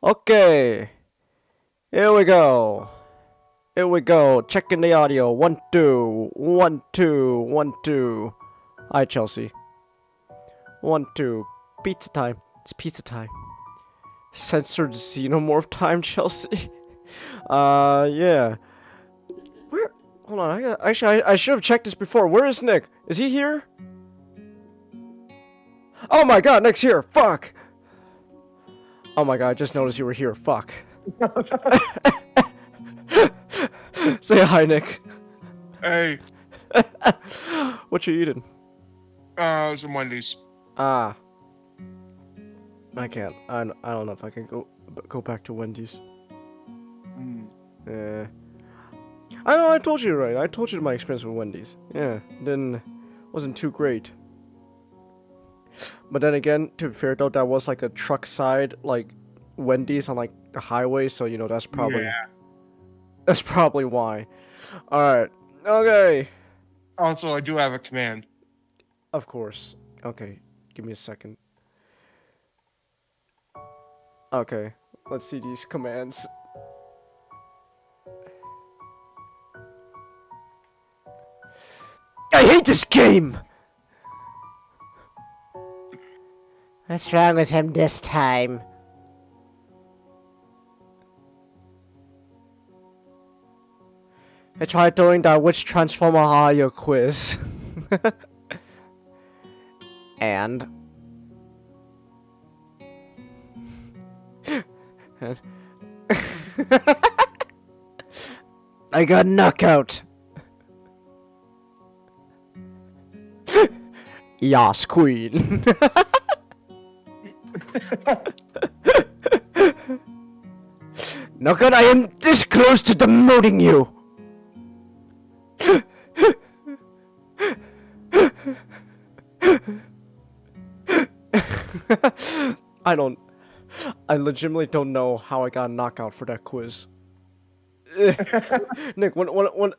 Okay, here we go. Here we go. Checking the audio. 1 2 1 2 1 2. Hi Chelsea. 1 2. Pizza time. It's pizza time. Censored xenomorph time, Chelsea. Yeah. Where? Hold on. I should have checked this before. Where is Nick? Is he here? Oh my God, Nick's here. Fuck. Oh my God, I just noticed you were here. Fuck. Say hi, Nick. Hey, What you eating? some Wendy's. Ah. I can't. I don't know if I can go back to Wendy's. Yeah. I know. I told you right. I told you my experience with Wendy's. Yeah. Then wasn't too great. But then again, to be fair though, that was like a truck side like Wendy's on like the highway, so you know that's probably why. All right. Okay. Also, I do have a command. Of course. Okay. Give me a second. Okay. Let's see these commands. I hate this game! What's wrong with him this time? I tried doing that which Transformer are you quiz. And I got knockout. Yas queen. Knockout, I am this close to demoting you. I legitimately don't know how I got a knockout for that quiz. Nick, let me, hold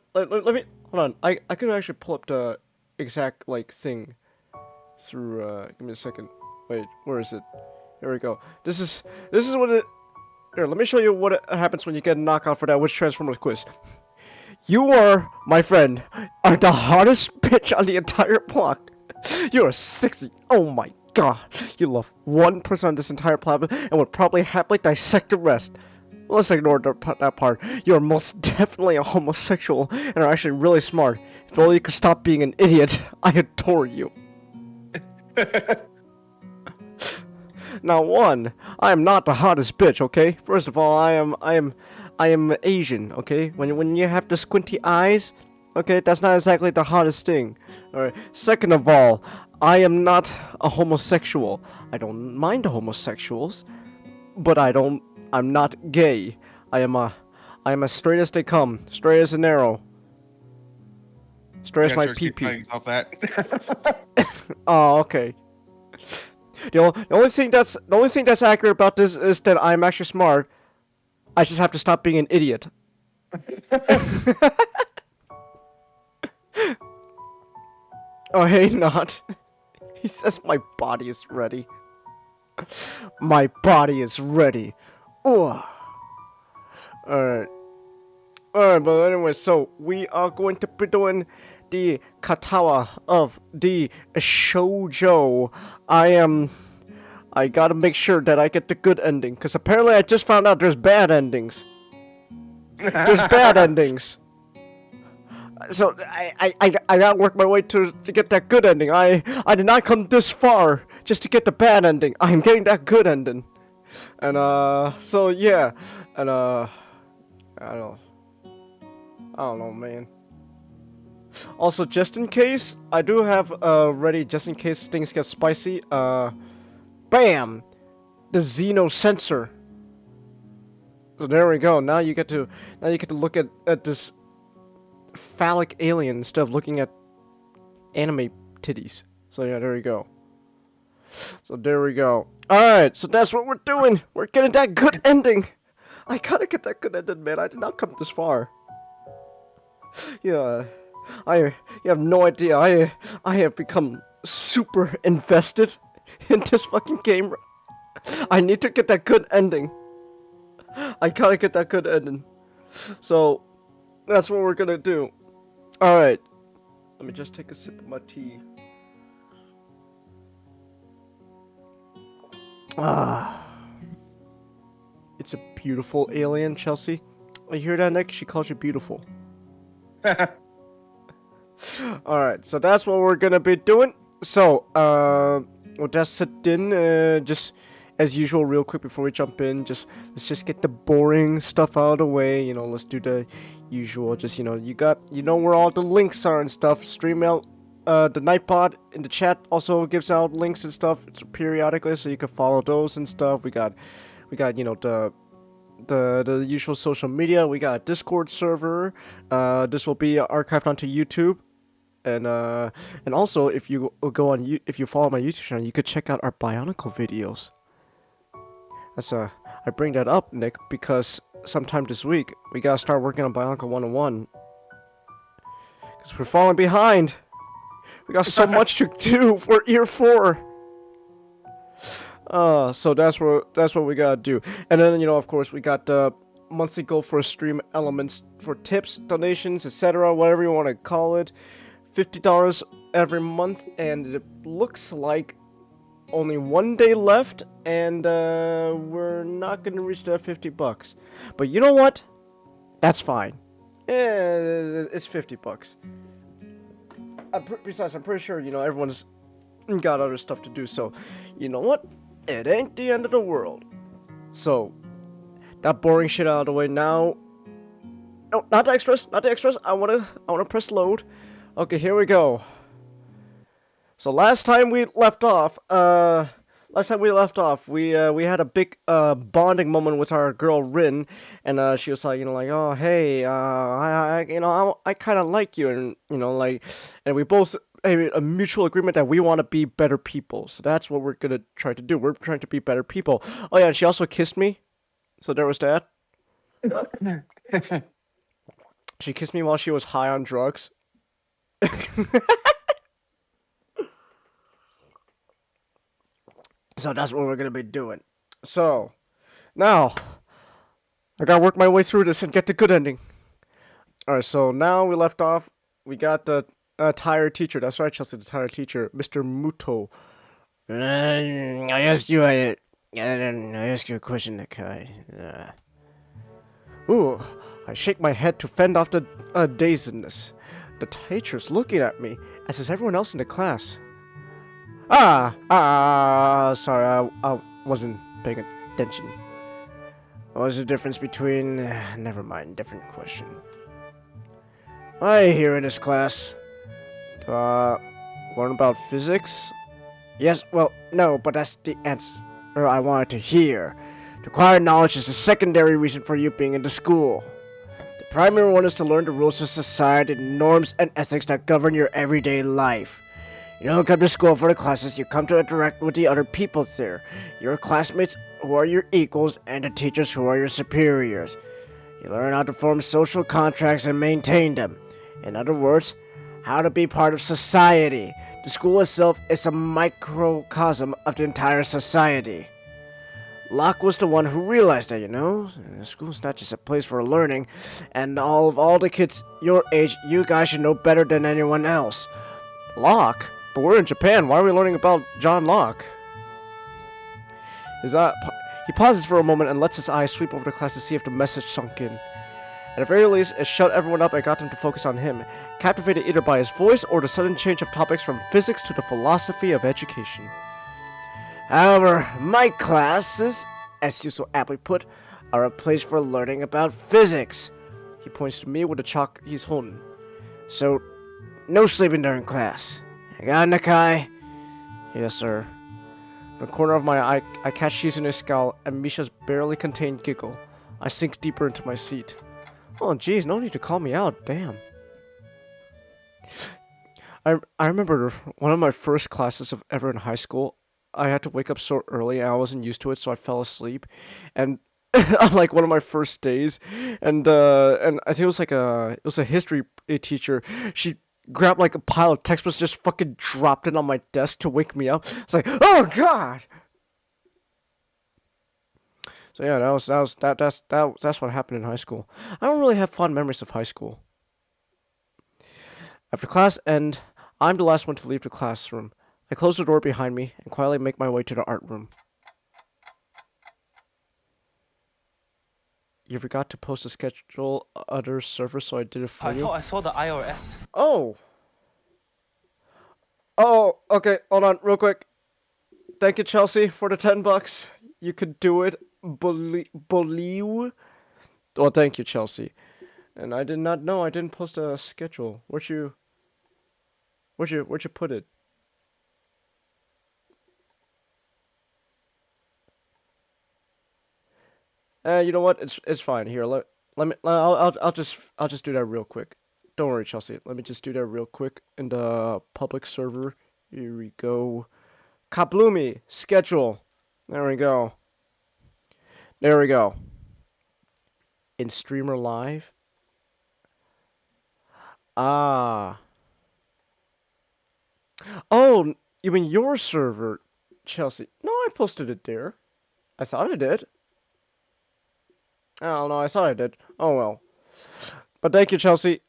on, I could actually pull up the exact, like, thing through, give me a second. Wait, where is it? Here we go. This is what it, here, let me show you what happens when you get a knockout for that which Transformers quiz. You are, my friend, are the hottest bitch on the entire block. You're sexy. Oh my God. You love 1% of this entire planet and would probably happily dissect the rest. Let's ignore that part. You're most definitely a homosexual and are actually really smart. If only you could stop being an idiot, I adore you. Now, one, I am not the hottest bitch, okay? First of all, I am Asian, okay? When you have the squinty eyes, okay, that's not exactly the hottest thing. Alright. Second of all, I am not a homosexual. I don't mind homosexuals, but I'm not gay. I am as straight as they come, straight as an arrow. Straight as my pee-pee. Oh, okay. The only thing that's accurate about this is that I'm actually smart. I just have to stop being an idiot. Oh, hey, not. He says my body is ready. My body is ready. Ugh. Alright. Alright, but anyway, so we are going to be doing the Katawa of the Shoujo. I gotta make sure that I get the good ending, because apparently I just found out there's bad endings. There's bad endings. So I gotta work my way to get that good ending. I did not come this far just to get the bad ending. I'm getting that good ending. And so yeah. And I don't know, man. Also, just in case, I do have ready just in case things get spicy. Bam! The Xeno sensor. So there we go. Now you get to look at this phallic alien instead of looking at anime titties. So yeah, there we go. So there we go. Alright, so that's what we're doing. We're getting that good ending. I gotta get that good ending, man. I did not come this far. Yeah. You have no idea. I have become super invested in this fucking game. I need to get that good ending. I gotta get that good ending. So, that's what we're gonna do. Alright. Let me just take a sip of my tea. Ah. It's a beautiful alien, Chelsea. You hear that, Nick? She calls you beautiful. Alright, so that's what we're gonna be doing. So, we'll just sit in, just as usual, real quick before we jump in. Let's just get the boring stuff out of the way. You know, let's do the usual. Just, you know where all the links are and stuff. Stream out, the Nightbot in the chat also gives out links and stuff periodically, so you can follow those and stuff. We got, you know, the usual social media. We got a Discord server. This will be archived onto YouTube. And also, if you if you follow my YouTube channel, you could check out our Bionicle videos. I bring that up, Nick, because sometime this week we gotta start working on Bionicle 101. Because we're falling behind. We got so much to do for year 4. So that's what we gotta do. And then, you know, of course, we got the monthly goal for stream elements for tips, donations, etc., whatever you want to call it. $50 every month, and it looks like only one day left, and we're not gonna reach that $50. But you know what? That's fine. It's $50. Besides, I'm pretty sure, you know, everyone's got other stuff to do, so you know what? It ain't the end of the world. So, that boring shit out of the way now. No, not the extras, not the extras. I wanna press load. Okay, here we go. So last time we left off, we had a big bonding moment with our girl Rin, and she was like, you know, like, oh hey, I kind of like you, and you know, like, and we both made a mutual agreement that we want to be better people. So that's what we're gonna try to do. We're trying to be better people. Oh yeah, and she also kissed me. So there was that. She kissed me while she was high on drugs. So that's what we're gonna be doing. So now I gotta work my way through this and get the good ending. Alright, so now we left off. We got the tired teacher. That's right, Chelsea, the tired teacher, Mr. Muto. I asked you a question, Nakai. Ooh, I shake my head to fend off the dazedness. The teacher's looking at me, as is everyone else in the class. Sorry, I wasn't paying attention. What's the difference between... never mind, different question. I here in this class. Learn about physics? Yes, well, no, but that's the answer I wanted to hear. To acquire knowledge is the secondary reason for you being in the school. The primary one is to learn the rules of society, norms, and ethics that govern your everyday life. You don't come to school for the classes, you come to interact with the other people there. Your classmates who are your equals and the teachers who are your superiors. You learn how to form social contracts and maintain them. In other words, how to be part of society. The school itself is a microcosm of the entire society. Locke was the one who realized that, you know. School's not just a place for learning, and all the kids your age, you guys should know better than anyone else. Locke? But we're in Japan, why are we learning about John Locke? He pauses for a moment and lets his eyes sweep over the class to see if the message sunk in. At the very least, it shut everyone up and got them to focus on him, captivated either by his voice or the sudden change of topics from physics to the philosophy of education. However, my classes, as you so aptly put, are a place for learning about physics. He points to me with the chalk he's holding. So, no sleeping during class. You got it, Nakai? Yes, sir. In the corner of my eye, I catch Shizune's scowl and Misha's barely contained giggle. I sink deeper into my seat. Oh, geez, no need to call me out, damn. I remember one of my first classes of ever in high school. I had to wake up so early and I wasn't used to it, so I fell asleep. And on like one of my first days, and I think it was a history teacher. She grabbed like a pile of textbooks, just fucking dropped it on my desk to wake me up. It's like, oh god. So yeah, that's what happened in high school. I don't really have fond memories of high school. After class end, I'm the last one to leave the classroom. I close the door behind me and quietly make my way to the art room. You forgot to post a schedule other server, so I did it for I you. thought I saw the IRS. Oh. Oh, okay. Hold on, real quick. Thank you, Chelsea, for the $10. You could do it. Believe. Well, thank you, Chelsea. And I did not know I didn't post a schedule. Where'd you put it? You know what? It's fine. Here, let me. I'll just do that real quick. Don't worry, Chelsea. Let me just do that real quick in the public server. Here we go. Kabloomy schedule. There we go. There we go. In streamer live. Ah. Oh, you mean your server, Chelsea? No, I posted it there. I thought I did. I don't know. I thought I did. Oh well. But thank you, Chelsea.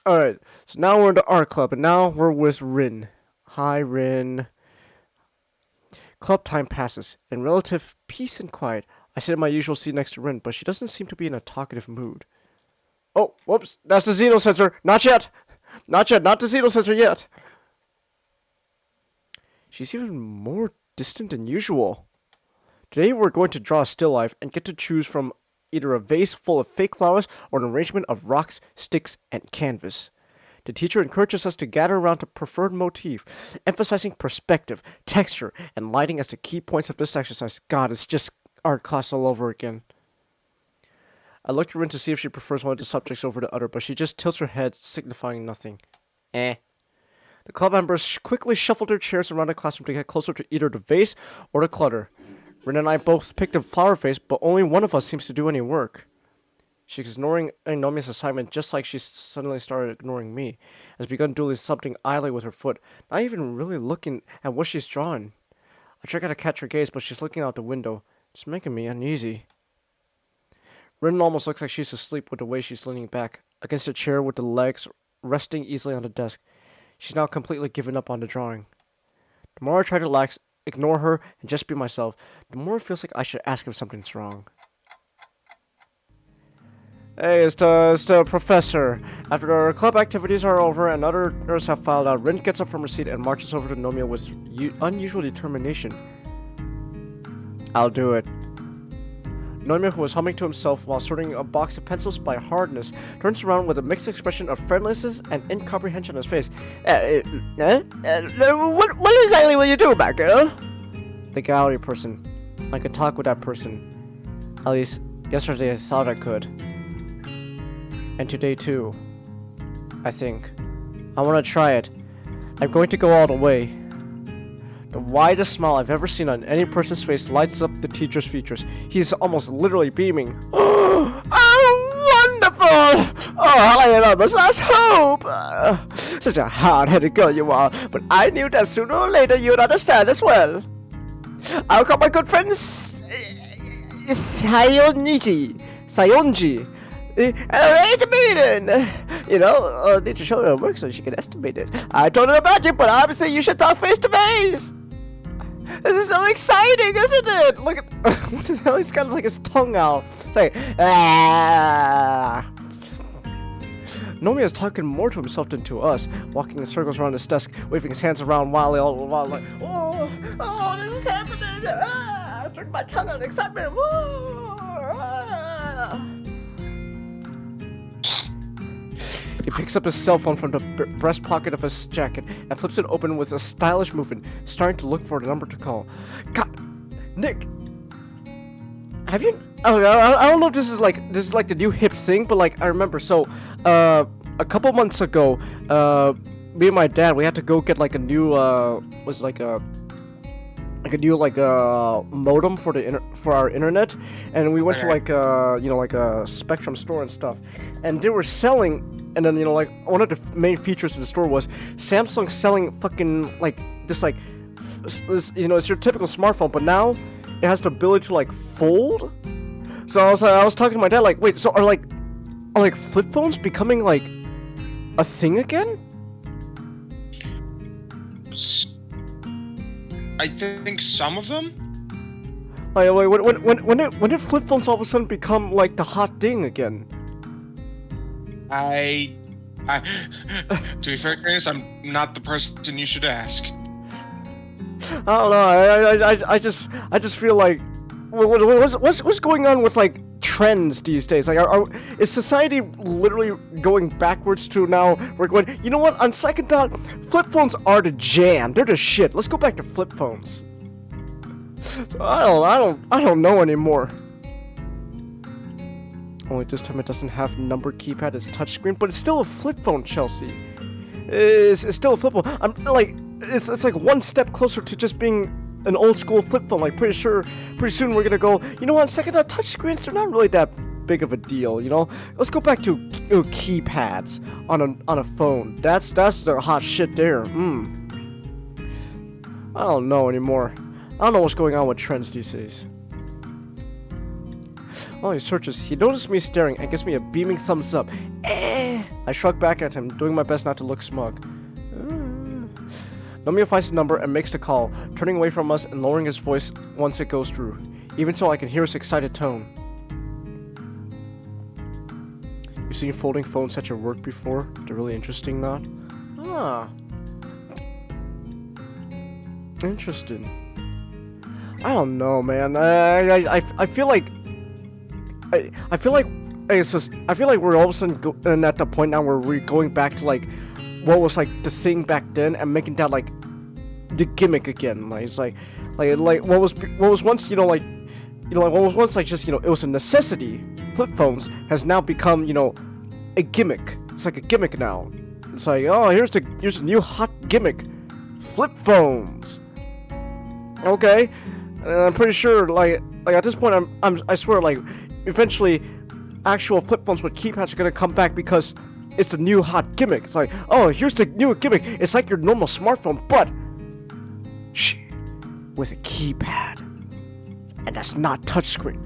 Alright. So now we're in the art club, and now we're with Rin. Hi, Rin. Club time passes. In relative peace and quiet, I sit in my usual seat next to Rin, but she doesn't seem to be in a talkative mood. Oh, whoops. That's the Xeno sensor. Not yet. Not yet. Not the Xeno sensor yet. She's even more distant than usual. Today we're going to draw a still life and get to choose from either a vase full of fake flowers or an arrangement of rocks, sticks, and canvas. The teacher encourages us to gather around a preferred motif, emphasizing perspective, texture, and lighting as the key points of this exercise. God, it's just art class all over again. I look her in to see if she prefers one of the subjects over the other, but she just tilts her head, signifying nothing. Eh. The club members quickly shuffled their chairs around the classroom to get closer to either the vase or the clutter. Rin and I both picked a flower vase, but only one of us seems to do any work. She's ignoring Nomia's assignment just like she suddenly started ignoring me, has begun doing something idly with her foot, not even really looking at what she's drawing. I try to catch her gaze, but she's looking out the window. It's making me uneasy. Rin almost looks like she's asleep with the way she's leaning back, against a chair with the legs resting easily on the desk. She's now completely given up on the drawing. The more I try to relax, ignore her, and just be myself, the more it feels like I should ask if something's wrong. Hey, it's the professor. After our club activities are over and others have filed out, Rin gets up from her seat and marches over to Nomia with unusual determination. I'll do it. Nomia, who was humming to himself while sorting a box of pencils by hardness, turns around with a mixed expression of friendlessness and incomprehension on his face. What exactly will you do, Batgirl? The gallery person. I could talk with that person. At least, yesterday I thought I could. And today too. I think. I want to try it. I'm going to go all the way. The widest smile I've ever seen on any person's face lights up the teacher's features. He's almost literally beaming. Oh, wonderful! Oh, I had almost lost hope! Such a hard-headed girl you are, but I knew that sooner or later you'd understand as well. I'll call my good friend Sayonji. Arrange a meeting! You know, need to show her work so she can estimate it. I told her about you, but obviously you should talk face to face! This is so exciting, isn't it? Look at what the hell? He's got like his tongue out. It's like Nomi is talking more to himself than to us, walking in circles around his desk, waving his hands around wildly, all the while like, oh, this is happening! I turned my tongue out in excitement. He picks up his cell phone from the breast pocket of his jacket and flips it open with a stylish movement, starting to look for the number to call. God, Nick, have you? Oh, I don't know if this is like the new hip thing, but like I remember. So, a couple months ago, me and my dad, we had to go get like a new modem for our internet, and we went to like a Spectrum store and stuff, and they were selling. And then, like, one of the main features of the store was Samsung selling fucking, like, this, it's your typical smartphone, but now it has the ability to like fold. So I was talking to my dad like, wait, so are like flip phones becoming like a thing again? I think some of them. Like when did flip phones all of a sudden become like the hot thing again? I to be fair, Chris, I'm not the person you should ask. I don't know. I just feel like what's going on with like trends these days? Like, is society literally going backwards to now? We're going. You know what? On second thought, flip phones are the jam. They're the shit. Let's go back to flip phones. So I don't know anymore. Only this time it doesn't have number keypad, it's touchscreen, but it's still a flip phone, Chelsea. It's still a flip phone. I'm like, it's like one step closer to just being an old school flip phone. Like, pretty soon we're gonna go, you know what, second thought, touchscreens, they're not really that big of a deal, you know? Let's go back to keypads on a phone. That's the hot shit there. I don't know anymore. I don't know what's going on with trends these days. Oh, he searches. He noticed me staring and gives me a beaming thumbs up. I shrug back at him, doing my best not to look smug. Nomiya finds the number and makes the call, turning away from us and lowering his voice once it goes through. Even so, I can hear his excited tone. You've seen folding phones at your work before? They're really interesting, not? Ah. Interesting. I don't know, man. I feel like I feel like it's just, I feel like we're all of a sudden at the point now where we're going back to like what was like the thing back then and making that like the gimmick again. Like it's like what was once what was once like just it was a necessity. Flip phones has now become a gimmick. It's like a gimmick now. It's like, oh, here's a new hot gimmick, flip phones. Okay, and I'm pretty sure like at this point I swear like eventually actual flip phones with keypads are gonna come back because it's the new hot gimmick. It's like, oh, here's the new gimmick. It's like your normal smartphone, but with a keypad, and that's not touchscreen.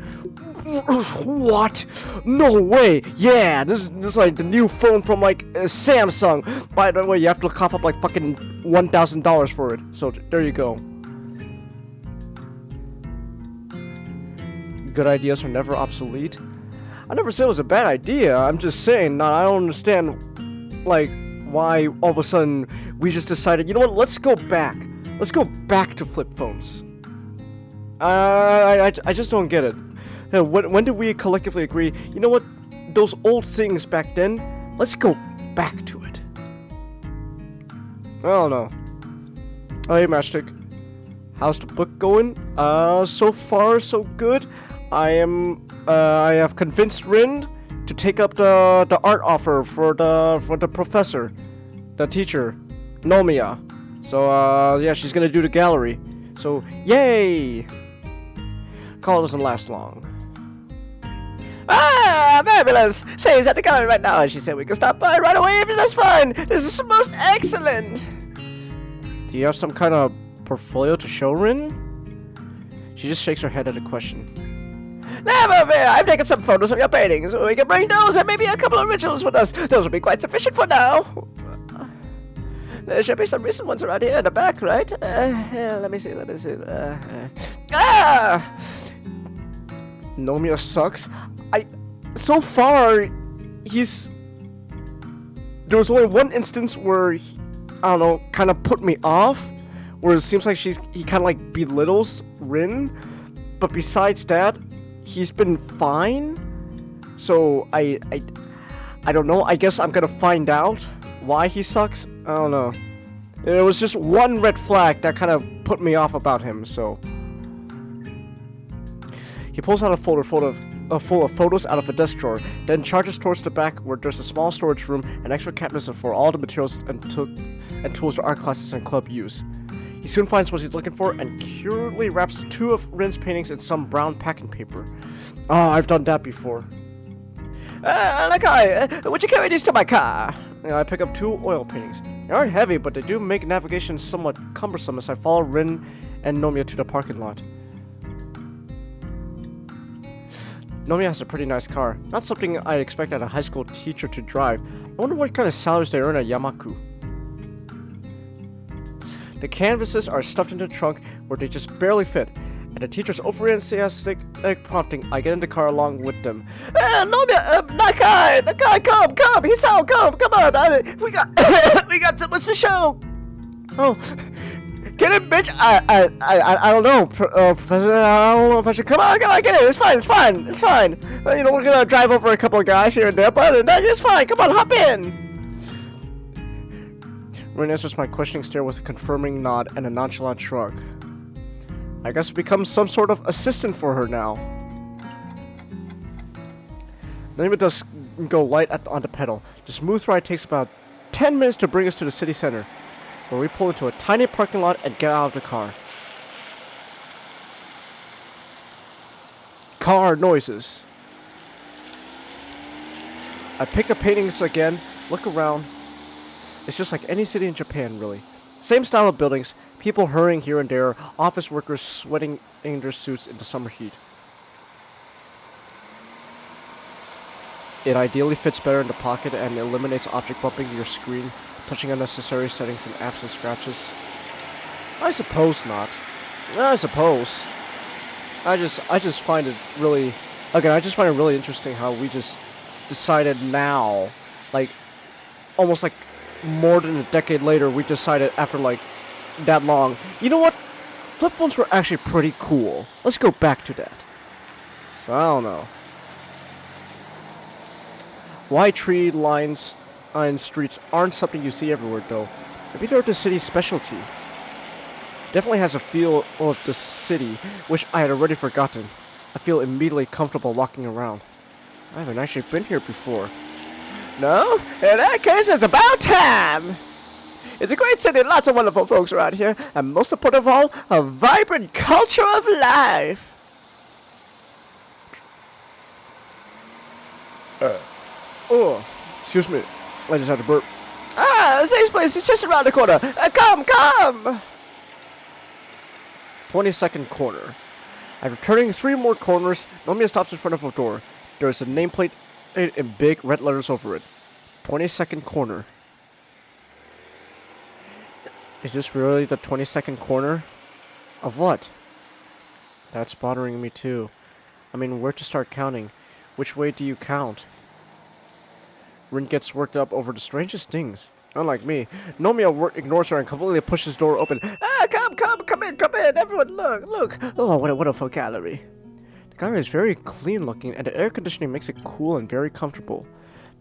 What? No way! Yeah, this is like the new phone from like Samsung. By the way, you have to cough up like fucking $1,000 for it. So there you go. Good ideas are never obsolete. I never said it was a bad idea. I'm just saying, I don't understand, like, why all of a sudden we just decided, you know what? Let's go back. Let's go back to flip phones. I just don't get it. When did we collectively agree? You know what? Those old things back then. Let's go back to it. I don't know. Oh, hey, Matchstick. How's the book going? So far so good. I have convinced Rin to take up the art offer for the professor, the teacher, Nomiya. So yeah, she's gonna do the gallery. So yay! Call doesn't last long. Ah, fabulous! Say's at the gallery right now, and she said we can stop by right away, but that's fine. This is most excellent. Do you have some kind of portfolio to show, Rin? She just shakes her head at the question. Never fear, I've taken some photos of your paintings. We can bring those and maybe a couple of originals with us. Those will be quite sufficient for now. There should be some recent ones around here in the back, right? Yeah, let me see. Nomiya sucks. So far, there was only one instance where he, I don't know, kind of put me off, where it seems like he kind of like belittles Rin, but besides that, he's been fine. So I don't know. I guess I'm gonna find out why he sucks. I don't know. It was just one red flag that kind of put me off about him. So he pulls out a folder full of photos out of a desk drawer, then charges towards the back where there's a small storage room and extra cabinets for all the materials and tools for art classes and club use. He soon finds what he's looking for and curiously wraps two of Rin's paintings in some brown packing paper. Oh, I've done that before. Nakai, would you carry these to my car? I pick up two oil paintings. They aren't heavy, but they do make navigation somewhat cumbersome as I follow Rin and Nomiya to the parking lot. Nomiya has a pretty nice car. Not something I'd expect a high school teacher to drive. I wonder what kind of salaries they earn at Yamaku. The canvases are stuffed into the trunk where they just barely fit. And the teacher's over-enthusiastic prompting, I get in the car along with them. Nomiya, Nakai, come, Hisao, come on, we got so much to show. Oh, get it, bitch. I don't know, Professor. I don't know if I should. Come on, get it. It's fine. Well, you know, we're gonna drive over a couple of guys here and there, but it's fine. Come on, hop in. Rin answers my questioning stare with a confirming nod and a nonchalant shrug. I guess it becomes some sort of assistant for her now. Then it does go light on the pedal. The smooth ride takes about 10 minutes to bring us to the city center, where we pull into a tiny parking lot and get out of the car. Car noises. I pick up paintings again, look around. It's just like any city in Japan, really. Same style of buildings, people hurrying here and there, office workers sweating in their suits in the summer heat. It ideally fits better in the pocket and eliminates object bumping your screen, touching unnecessary settings and apps and scratches. I suppose not. I suppose. I just find it really... Again, I just find it really interesting how we just decided now, like, almost like more than a decade later, we decided after like that long, you know what? Flip phones were actually pretty cool. Let's go back to that. So I don't know. Wide tree lines on streets aren't something you see everywhere though. Maybe they're the city's specialty. Definitely has a feel of the city, which I had already forgotten. I feel immediately comfortable walking around. I haven't actually been here before. No? In that case, it's about time! It's a great city, lots of wonderful folks around here, and most important of all, a vibrant culture of life! Oh, excuse me. I just had to burp. The same place is just around the corner. Come! 22nd corner. After turning 3 more corners, Nomiya stops in front of a door. There is a nameplate in big red letters over it. 22nd corner. Is this really the 22nd corner? Of what? That's bothering me too. I mean, where to start counting? Which way do you count? Rin gets worked up over the strangest things. Unlike me, Nomiya ignores her and completely pushes the door open. Come in, everyone, look. Oh, what a wonderful gallery. The gallery is very clean looking and the air conditioning makes it cool and very comfortable.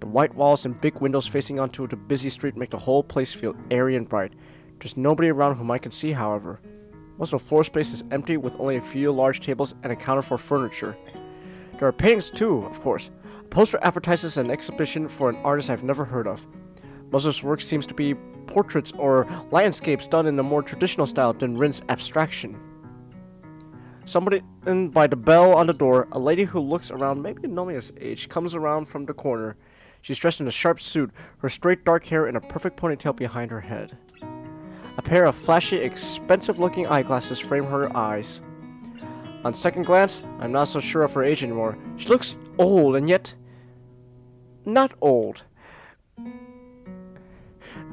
The white walls and big windows facing onto the busy street make the whole place feel airy and bright. There's nobody around whom I can see, however. Most of the floor space is empty with only a few large tables and a counter for furniture. There are paintings too, of course. A poster advertises an exhibition for an artist I've never heard of. Most of his work seems to be portraits or landscapes done in a more traditional style than Rin's abstraction. Somebody in by the bell on the door, a lady who looks around maybe Nomiya's age, comes around from the corner. She's dressed in a sharp suit, her straight dark hair in a perfect ponytail behind her head. A pair of flashy, expensive-looking eyeglasses frame her eyes. On second glance, I'm not so sure of her age anymore. She looks old, and yet... not old.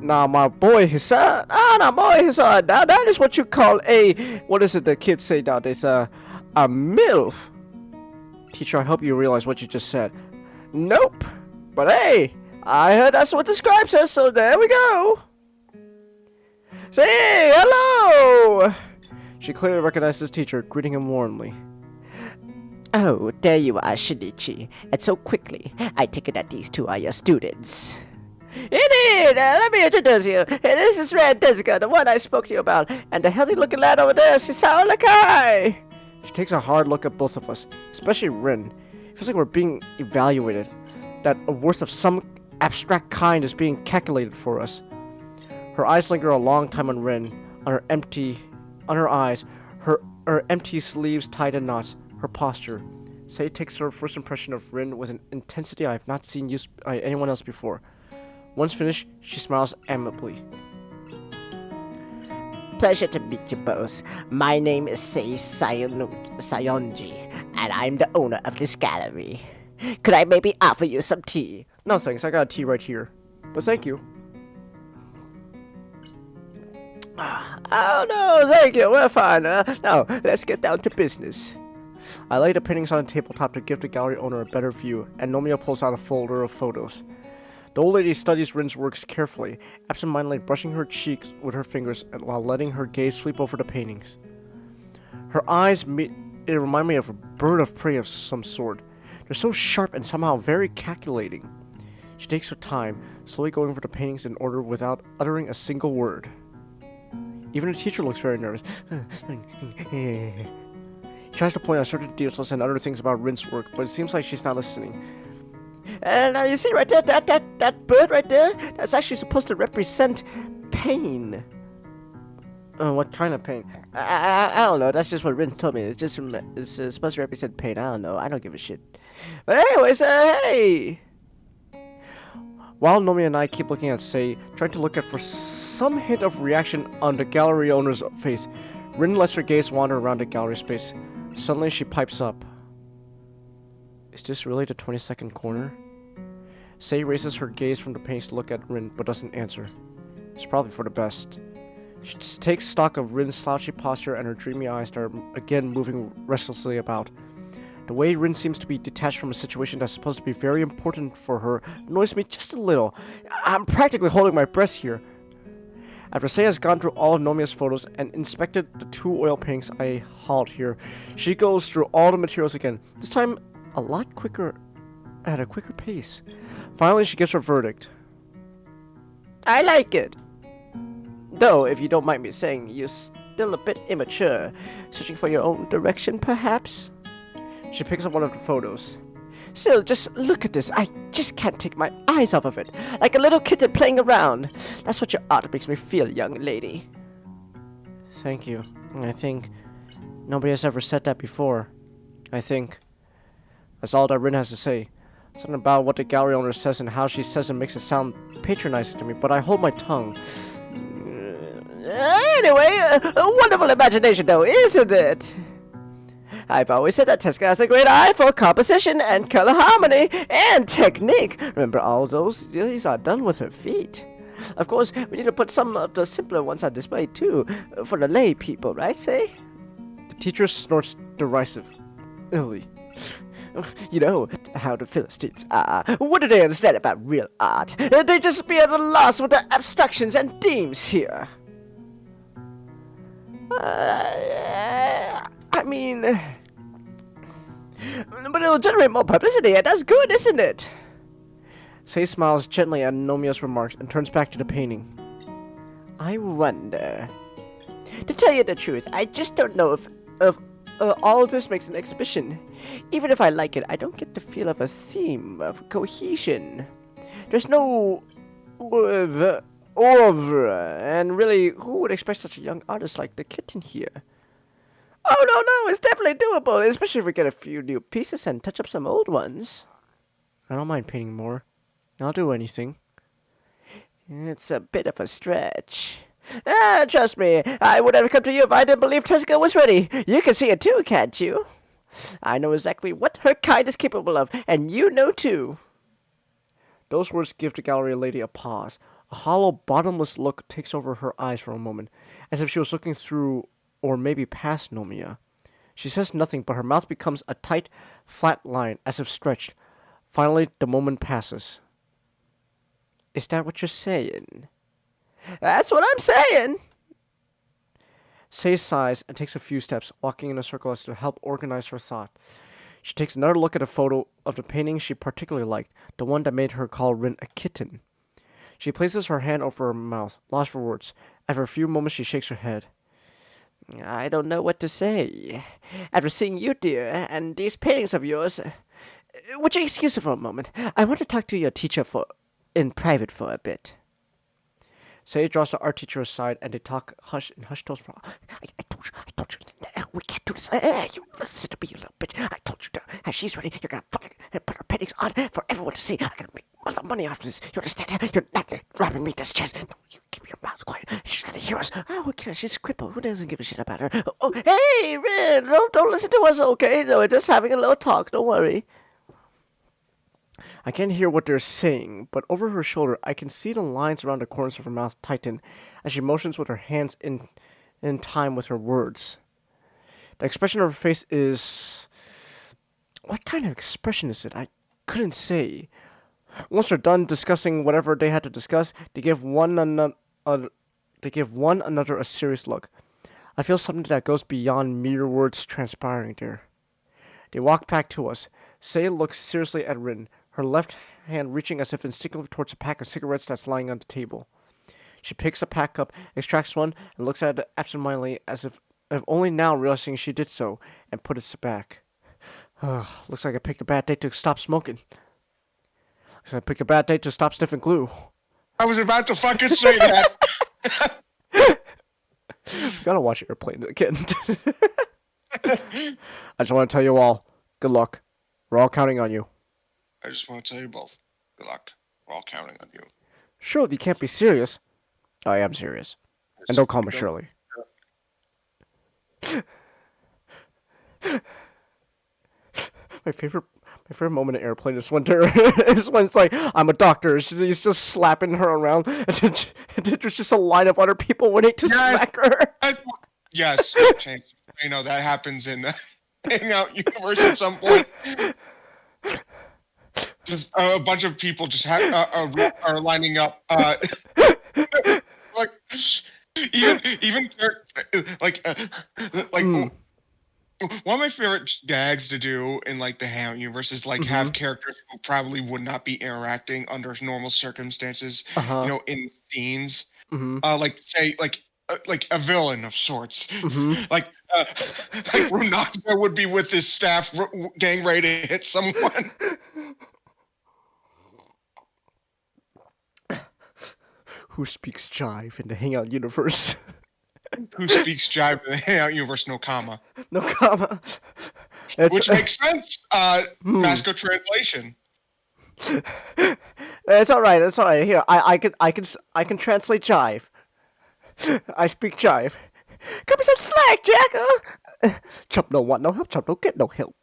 Now, my boy, his son. Now that is what you call a... What is it the kids say nowadays? A MILF. Teacher, I hope you realize what you just said. Nope. But hey, I heard that's what describes us, so there we go. Say, hello! She clearly recognizes teacher, greeting him warmly. Oh, there you are, Shinichi. And so quickly, I take it that these two are your students. Indeed! Let me introduce you. This is Red Tezuka, the one I spoke to you about. And the healthy-looking lad over there is Hisao Lakai. She takes a hard look at both of us, especially Rin. It feels like we're being evaluated. That a worth of some abstract kind is being calculated for us. Her eyes linger a long time on Rin, on her eyes, her empty sleeves tied in knots, her posture. Sei takes her first impression of Rin with an intensity I have not seen used by anyone else before. Once finished, she smiles amicably. Pleasure to meet you both. My name is Sei Sayonji, and I'm the owner of this gallery. Could I maybe offer you some tea? No thanks, I got a tea right here. But thank you. Oh no, thank you, we're fine. Now, let's get down to business. I lay the paintings on a tabletop to give the gallery owner a better view, and Nomiya pulls out a folder of photos. The old lady studies Rin's works carefully, absentmindedly brushing her cheeks with her fingers while letting her gaze sweep over the paintings. Her eyes remind me of a bird of prey of some sort. They're so sharp and somehow very calculating. She takes her time, slowly going over the paintings in order without uttering a single word. Even the teacher looks very nervous. She tries to point out certain details and other things about Rin's work, but it seems like she's not listening. And you see right there, that bird right there? That's actually supposed to represent pain. What kind of pain? I don't know. That's just what Rin told me. It's supposed to represent pain. I don't know. I don't give a shit. But anyways, hey! While Nomi and I keep looking at Sei, trying to look for some hint of reaction on the gallery owner's face, Rin lets her gaze wander around the gallery space. Suddenly she pipes up. Is this really the 22nd corner? Sei raises her gaze from the paintings to look at Rin, but doesn't answer. It's probably for the best. She takes stock of Rin's slouchy posture and her dreamy eyes that are again moving restlessly about. The way Rin seems to be detached from a situation that's supposed to be very important for her annoys me just a little. I'm practically holding my breath here. After Sei has gone through all of Nomiya's photos and inspected the 2 oil paintings I hauled here, she goes through all the materials again, this time a lot quicker, at a quicker pace. Finally, she gives her verdict. I like it. Though, if you don't mind me saying, you're still a bit immature. Searching for your own direction, perhaps? She picks up one of the photos. Still, just look at this. I just can't take my eyes off of it. Like a little kitten playing around. That's what your art makes me feel, young lady. Thank you. I think nobody has ever said that before. I think that's all that Rin has to say. Something about what the gallery owner says and how she says it makes it sound patronizing to me, but I hold my tongue. Anyway, a wonderful imagination though, isn't it? I've always said that Tezuka has a great eye for composition and color harmony and technique. Remember, all these are done with her feet. Of course, we need to put some of the simpler ones on display too, for the lay people, right, Sei? The teacher snorts derisively. You know how the Philistines are. What do they understand about real art? They just be at a loss with the abstractions and themes here. I mean, but it'll generate more publicity, and that's good, isn't it? Sei smiles gently at Nomiya's remarks and turns back to the painting. I wonder. To tell you the truth, I just don't know if all of this makes an exhibition. Even if I like it, I don't get the feel of a theme, of cohesion. There's no oeuvre, and really, who would expect such a young artist like the kitten here? Oh, no, it's definitely doable, especially if we get a few new pieces and touch up some old ones. I don't mind painting more. I'll do anything. It's a bit of a stretch. Trust me, I would have come to you if I didn't believe Tezuka was ready. You can see it too, can't you? I know exactly what her kind is capable of, and you know too. Those words give the gallery lady a pause. A hollow, bottomless look takes over her eyes for a moment, as if she was looking through or maybe past Nomiya. She says nothing, but her mouth becomes a tight, flat line, as if stretched. Finally, the moment passes. Is that what you're saying? That's what I'm saying! Sei sighs and takes a few steps, walking in a circle as to help organize her thought. She takes another look at a photo of the painting she particularly liked, the one that made her call Rin a kitten. She places her hand over her mouth, lost for words. After a few moments, she shakes her head. I don't know what to say. After seeing you, dear, and these paintings of yours... Would you excuse me for a moment? I want to talk to your teacher in private for a bit. Say draws the art teacher aside and they talk in hushed tones for I told you, we can't do this. You listen to me, you little bitch. I told you, she's ready. You're gonna put her paintings on for everyone to see. I'm gonna make a lot of money off this. You understand? You're not robbing me this chest. No, you keep your mouth quiet. She's gonna hear us. Oh, who cares? She's crippled. Who doesn't give a shit about her? Oh, hey, Rin, don't listen to us, okay? No, we're just having a little talk. Don't worry. I can't hear what they're saying, but over her shoulder I can see the lines around the corners of her mouth tighten as she motions with her hands in time with her words. The expression of her face is... What kind of expression is it? I couldn't say. Once they're done discussing whatever they had to discuss, they give one another a serious look. I feel something that goes beyond mere words transpiring there. They walk back to us. Say looks seriously at Rin, her left hand reaching as if instinctively towards a pack of cigarettes that's lying on the table. She picks a pack up, extracts one, and looks at it absentmindedly as if only now realizing she did so, and puts it back. Looks like I picked a bad day to stop smoking. Looks like I picked a bad day to stop sniffing glue. I was about to fucking say that. Gotta watch Airplane again. I just want to tell you all, good luck. We're all counting on you. I just want to tell you both, good luck. We're all counting on you. Surely you can't be serious. I am serious. And don't call me Shirley. My favorite moment in Airplane is when it's like, I'm a doctor. He's just slapping her around, and then there's just a line of other people waiting to smack her. Yes, you know that happens in Hangout Universe at some point. Just a bunch of people just are lining up. Like even one of my favorite gags to do in like the Hangout Universe is like have characters who probably would not be interacting under normal circumstances, you know, in scenes. Like say like a villain of sorts, like Runaka would be with his staff gang ready to hit someone. Who speaks jive in the Hangout Universe? Who speaks jive in the Hangout Universe? No comma. No comma. Which makes sense. Masco translation. It's all right. It's all right. Here, I can translate jive. I speak jive. Cut me some slack, Jack. Chump no want no help. Chump don't get no help.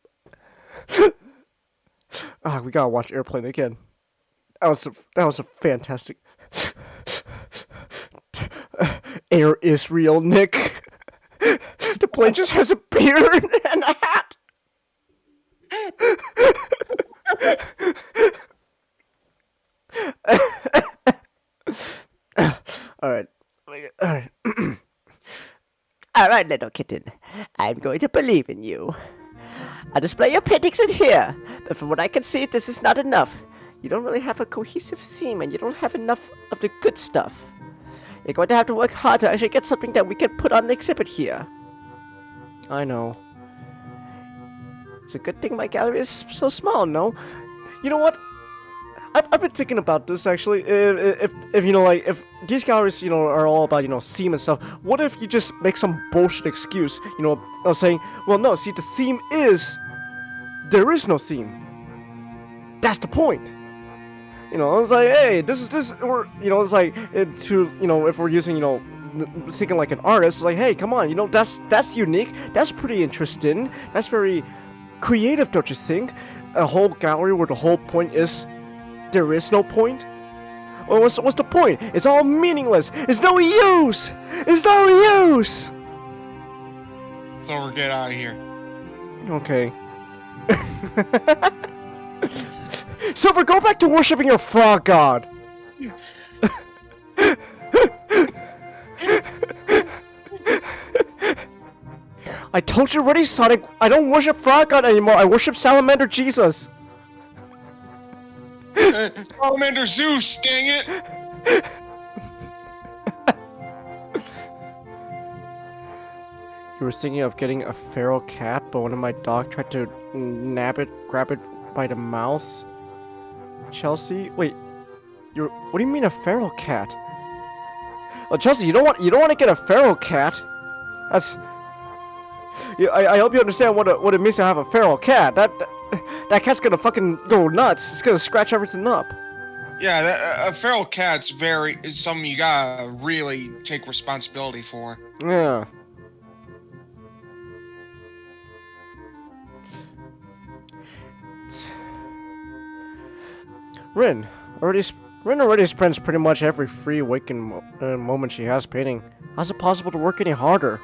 We gotta watch Airplane again. That was a fantastic. Air is real, Nick. The plane just has a beard and a hat. All right. All right, little kitten. I'm going to believe in you. I'll display your paintings in here, but from what I can see, this is not enough. You don't really have a cohesive theme, and you don't have enough of the good stuff. You're going to have to work hard to actually get something that we can put on the exhibit here. I know. It's a good thing my gallery is so small, no? You know what? I've been thinking about this actually. If you know, like, if these galleries, you know, are all about, you know, theme and stuff, what if you just make some bullshit excuse, you know, of saying, well, no, see, the theme is there is no theme. That's the point. You know, it's like, hey, or, you know, it's like, to, you know, if we're using, you know, thinking like an artist, it's like, hey, come on, you know, that's unique, that's pretty interesting, that's very creative, don't you think? A whole gallery where the whole point is there is no point? Well, what's the point? It's all meaningless. It's no use. It's no use. So get out of here. Okay. Silver, go back to worshipping your frog god. I told you already, Sonic. I don't worship frog god anymore. I worship Salamander Jesus. Salamander Zeus, dang it! You were thinking of getting a feral cat, but one of my dogs tried to grab it by the mouth. Chelsea? Wait, what do you mean a feral cat? Oh, Chelsea, you don't want to get a feral cat. That's. I hope you understand what it means to have a feral cat. That cat's gonna fucking go nuts. It's gonna scratch everything up. Yeah, a feral cat's is something you gotta really take responsibility for. Yeah. Rin already spends pretty much every free waking moment she has painting. How's it possible to work any harder?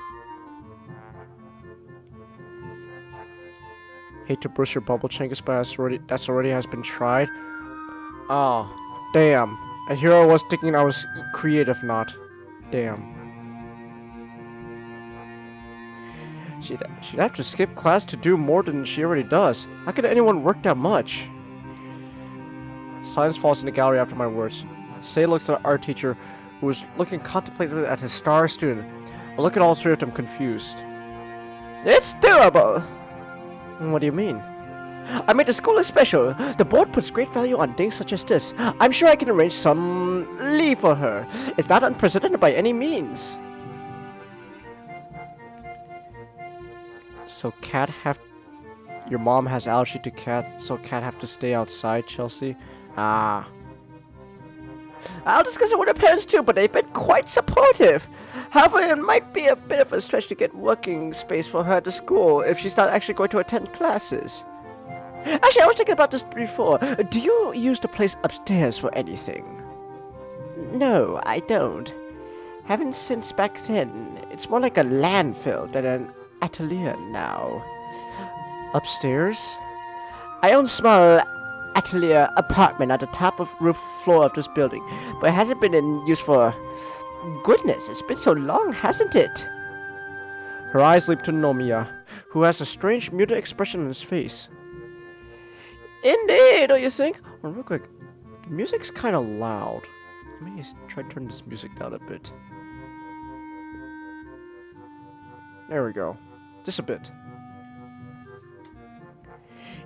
Hate to burst your bubble, Chingus, but that's already has been tried. Oh, damn. And here I was thinking I was creative, not. Damn. She'd have to skip class to do more than she already does. How could anyone work that much? Silence falls in the gallery after my words. Say looks at our teacher, who was looking contemplatively at his star student. I look at all three of them confused. It's doable! What do you mean? I made the school is special. The board puts great value on things such as this. I'm sure I can arrange some leave for her. It's not unprecedented by any means. So your mom has allergy to cats, so cat have to stay outside, Chelsea? Ah. I'll discuss it with her parents too, but they've been quite supportive. However, it might be a bit of a stretch to get working space for her at the school if she's not actually going to attend classes. Actually, I was thinking about this before. Do you use the place upstairs for anything? No, I don't. Haven't since back then. It's more like a landfill than an atelier now. Upstairs? I own small atelier apartment at the top of roof floor of this building, but it hasn't been in use for... Goodness, it's been so long, hasn't it? Her eyes leap to Nomiya, who has a strange muted expression on his face. Indeed, don't you think? Well, real quick, the music's kind of loud. Let me try to turn this music down a bit. There we go. Just a bit.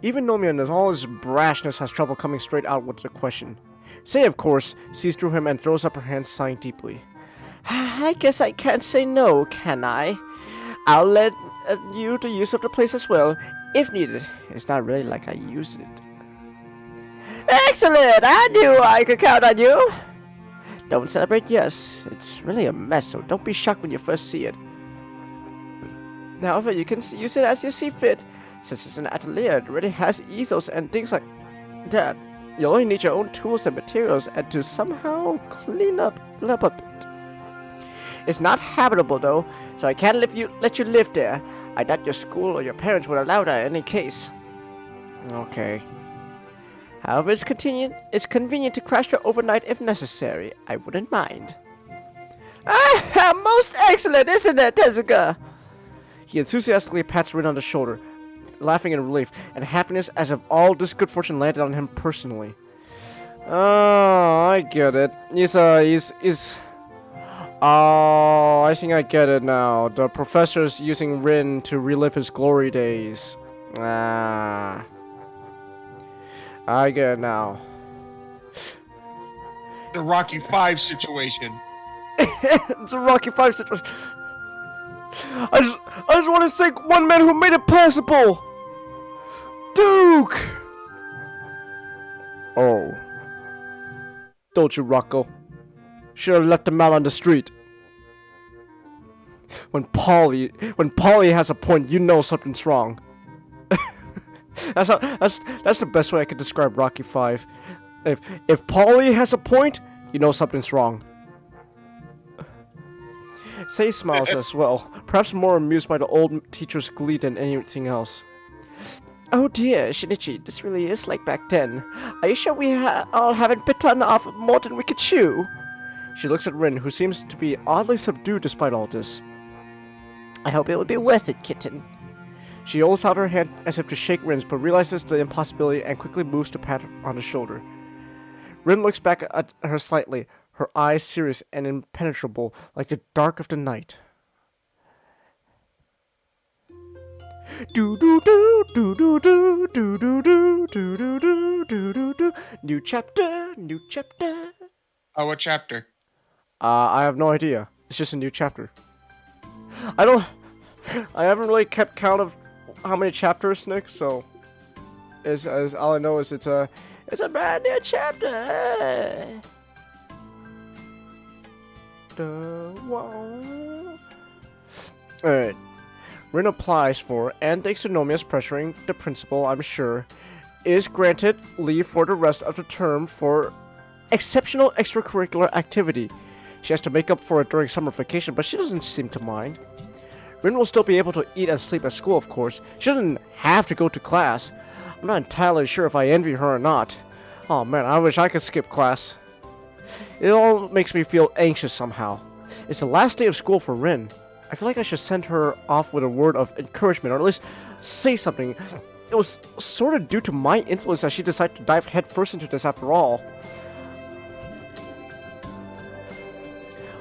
Even Nomiya, in all his brashness, has trouble coming straight out with the question. Say, of course, sees through him and throws up her hands, sighing deeply. I guess I can't say no, can I? I'll let you the use of the place as well, if needed. It's not really like I use it. Excellent! I knew I could count on you! Don't celebrate, yes. It's really a mess, so don't be shocked when you first see it. However, you can use it as you see fit. Since it's an atelier, it already has ethos and things like that. You'll only need your own tools and materials and to somehow clean up a bit. It's not habitable though, so I can't let you live there. I doubt your school or your parents would allow that in any case. Okay. However, it's convenient to crash there overnight if necessary. I wouldn't mind. Ah, most excellent, isn't it, Tezuka? He enthusiastically pats Rin on the shoulder, laughing in relief and happiness as if all this good fortune landed on him personally. Oh, I get it. Oh, I think I get it now. The professor's using Rin to relive his glory days. Ah. I get it now. The Rocky 5 situation. It's a Rocky 5 situation. I just want to thank one man who made it possible! Duke! Oh. Don't you, Rocco? Should have left him out on the street. When Polly has a point, you know something's wrong. That's the best way I could describe Rocky 5. If Polly has a point, you know something's wrong. Sei smiles as well, perhaps more amused by the old teacher's glee than anything else. Oh dear, Shinichi, this really is like back then. Are you sure we all haven't bitten off more than we could chew? She looks at Rin, who seems to be oddly subdued despite all this. I hope it will be worth it, kitten. She holds out her hand as if to shake Rin's, but realizes the impossibility and quickly moves to pat her on the shoulder. Rin looks back at her slightly, her eyes serious and impenetrable, like the dark of the night. Do do do do do do do do do do do do do do do. New chapter, new chapter. Oh, what chapter? I have no idea. It's just a new chapter. I don't. I haven't really kept count of how many chapters, Nick. So, as all I know is it's a brand new chapter. Alright. Rin applies for, and thanks to Nomiya's pressuring the principal, I'm sure, is granted leave for the rest of the term for exceptional extracurricular activity. She has to make up for it during summer vacation, but she doesn't seem to mind. Rin will still be able to eat and sleep at school, of course. She doesn't have to go to class. I'm not entirely sure if I envy her or not. Oh man, I wish I could skip class. It all makes me feel anxious somehow. It's the last day of school for Rin. I feel like I should send her off with a word of encouragement, or at least say something. It was sort of due to my influence that she decided to dive headfirst into this after all.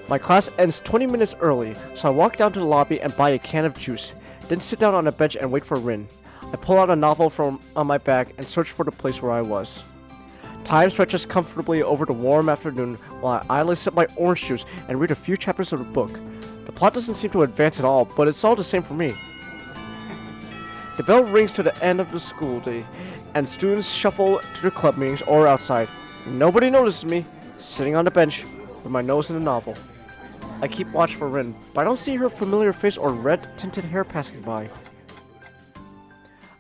My class ends 20 minutes early, so I walk down to the lobby and buy a can of juice, then sit down on a bench and wait for Rin. I pull out a novel from on my bag and search for the place where I was. Time stretches comfortably over the warm afternoon while I idly sip my orange juice and read a few chapters of the book. The plot doesn't seem to advance at all, but it's all the same for me. The bell rings to the end of the school day, and students shuffle to their club meetings or outside. Nobody notices me, sitting on the bench with my nose in the novel. I keep watch for Rin, but I don't see her familiar face or red-tinted hair passing by.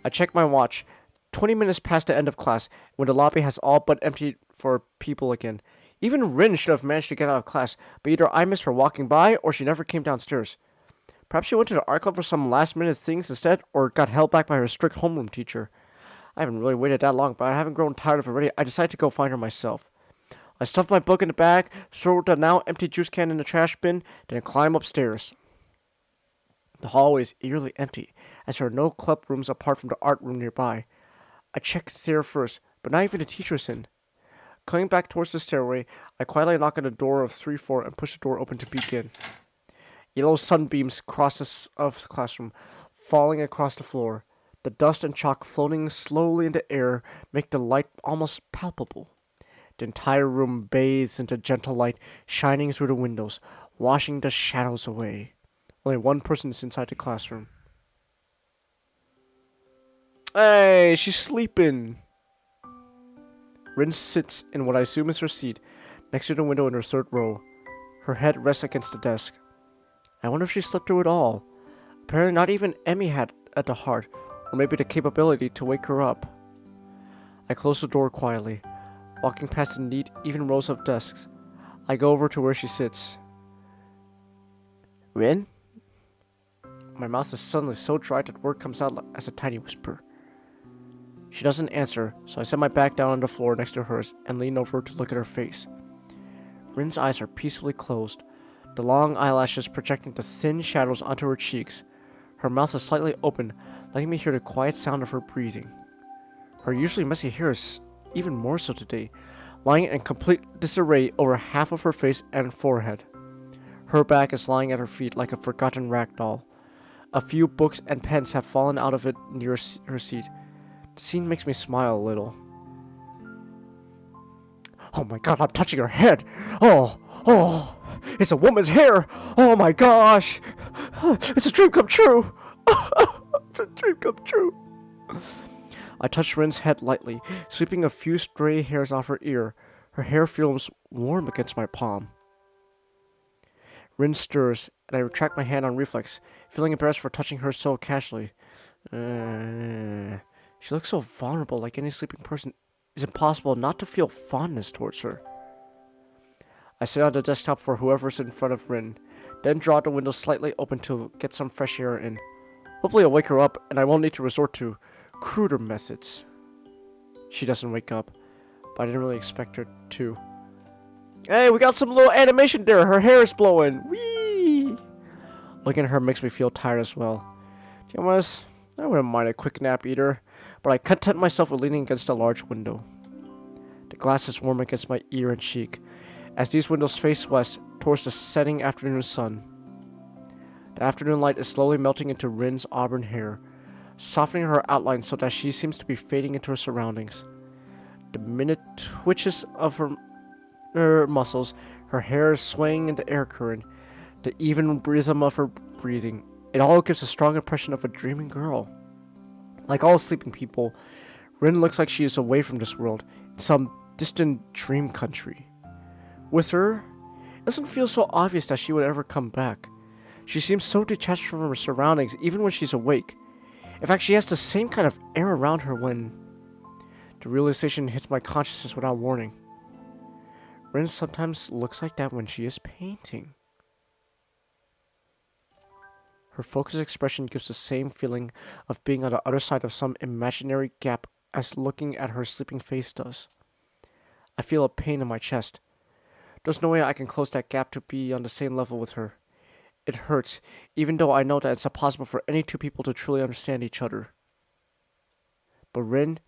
I check my watch. 20 minutes past the end of class, when the lobby has all but emptied for people again. Even Rin should have managed to get out of class, but either I missed her walking by, or she never came downstairs. Perhaps she went to the art club for some last-minute things instead, or got held back by her strict homeroom teacher. I haven't really waited that long, but I haven't grown tired of it already. I decided to go find her myself. I stuffed my book in the bag, threw the now empty juice can in the trash bin, then climb upstairs. The hallway is eerily empty, as there are no club rooms apart from the art room nearby. I check there first, but not even the teacher is in. Coming back towards the stairway, I quietly knock on the door of 3-4 and push the door open to peek in. Yellow sunbeams cross the classroom, falling across the floor. The dust and chalk floating slowly in the air make the light almost palpable. The entire room bathes in the gentle light shining through the windows, washing the shadows away. Only one person is inside the classroom. Hey, she's sleeping. Rin sits in what I assume is her seat, next to the window in her third row. Her head rests against the desk. I wonder if she slept through it all. Apparently not even Emmy had at the heart, or maybe the capability to wake her up. I close the door quietly. Walking past the neat, even rows of desks, I go over to where she sits. Rin? My mouth is suddenly so dry that word comes out as a tiny whisper. She doesn't answer, so I set my back down on the floor next to hers and lean over to look at her face. Rin's eyes are peacefully closed, the long eyelashes projecting the thin shadows onto her cheeks. Her mouth is slightly open, letting me hear the quiet sound of her breathing. Her usually messy hair is even more so today, lying in complete disarray over half of her face and forehead. Her bag is lying at her feet like a forgotten rag doll. A few books and pens have fallen out of it near her seat. The scene makes me smile a little. Oh my god, I'm touching her head! Oh, it's a woman's hair! Oh my gosh! It's a dream come true! It's a dream come true! I touch Rin's head lightly, sweeping a few stray hairs off her ear. Her hair feels warm against my palm. Rin stirs, and I retract my hand on reflex, feeling embarrassed for touching her so casually. She looks so vulnerable, like any sleeping person. It's impossible not to feel fondness towards her. I sit on the desktop for whoever's in front of Rin, then draw the window slightly open to get some fresh air in. Hopefully I'll wake her up, and I won't need to resort to cruder methods. She doesn't wake up, but I didn't really expect her to. Hey, we got some little animation there. Her hair is blowing. Whee! Looking at her makes me feel tired as well. To be honest, I wouldn't mind a quick nap either, but I content myself with leaning against a large window. The glass is warm against my ear and cheek, as these windows face west towards the setting afternoon sun. The afternoon light is slowly melting into Rin's auburn hair, softening her outline so that she seems to be fading into her surroundings. The minute twitches of her muscles, Her hair is swaying in the air current, the even rhythm of her breathing. It all gives a strong impression of a dreaming girl. Like all sleeping people, Rin looks like she is away from this world, in some distant dream country. With her, it doesn't feel so obvious that she would ever come back. She seems so detached from her surroundings even when she's awake. In fact, she has the same kind of air around her when the realization hits my consciousness without warning. Rin sometimes looks like that when she is painting. Her focused expression gives the same feeling of being on the other side of some imaginary gap as looking at her sleeping face does. I feel a pain in my chest. There's no way I can close that gap to be on the same level with her. It hurts, even though I know that it's impossible for any two people to truly understand each other. But Rin,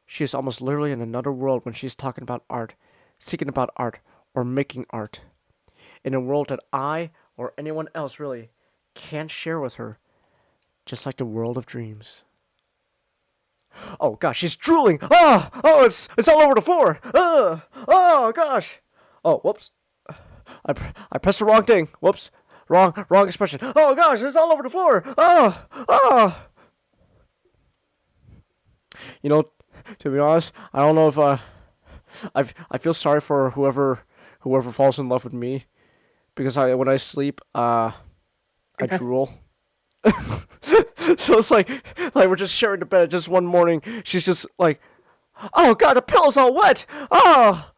she is almost literally in another world when she's talking about art, speaking about art, or making art. In a world that I, or anyone else really, can't share with her. Just like the world of dreams. Oh gosh, she's drooling! Ah! Oh, it's all over the floor! Oh gosh! Oh, whoops. I pressed the wrong thing. Whoops. Wrong expression. Oh gosh, it's all over the floor! Oh! You know, to be honest, I don't know if I feel sorry for whoever falls in love with me, because when I sleep, I drool. So it's like we're just sharing the bed. Just one morning, she's just like, "Oh God, the pillow's all wet." Oh.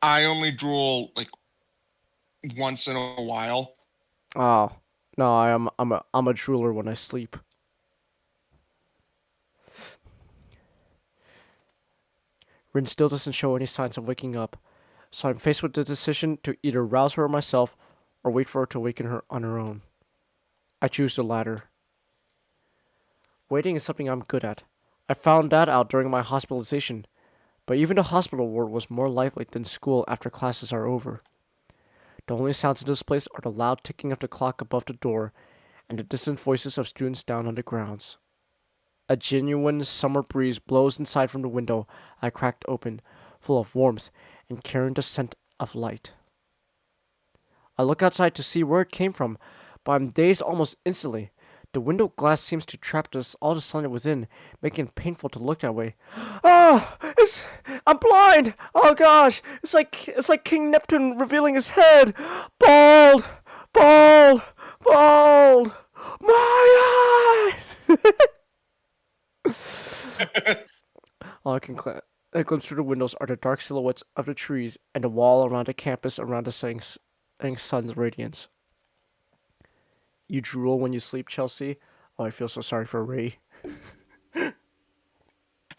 I only drool like once in a while. Oh no, I'm a drooler when I sleep. Rin still doesn't show any signs of waking up, so I'm faced with the decision to either rouse her myself or wait for her to waken her on her own. I choose the latter. Waiting is something I'm good at. I found that out during my hospitalization, but even the hospital ward was more lively than school after classes are over. The only sounds in this place are the loud ticking of the clock above the door and the distant voices of students down on the grounds. A genuine summer breeze blows inside from the window I cracked open, full of warmth and carrying the scent of light. I look outside to see where it came from, but I'm dazed almost instantly. The window glass seems to trap all the sunlight within, making it painful to look that way. Oh, I'm blind. Oh gosh, it's like King Neptune revealing his head. Bald, bald, bald. My eyes. All I can glimpse through the windows are the dark silhouettes of the trees and the wall around the campus around the setting sun's radiance. You drool when you sleep, Chelsea? Oh, I feel so sorry for Ray. I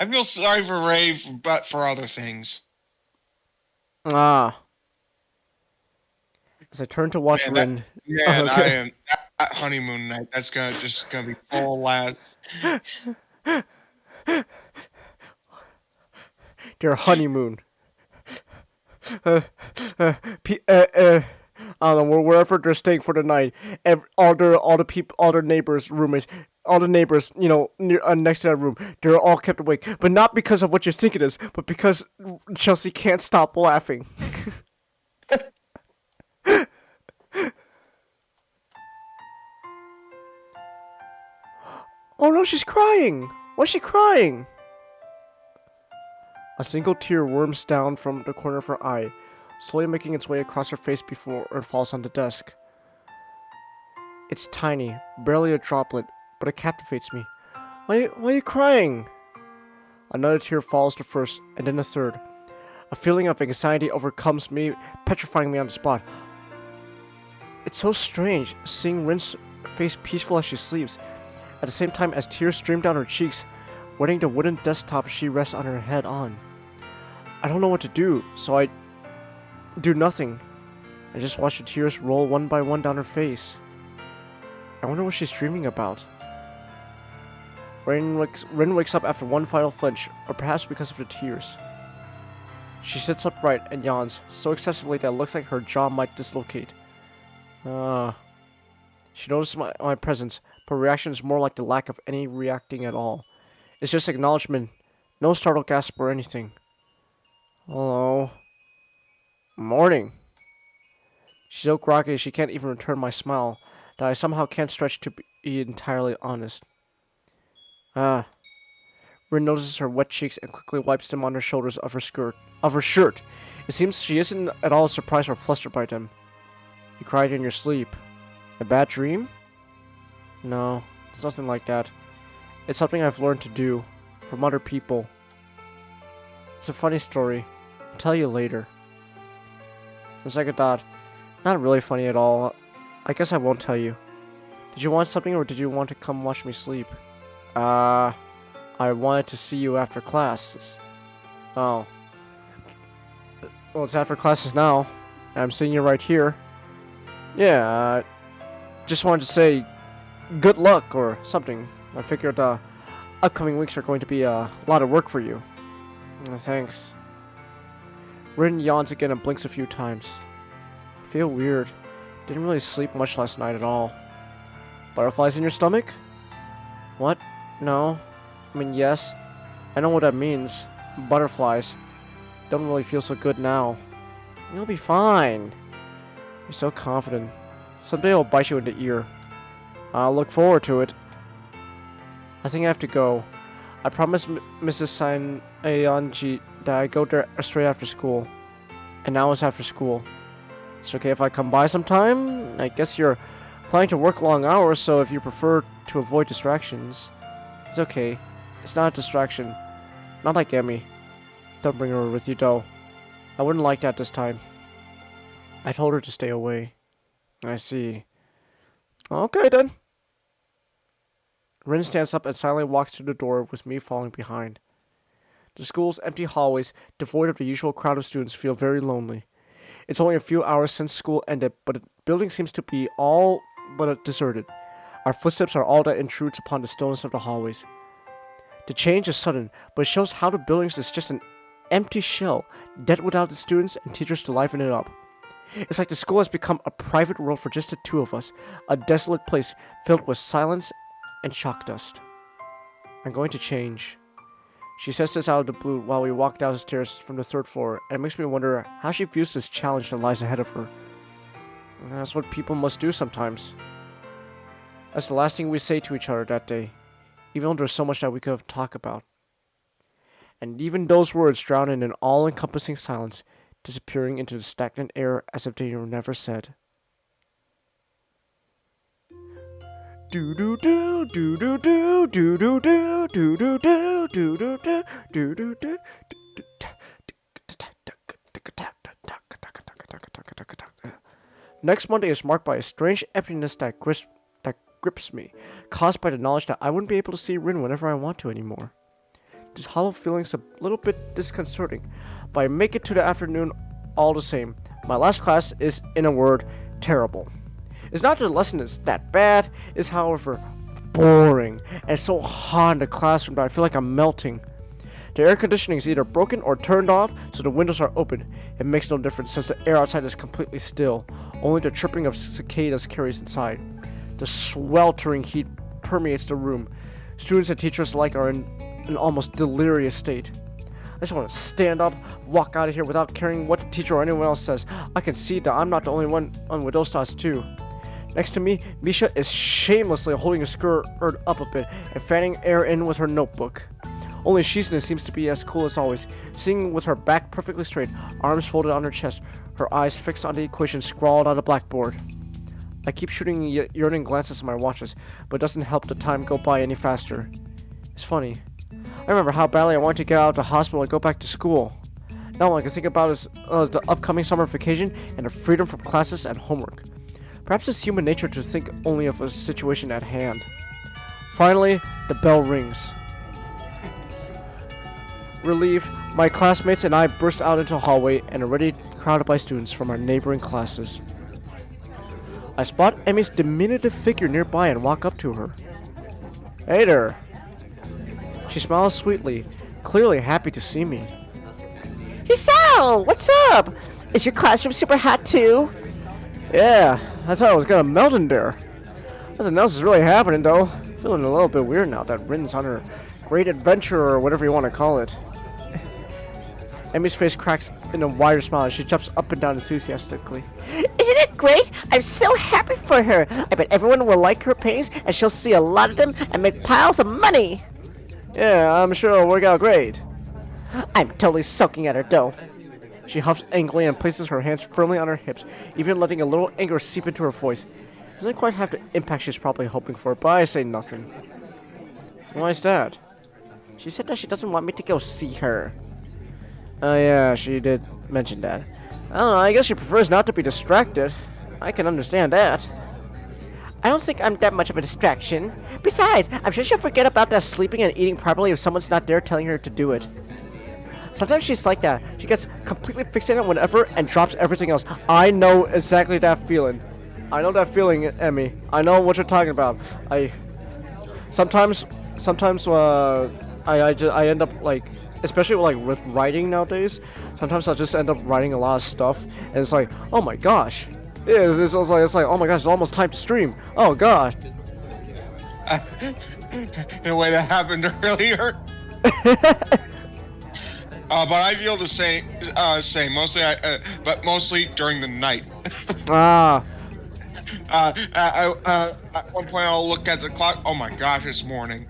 feel sorry for Ray, but for other things. Ah. As I turn to watch Rin. Man, okay. I am that honeymoon night. That's just gonna be full last. Their honeymoon. I don't know, wherever they're staying for the night, all the people, all their neighbors, roommates, all the neighbors, next to that room, they're all kept awake, but not because of what you think it is, but because Chelsea can't stop laughing. Oh no, she's crying! Why's she crying? A single tear worms down from the corner of her eye, slowly making its way across her face before it falls on the desk. It's tiny, barely a droplet, but it captivates me. Why are you crying? Another tear follows the first, and then a third. A feeling of anxiety overcomes me, petrifying me on the spot. It's so strange, seeing Rin's face peaceful as she sleeps, at the same time as tears stream down her cheeks, wetting the wooden desktop she rests on her head on. I don't know what to do, so I do nothing. I just watch the tears roll one by one down her face. I wonder what she's dreaming about. Rin wakes up after one final flinch, or perhaps because of the tears. She sits upright and yawns, so excessively that it looks like her jaw might dislocate. She notices my presence, but her reaction is more like the lack of any reacting at all. It's just acknowledgement, no startled gasp or anything. Hello. Morning. She's so groggy she can't even return my smile that I somehow can't stretch to be entirely honest. Ah. Rin notices her wet cheeks and quickly wipes them on her shoulders of her shirt. It seems she isn't at all surprised or flustered by them. You cried in your sleep. A bad dream? No, it's nothing like that. It's something I've learned to do from other people. It's a funny story. I'll tell you later. The second thought, not really funny at all. I guess I won't tell you. Did you want something or did you want to come watch me sleep? I wanted to see you after classes. Oh. Well, it's after classes now. I'm seeing you right here. Yeah, just wanted to say good luck or something. I figured upcoming weeks are going to be a lot of work for you. Thanks. Rin yawns again and blinks a few times. I feel weird. Didn't really sleep much last night at all. Butterflies in your stomach? What? No. I mean, yes. I know what that means. Butterflies. Don't really feel so good now. You'll be fine. You're so confident. Someday I'll bite you in the ear. I'll look forward to it. I think I have to go. I promised Mrs. Sayanji that I go there straight after school. And now it's after school. It's okay if I come by sometime? I guess you're planning to work long hours, so if you prefer to avoid distractions. It's okay. It's not a distraction. Not like Emmy. Don't bring her with you, though. I wouldn't like that this time. I told her to stay away. I see. Okay, then. Rin stands up and silently walks to the door with me following behind. The school's empty hallways, devoid of the usual crowd of students, feel very lonely. It's only a few hours since school ended, but the building seems to be all but deserted. Our footsteps are all that intrudes upon the stillness of the hallways. The change is sudden, but it shows how the building is just an empty shell, dead without the students and teachers to liven it up. It's like the school has become a private world for just the two of us, a desolate place filled with silence and chalk dust. I'm going to change. She says this out of the blue while we walk down the stairs from the third floor, and it makes me wonder how she views this challenge that lies ahead of her. And that's what people must do sometimes. That's the last thing we say to each other that day, even though there's so much that we could have talked about. And even those words drown in an all-encompassing silence, disappearing into the stagnant air as if they were never said. Do do do do do do do do do do do do do do do do do. Next Monday is marked by a strange emptiness that grips me, caused by the knowledge that I wouldn't be able to see Rin whenever I want to anymore. This hollow feeling's a little bit disconcerting, but I make it to the afternoon all the same. My last class is, in a word, terrible. It's not that the lesson is that bad, it's however boring, and it's so hot in the classroom that I feel like I'm melting. The air conditioning is either broken or turned off, so the windows are open. It makes no difference since the air outside is completely still. Only the chirping of cicadas carries inside. The sweltering heat permeates the room. Students and teachers alike are in an almost delirious state. I just want to stand up, walk out of here without caring what the teacher or anyone else says. I can see that I'm not the only one with those thoughts too. Next to me, Misha is shamelessly holding her skirt up a bit and fanning air in with her notebook. Only Shizune seems to be as cool as always, sitting with her back perfectly straight, arms folded on her chest, her eyes fixed on the equation scrawled on the blackboard. I keep shooting yearning glances at my watches, but it doesn't help the time go by any faster. It's funny. I remember how badly I wanted to get out of the hospital and go back to school. Now all I can think about is the upcoming summer vacation and the freedom from classes and homework. Perhaps it's human nature to think only of a situation at hand. Finally, the bell rings. Relieved, my classmates and I burst out into the hallway and are already crowded by students from our neighboring classes. I spot Emmy's diminutive figure nearby and walk up to her. Hey there. She smiles sweetly, clearly happy to see me. Hisao, what's up? Is your classroom super hot too? Yeah, I thought I was gonna melt in there. Nothing else is really happening though. Feeling a little bit weird now that Rin's on her great adventure or whatever you want to call it. Emmy's face cracks in a wider smile as she jumps up and down enthusiastically. Isn't it great? I'm so happy for her. I bet everyone will like her paintings and she'll see a lot of them and make piles of money. Yeah, I'm sure it'll work out great. I'm totally soaking at her dough. She huffs angrily and places her hands firmly on her hips, even letting a little anger seep into her voice. It doesn't quite have the impact she's probably hoping for, but I say nothing. Why is that? She said that she doesn't want me to go see her. Oh yeah, she did mention that. I don't know, I guess she prefers not to be distracted. I can understand that. I don't think I'm that much of a distraction. Besides, I'm sure she'll forget about that sleeping and eating properly if someone's not there telling her to do it. Sometimes she's like that. She gets completely fixated on whatever and drops everything else. I know exactly that feeling. I know that feeling, Emmy. I know what you're talking about. Sometimes I end up like, especially like with writing nowadays. Sometimes I just end up writing a lot of stuff, and it's like, oh my gosh, it's like oh my gosh, it's almost time to stream. Oh god. In a way that happened earlier. But I feel the same. Mostly, but mostly during the night. At one point, I'll look at the clock. Oh my gosh, it's morning.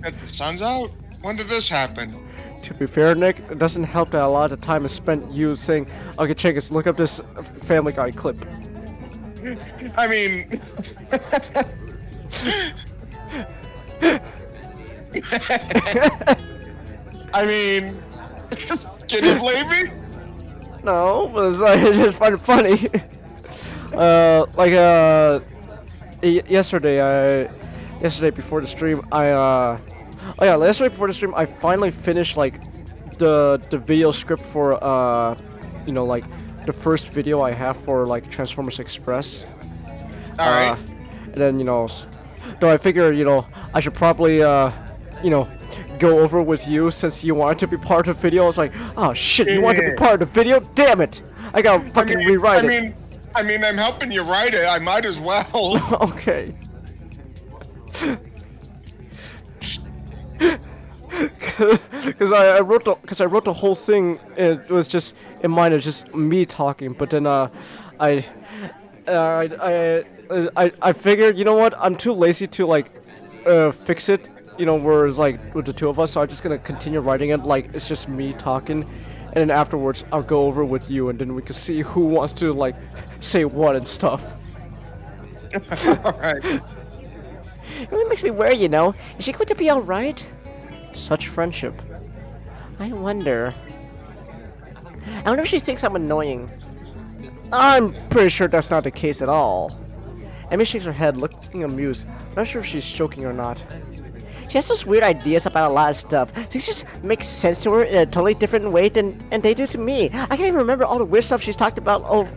The sun's out. When did this happen? To be fair, Nick, it doesn't help that a lot of time is spent you saying, "Okay, check this. Look up this Family Guy clip." I mean. I mean, can you blame me? No, but it's like, it's just find it funny. Yesterday before the stream, yesterday before the stream, I finally finished like the video script for like the first video I have for like Transformers Express. All right. And then though I figure I should probably go over with you since you wanted to be part of the video. I was like, oh shit, you want to be part of the video? Damn it! I gotta fucking rewrite it. I mean, I'm helping you write it. I might as well. Okay. Because I wrote the whole thing. It was just in mind. It's just me talking. But then I figured, you know what? I'm too lazy to like fix it. Where it's like with the two of us, so I'm just gonna continue writing it like it's just me talking, and then afterwards I'll go over with you, and then we can see who wants to like say what and stuff. Alright. It really makes me worry, Is she going to be alright? Such friendship. I wonder if she thinks I'm annoying. I'm pretty sure that's not the case at all. Emmy shakes her head, looking amused. Not sure if she's joking or not. She has those weird ideas about a lot of stuff. Things just make sense to her in a totally different way than they do to me. I can't even remember all the weird stuff she's talked about all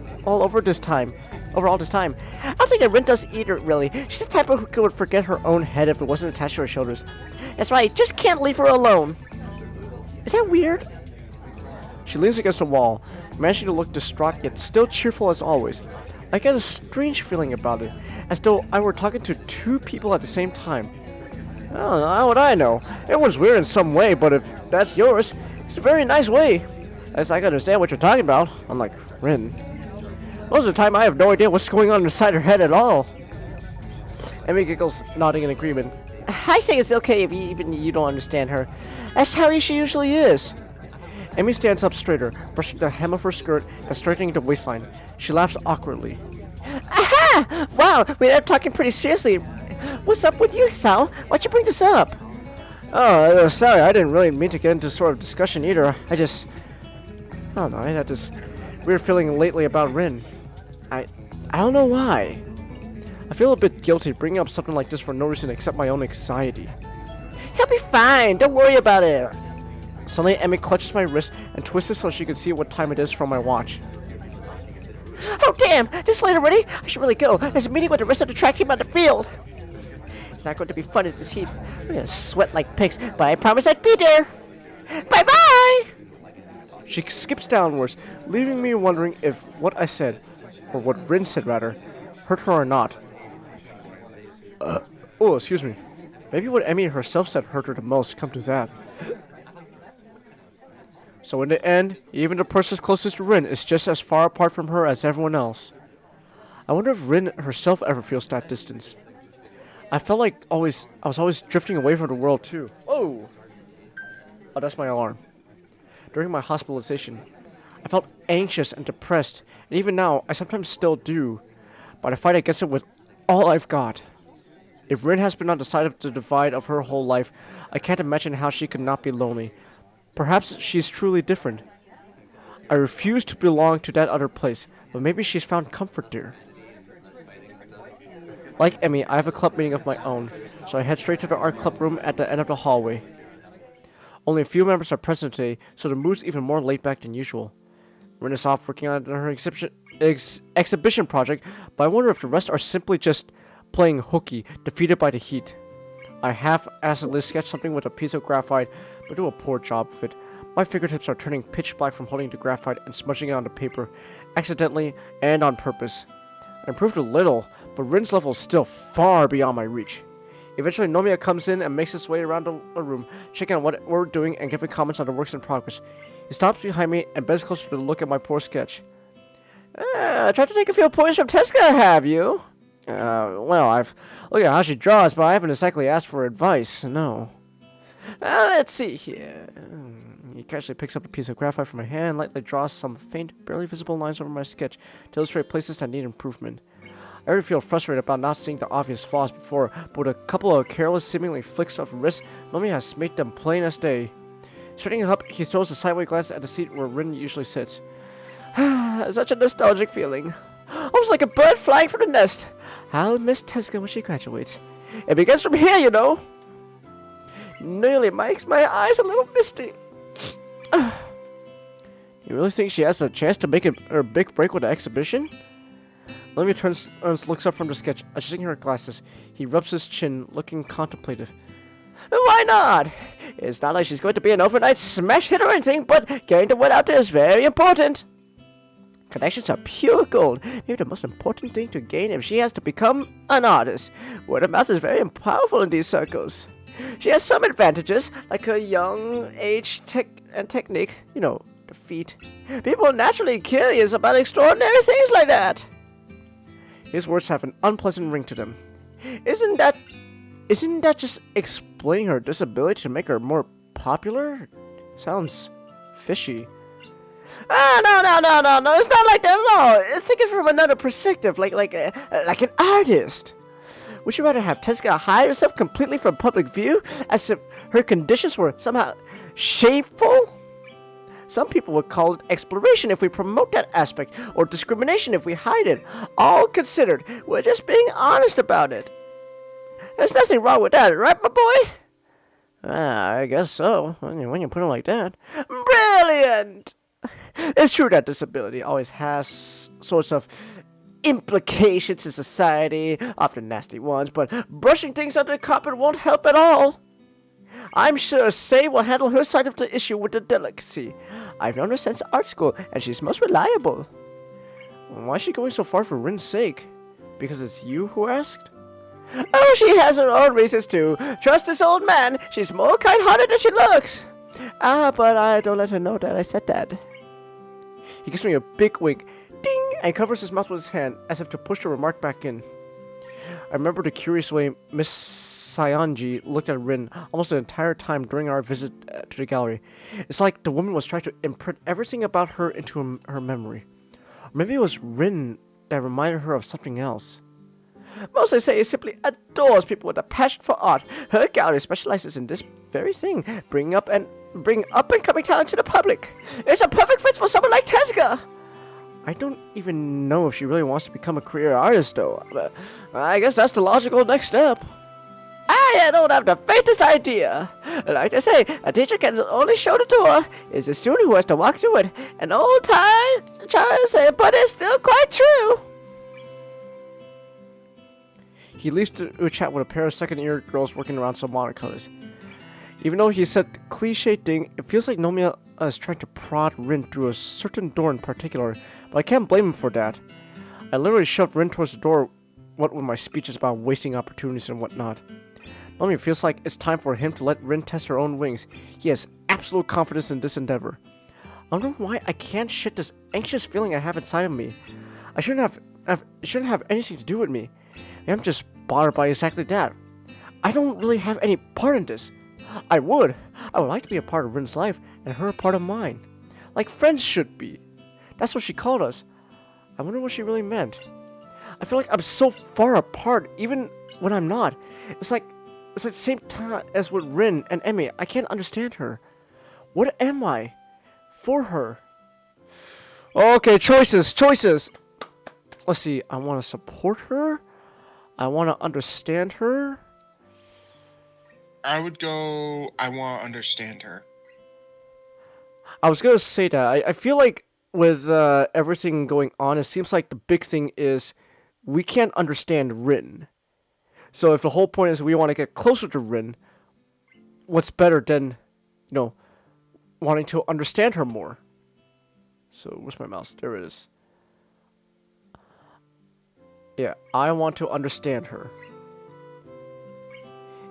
this time. I don't think that Rin does either, really. She's the type of who would forget her own head if it wasn't attached to her shoulders. That's why I just can't leave her alone. Is that weird? She leans against the wall, managing to look distraught yet still cheerful as always. I get a strange feeling about it, as though I were talking to two people at the same time. I don't know, how would I know? Everyone's weird in some way, but if that's yours, it's a very nice way. As I can understand what you're talking about, unlike Rin. Most of the time I have no idea what's going on inside her head at all. Emmy giggles, nodding in agreement. I think it's okay if even you don't understand her. That's how she usually is. Emmy stands up straighter, brushing the hem of her skirt and straightening the waistline. She laughs awkwardly. Aha! Wow, we ended up talking pretty seriously. What's up with you, Sal? Why'd you bring this up? Oh, sorry, I didn't really mean to get into sort of discussion either. I don't know, I had this weird feeling lately about Rin. I don't know why. I feel a bit guilty bringing up something like this for no reason except my own anxiety. He'll be fine, don't worry about it. Suddenly, Emmy clutches my wrist and twists it so she can see what time it is from my watch. Oh damn, this is late already? I should really go. There's a meeting with the rest of the track team on the field. It's not going to be fun in this heat. We're gonna sweat like pigs, but I promise I'd be there. Bye-bye! She skips downwards, leaving me wondering if what I said, or what Rin said rather, hurt her or not. Oh, excuse me. Maybe what Emmy herself said hurt her the most, come to that. So in the end, even the person closest to Rin is just as far apart from her as everyone else. I wonder if Rin herself ever feels that distance. I felt like I was always drifting away from the world too. Oh! Oh, that's my alarm. During my hospitalization, I felt anxious and depressed, and even now, I sometimes still do. But I fight against it with all I've got. If Rin has been on the side of the divide of her whole life, I can't imagine how she could not be lonely. Perhaps she's truly different. I refuse to belong to that other place, but maybe she's found comfort there. Like Emmy, I have a club meeting of my own, so I head straight to the art club room at the end of the hallway. Only a few members are present today, so the mood's even more laid back than usual. Rin is off working on her exhibition project, but I wonder if the rest are simply just playing hooky, defeated by the heat. I half-assedly sketch something with a piece of graphite, but do a poor job of it. My fingertips are turning pitch black from holding the graphite and smudging it onto paper, accidentally and on purpose. I improved a little, but Rin's level is still far beyond my reach. Eventually, Nomiya comes in and makes his way around the room, checking on what we're doing and giving comments on the works in progress. He stops behind me and bends closer to look at my poor sketch. Tried to take a few points from Tezuka, have you? Well, I've looked at how she draws, but I haven't exactly asked for advice, no. Let's see here. He casually picks up a piece of graphite from my hand and lightly draws some faint, barely visible lines over my sketch to illustrate places that need improvement. I already feel frustrated about not seeing the obvious flaws before, but with a couple of careless, seemingly flicks of wrist, Nomi has made them plain as day. Starting up, he throws a sideways glance at the seat where Rin usually sits. Such a nostalgic feeling. Almost like a bird flying from the nest. I'll miss Tezuka when she graduates. It begins from here, you know. Nearly makes my eyes a little misty. You really think she has a chance to make her big break with the exhibition? Nomi turns and looks up from the sketch, adjusting her glasses. He rubs his chin, looking contemplative. Why not? It's not like she's going to be an overnight smash hit or anything, but getting the word out there is very important. Connections are pure gold. Maybe the most important thing to gain if she has to become an artist. Word of mouth is very powerful in these circles. She has some advantages, like her young age and technique. You know, the feat. People are naturally curious about extraordinary things like that. His words have an unpleasant ring to them. Isn't that just explaining her disability to make her more popular? Sounds fishy. No, it's not like that at all. Think it from another perspective, like an artist. Would you rather have Tezuka hide herself completely from public view, as if her conditions were somehow shameful? Some people would call it exploration if we promote that aspect, or discrimination if we hide it. All considered, we're just being honest about it. There's nothing wrong with that, right, my boy? I guess so, when you put it like that. Brilliant! It's true that disability always has sorts of implications in society, often nasty ones, but brushing things under the carpet won't help at all. I'm sure Sei will handle her side of the issue with the delicacy. I've known her since art school, and she's most reliable. Why is she going so far for Rin's sake? Because it's you who asked? Oh, she has her own reasons too. Trust this old man. She's more kind-hearted than she looks. But I don't let her know that I said that. He gives me a big wink, ding, and covers his mouth with his hand, as if to push the remark back in. I remember the curious way Miss Sayanji looked at Rin almost the entire time during our visit to the gallery. It's like the woman was trying to imprint everything about her into her memory. Or maybe it was Rin that reminded her of something else. Mostly Sei simply adores people with a passion for art. Her gallery specializes in this very thing, bring up and coming talent to the public. It's a perfect fit for someone like Tezuka. I don't even know if she really wants to become a career artist, though. But I guess that's the logical next step. I don't have the faintest idea. Like I say, a teacher can only show the door. It's a student who has to walk through it. An old time trying to say, but it's still quite true. He leaves to chat with a pair of second-year girls working around some watercolors. Even though he said the cliche thing, it feels like Nomiya is trying to prod Rin through a certain door in particular, but I can't blame him for that. I literally shoved Rin towards the door, what with my speeches about wasting opportunities and whatnot. Nomiya feels like it's time for him to let Rin test her own wings. He has absolute confidence in this endeavor. I wonder why I can't shit this anxious feeling I have inside of me. I shouldn't have anything to do with me. I'm just bothered by exactly that. I don't really have any part in this. I would like to be a part of Rin's life and her a part of mine. Like friends should be. That's what she called us. I wonder what she really meant. I feel like I'm so far apart, even when I'm not. It's like the same time as with Rin and Emmy. I can't understand her. What am I for her? Okay, choices. Let's see. I want to support her. I want to understand her. I would go, I want to understand her. I was gonna say that. I feel like with everything going on, it seems like the big thing is we can't understand Rin. So if the whole point is we want to get closer to Rin, what's better than, wanting to understand her more? So where's my mouse? There it is. Yeah, I want to understand her.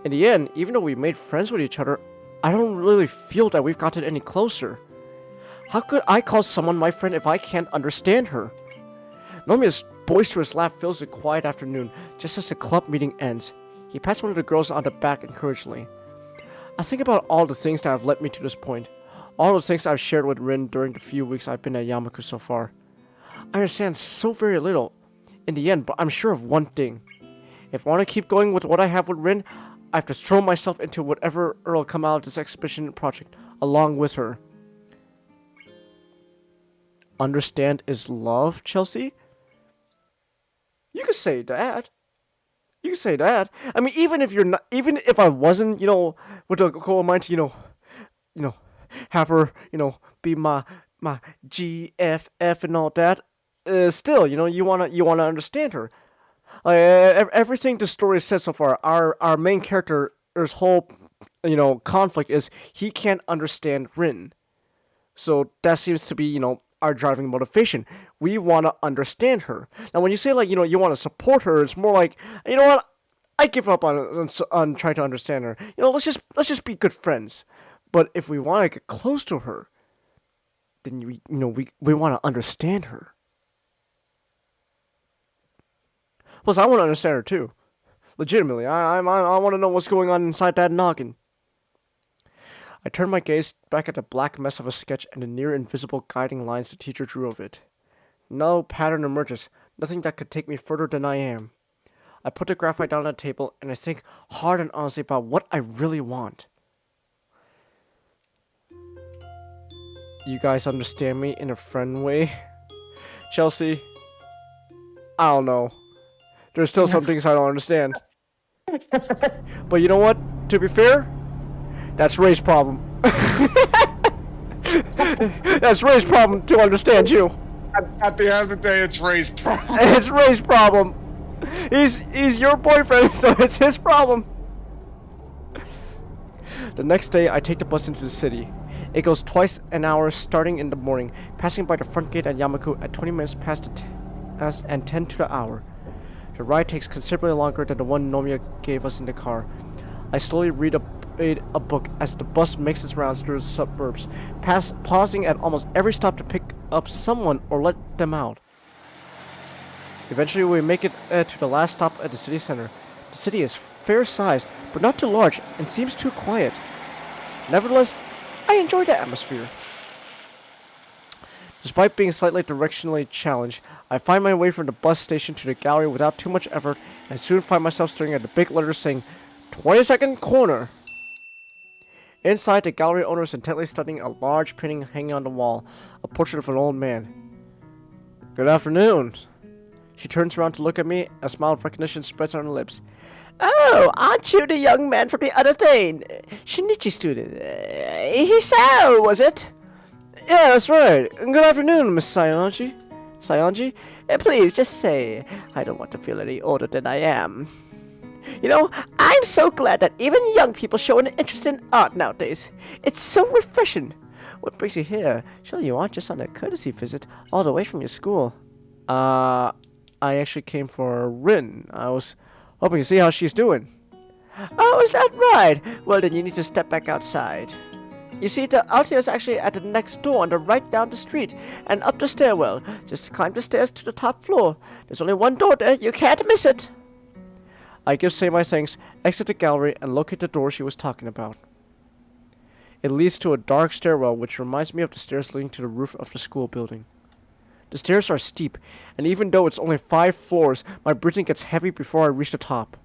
In the end, even though we made friends with each other, I don't really feel that we've gotten any closer. How could I call someone my friend if I can't understand her? Nomiya's boisterous laugh fills the quiet afternoon just as the club meeting ends. He pats one of the girls on the back encouragingly. I think about all the things that have led me to this point. All the things I've shared with Rin during the few weeks I've been at Yamaku so far. I understand so very little in the end, but I'm sure of one thing. If I want to keep going with what I have with Rin, I have to throw myself into whatever will come out of this expedition project along with her. Understand is love, Chelsea? You could say that. I mean, even if you're not, even if I wasn't, with the goal of mine to, have her, be my GFF and all that. Still, you wanna understand her. Everything the story said so far, our main character's whole, conflict is he can't understand Rin. So that seems to be, our driving motivation. We want to understand her. Now, when you say you want to support her, it's more like, you know what? I give up on trying to understand her. Let's just be good friends. But if we want to get close to her, then we want to understand her. Plus, I want to understand her too. Legitimately, I want to know what's going on inside that noggin. I turn my gaze back at the black mess of a sketch and the near-invisible guiding lines the teacher drew of it. No pattern emerges, nothing that could take me further than I am. I put the graphite down on the table and I think hard and honestly about what I really want. You guys understand me in a friend way? Chelsea? I don't know. There's still some things I don't understand. But you know what? To be fair, that's Ray's problem. That's Ray's problem to understand you. At the end of the day, it's Ray's problem. It's Ray's problem. He's your boyfriend, so it's his problem. The next day, I take the bus into the city. It goes twice an hour, starting in the morning, passing by the front gate at Yamaku at 20 minutes past and 10 to the hour. The ride takes considerably longer than the one Nomiya gave us in the car. I slowly read a book as the bus makes its rounds through the suburbs, pausing at almost every stop to pick up someone or let them out. Eventually, we make it to the last stop at the city center. The city is fair-sized, but not too large, and seems too quiet. Nevertheless, I enjoy the atmosphere. Despite being slightly directionally challenged, I find my way from the bus station to the gallery without too much effort, and I soon find myself staring at the big letters saying, 22nd corner. Inside, the gallery owner is intently studying a large painting hanging on the wall, a portrait of an old man. Good afternoon. She turns around to look at me, a smile of recognition spreads on her lips. Oh, aren't you the young man from the other day? Shinichi student. Hisao, was it? Yeah, that's right. Good afternoon, Miss Saionji. Saionji? Please, just say, I don't want to feel any older than I am. I'm so glad that even young people show an interest in art nowadays. It's so refreshing. What brings you here? Surely you aren't just on a courtesy visit all the way from your school. I actually came for Rin. I was hoping to see how she's doing. Oh, is that right? Well, then you need to step back outside. You see, the Altia is actually at the next door on the right down the street and up the stairwell. Just climb the stairs to the top floor. There's only one door there. You can't miss it. I give Say my thanks, exit the gallery, and locate the door she was talking about. It leads to a dark stairwell, which reminds me of the stairs leading to the roof of the school building. The stairs are steep, and even though it's only 5 floors, my breathing gets heavy before I reach the top.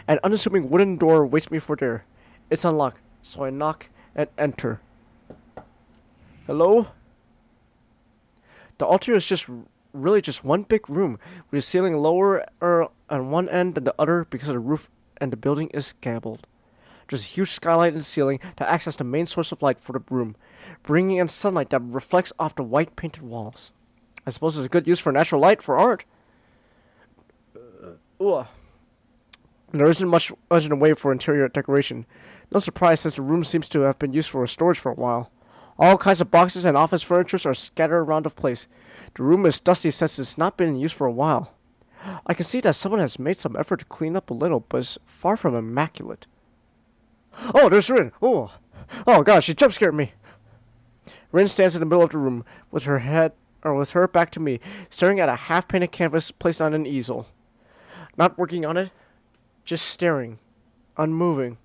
An unassuming wooden door waits me for there. It's unlocked, so I knock and enter. Hello? The altar is really just one big room, with a ceiling lower on one end than the other because the roof and the building is gabled. There's a huge skylight in the ceiling that acts as the main source of light for the room, bringing in sunlight that reflects off the white painted walls. I suppose it's a good use for natural light for art. There isn't much in the way for interior decoration. No surprise, since the room seems to have been used for storage for a while. All kinds of boxes and office furniture are scattered around the place. The room is dusty since it's not been in use for a while. I can see that someone has made some effort to clean up a little, but it's far from immaculate. Oh, there's Rin! Oh God, she jump scared me. Rin stands in the middle of the room with her back to me, staring at a half-painted canvas placed on an easel. Not working on it, just staring, unmoving.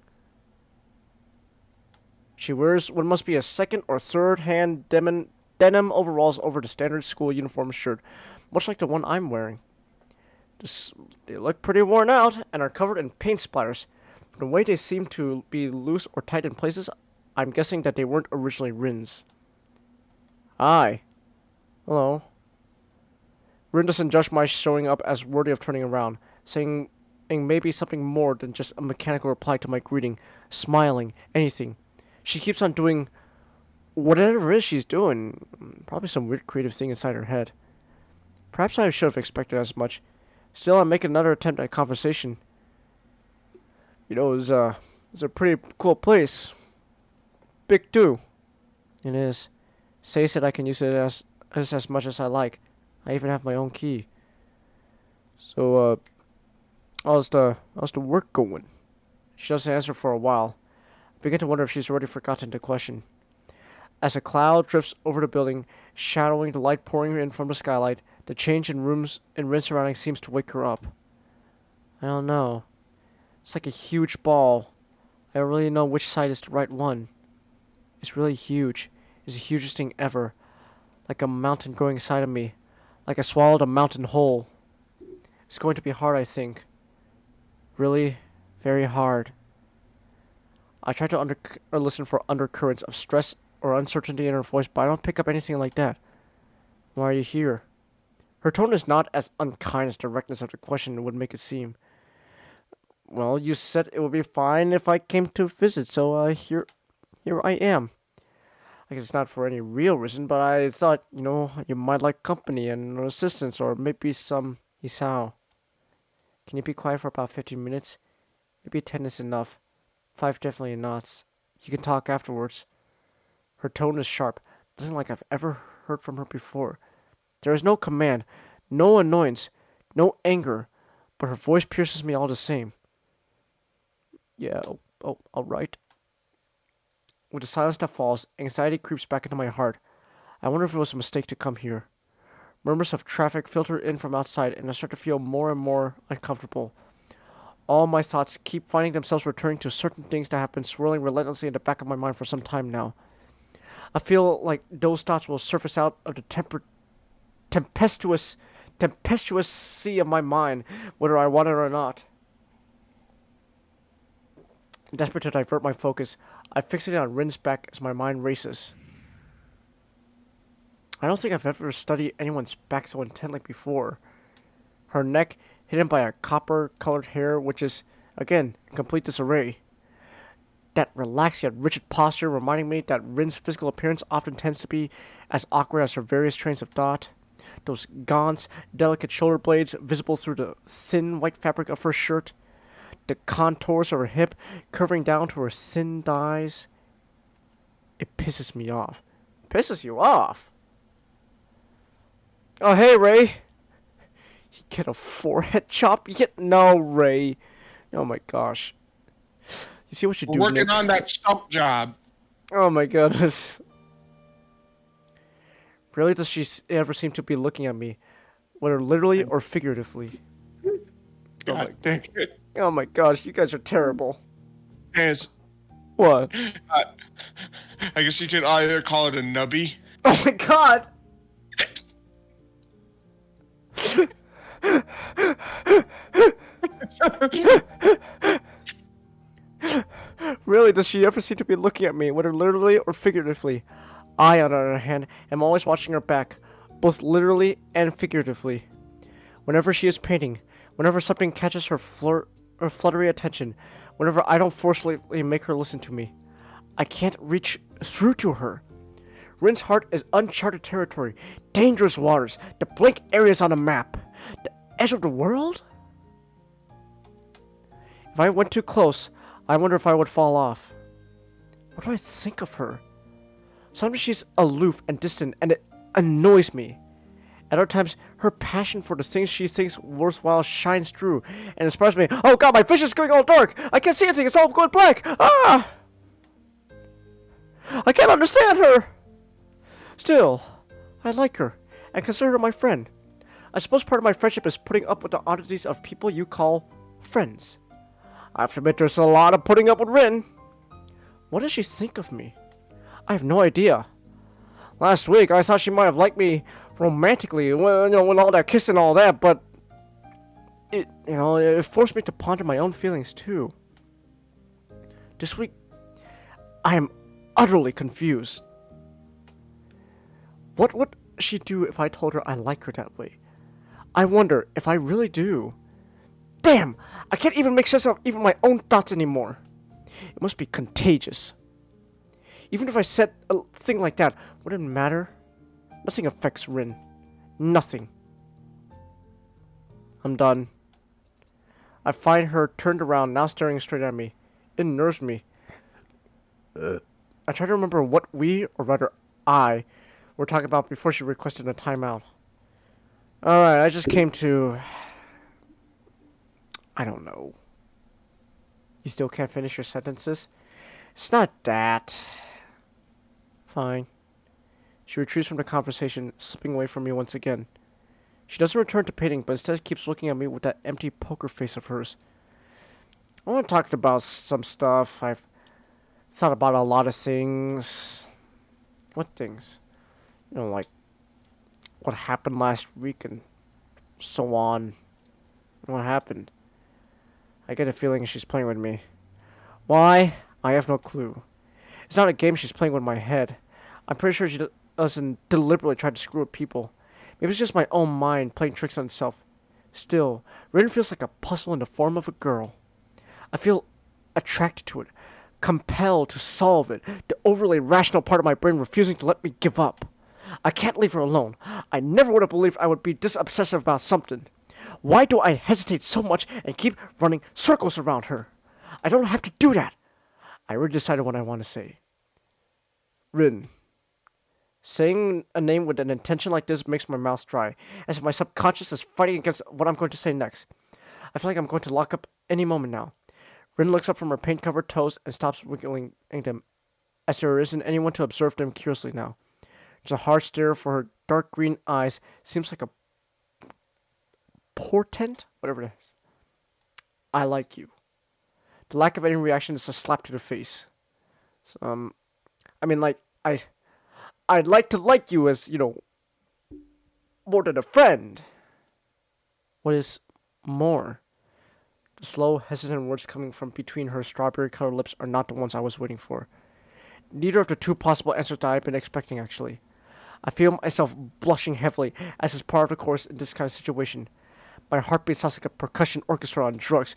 She wears what must be a second or third hand denim overalls over the standard school uniform shirt, much like the one I'm wearing. They look pretty worn out and are covered in paint splatters. From the way they seem to be loose or tight in places, I'm guessing that they weren't originally Rin's. Hi. Hello. Rin doesn't judge my showing up as worthy of turning around, saying maybe something more than just a mechanical reply to my greeting, smiling, anything. She keeps on doing whatever it is she's doing, probably some weird creative thing inside her head. Perhaps I should have expected as much. Still, I make another attempt at conversation. You know, it's a pretty cool place. Big too. It is. Say said I can use it as much as I like. I even have my own key. So, how's the work going? She doesn't answer for a while. I begin to wonder if she's already forgotten the question. As a cloud drifts over the building, shadowing the light pouring in from the skylight, the change in Rin's surroundings seems to wake her up. I don't know. It's like a huge ball. I don't really know which side is the right one. It's really huge. It's the hugest thing ever. Like a mountain growing inside of me. Like I swallowed a mountain whole. It's going to be hard, I think. Really, very hard. I try to listen for undercurrents of stress or uncertainty in her voice, but I don't pick up anything like that. Why are you here? Her tone is not as unkind as the directness of the question would make it seem. Well, you said it would be fine if I came to visit, so here I am. I guess it's not for any real reason, but I thought, you might like company and assistance, or maybe some Isao. Can you be quiet for about 15 minutes? Maybe 10 is enough. 5 definitely not. You can talk afterwards. Her tone is sharp, nothing like I've ever heard from her before. There is no command, no annoyance, no anger, but her voice pierces me all the same. Yeah, all right. With the silence that falls, anxiety creeps back into my heart. I wonder if it was a mistake to come here. Murmurs of traffic filter in from outside, and I start to feel more and more uncomfortable. All my thoughts keep finding themselves returning to certain things that have been swirling relentlessly in the back of my mind for some time now. I feel like those thoughts will surface out of the tempestuous sea of my mind, whether I want it or not. Desperate to divert my focus, I fixate on Rin's back as my mind races. I don't think I've ever studied anyone's back so intently before. Her neck, hidden by a copper-colored hair, which is, again, in complete disarray. That relaxed yet rigid posture reminding me that Rin's physical appearance often tends to be as awkward as her various trains of thought. Those gaunt, delicate shoulder blades visible through the thin white fabric of her shirt. The contours of her hip curving down to her thin thighs. It pisses me off. Pisses you off? Oh, hey, Ray. You get a forehead chop? No, Ray. Oh my gosh. You see what you do? We're working on that stump job. Oh my goodness. Really, does she ever seem to be looking at me, whether literally or figuratively? Oh my, God dang it. oh my gosh, you guys are terrible. Yes. What? Uh, I guess you could either call it a nubby. Oh my god! Really, does she ever seem to be looking at me, whether literally or figuratively? I, on the other hand, am always watching her back, both literally and figuratively. Whenever she is painting, whenever something catches her fluttery attention, whenever I don't forcefully make her listen to me, I can't reach through to her. Rin's heart is uncharted territory, dangerous waters, the blank areas on a map, the edge of the world? If I went too close, I wonder if I would fall off. What do I think of her? Sometimes she's aloof and distant, and it annoys me. At other times, her passion for the things she thinks worthwhile shines through and inspires me. Oh god, my vision's going all dark! I can't see anything, it's all going black! Ah! I can't understand her! Still, I like her, and consider her my friend. I suppose part of my friendship is putting up with the oddities of people you call friends. I have to admit there's a lot of putting up with Rin. What does she think of me? I have no idea. Last week, I thought she might have liked me romantically, when all that kissing and all that, but it forced me to ponder my own feelings too. This week, I am utterly confused. What would she do if I told her I like her that way? I wonder if I really do. Damn! I can't even make sense of even my own thoughts anymore. It must be contagious. Even if I said a thing like that, would it matter? Nothing affects Rin. Nothing. I'm done. I find her turned around, now staring straight at me. It nerves me. I try to remember what we, or rather I, were talking about before she requested a timeout. Alright, I just came to... I don't know. You still can't finish your sentences? It's not that. Fine. She retreats from the conversation, slipping away from me once again. She doesn't return to painting, but instead keeps looking at me with that empty poker face of hers. I want to talk about some stuff. I've thought about a lot of things. What things? Like what happened last week and so on. What happened? I get a feeling she's playing with me. Why? I have no clue. It's not a game she's playing with my head. I'm pretty sure she doesn't deliberately try to screw with people. Maybe it's just my own mind playing tricks on itself. Still, Rin feels like a puzzle in the form of a girl. I feel attracted to it, compelled to solve it, the overly rational part of my brain refusing to let me give up. I can't leave her alone. I never would have believed I would be this obsessive about something. Why do I hesitate so much and keep running circles around her? I don't have to do that. I already decided what I want to say. Rin. Saying a name with an intention like this makes my mouth dry, as if my subconscious is fighting against what I'm going to say next. I feel like I'm going to lock up any moment now. Rin looks up from her paint-covered toes and stops wiggling them, as there isn't anyone to observe them curiously now. There's a hard stare for her dark green eyes. Seems like a portent? Whatever it is. I like you. The lack of any reaction is a slap to the face. So, I'd like to like you as, more than a friend. What is more? The slow, hesitant words coming from between her strawberry-colored lips are not the ones I was waiting for. Neither of the two possible answers that I've been expecting, actually. I feel myself blushing heavily, as is part of the course in this kind of situation. My heartbeat sounds like a percussion orchestra on drugs.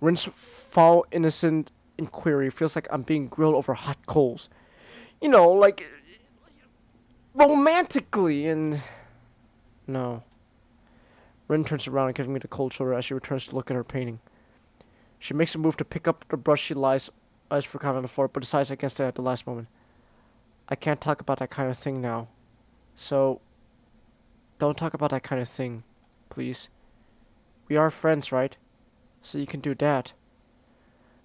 Rin's foul, innocent inquiry feels like I'm being grilled over hot coals. Like romantically and... No. Rin turns around and gives me the cold shoulder as she returns to look at her painting. She makes a move to pick up the brush she lies forgotten on the floor, but decides against it at the last moment. I can't talk about that kind of thing now. So, don't talk about that kind of thing, please. We are friends, right? So you can do that.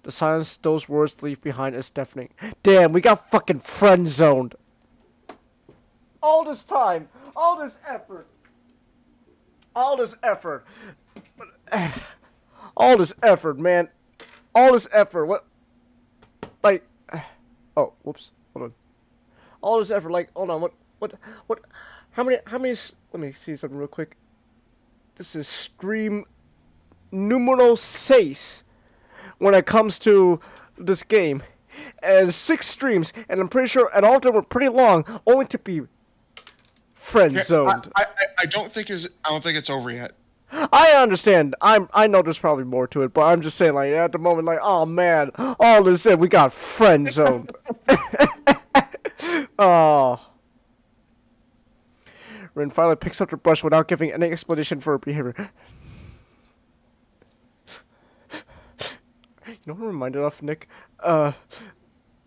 The silence those words leave behind is deafening. Damn, we got fucking friend zoned. All this time, all this effort, all this effort, all this effort, man, all this effort. What? Like, oh, whoops, hold on. All this effort, like, hold on, what? How many? Let me see something real quick. This is stream numero 6 when it comes to this game, and 6 streams, and I'm pretty sure, and all of them were pretty long, only to be friend zoned. I don't think it's over yet. I understand. I know there's probably more to it, but I'm just saying, like, at the moment, like, oh man, all this in, we got friend zoned. Oh. Rin finally picks up the brush without giving any explanation for her behavior. You know what I'm reminded of, Nick? I'm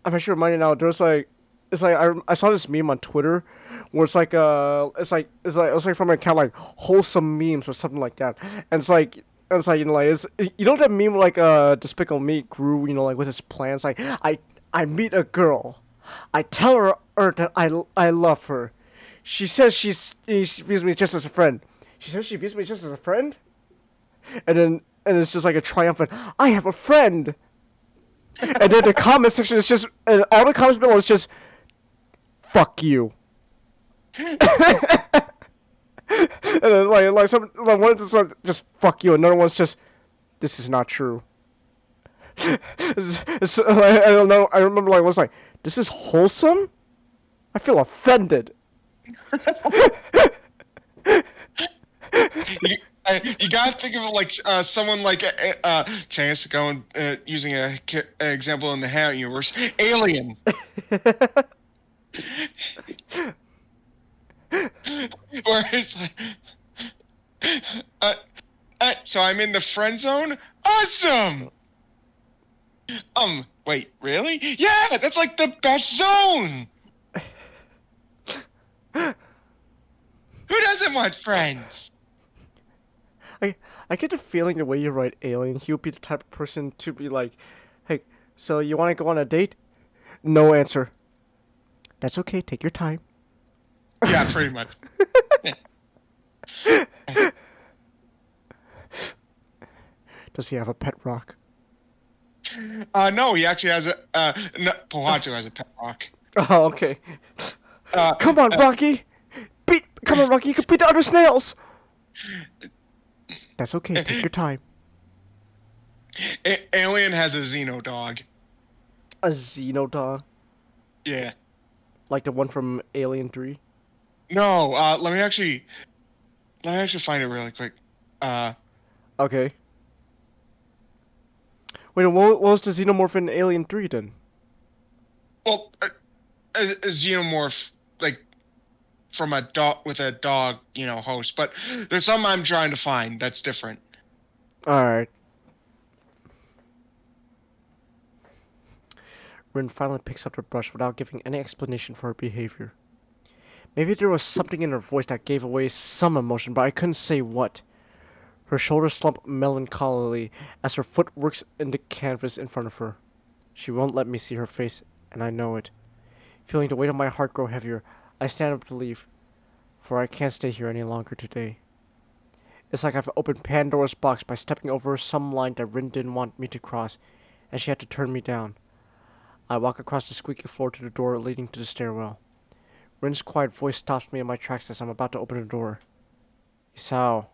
actually reminded now. There's like, it's like I saw this meme on Twitter, where it's like it was like from an account like wholesome memes or something like that, and it's like. And it's like, you know, like, you know that meme like Despicable Me grew, you know, like with his plans. Like, I meet a girl, I tell her that I love her. She says she views me just as a friend. She says she views me just as a friend, and it's just like a triumphant. I have a friend. And then the comment section is just, and all the comments below is just, fuck you. And then like one is like, just fuck you, another one's just, this is not true. I don't know. I remember like was like, this is wholesome. I feel offended. You gotta think of it like someone like Chance to go and using an example in the How universe, Alien. Where it's like, so I'm in the friend zone. Awesome. Wait, really? Yeah, that's like the best zone. Who doesn't want friends? I get the feeling the way you write Alien, he would be the type of person to be like, hey, so you want to go on a date? No answer. That's okay, take your time. Yeah, pretty much. Does he have a pet rock? No, he actually has a, Pohacho has a pet rock. Oh, okay. Come on, Rocky! Come on, Rocky, you can beat the other snails! That's okay, take your time. Alien has a Xeno dog. A Xeno dog? Yeah. Like the one from Alien 3? No, let me actually find it really quick. Okay. Wait, what was the xenomorph in Alien 3 then? Well, a xenomorph, like, from a dog, with a dog, you know, host. But there's some I'm trying to find that's different. Alright. Rin finally picks up the brush without giving any explanation for her behavior. Maybe there was something in her voice that gave away some emotion, but I couldn't say what. Her shoulders slump melancholy as her foot works in the canvas in front of her. She won't let me see her face, and I know it. Feeling the weight of my heart grow heavier, I stand up to leave, for I can't stay here any longer today. It's like I've opened Pandora's box by stepping over some line that Rin didn't want me to cross, and she had to turn me down. I walk across the squeaky floor to the door leading to the stairwell. Rin's quiet voice stops me in my tracks as I'm about to open the door. Isao.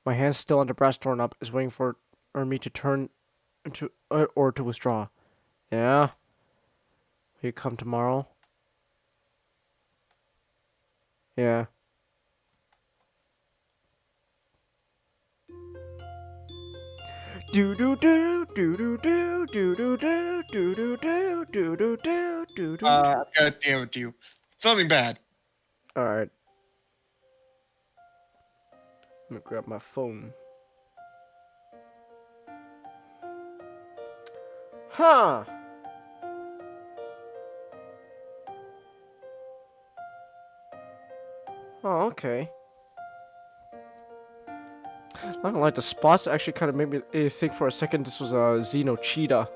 My hand still on the brass doorknob is waiting for me to turn into or to withdraw. Yeah? Will you come tomorrow? Yeah. Do do do do do do do do do do do do do do do do do. God damn it, you. Something bad. Alright. Let me grab my phone. Huh. Oh, okay. Not gonna lie, the spots actually kind of made me think for a second this was a Xeno cheetah.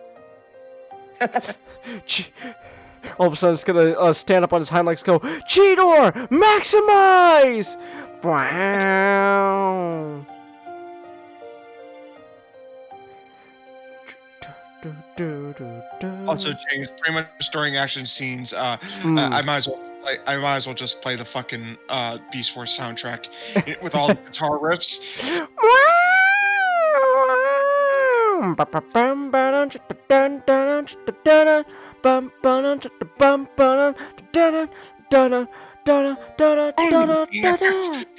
All of a sudden, it's gonna stand up on his hind legs, go, Cheetor, maximize! Wow. Also, James, pretty much during action scenes, I might as well. I might as well just play the fucking Beast Wars soundtrack with all the guitar riffs.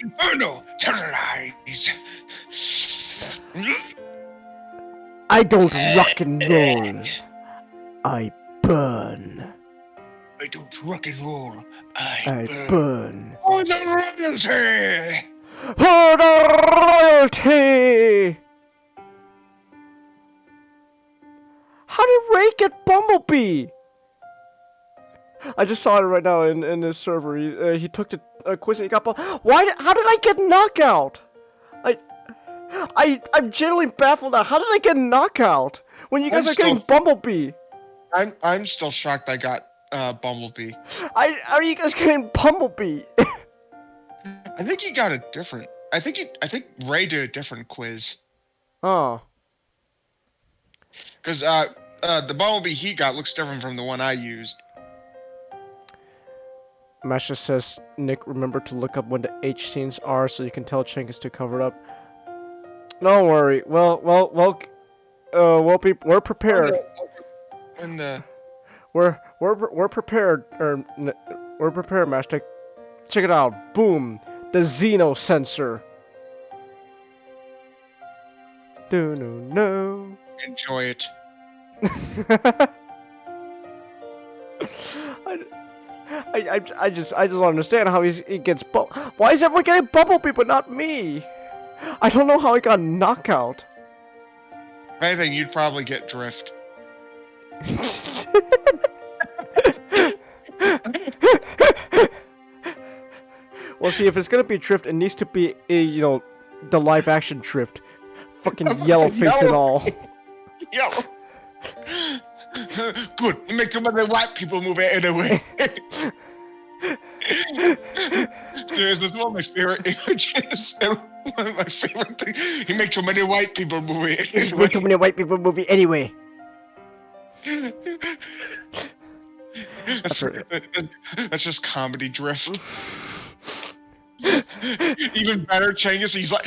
Inferno, terrorize. I don't rock and roll. I burn. I don't rock and roll. I burn. For the royalty. For the royalty. How did Ray get Bumblebee? I just saw it right now in his server. He took the quiz and he got Why? How did I get knockout? I'm genuinely baffled now. How did I get knockout when you guys are getting Bumblebee? I'm still shocked I got Bumblebee. How are you guys getting Bumblebee? I think he got a different. I think Ray did a different quiz. Oh. Because the Bumblebee he got looks different from the one I used. Masha says, Nick, remember to look up when the H scenes are so you can tell Chingus to cover it up. Don't worry. We're prepared. And We're prepared. We're prepared, Master. Check it out. Boom. The Xeno sensor. No. Enjoy it. I just don't understand how he gets Why is everyone getting Bumblebee but not me? I don't know how I got knockout. If anything, you'd probably get Drift. Well, see, if it's gonna be Drift, it needs to be the live action Drift, fucking yellow face and all. Yellow. Good. You make some of the white people move it anyway. Dude, this is one of my favorite images. One of my favorite things. He makes so many white people move it anyway. He makes so many white people movie anyway. That's just comedy Drift. Even better, Chingus. He's like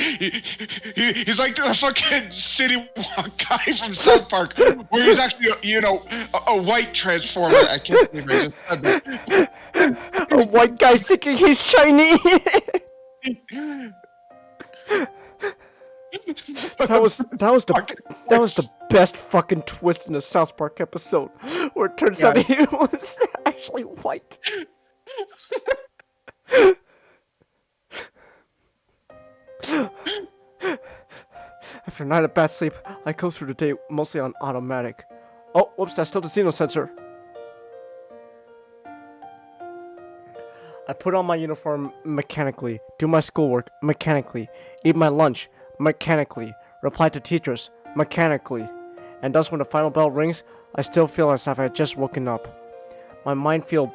the fucking city walk guy from South Park, where he's actually a white transformer. I can't believe I just said that. A white guy thinking he's Chinese. That was the best fucking twist in the South Park episode, where it turns out he was actually white. After a night of bad sleep, I go through the day mostly on automatic. Oh, whoops, that's still the Xeno sensor. I put on my uniform mechanically, do my schoolwork mechanically, eat my lunch mechanically, reply to teachers mechanically, and thus when the final bell rings, I still feel as if I had just woken up. My mind feels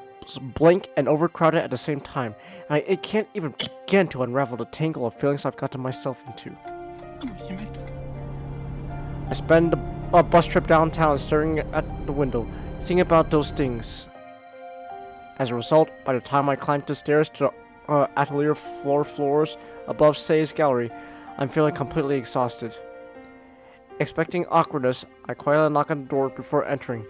blank and overcrowded at the same time, and it can't even begin to unravel the tangle of feelings I've gotten myself into. I spend a bus trip downtown staring at the window, thinking about those things. As a result, by the time I climb the stairs to the atelier floors above Say's gallery, I'm feeling completely exhausted. Expecting awkwardness, I quietly knock on the door before entering.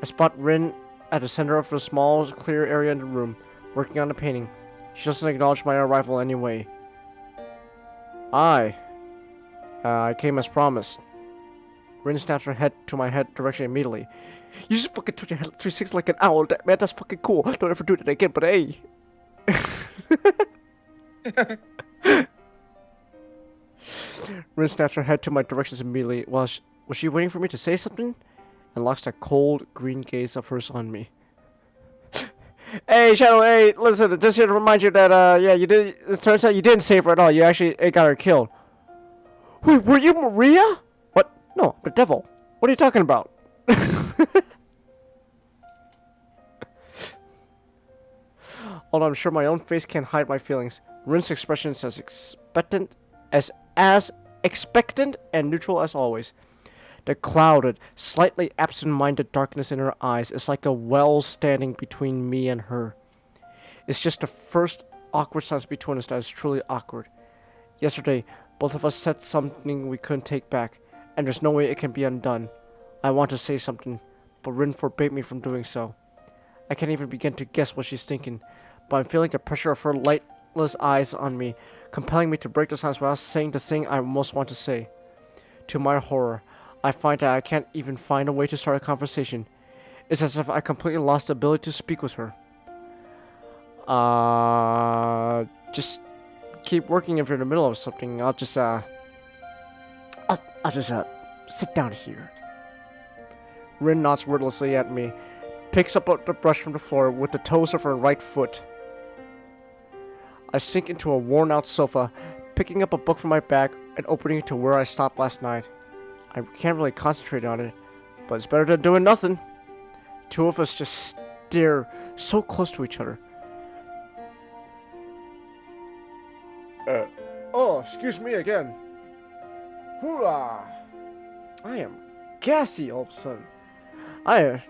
I spot Rin at the center of the small, clear area in the room, working on a painting. She doesn't acknowledge my arrival anyway. I came as promised. Rin snaps her head to my head direction immediately. You just fucking turn your head 360 like an owl, man, that's fucking cool. Don't ever do that again, but hey. Rin snaps her head to my directions immediately. Was she waiting for me to say something? And locks that cold, green gaze of hers on me. Hey, Shadow, hey, listen, just here to remind you that, yeah, you did. It turns out you didn't save her at all. You actually got her killed. Wait, were you Maria? What? No, the devil. What are you talking about? Although I'm sure my own face can't hide my feelings. Rin's expression is as expectant and neutral as always. The clouded, slightly absent-minded darkness in her eyes is like a well standing between me and her. It's just the first awkward silence between us that is truly awkward. Yesterday, both of us said something we couldn't take back, and there's no way it can be undone. I want to say something, but Rin forbade me from doing so. I can't even begin to guess what she's thinking, but I'm feeling the pressure of her lightless eyes on me, compelling me to break the silence without saying the thing I most want to say. To my horror, I find that I can't even find a way to start a conversation. It's as if I completely lost the ability to speak with her. Just keep working if you're in the middle of something. I'll just sit down here. Rin nods wordlessly at me, picks up the brush from the floor with the toes of her right foot. I sink into a worn-out sofa, picking up a book from my bag and opening it to where I stopped last night. I can't really concentrate on it, but it's better than doing nothing. Two of us just stare so close to each other. Oh, excuse me again. Hoorah! I am gassy all of a sudden. I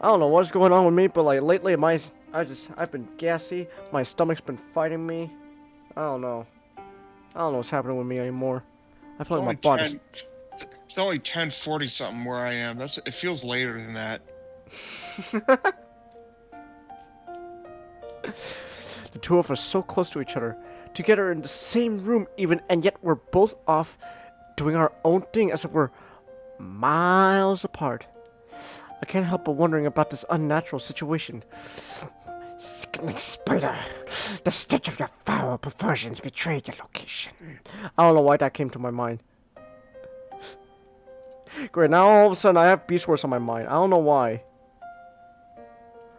don't know what's going on with me, but like lately I've been gassy. My stomach's been fighting me. I don't know what's happening with me anymore. I feel like my body's... It's only 10:40 something where I am. It feels later than that. The two of us so close to each other, together in the same room even, and yet we're both off doing our own thing as if we're miles apart. I can't help but wondering about this unnatural situation. Sickening spider, the stench of your foul perversions betrayed your location. I don't know why that came to my mind. Great, now all of a sudden I have Beast Wars on my mind. I don't know why.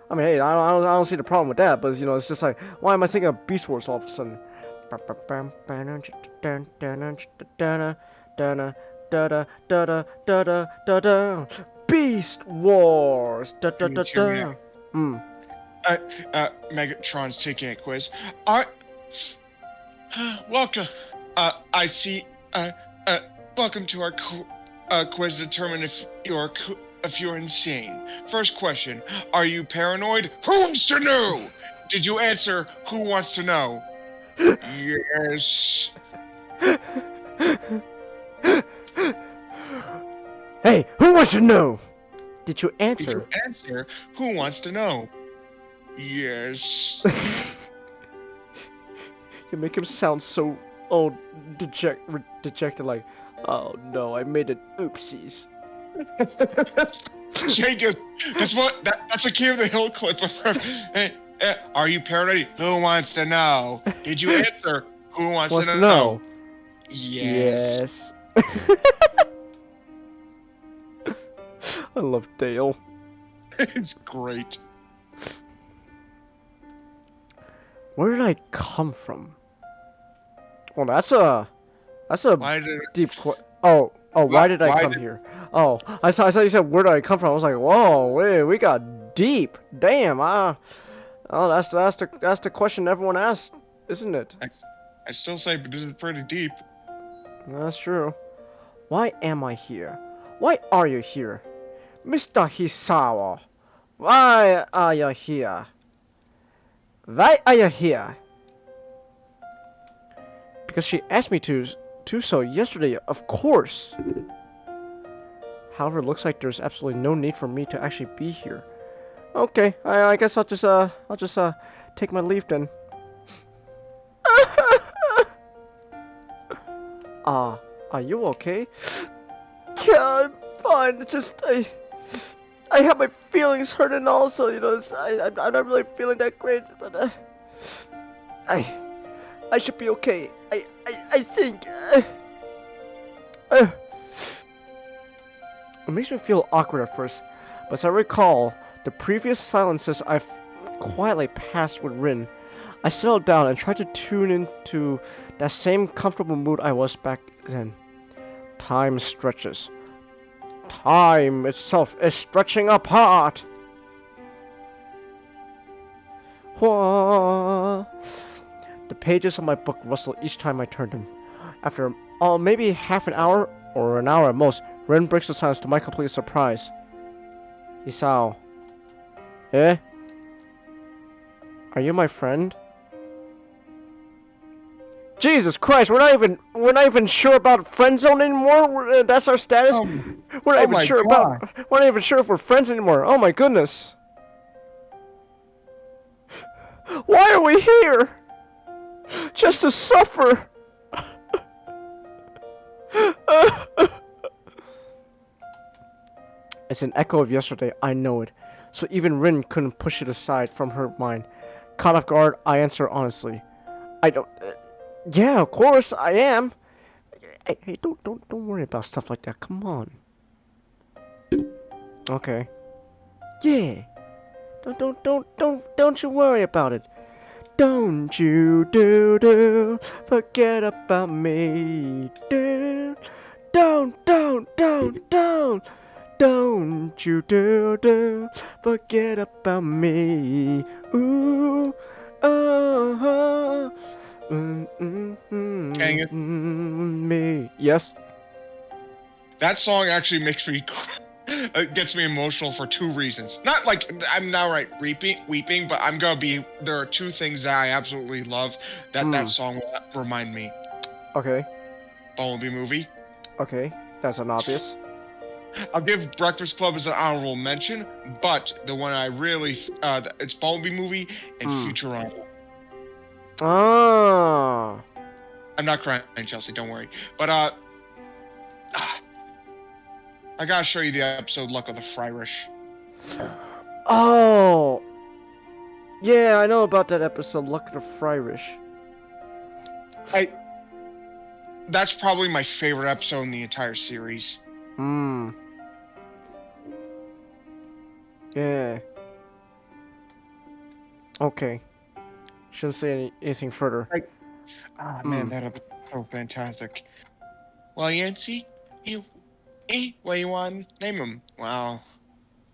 I mean, hey, I don't see the problem with that, but you know, it's just like, why am I thinking of Beast Wars all of a sudden? Beast Wars. Megatron's taking a quiz. Welcome. I see. Welcome to our quiz to determine if you're insane. First question: are you paranoid? Who wants to know? Did you answer? Who wants to know? Yes. Hey, who wants to know? Did you answer? Did you answer? Who wants to know? Yes. You make him sound so dejected, like, oh no, I made it. Oopsies. Jenkins, that's a King of the Hill clip. Hey, are you paranoid? Who wants to know? Did you answer? Who wants to know? Yes. I love Dale. It's great. Where did I come from? Well, that's a deep question. Why did I come here? Oh, I thought you said where did I come from? I was like, whoa, wait, we got deep. Damn, that's the question everyone asks, isn't it? I still say, but this is pretty deep. That's true. Why am I here? Why are you here? Mr. Hisawa, why are you here? Why are you here? Because she asked me to do so yesterday, of course. However, it looks like there's absolutely no need for me to actually be here. Okay, I guess I'll just take my leave then. Are you okay? Yeah, I'm fine. It's just I have my feelings hurt, and also, you know, I'm not really feeling that great, but I should be okay. I think. It makes me feel awkward at first, but as I recall the previous silences I've quietly passed with Rin, I settled down and tried to tune into that same comfortable mood I was back then. Time stretches. Time itself is stretching apart. Whoa. The pages of my book rustle each time I turn them. After maybe half an hour, or an hour at most, Ren breaks the silence to my complete surprise. Isao. Eh? Are you my friend? Jesus Christ, we're not even sure about friend zone anymore. That's our status. We're not even sure we're not even sure if we're friends anymore. Oh my goodness. Why are we here? Just to suffer. It's an echo of yesterday, I know it. So even Rin couldn't push it aside from her mind. Caught off guard, I answer honestly. I don't... yeah, of course, I am. Hey, don't worry about stuff like that. Come on. Okay. Yeah. Don't you worry about it. Don't you forget about me. Don't you forget about me. Ooh, Dang it. Me. Yes. That song actually makes me it gets me emotional for two reasons. Not like I'm now weeping, but there are two things that I absolutely love that song will remind me. Okay. Bumblebee movie. Okay, that's an obvious. I'll give Breakfast Club as an honorable mention, but the one I really it's Bumblebee movie and Futurama. Ah. I'm not crying, Chelsea, don't worry. But I gotta show you the episode Luck of the Friarish. Oh. Yeah, I know about that episode, Luck of the Friarish. That's probably my favorite episode in the entire series. Yeah. Okay. Shouldn't say anything further. Man, that episode is so fantastic. Well, Yancy, what do you want to name him? Well,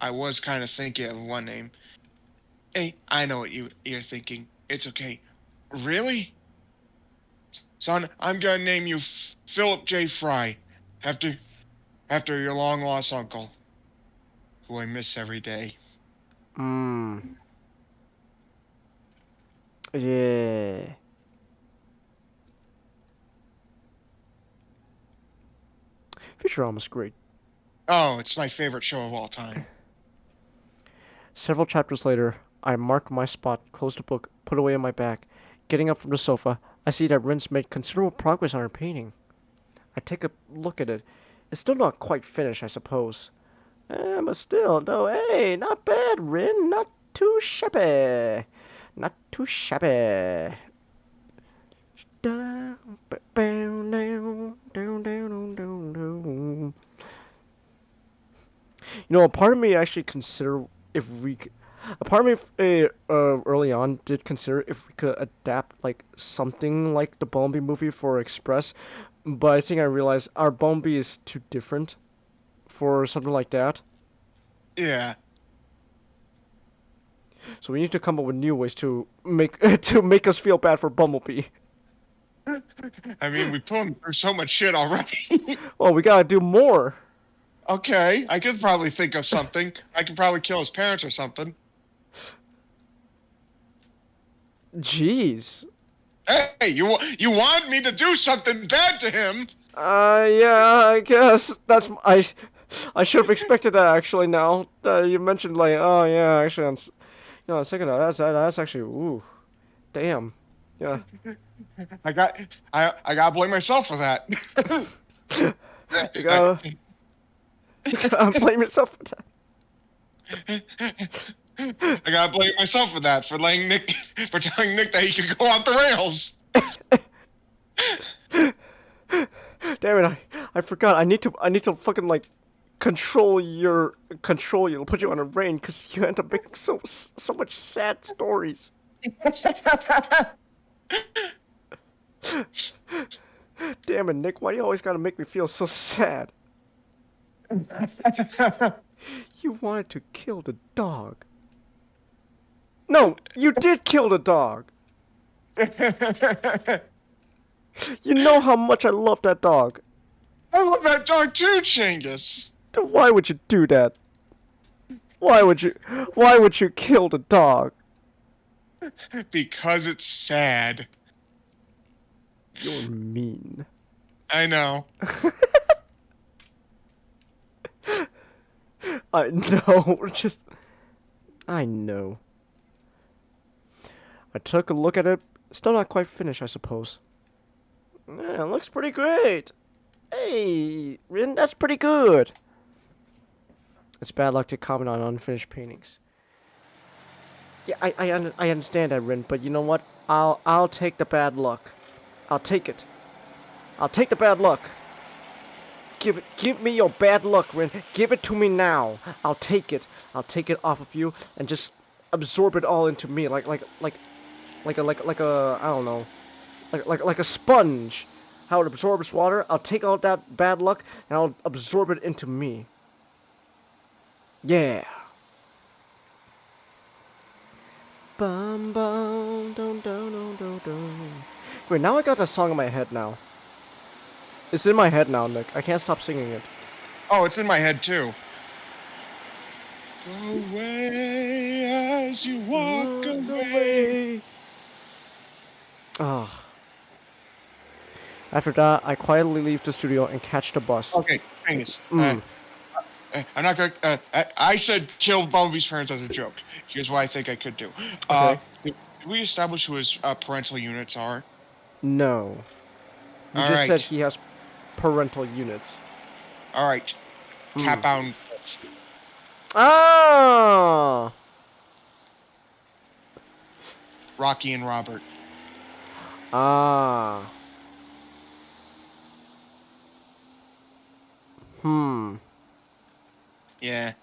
I was kind of thinking of one name. Hey, I know what you're thinking. It's okay. Really? Son, I'm gonna name you Philip J. Fry, after your long-lost uncle, who I miss every day. Yeah. Futurama's great. Oh, it's my favorite show of all time. Several chapters later, I mark my spot, close the book, put away on my back. Getting up from the sofa, I see that Rin's made considerable progress on her painting. I take a look at it. It's still not quite finished, I suppose. But still, though, hey, not bad, Rin. Not too shabby. Not too shabby. Down, down, down, down, down, down. You know, a part of me actually consider if we, a part of me early on did consider if we could adapt like something like the Bumblebee movie for Express, but I think I realized our Bumblebee is too different for something like that. Yeah. So we need to come up with new ways to make us feel bad for Bumblebee. I mean, we put him through so much shit already. Well, we gotta do more. Okay, I could probably think of something. I could probably kill his parents or something. Jeez. Hey, you want me to do something bad to him? Yeah, I guess that's I should have expected that actually. Now you mentioned like, oh yeah, actually, on a second thought, that's actually, ooh, damn, yeah. I gotta blame myself for that. You gotta blame yourself for that. I gotta blame myself for that, for telling Nick that he could go off the rails. Damn it! I forgot. I need to fucking like control you, put you on a rein, because you end up making so much sad stories. Damn it, Nick! Why do you always gotta make me feel so sad? You wanted to kill the dog. No, you did kill the dog. You know how much I love that dog. I love that dog too, Chingus. Then why would you do that? Why would you kill the dog? Because it's sad. You're mean. I know. I know. I know. I took a look at it. Still not quite finished, I suppose. Yeah, it looks pretty great. Hey, Rin, that's pretty good. It's bad luck to comment on unfinished paintings. Yeah, I understand that, Rin, but you know what? I'll take the bad luck. I'll take it. I'll take the bad luck. Give me your bad luck, Rin. Give it to me now. I'll take it. I'll take it off of you and just absorb it all into me, like a I don't know, like a sponge. How it absorbs water. I'll take all that bad luck and I'll absorb it into me. Yeah. Bum bum dum dum dum dum dum. Wait, now I got that song in my head now. It's in my head now, Nick. I can't stop singing it. Oh, it's in my head too. Go away as you walk away. Ah. After that, I quietly leave the studio and catch the bus. Okay, Chingus. I'm not gonna. I said kill Bumblebee's parents as a joke. Here's what I think I could do. Okay. Did we establish who his parental units are? No. You All just right. said he has parental units. All right. Tap out. Ah! Rocky and Robert. Ah. Hmm. Yeah.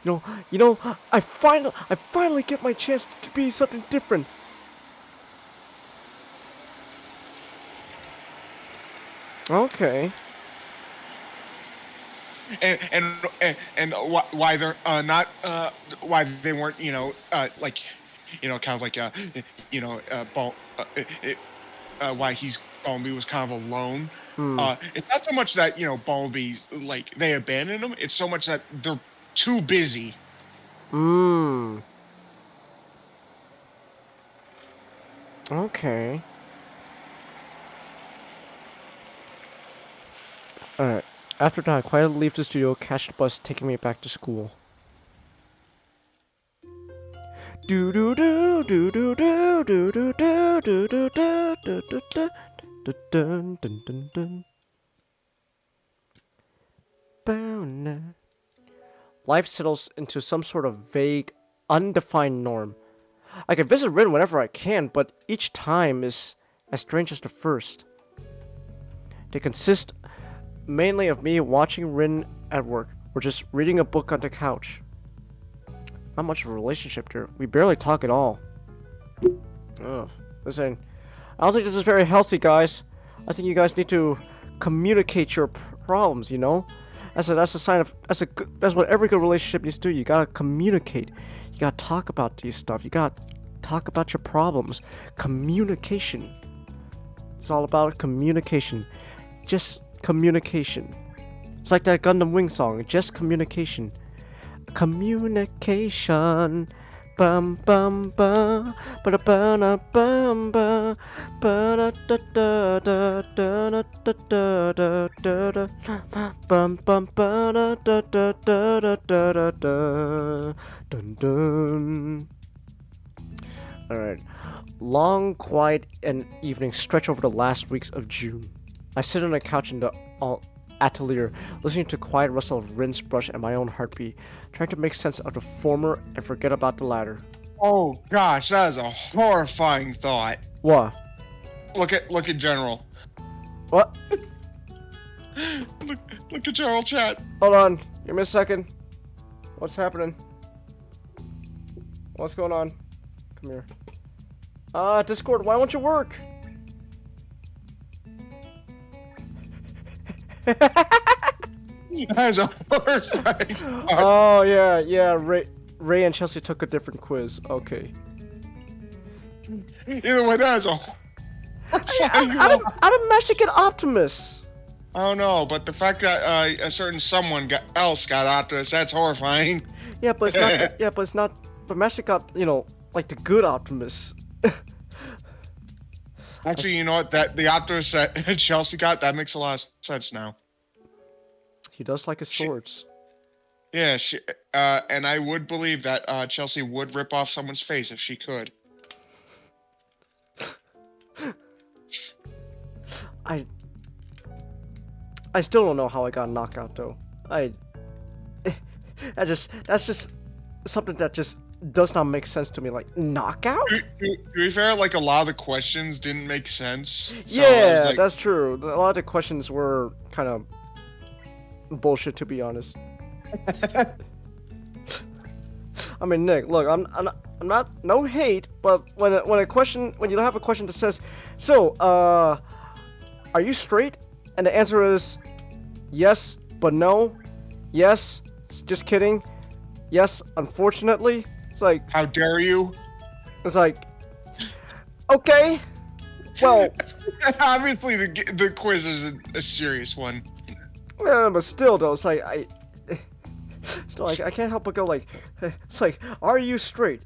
You know, I finally get my chance to be something different. Okay. And why they're not why they weren't like kind of like why he's Bumblebee was kind of alone. It's not so much that Bumblebee's like they abandoned him. It's so much that they're too busy. Okay. Alright. After that, I quietly leave the studio, catch the bus taking me back to school. Do do do do do do do do do do do do do do do dun dun dun dun. Life settles into some sort of vague, undefined norm. I can visit Rin whenever I can, but each time is as strange as the first. They consist mainly of me watching Rin at work, or just reading a book on the couch. Not much of a relationship there. We barely talk at all. Ugh. Listen, I don't think this is very healthy, guys. I think you guys need to communicate your problems, you know? That's a sign of that's what every good relationship needs to do. You gotta communicate. You gotta talk about these stuff. You gotta talk about your problems. Communication. It's all about communication. Just communication. It's like that Gundam Wing song. Just communication. Communication. Bum bum bum ba da ba na bum ba ba da da da da da da da da da bum bum ba da da da da da da da dun dun. Alright. Long, quiet, and evening stretch over the last weeks of June. I sit on a couch in the atelier, listening to quiet rustle of Rin's brush and my own heartbeat, trying to make sense of the former and forget about the latter. Oh gosh, that is a horrifying thought. What? Look at General. What? Look at General chat. Hold on. Give me a second. What's happening? What's going on? Come here. Discord, why won't you work? That is a horrifying thought. Oh yeah. Ray and Chelsea took a different quiz. Okay. Either way, that is a horrifying thought. I'd managed to get Optimus. I don't know, but the fact that a certain someone else got Optimus, that's horrifying. Yeah, but it's not. Yeah, but it's not. But Magic got, like the good Optimus. Actually, you know what? That the Optimus that Chelsea got, that makes a lot of sense now. He does like his swords. Yeah, and I would believe that Chelsea would rip off someone's face if she could. I still don't know how I got knocked out though. That's just something that just does not make sense to me. Like, knockout? To be fair, like a lot of the questions didn't make sense. So Yeah, that's true. A lot of the questions were kind of bullshit, to be honest. I mean, Nick, look, I'm not no hate, but when you have a question that says, so, are you straight? And the answer is yes, but no. Yes, just kidding. Yes, unfortunately. It's like, how dare you? It's like, okay, well, obviously the quiz is a serious one. Yeah, but still though, it's like I can't help but go like, it's like, are you straight?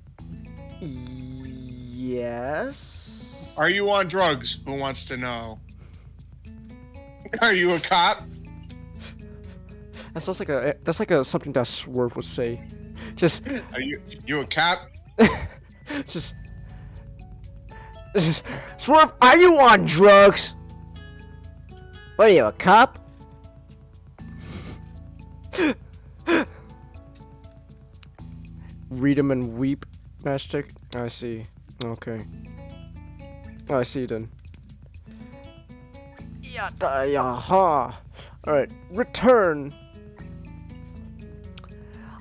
Yes. Are you on drugs? Who wants to know? Are you a cop? That's like something that Swerve would say. Just, are you a cop? just Swerve, are you on drugs? What are you, a cop? Read 'em and weep, Matchstick. I see. Okay. I see then. Yaha. Alright, return.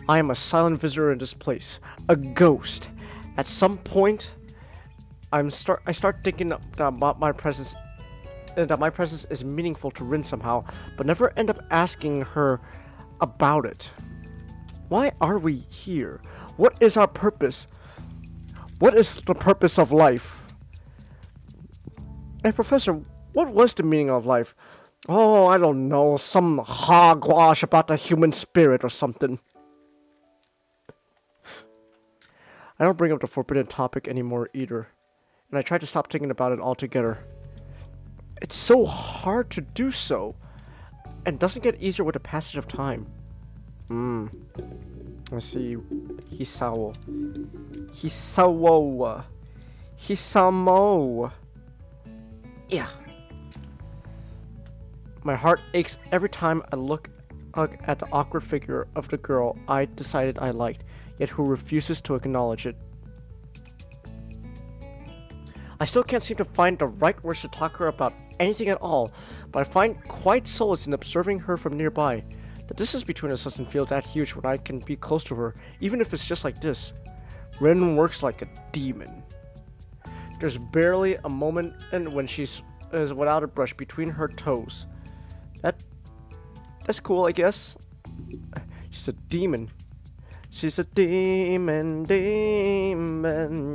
I am a silent visitor in this place, a ghost. At some point, I start thinking that my presence is meaningful to Rin somehow, but never end up asking her about it. Why are we here? What is our purpose? What is the purpose of life? Hey, Professor, what was the meaning of life? Oh, I don't know, some hogwash about the human spirit or something. I don't bring up the forbidden topic anymore either, and I try to stop thinking about it altogether. It's so hard to do so, and doesn't get easier with the passage of time. Let's see. Hisamo. Yeah. My heart aches every time I look at the awkward figure of the girl I decided I liked, yet who refuses to acknowledge it. I still can't seem to find the right words to talk to her about anything at all, but I find quite solace in observing her from nearby. The distance between us doesn't feel that huge when I can be close to her, even if it's just like this. Rin works like a demon. There's barely a moment when she's without a brush between her toes. That's cool, I guess. She's a demon. She's a demon,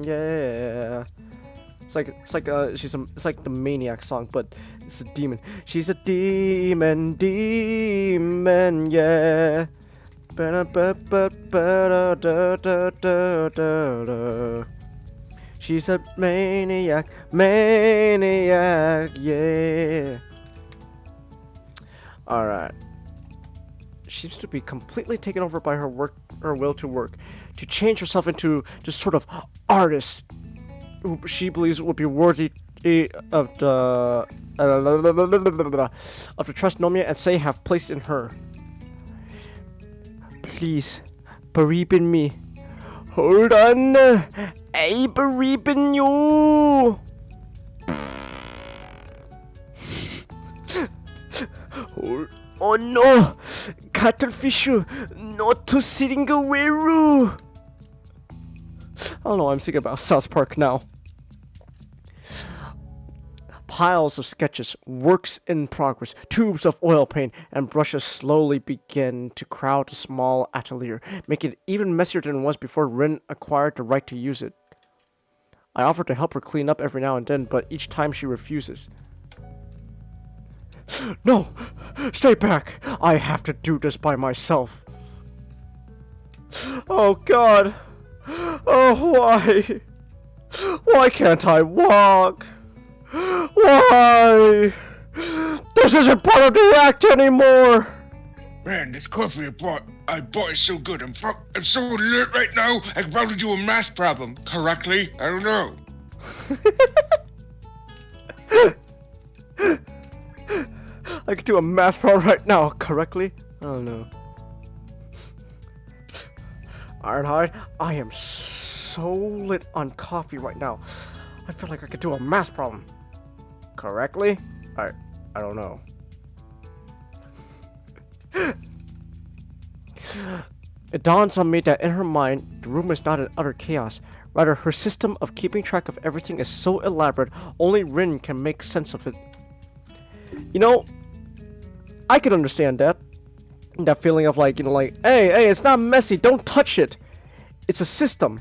yeah. It's like the Maniac song, but it's a demon. She's a demon, yeah. She's a maniac, yeah. Alright. She seems to be completely taken over by her will to work, to change herself into this sort of artist who she believes would be worthy of the trust Nomiya and Sei have placed in her. Please, believe in me. Hold on, I believe in you. Oh no, cuttlefish, not to sitting away. I don't know, I'm thinking about South Park now. Piles of sketches, works in progress, tubes of oil paint, and brushes slowly begin to crowd the small atelier, making it even messier than it was before Rin acquired the right to use it. I offer to help her clean up every now and then, but each time she refuses. No! Stay back! I have to do this by myself. Oh God! Oh, why? Why can't I walk? Why? This isn't part of the act anymore! Man, this coffee I bought is so good. I'm so alert right now. I could probably do a math problem correctly. I don't know. I could do a math problem right now correctly? I don't know. Ironhide, I am so lit on coffee right now. I feel like I could do a math problem correctly? I don't know. It dawns on me that in her mind, the room is not an utter chaos. Rather, her system of keeping track of everything is so elaborate, only Rin can make sense of it. You know, I can understand that. That feeling of like, hey, it's not messy, don't touch it. It's a system.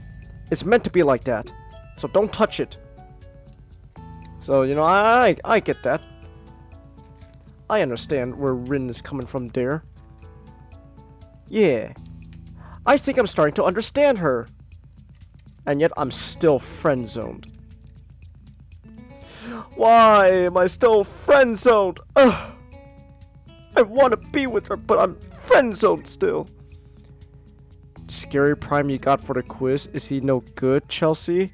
It's meant to be like that. So don't touch it. So, I get that. I understand where Rin is coming from there. Yeah. I think I'm starting to understand her. And yet I'm still friend-zoned. Why am I still friend-zoned? Ugh. I want to be with her, but I'm friend-zoned still. Scary prime you got for the quiz. Is he no good, Chelsea?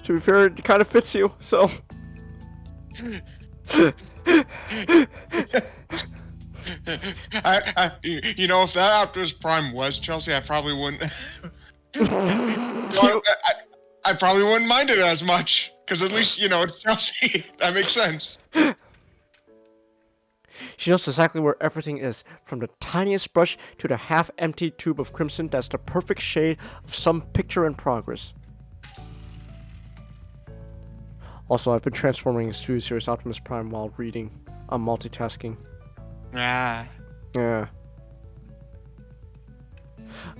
To be fair, it kind of fits you, so. If that Optimus Prime was Chelsea, I probably wouldn't. I probably wouldn't mind it as much, because at least it's Chelsea. That makes sense. She knows exactly where everything is, from the tiniest brush to the half-empty tube of crimson that's the perfect shade of some picture in progress. Also, I've been transforming into Studio Series Optimus Prime while reading. I'm multitasking. Ah. Yeah.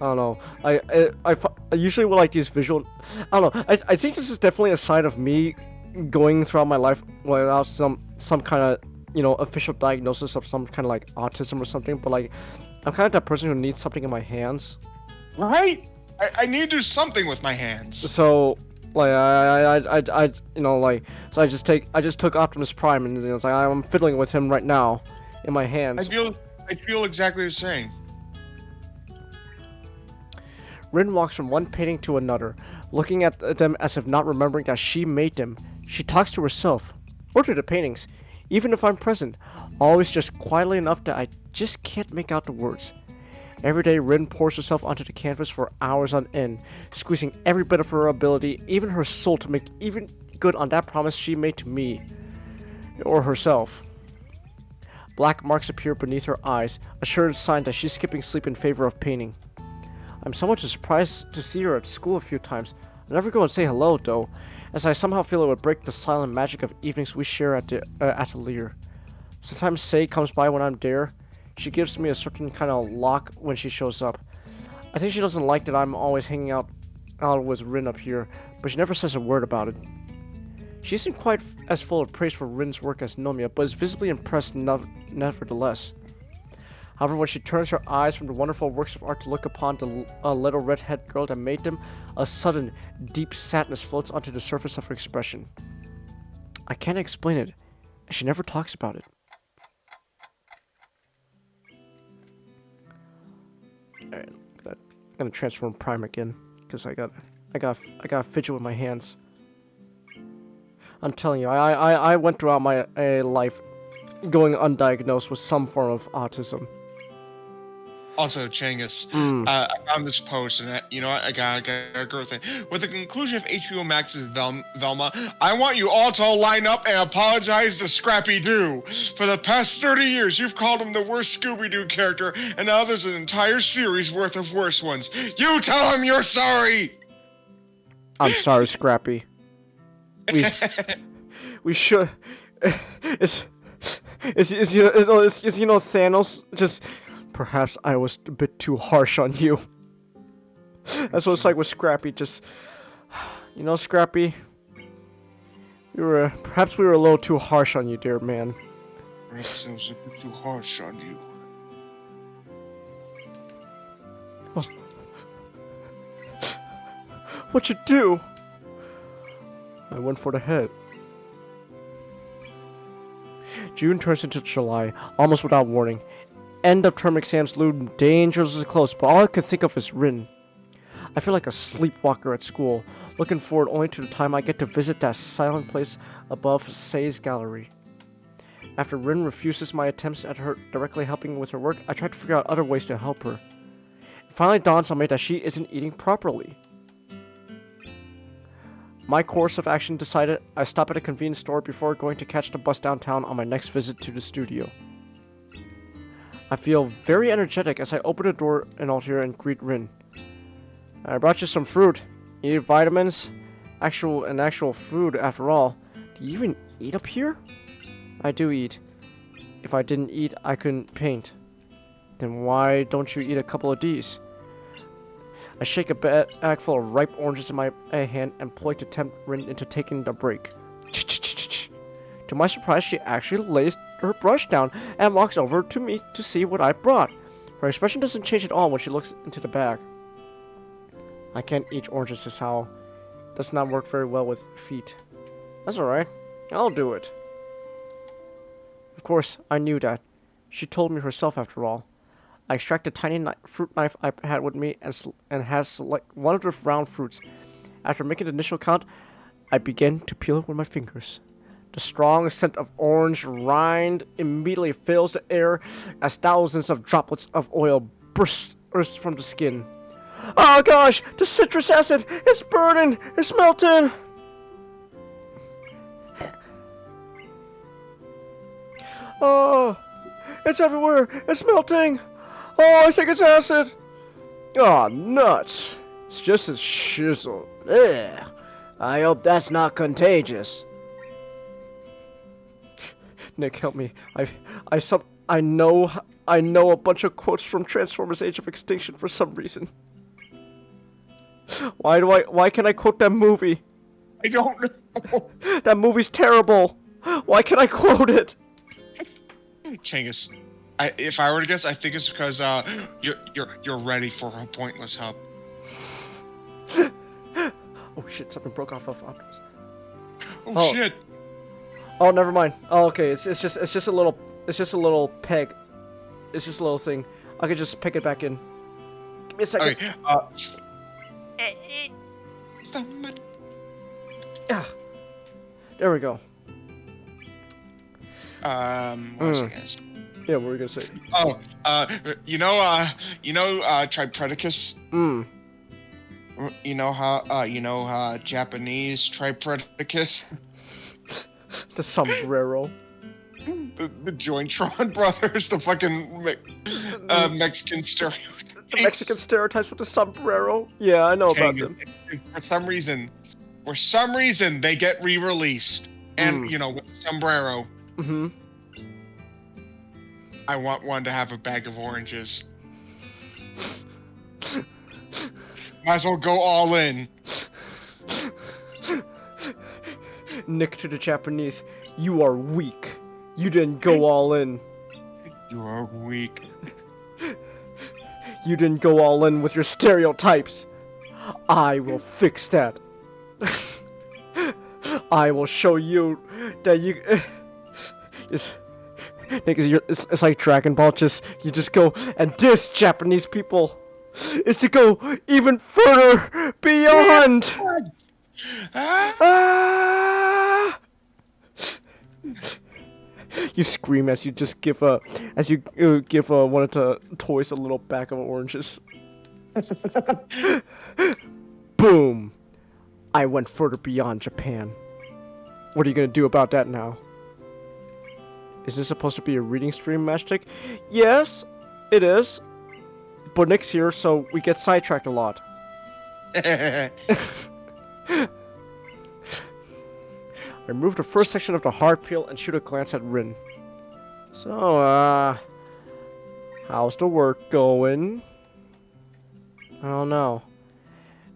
I don't know. I usually would like these visual. I don't know. I think this is definitely a sign of me going throughout my life without some kind of official diagnosis of some kind of like autism or something. But like, I'm kind of that person who needs something in my hands. Right. I need to do something with my hands. So like so I just took Optimus Prime and it's like I'm fiddling with him right now in my hands. I feel exactly the same. Rin walks from one painting to another, looking at them as if not remembering that she made them. She talks to herself, or to the paintings, even if I'm present, always just quietly enough that I just can't make out the words. Every day, Rin pours herself onto the canvas for hours on end, squeezing every bit of her ability, even her soul, to make even good on that promise she made to me, or herself. Black marks appear beneath her eyes, a sure sign that she's skipping sleep in favor of painting. I'm somewhat surprised to see her at school a few times. I never go and say hello, though, as I somehow feel it would break the silent magic of evenings we share at the atelier. Sometimes Sei comes by when I'm there. She gives me a certain kind of lock when she shows up. I think she doesn't like that I'm always hanging out with Rin up here, but she never says a word about it. She isn't quite as full of praise for Rin's work as Nomiya, but is visibly impressed nevertheless. However, when she turns her eyes from the wonderful works of art to look upon the little red-haired girl that made them, a sudden, deep sadness floats onto the surface of her expression. I can't explain it, and she never talks about it. Alright, I'm gonna transform Prime again, because I got fidget with my hands. I'm telling you, I went throughout my life going undiagnosed with some form of autism. Also, Changus, I found this post, and you know what? I gotta agree with it. With the conclusion of HBO Max's Velma, I want you all to line up and apologize to Scrappy Doo. For the past 30 years, you've called him the worst Scooby-Doo character, and now there's an entire series worth of worse ones. You tell him you're sorry! I'm sorry, Scrappy. We should... Is Thanos just... Perhaps I was a bit too harsh on you. That's what it's like with Scrappy. Just, Scrappy, perhaps we were a little too harsh on you, dear man. Perhaps I was a bit too harsh on you. What'd you do? I went for the head. June turns into July, almost without warning. End of term exams loom dangerously close, but all I could think of is Rin. I feel like a sleepwalker at school, looking forward only to the time I get to visit that silent place above Say's gallery. After Rin refuses my attempts at her directly helping with her work, I try to figure out other ways to help her. It finally dawns on me that she isn't eating properly. My course of action decided, I stop at a convenience store before going to catch the bus downtown on my next visit to the studio. I feel very energetic as I open the door and altar and greet Rin. I brought you some fruit. You need vitamins? Actual food, after all. Do you even eat up here? I do eat. If I didn't eat, I couldn't paint. Then why don't you eat a couple of these? I shake a bag full of ripe oranges in my hand and ploy to tempt Rin into taking the break. To my surprise, she actually lays her brush down and walks over to me to see what I brought. Her expression doesn't change at all when she looks into the bag. I can't eat oranges, this how. Does not work very well with feet. That's alright. I'll do it. Of course, I knew that. She told me herself after all. I extract a tiny fruit knife I had with me and has select one of the round fruits. After making the initial count, I begin to peel it with my fingers. The strong scent of orange rind immediately fills the air as thousands of droplets of oil burst from the skin. Oh gosh, the citrus acid! It's burning! It's melting! Oh, it's everywhere! It's melting! Oh, I think it's acid! Oh, nuts! It's just a shizzle. Ugh. I hope that's not contagious. Nick, help me. I know a bunch of quotes from Transformers: Age of Extinction for some reason. Why can't I quote that movie? I don't know. That movie's terrible. Why can't I quote it? Changus, if I were to guess, I think it's because you're ready for a pointless help. Oh shit! Something broke off of Optimus. Oh shit! Oh, never mind. Oh, okay. It's just a little peg. It's just a little thing. I could just pick it back in. Give me a second. Okay. Yeah. There we go. What was I gonna say? Yeah, what were we gonna say? Oh, Tripredicus? You know how Japanese Tripredicus? The sombrero. The Jointron brothers, the fucking Mexican stereotypes. The Mexican stereotypes with the sombrero. Yeah, I know about them. For some reason, they get re-released, and with the sombrero. Mm-hmm. I want one to have a bag of oranges. Might as well go all in. Nick to the Japanese, you are weak. You didn't go all in. You are weak. You didn't go all in with your stereotypes. I will fix that. I will show you that you... It's like Dragon Ball, you just go, and this, Japanese people, is to go even further beyond. Ah! You scream as you just give a As you give one of the toys a little bag of oranges. Boom! I went further beyond Japan. What are you gonna do about that now? Is this supposed to be a reading stream, Matchstick? Yes, it is. But Nick's here, so we get sidetracked a lot. I remove the first section of the hard peel and shoot a glance at Rin. So, how's the work going? I don't know.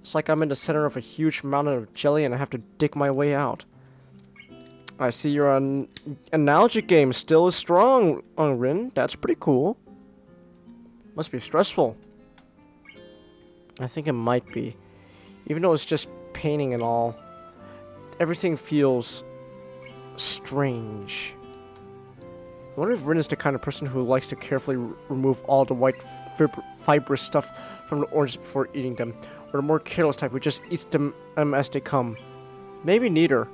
It's like I'm in the center of a huge mountain of jelly and I have to dig my way out. I see your analogy game still is strong, Rin. That's pretty cool. Must be stressful. I think it might be. Even though it's just painting and all, everything feels strange. I wonder if Rin is the kind of person who likes to carefully remove all the white fibrous stuff from the oranges before eating them, or the more careless type who just eats them as they come. Maybe neither.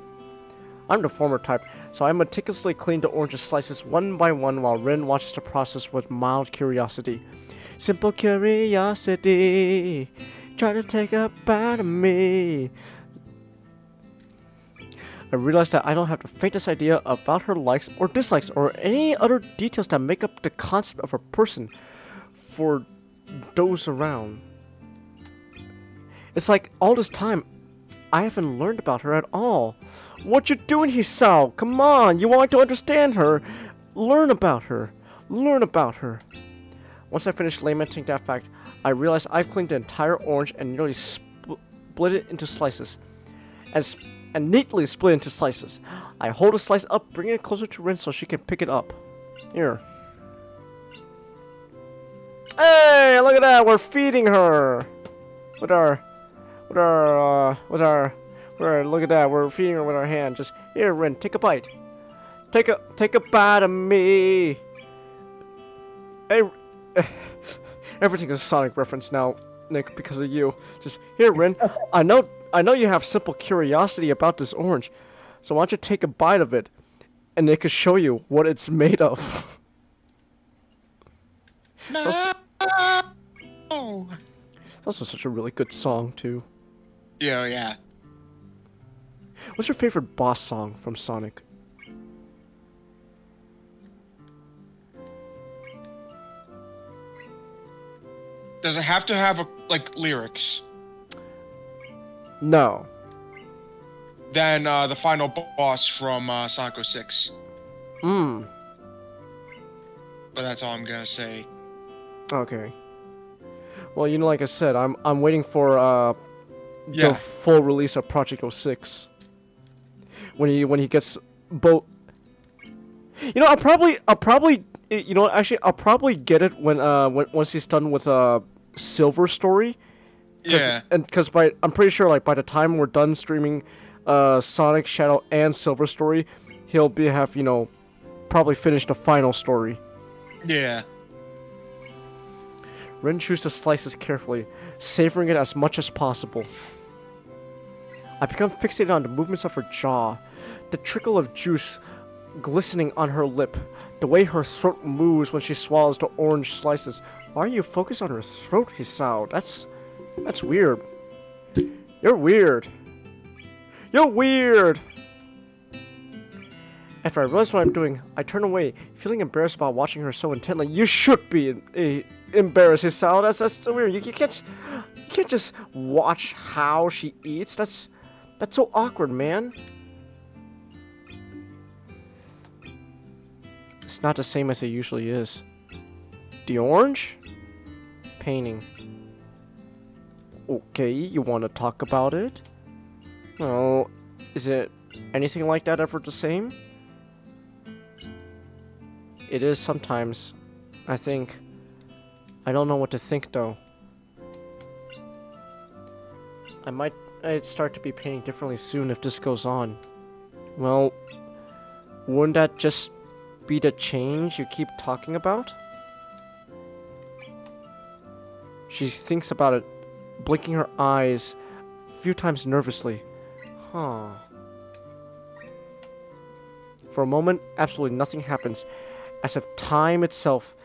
I'm the former type, so I meticulously clean the orange slices one by one while Rin watches the process with mild curiosity. Simple curiosity, try to take a bite of me. I realize that I don't have the faintest idea about her likes or dislikes or any other details that make up the concept of a person for those around. It's like all this time, I haven't learned about her at all. What you doing, Hisao? Come on, you want to understand her. Learn about her. Learn about her. Once I finish lamenting that fact, I realize I've cleaned the entire orange and nearly split it into slices. And neatly split into slices. I hold a slice up, bringing it closer to Rin so she can pick it up. Here. Hey, look at that! We're feeding her! Look at that, we're feeding her with our hand. Just, here, Rin, take a bite. Take a bite of me! Hey, everything is a Sonic reference now, Nick, because of you. Just, here, Rin, I know you have simple curiosity about this orange, so why don't you take a bite of it, and it can show you what it's made of. No. It's also such a really good song, too. Yeah. What's your favorite boss song from Sonic? Does it have to have lyrics? No. Then the final boss from Sonic 06. But that's all I'm gonna say. Okay. Well, like I said, I'm waiting for the full release of Project 06. When he gets both. I'll probably I'll probably get it when once he's done with Silver Story. Because I'm pretty sure by the time we're done streaming Sonic, Shadow, and Silver Story, he'll have probably finished the final story. Yeah. Rin chews the slices carefully, savoring it as much as possible. I become fixated on the movements of her jaw, the trickle of juice glistening on her lip, the way her throat moves when she swallows the orange slices. Why are you focused on her throat, Hisao? That's weird. You're weird. You're weird! After I realize what I'm doing, I turn away, feeling embarrassed about watching her so intently. You should be embarrassed, Hisao. That's so weird. You can't just watch how she eats. That's so awkward, man. It's not the same as it usually is. The orange? Painting. Okay, you want to talk about it? Well, is it anything like that ever the same? It is sometimes, I think. I don't know what to think, though. I'd start to be painting differently soon if this goes on. Well, wouldn't that just be the change you keep talking about? She thinks about it, blinking her eyes a few times nervously. Huh. For a moment, absolutely nothing happens. as if time itself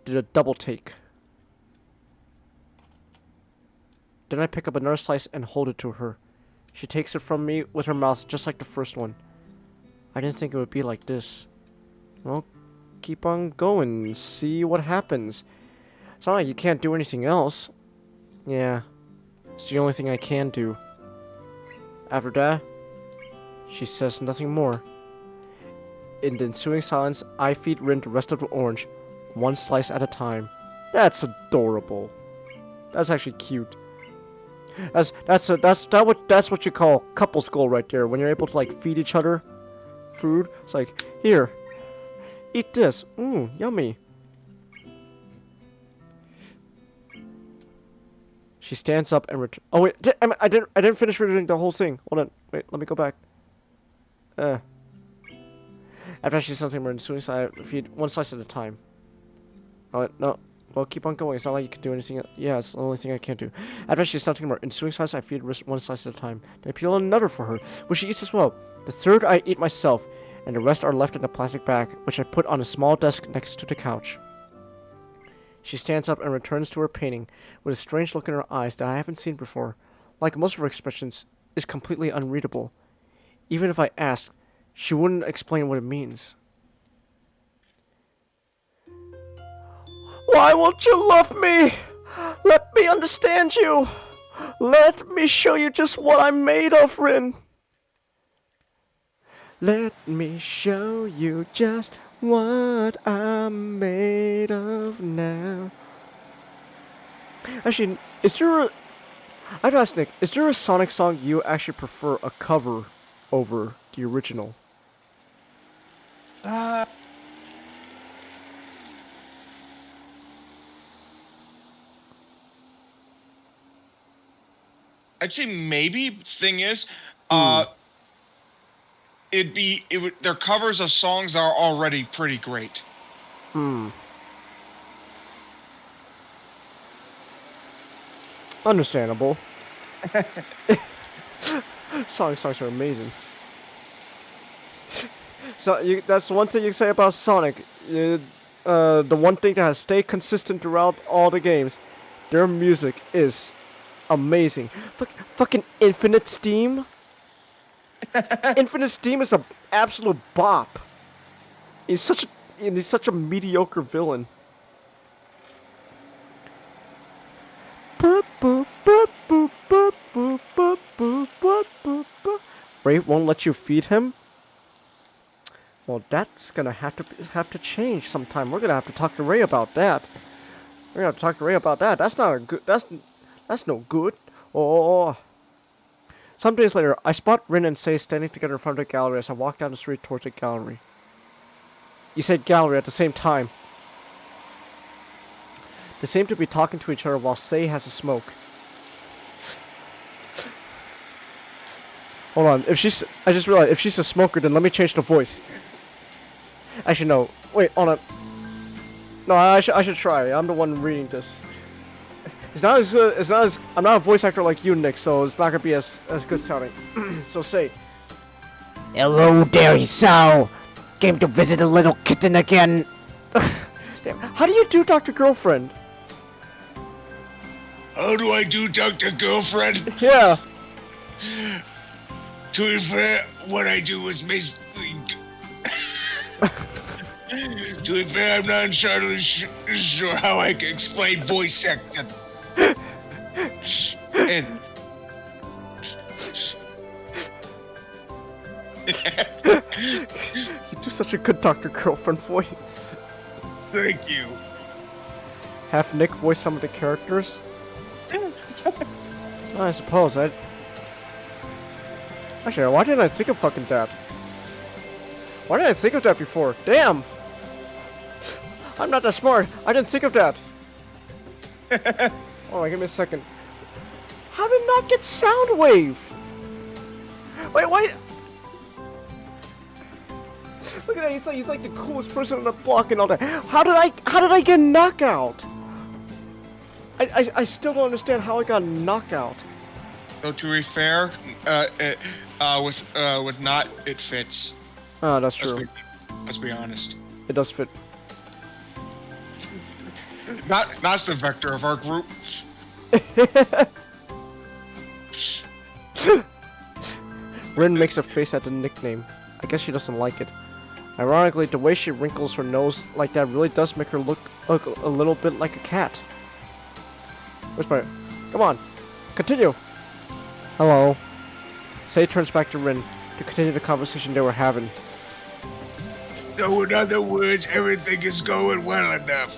did a double take. Then I pick up another slice and hold it to her. She takes it from me with her mouth just like the first one. I didn't think it would be like this. Well, keep on going and see what happens. It's not like you can't do anything else. Yeah, it's the only thing I can do. After that, she says nothing more. In the ensuing silence, I feed Rin the rest of the orange, one slice at a time. That's adorable. That's actually cute. That's what you call couples goal right there. When you're able to like feed each other food, it's like, here, eat this. Yummy. She stands up and oh wait, I didn't finish reading the whole thing. Hold on, wait, let me go back. After she says something more ensuing, I feed one slice at a time. Oh no. Well, keep on going. It's not like you can do anything. Yeah, it's the only thing I can't do. After she says something more ensuing slice, I feed one slice at a time. Then I peel another for her, which she eats as well. The third I eat myself, and the rest are left in a plastic bag, which I put on a small desk next to the couch. She stands up and returns to her painting, with a strange look in her eyes that I haven't seen before. Like most of her expressions, is completely unreadable. Even if I asked, she wouldn't explain what it means. Why won't you love me? Let me understand you. Let me show you just what I'm made of, Rin. Let me show you just what I'm made of now. Actually, is there a... I'd ask Nick, is there a Sonic song you actually prefer a cover over the original? I'd say maybe. Thing is, their covers of songs are already pretty great. Understandable. Songs are amazing. So that's one thing you can say about Sonic. The one thing that has stayed consistent throughout all the games, their music is amazing. Fucking Infinite Steam. Infinite Steam is an absolute bop. He's such a mediocre villain. Ray won't let you feed him? Well, that's gonna have to change sometime. We're gonna have to talk to Ray about that. That's not a good. That's no good. Oh. Some days later, I spot Rin and Sei standing together in front of the gallery as I walk down the street towards the gallery. You said gallery at the same time. They seem to be talking to each other while Sei has a smoke. Hold on, I just realized, if she's a smoker, then let me change the voice. Actually, no. Wait, hold on. No, I should try. I'm the one reading this. It's not as good. I'm not a voice actor like you, Nick, so it's not gonna be as good sounding. So say. Hello there, Isao. Came to visit a little kitten again. Damn. How do you do Dr. Girlfriend? How do I do Dr. Girlfriend? Yeah. To be fair, what I do is basically... To be fair, I'm not entirely sure how I can explain voice acting. And... You do such a good Dr. Girlfriend voice. Thank you. Have Nick voice some of the characters? I suppose. Actually, why didn't I think of fucking that? Why didn't I think of that before? Damn! I'm not that smart. I didn't think of that. Hold on, give me a second. How did not get Soundwave? Wait, why? Look at that. He's like the coolest person on the block and all that. How did I get knockout? I still don't understand how I got knockout. So to be fair, with not, it fits. Oh, that's true. Let's be honest. It does fit. Not the vector of our group. Rin makes a face at the nickname. I guess she doesn't like it. Ironically, the way she wrinkles her nose like that really does make her look a little bit like a cat. Where's my... Come on. Continue. Hello. Say turns back to Rin to continue the conversation they were having. So in other words, everything is going well enough.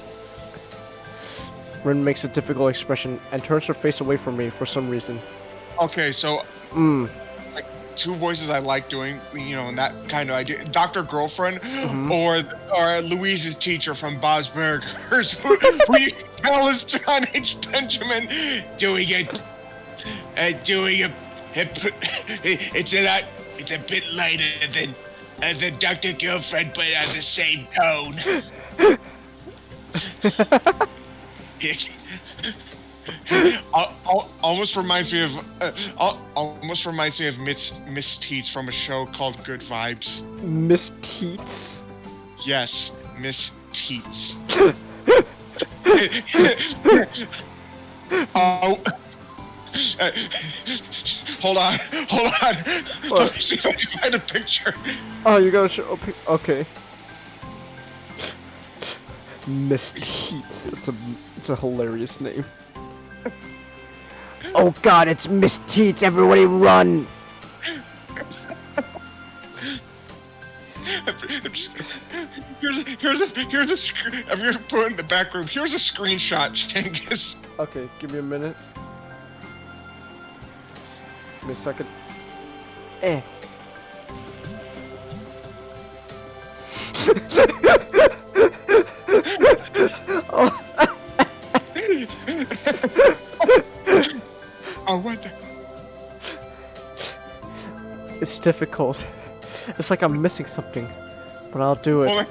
Rin makes a difficult expression and turns her face away from me for some reason. Okay, so like two voices I like doing, you know, and that kind of idea. Dr. Girlfriend or Louise's teacher from Bob's Burgers, who you can tell is John H. Benjamin doing it. It's a bit lighter than Dr. Girlfriend, but on the same tone. Almost reminds me of Miss Teets from a show called Good Vibes. Miss Teets? Yes, Miss Teets. Oh. Hold on. What? Let me see if I can find a picture. Oh, you gotta show... Okay. Miss Teets. It's a hilarious name. Oh God, it's Miss Teets! Everybody run! I'm gonna put it in the back room. Here's a screenshot, Genghis. Okay, give me a minute. Give me a second. Oh, what the? It's difficult. It's like I'm missing something. But I'll do it.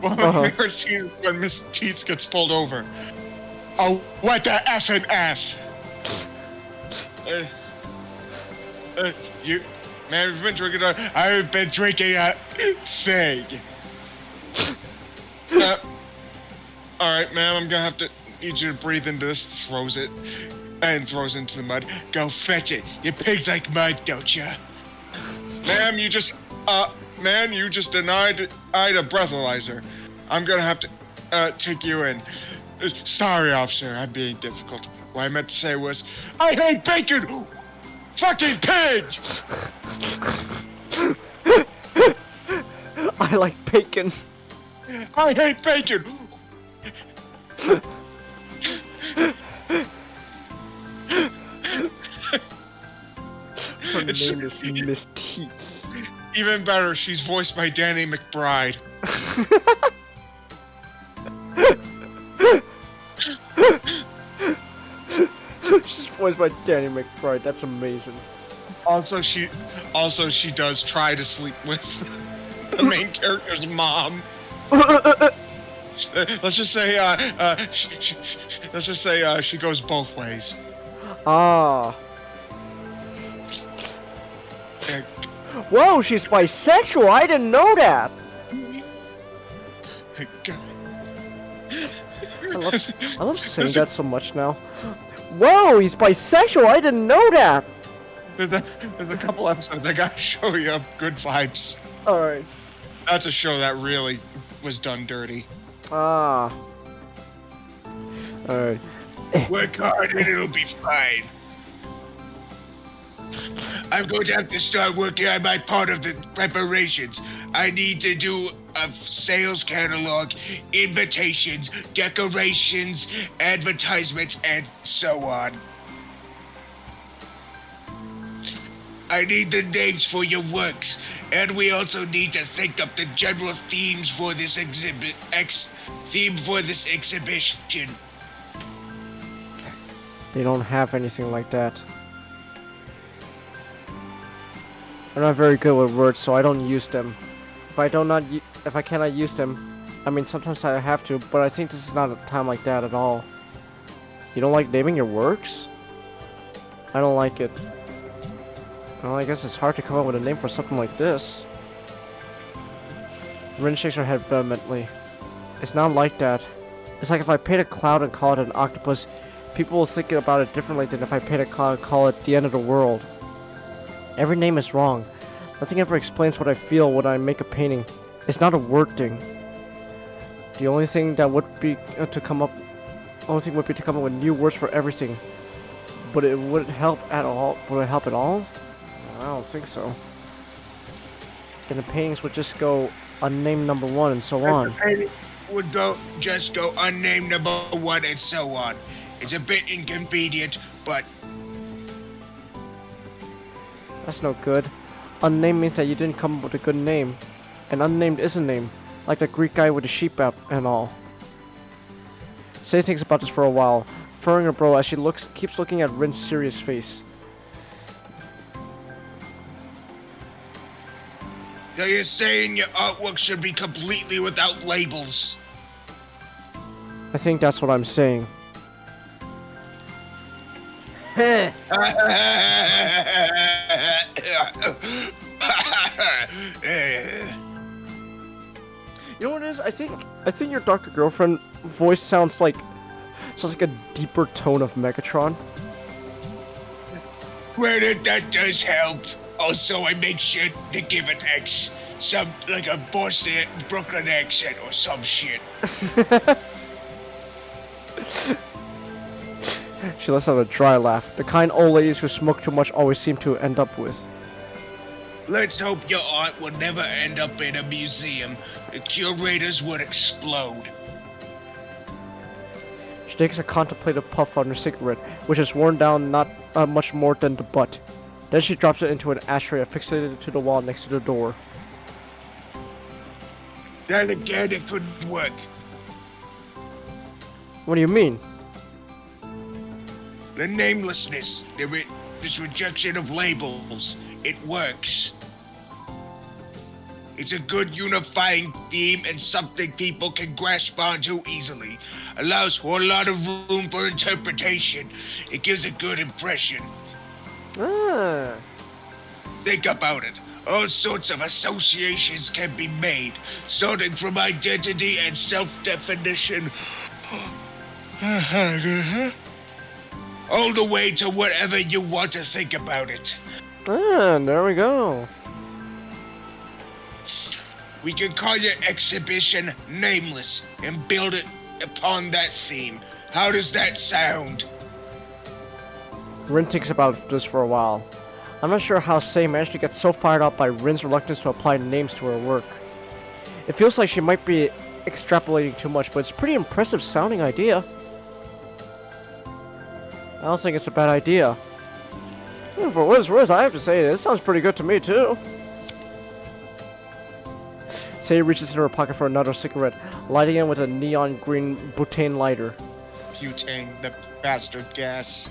One of my favorite scenes is when Miss Teets gets pulled over. Oh, what the F and F? Man, I've been drinking a thing. Alright, ma'am, I'm gonna have to need you to breathe into this. Throws it into the mud. Go fetch it. You pigs like mud, don't you? Ma'am, you just denied a breathalyzer. I'm gonna have to take you in. Sorry, officer, I'm being difficult. What I meant to say was, I hate bacon! Fucking pig! I like bacon. I hate bacon! Her name is Miss Teets. Even better, she's voiced by Danny McBride. She's voiced by Danny McBride. That's amazing. Also, she does try to sleep with the main character's mom. Let's just say, she goes both ways. Ah. Whoa, she's bisexual. I didn't know that. I love saying that so much now. Whoa, he's bisexual. I didn't know that. There's a couple episodes I gotta show you of Good Vibes. All right. That's a show that really was done dirty. Ah. All right. Work hard and it'll be fine. I'm going to have to start working on my part of the preparations. I need to do a sales catalog, invitations, decorations, advertisements, and so on. I need the names for your works, and we also need to think up the general themes for this exhibition. They don't have anything like that. I'm not very good with words, so I don't use them. If I cannot use them, I mean sometimes I have to, but I think this is not a time like that at all. You don't like naming your works? I don't like it. Well, I guess it's hard to come up with a name for something like this. Rin shakes her head vehemently. It's not like that. It's like if I paint a cloud and call it an octopus, people will think about it differently than if I paint a cloud and call it the end of the world. Every name is wrong. Nothing ever explains what I feel when I make a painting. It's not a word thing. The only thing that would be to come up with new words for everything. But it wouldn't help at all. Would it help at all? I don't think so. Then the paintings would just go unnamed number 1 and so on. The painting would just go unnamed number 1 and so on. It's a bit inconvenient, but That's no good. Unnamed means that you didn't come up with a good name. And unnamed is a name. Like the Greek guy with the sheep app and all. Say thinks about this for a while, furrowing her brow as she keeps looking at Rin's serious face. so you're saying your artwork should be completely without labels? I think that's what I'm saying. You know what it is? I think your Dr. Girlfriend voice sounds like a deeper tone of Megatron. Granted, that does help. Also, I make sure to give it like a Boston, Brooklyn accent or some shit. She lets out a dry laugh, the kind old ladies who smoke too much always seem to end up with. Let's hope your art will never end up in a museum. The curators would explode. She takes a contemplative puff on her cigarette, which is worn down not much more than the butt. Then she drops it into an ashtray affixated to the wall next to the door. Then again, it could work. What do you mean? The namelessness, this rejection of labels, it works. It's a good unifying theme and something people can grasp onto easily. Allows for a lot of room for interpretation. It gives a good impression. Ah. Think about it. All sorts of associations can be made, starting from identity and self-definition, all the way to whatever you want to think about it. Ah, there we go. We can call your exhibition Nameless and build it upon that theme. How does that sound? Rin thinks about this for a while. I'm not sure how Sei managed to get so fired up by Rin's reluctance to apply names to her work. It feels like she might be extrapolating too much, but it's a pretty impressive sounding idea. I don't think it's a bad idea. For what it's worth, I have to say, this sounds pretty good to me, too. Sei reaches into her pocket for another cigarette, lighting it with a neon green butane lighter. Butane, the bastard gas.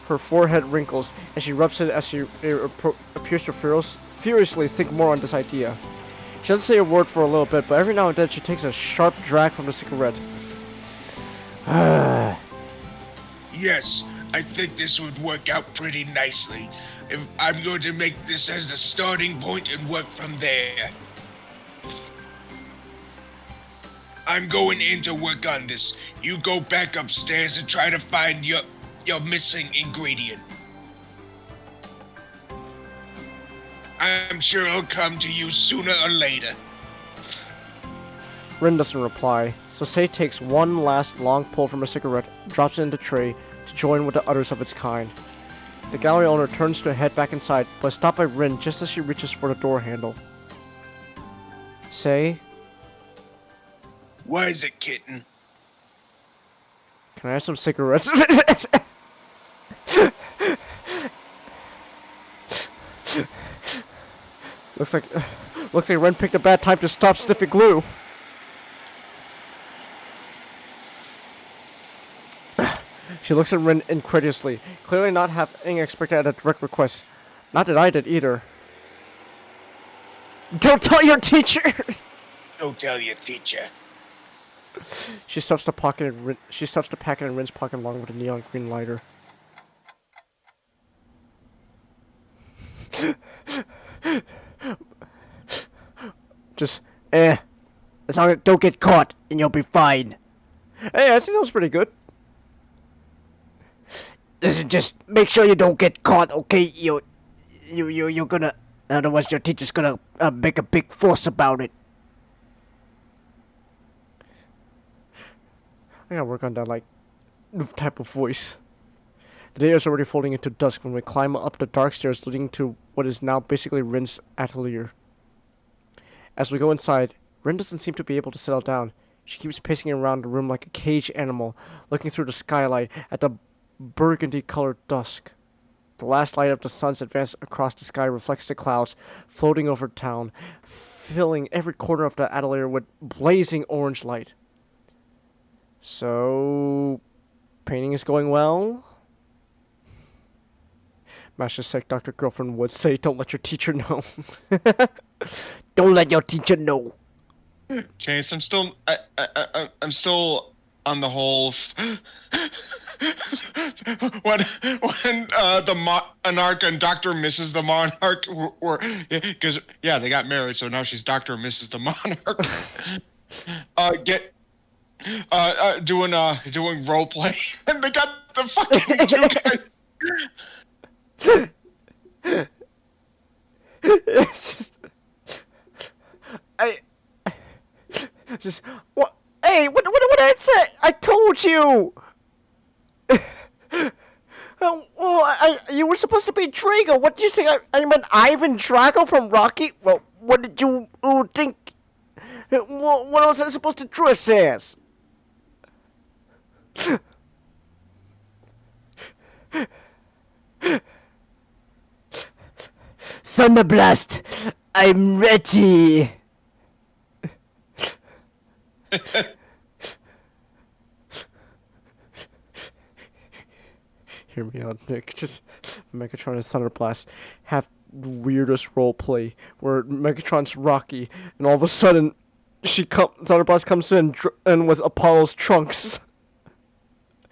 Her forehead wrinkles, and she rubs it as she appears to furiously think more on this idea. She doesn't say a word for a little bit, but every now and then she takes a sharp drag from the cigarette. Yes, I think this would work out pretty nicely. If I'm going to make this as the starting point and work from there. I'm going in to work on this. You go back upstairs and try to find your missing ingredient. I'm sure it'll come to you sooner or later. Rin doesn't reply, so Sei takes one last long pull from her cigarette, drops it in the tray, to join with the others of its kind. The gallery owner turns to head back inside, but is stopped by Rin just as she reaches for the door handle. Sei? Why is it, kitten? Can I have some cigarettes? Looks like Ren picked a bad time to stop sniffing glue. She looks at Ren incredulously, clearly not having expected a direct request. Not that I did either. Don't tell your teacher! Don't tell your teacher. She stuffs the packet in Rin's pocket along with a neon green lighter. Just As long as don't get caught, and you'll be fine. Hey, I think that was pretty good. Listen, just make sure you don't get caught, okay? You're gonna... Otherwise, your teacher's gonna make a big fuss about it. I gotta work on that, like, type of voice. The day is already folding into dusk when we climb up the dark stairs leading to what is now basically Rin's atelier. As we go inside, Rin doesn't seem to be able to settle down. She keeps pacing around the room like a caged animal, looking through the skylight at the burgundy-colored dusk. The last light of the sun's advance across the sky reflects the clouds floating over town, filling every corner of the atelier with blazing orange light. So, painting is going well? Master Sec Dr. Girlfriend would say, don't let your teacher know. Don't let your teacher know. Chase, I'm still on the whole. when the monarch and Doctor Mrs. the Monarch were, because they got married, so now she's Doctor and Mrs. the Monarch. Doing role play, and they got the fucking two guys. What? Hey, what did I say? I told you. You were supposed to be Drago. What did you say? I'm an Ivan Drago from Rocky. Well, what did you think? What was I supposed to dress as? Thunder Blast, I'm ready. Hear me out, Nick. Just Megatron and Thunder Blast have the weirdest role play where Megatron's Rocky, and all of a sudden, Thunder Blast comes in and with Apollo's trunks.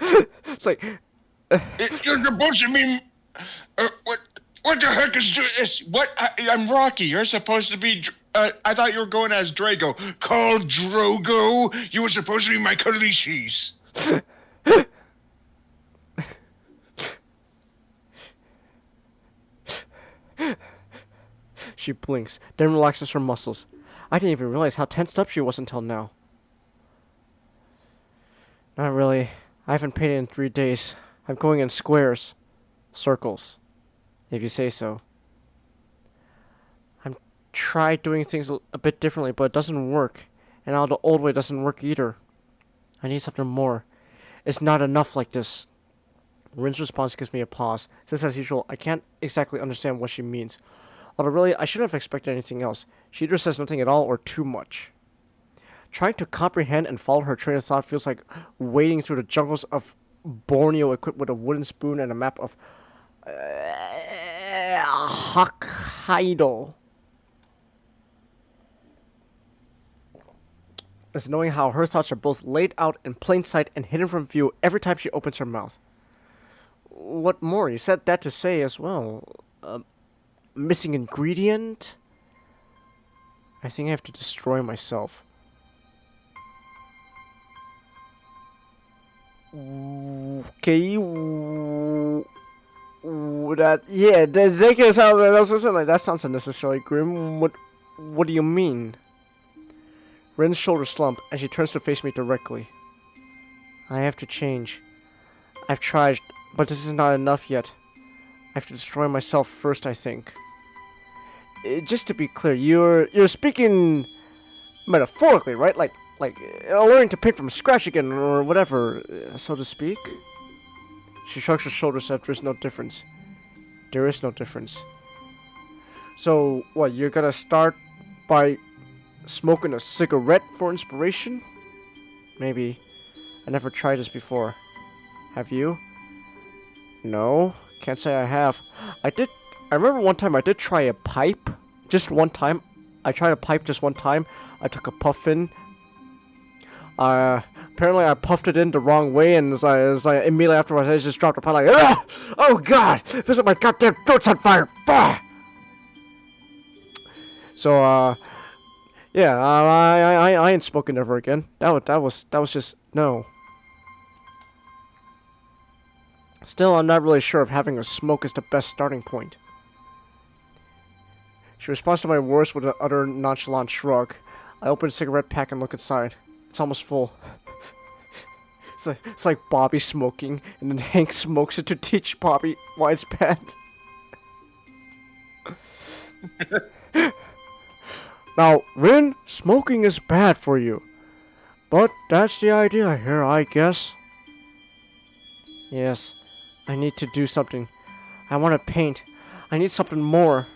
It's like You're supposed to be. What the heck is this? What? I'm Rocky. You're supposed to be. I thought you were going as Drago. Called Drogo? You were supposed to be my cuddly cheese. She blinks, then relaxes her muscles. I didn't even realize how tensed up she was until now. Not really. I haven't painted in 3 days. I'm going in squares. Circles. If you say so. I've tried doing things a bit differently, but it doesn't work. And now the old way doesn't work either. I need something more. It's not enough like this. Rin's response gives me a pause. Since as usual, I can't exactly understand what she means. Although really, I shouldn't have expected anything else. She either says nothing at all or too much. Trying to comprehend and follow her train of thought feels like wading through the jungles of Borneo equipped with a wooden spoon and a map of Hokkaido. It's knowing how her thoughts are both laid out in plain sight and hidden from view every time she opens her mouth. What more? You said that to say as well. Missing ingredient? I think I have to destroy myself. Okay. That sounds unnecessarily grim. What do you mean? Ren's shoulders slump as she turns to face me directly. I have to change. I've tried, but this is not enough yet. I have to destroy myself first, I think. Just to be clear, you're speaking metaphorically, right? Like learning to paint from scratch again, or whatever, so to speak. She shrugs her shoulders as if there's no difference. There is no difference. So, what, you're gonna start by smoking a cigarette for inspiration? Maybe. I never tried this before. Have you? No, can't say I have. I remember one time I did try a pipe. Just one time. I tried a pipe just one time. I took a puff in. Apparently I puffed it in the wrong way, and as I immediately afterwards, I just dropped a pipe like, ugh! Oh god! This is my goddamn throat's on fire! Fuck! So, Yeah, I ain't smoking ever again. That was just no. Still, I'm not really sure if having a smoke is the best starting point. She responds to my words with an utter nonchalant shrug. I open a cigarette pack and look inside. It's almost full. It's like Bobby smoking, and then Hank smokes it to teach Bobby why it's bad. Now, Rin, smoking is bad for you. But that's the idea here, I guess. Yes, I need to do something. I want to paint. I need something more.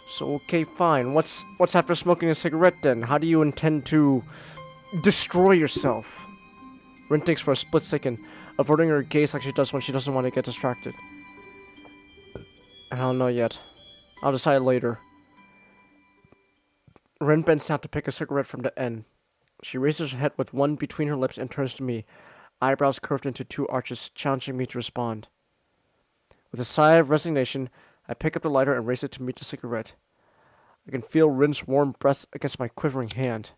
So, okay, fine. What's after smoking a cigarette then? How do you intend to destroy yourself? Rin thinks for a split second, averting her gaze like she does when she doesn't want to get distracted. I don't know yet. I'll decide later. Rin bends down to pick a cigarette from the end. She raises her head with one between her lips and turns to me, eyebrows curved into two arches, challenging me to respond. With a sigh of resignation, I pick up the lighter and raise it to meet the cigarette. I can feel Rin's warm breath against my quivering hand.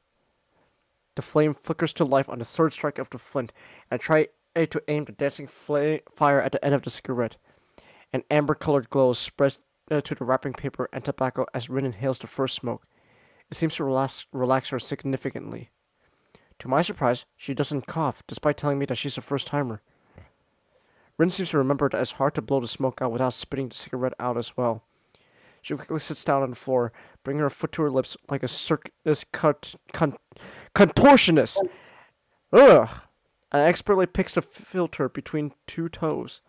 The flame flickers to life on the third strike of the flint, and I try to aim the dancing fire at the end of the cigarette. An amber-colored glow spreads to the wrapping paper and tobacco as Rin inhales the first smoke. It seems to relax her significantly. To my surprise, she doesn't cough, despite telling me that she's a first-timer. Rin seems to remember that it's hard to blow the smoke out without spitting the cigarette out as well. She quickly sits down on the floor, bringing her foot to her lips like a circus contortionist. Ugh! And expertly picks the filter between two toes.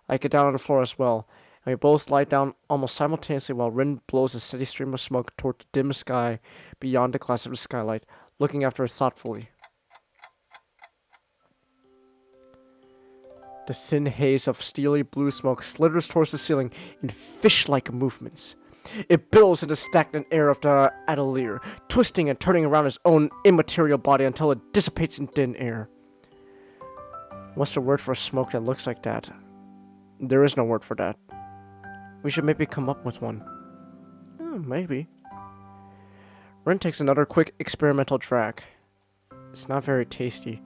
I get down on the floor as well, and we both lie down almost simultaneously while Rin blows a steady stream of smoke toward the dim sky beyond the glass of the skylight, looking after her thoughtfully. The thin haze of steely blue smoke slithers towards the ceiling in fish-like movements. It billows in the stagnant air of the atelier, twisting and turning around its own immaterial body until it dissipates in thin air. What's the word for smoke that looks like that? There is no word for that. We should maybe come up with one. Maybe. Rin takes another quick experimental drag. It's not very tasty.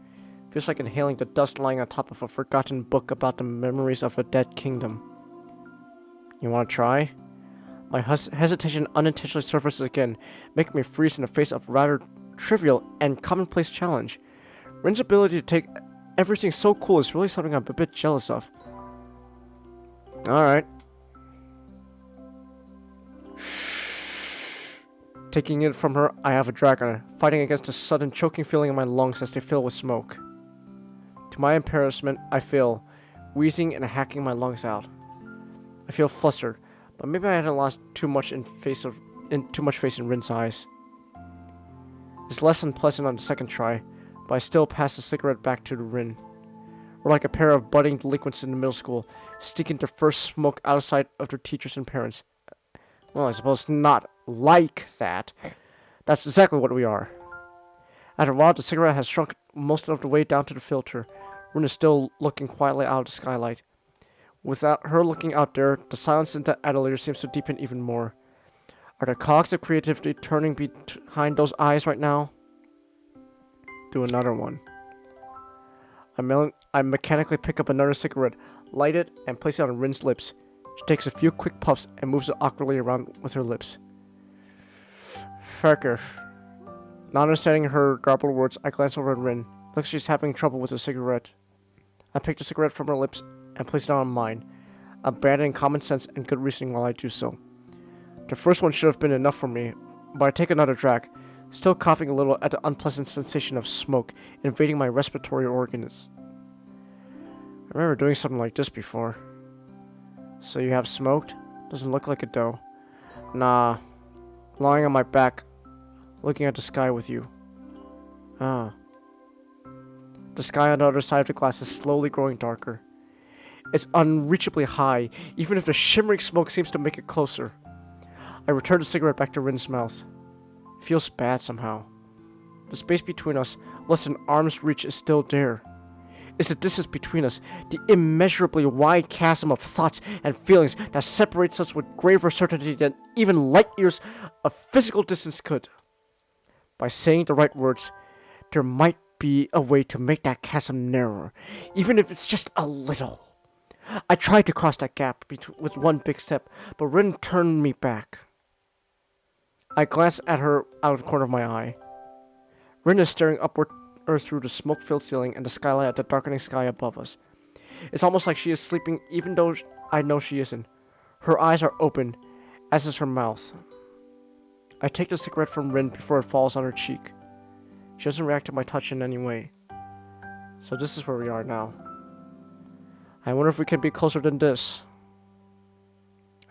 Feels like inhaling the dust lying on top of a forgotten book about the memories of a dead kingdom. You want to try? My hesitation unintentionally surfaces again, making me freeze in the face of a rather trivial and commonplace challenge. Rin's ability to take everything so cool is really something I'm a bit jealous of. Alright. Taking it from her, I have a drag on it, fighting against a sudden choking feeling in my lungs as they fill with smoke. To my embarrassment, I fail, wheezing and hacking my lungs out. I feel flustered, but maybe I hadn't lost too much face in Rin's eyes. It's less unpleasant on the second try, but I still pass the cigarette back to Rin. We're like a pair of budding delinquents in the middle school, sticking their first smoke out of sight of their teachers and parents. Well, I suppose not like that. That's exactly what we are. After a while, the cigarette has shrunk most of the way down to the filter. Rin is still looking quietly out of the skylight. Without her looking out there, the silence in the atelier seems to deepen even more. Are the cogs of creativity turning behind those eyes right now? Do another one. I mechanically pick up another cigarette, light it, and place it on Rin's lips. She takes a few quick puffs and moves it awkwardly around with her lips. Farker. Not understanding her garbled words, I glance over at Rin. Looks like she's having trouble with the cigarette. I pick the cigarette from her lips and place it on mine, abandoning common sense and good reasoning while I do so. The first one should have been enough for me, but I take another drag, still coughing a little at the unpleasant sensation of smoke invading my respiratory organs. I remember doing something like this before. So you have smoked? Doesn't look like it though. Nah. Lying on my back, looking at the sky with you. Ah. The sky on the other side of the glass is slowly growing darker. It's unreachably high, even if the shimmering smoke seems to make it closer. I return the cigarette back to Rin's mouth. It feels bad somehow. The space between us, less than arm's reach, is still there. It's the distance between us, the immeasurably wide chasm of thoughts and feelings that separates us with graver certainty than even light years of physical distance could. By saying the right words, there might be a way to make that chasm narrower, even if it's just a little. I tried to cross that gap with one big step, but Rin turned me back. I glanced at her out of the corner of my eye. Rin is staring upward through the smoke-filled ceiling and the skylight at the darkening sky above us. It's almost like she is sleeping, even though I know she isn't. Her eyes are open, as is her mouth. I take the cigarette from Rin before it falls on her cheek. She doesn't react to my touch in any way. So this is where we are now. I wonder if we can be closer than this.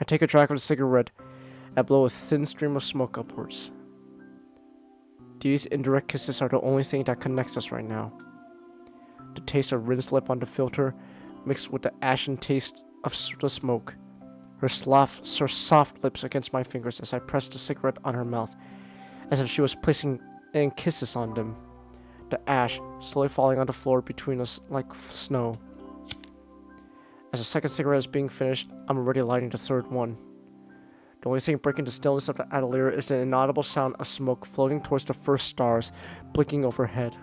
I take a drag of the cigarette and blow a thin stream of smoke upwards. These indirect kisses are the only thing that connects us right now. The taste of Rin's lip on the filter mixed with the ashen taste of the smoke. Her soft lips against my fingers as I pressed the cigarette on her mouth, as if she was placing kisses on them. The ash slowly falling on the floor between us like snow. As the second cigarette is being finished, I'm already lighting the third one. The only thing breaking the stillness of the atelier is the inaudible sound of smoke floating towards the first stars, blinking overhead.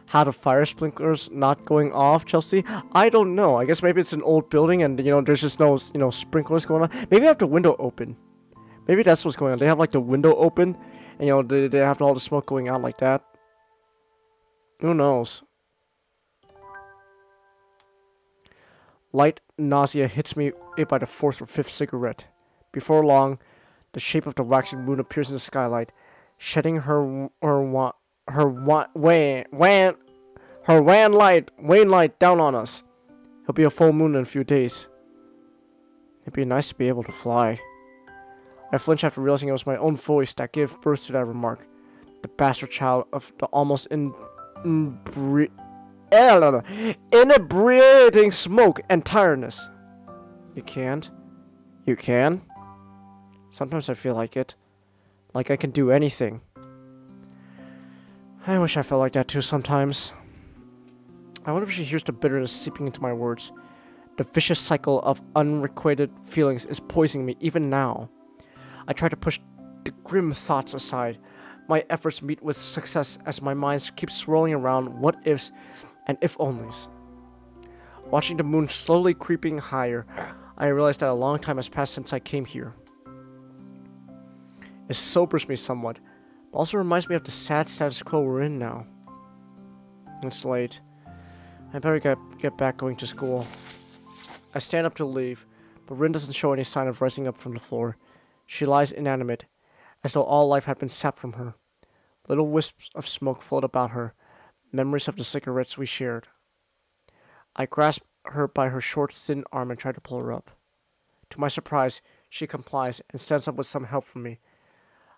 How the fire sprinklers not going off, Chelsea? I don't know. I guess maybe it's an old building and, there's just no, sprinklers going on. Maybe they have the window open. Maybe that's what's going on. They have, like, the window open and, they have all the smoke going out like that. Who knows? Light nausea hits me by the fourth or fifth cigarette. Before long, the shape of the waxing moon appears in the skylight, shedding her wan light down on us. It'll be a full moon in a few days. It'd be nice to be able to fly. I flinched after realizing it was my own voice that gave birth to that remark. The bastard child of the almost inebriating smoke and tiredness. You can't? You can? Sometimes I feel like it. Like I can do anything. I wish I felt like that too sometimes. I wonder if she hears the bitterness seeping into my words. The vicious cycle of unrequited feelings is poisoning me even now. I try to push the grim thoughts aside. My efforts meet with success as my mind keeps swirling around what ifs and if onlys. Watching the moon slowly creeping higher, I realize that a long time has passed since I came here. It sobers me somewhat, but also reminds me of the sad status quo we're in now. It's late. I better get back going to school. I stand up to leave, but Rin doesn't show any sign of rising up from the floor. She lies inanimate, as though all life had been sapped from her. Little wisps of smoke float about her, memories of the cigarettes we shared. I grasp her by her short, thin arm and try to pull her up. To my surprise, she complies and stands up with some help from me.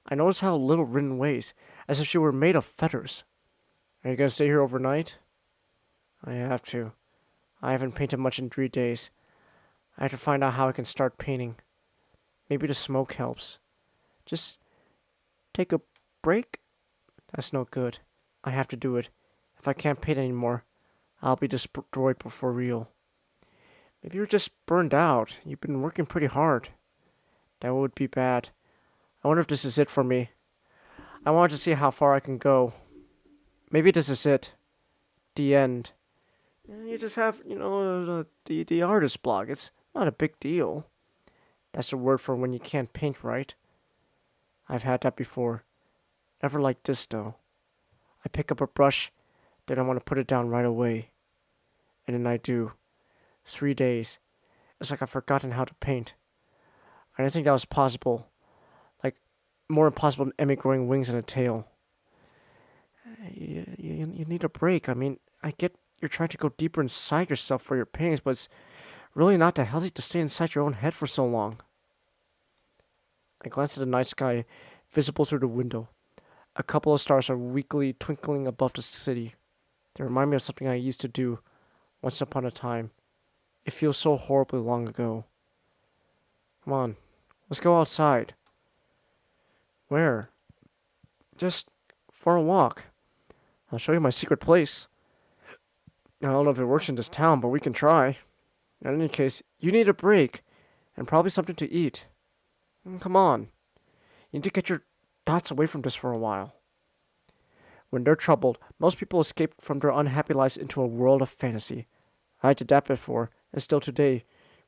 I notice how little Rin weighs, as if she were made of feathers. Are you gonna stay here overnight? I have to. I haven't painted much in 3 days. I have to find out how I can start painting. Maybe the smoke helps. Just take a break? That's no good. I have to do it. If I can't paint anymore, I'll be destroyed for real. Maybe you're just burned out. You've been working pretty hard. That would be bad. I wonder if this is it for me. I wanted to see how far I can go. Maybe this is it. The end. You just have, the artist block. It's not a big deal. That's the word for when you can't paint right. I've had that before. Never like this, though. I pick up a brush, then I want to put it down right away. And then I do. 3 days. It's like I've forgotten how to paint. I didn't think that was possible. Like, more impossible than Emmy growing wings and a tail. You need a break. I mean, I get you're trying to go deeper inside yourself for your paintings, but it's really not that healthy to stay inside your own head for so long. I glance at the night sky, visible through the window. A couple of stars are weakly twinkling above the city. They remind me of something I used to do once upon a time. It feels so horribly long ago. Come on, let's go outside. Where? Just for a walk. I'll show you my secret place. I don't know if it works in this town, but we can try. In any case, you need a break, and probably something to eat. Come on. You need to get your thoughts away from this for a while. When they're troubled, most people escape from their unhappy lives into a world of fantasy. I had to adapt before, and still today,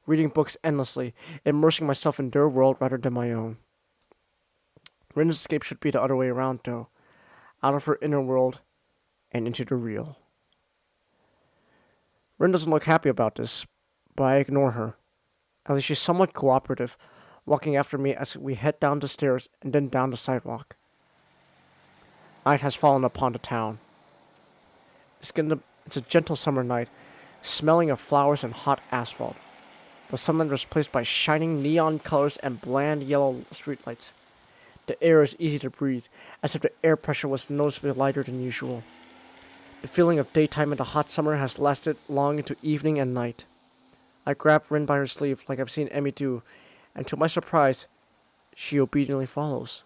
reading books endlessly, immersing myself in their world rather than my own. Rin's escape should be the other way around, though, out of her inner world and into the real. Rin doesn't look happy about this, but I ignore her. At least she's somewhat cooperative, walking after me as we head down the stairs and then down the sidewalk. Night has fallen upon the town. It's a gentle summer night, smelling of flowers and hot asphalt. The sunlight is replaced by shining neon colors and bland yellow streetlights. The air is easy to breathe, as if the air pressure was noticeably lighter than usual. The feeling of daytime in the hot summer has lasted long into evening and night. I grab Rin by her sleeve like I've seen Emmy do, and to my surprise, she obediently follows.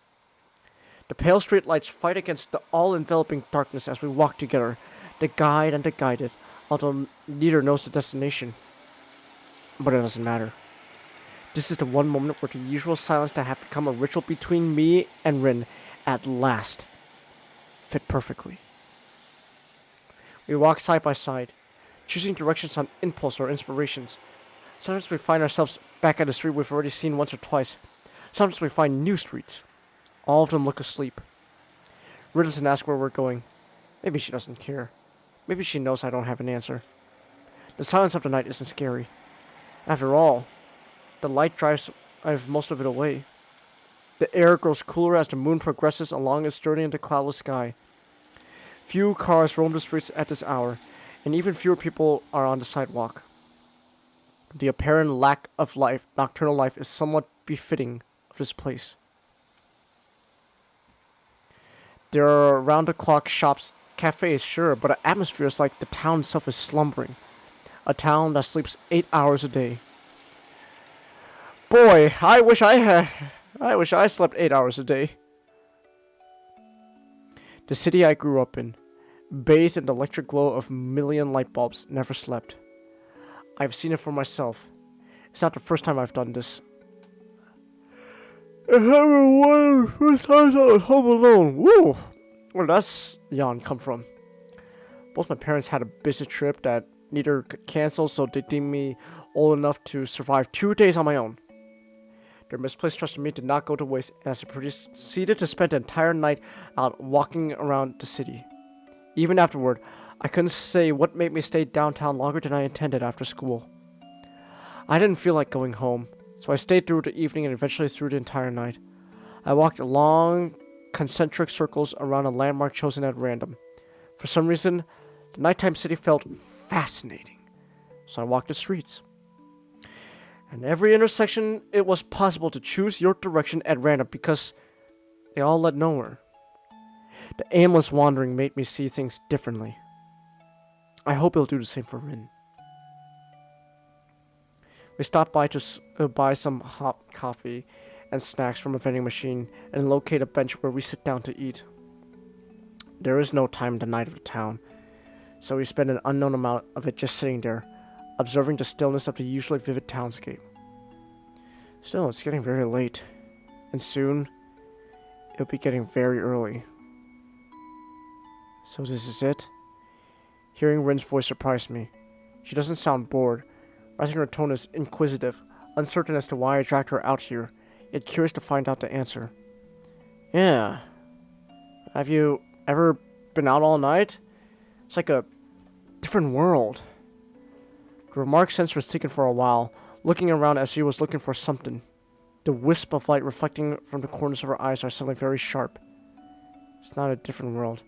The pale streetlights fight against the all-enveloping darkness as we walk together, the guide and the guided, although neither knows the destination. But it doesn't matter. This is the one moment where the usual silence that had become a ritual between me and Rin at last fit perfectly. We walk side by side, choosing directions on impulse or inspirations. Sometimes we find ourselves back at a street we've already seen once or twice. Sometimes we find new streets. All of them look asleep. Rin doesn't ask where we're going. Maybe she doesn't care. Maybe she knows I don't have an answer. The silence of the night isn't scary. After all, the light drives most of it away. The air grows cooler as the moon progresses along its journey in the cloudless sky. Few cars roam the streets at this hour, and even fewer people are on the sidewalk. The apparent lack of nocturnal life, is somewhat befitting of this place. There are round-the-clock shops, cafes, sure, but the atmosphere is like the town itself is slumbering. A town that sleeps 8 hours a day. Boy, I wish I slept 8 hours a day. The city I grew up in, bathed in the electric glow of a million light bulbs, never slept. I've seen it for myself. It's not the first time I've done this. It's one of the first times I was home alone. Woo! Where does yawn come from? Both my parents had a business trip that neither could cancel, so they deemed me old enough to survive 2 days on my own. Their misplaced trust in me did not go to waste as I proceeded to spend the entire night out walking around the city. Even afterward, I couldn't say what made me stay downtown longer than I intended after school. I didn't feel like going home, so I stayed through the evening and eventually through the entire night. I walked long, concentric circles around a landmark chosen at random. For some reason, the nighttime city felt fascinating, so I walked the streets. At every intersection, it was possible to choose your direction at random because they all led nowhere. The aimless wandering made me see things differently. I hope it'll do the same for Rin. We stopped by to buy some hot coffee and snacks from a vending machine and locate a bench where we sit down to eat. There is no time in the night of the town, so we spend an unknown amount of it just sitting there, observing the stillness of the usually vivid townscape. Still, it's getting very late, and soon, it'll be getting very early. So this is it? Hearing Rin's voice surprised me. She doesn't sound bored. Rather, her tone is inquisitive, uncertain as to why I dragged her out here, yet curious to find out the answer. Yeah. Have you ever been out all night? It's like a different world. The remark sensor was taken for a while, looking around as she was looking for something. The wisp of light reflecting from the corners of her eyes are suddenly very sharp. It's not a different world.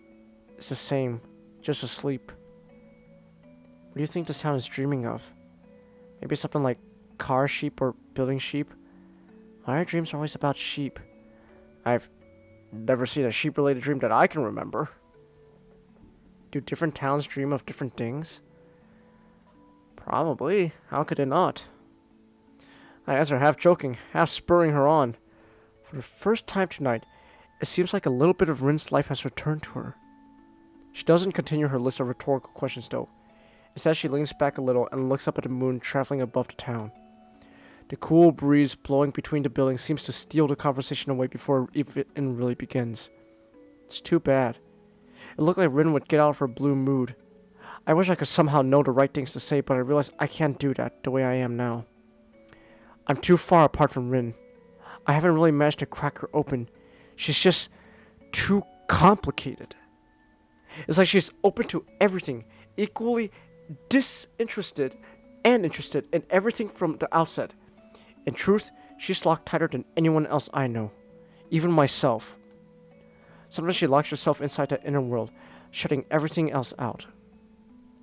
It's the same, just asleep. What do you think this town is dreaming of? Maybe something like car sheep or building sheep? My dreams are always about sheep. I've never seen a sheep-related dream that I can remember. Do different towns dream of different things? Probably. How could it not? I answer half joking, half spurring her on. For the first time tonight, it seems like a little bit of Rin's life has returned to her. She doesn't continue her list of rhetorical questions, though. Instead, she leans back a little and looks up at the moon traveling above the town. The cool breeze blowing between the buildings seems to steal the conversation away before it even really begins. It's too bad. It looked like Rin would get out of her blue mood. I wish I could somehow know the right things to say, but I realize I can't do that the way I am now. I'm too far apart from Rin. I haven't really managed to crack her open. She's just too complicated. It's like she's open to everything, equally disinterested and interested in everything from the outset. In truth, she's locked tighter than anyone else I know, even myself. Sometimes she locks herself inside that inner world, shutting everything else out.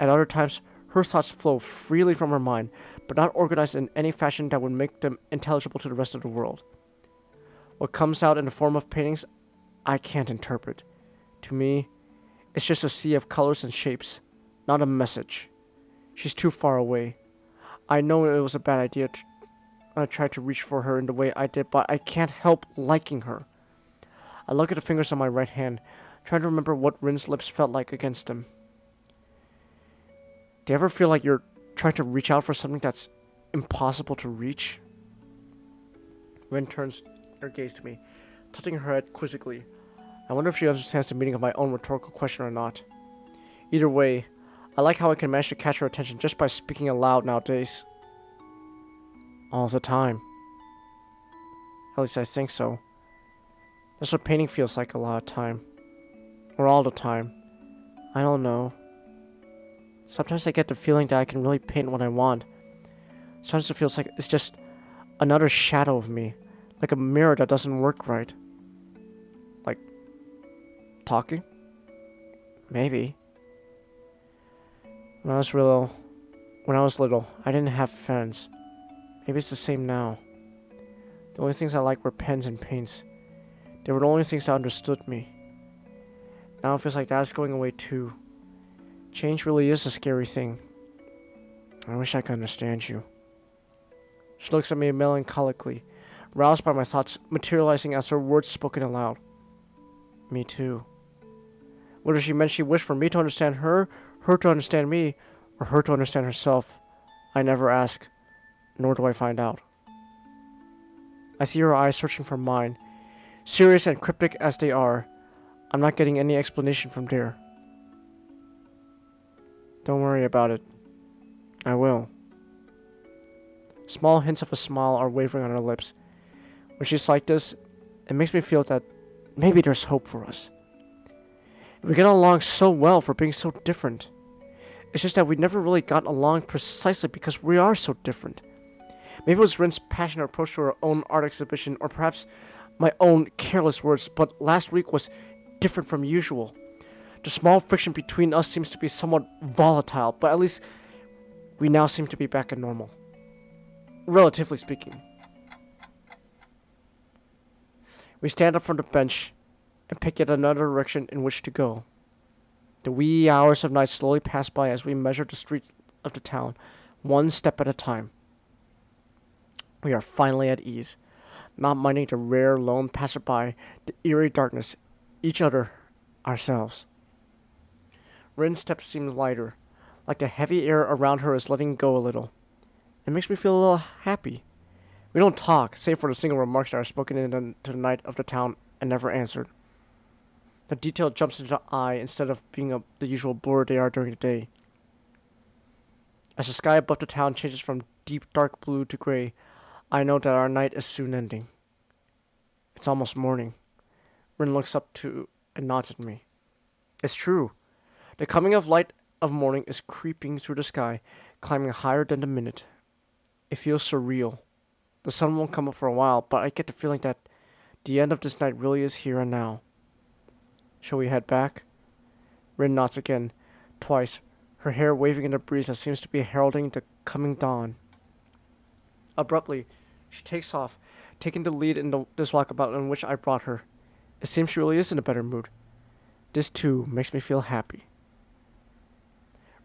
At other times, her thoughts flow freely from her mind, but not organized in any fashion that would make them intelligible to the rest of the world. What comes out in the form of paintings, I can't interpret. To me, it's just a sea of colors and shapes, not a message. She's too far away. I know it was a bad idea to try to reach for her in the way I did, but I can't help liking her. I look at the fingers on my right hand, trying to remember what Rin's lips felt like against them. Do you ever feel like you're trying to reach out for something that's impossible to reach? Rin turns her gaze to me, tilting her head quizzically. I wonder if she understands the meaning of my own rhetorical question or not. Either way, I like how I can manage to catch her attention just by speaking aloud nowadays. All the time. At least I think so. That's what painting feels like a lot of time. Or all the time. I don't know. Sometimes I get the feeling that I can really paint what I want. Sometimes it feels like it's just another shadow of me. Like a mirror that doesn't work right. Like talking? Maybe. When I was little, I didn't have friends. Maybe it's the same now. The only things I liked were pens and paints. They were the only things that understood me. Now it feels like that's going away too. Change really is a scary thing. I wish I could understand you. She looks at me melancholically, roused by my thoughts materializing as her words spoken aloud. Me too. Whether she meant she wished for me to understand her to understand me, or her to understand herself, I never ask, nor do I find out. I see her eyes searching for mine. Serious and cryptic as they are, I'm not getting any explanation from there. Don't worry about it. I will. Small hints of a smile are wavering on her lips. When she's like this, it makes me feel that maybe there's hope for us. We get along so well for being so different. It's just that we never really got along precisely because we are so different. Maybe it was Rin's passionate approach to her own art exhibition, or perhaps my own careless words, but last week was different from usual. The small friction between us seems to be somewhat volatile, but at least we now seem to be back at normal. Relatively speaking. We stand up from the bench and pick yet another direction in which to go. The wee hours of night slowly pass by as we measure the streets of the town, one step at a time. We are finally at ease, not minding the rare lone passerby, the eerie darkness, each other, ourselves. Rin's step seems lighter, like the heavy air around her is letting go a little. It makes me feel a little happy. We don't talk, save for the single remarks that are spoken into the night of the town and never answered. The detail jumps into the eye instead of being the usual blur they are during the day. As the sky above the town changes from deep dark blue to gray, I know that our night is soon ending. It's almost morning. Rin looks up and nods at me. It's true. The coming of light of morning is creeping through the sky, climbing higher than the minute. It feels surreal. The sun won't come up for a while, but I get the feeling that the end of this night really is here and now. Shall we head back? Rin nods again, twice, her hair waving in the breeze that seems to be heralding the coming dawn. Abruptly, she takes off, taking the lead in this walkabout in which I brought her. It seems she really is in a better mood. This, too, makes me feel happy.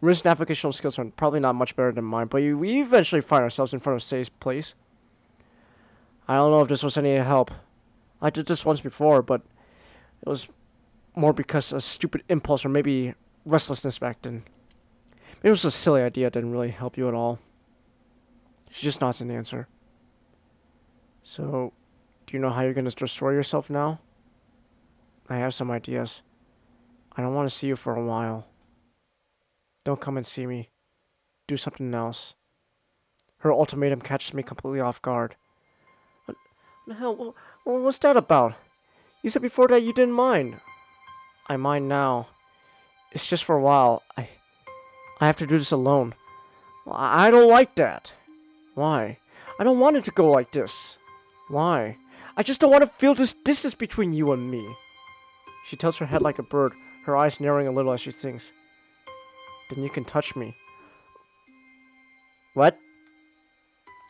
Rin's navigational skills are probably not much better than mine, but we eventually find ourselves in front of Say's place. I don't know if this was any help. I did this once before, but it was more because of a stupid impulse or maybe restlessness back then. Maybe it was a silly idea that didn't really help you at all. She just nods in answer. So, do you know how you're gonna destroy yourself now? I have some ideas. I don't want to see you for a while. Don't come and see me. Do something else. Her ultimatum catches me completely off guard. What the hell? What's that about? You said before that you didn't mind. I mind now. It's just for a while. I have to do this alone. Well, I don't like that. Why? I don't want it to go like this. Why? I just don't want to feel this distance between you and me. She tilts her head like a bird, her eyes narrowing a little as she thinks. Then you can touch me. What?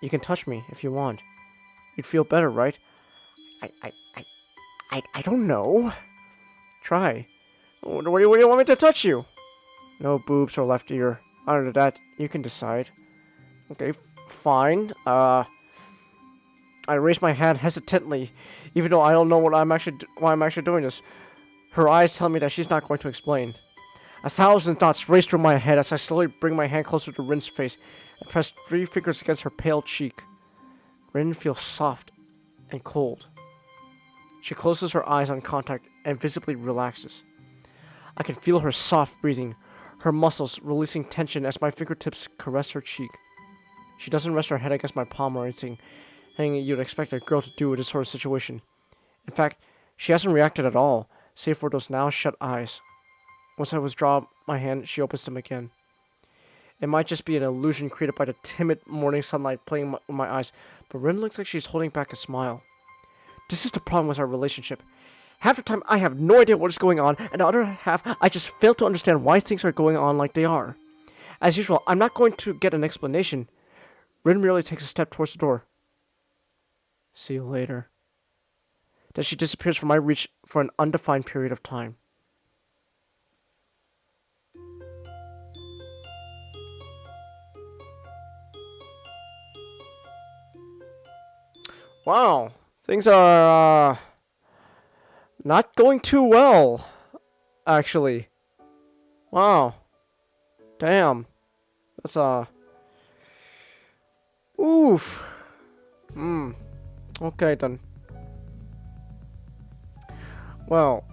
You can touch me if you want. You'd feel better, right? I don't know. Try. What do you want me to touch you? No boobs or left ear. Other than that, you can decide. Okay, fine. I raise my hand hesitantly, even though I don't know why I'm actually doing this. Her eyes tell me that she's not going to explain. 1,000 thoughts race through my head as I slowly bring my hand closer to Rin's face and press 3 fingers against her pale cheek. Rin feels soft and cold. She closes her eyes on contact and visibly relaxes. I can feel her soft breathing, her muscles releasing tension as my fingertips caress her cheek. She doesn't rest her head against my palm or anything you'd expect a girl to do in this sort of situation. In fact, she hasn't reacted at all, save for those now shut eyes. Once I withdraw my hand, she opens them again. It might just be an illusion created by the timid morning sunlight playing with my eyes, but Rin looks like she's holding back a smile. This is the problem with our relationship. Half the time I have no idea what is going on, and the other half I just fail to understand why things are going on like they are. As usual, I'm not going to get an explanation. Rin merely takes a step towards the door. See you later. Then she disappears from my reach for an undefined period of time. Wow, things are not going too well, actually. Wow, damn, that's oof. Okay then. Well,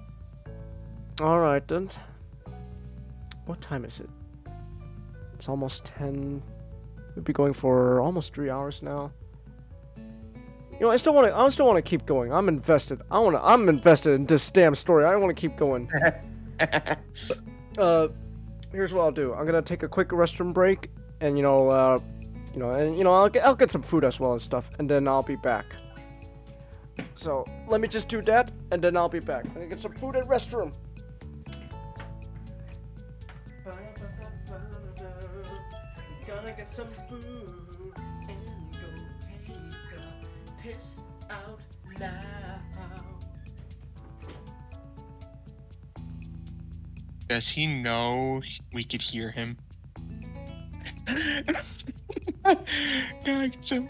all right then. What time is it? It's almost 10. We'll be going for almost 3 hours now. You know, I still want to keep going. I'm invested. I'm invested in this damn story. I want to keep going. Here's what I'll do. I'm gonna take a quick restroom break, and I'll get some food as well and stuff, and then I'll be back. So let me just do that, and then I'll be back. I'm gonna get some food and restroom. Gonna get some food and go take a piss out now. Does he know we could hear him? God, so.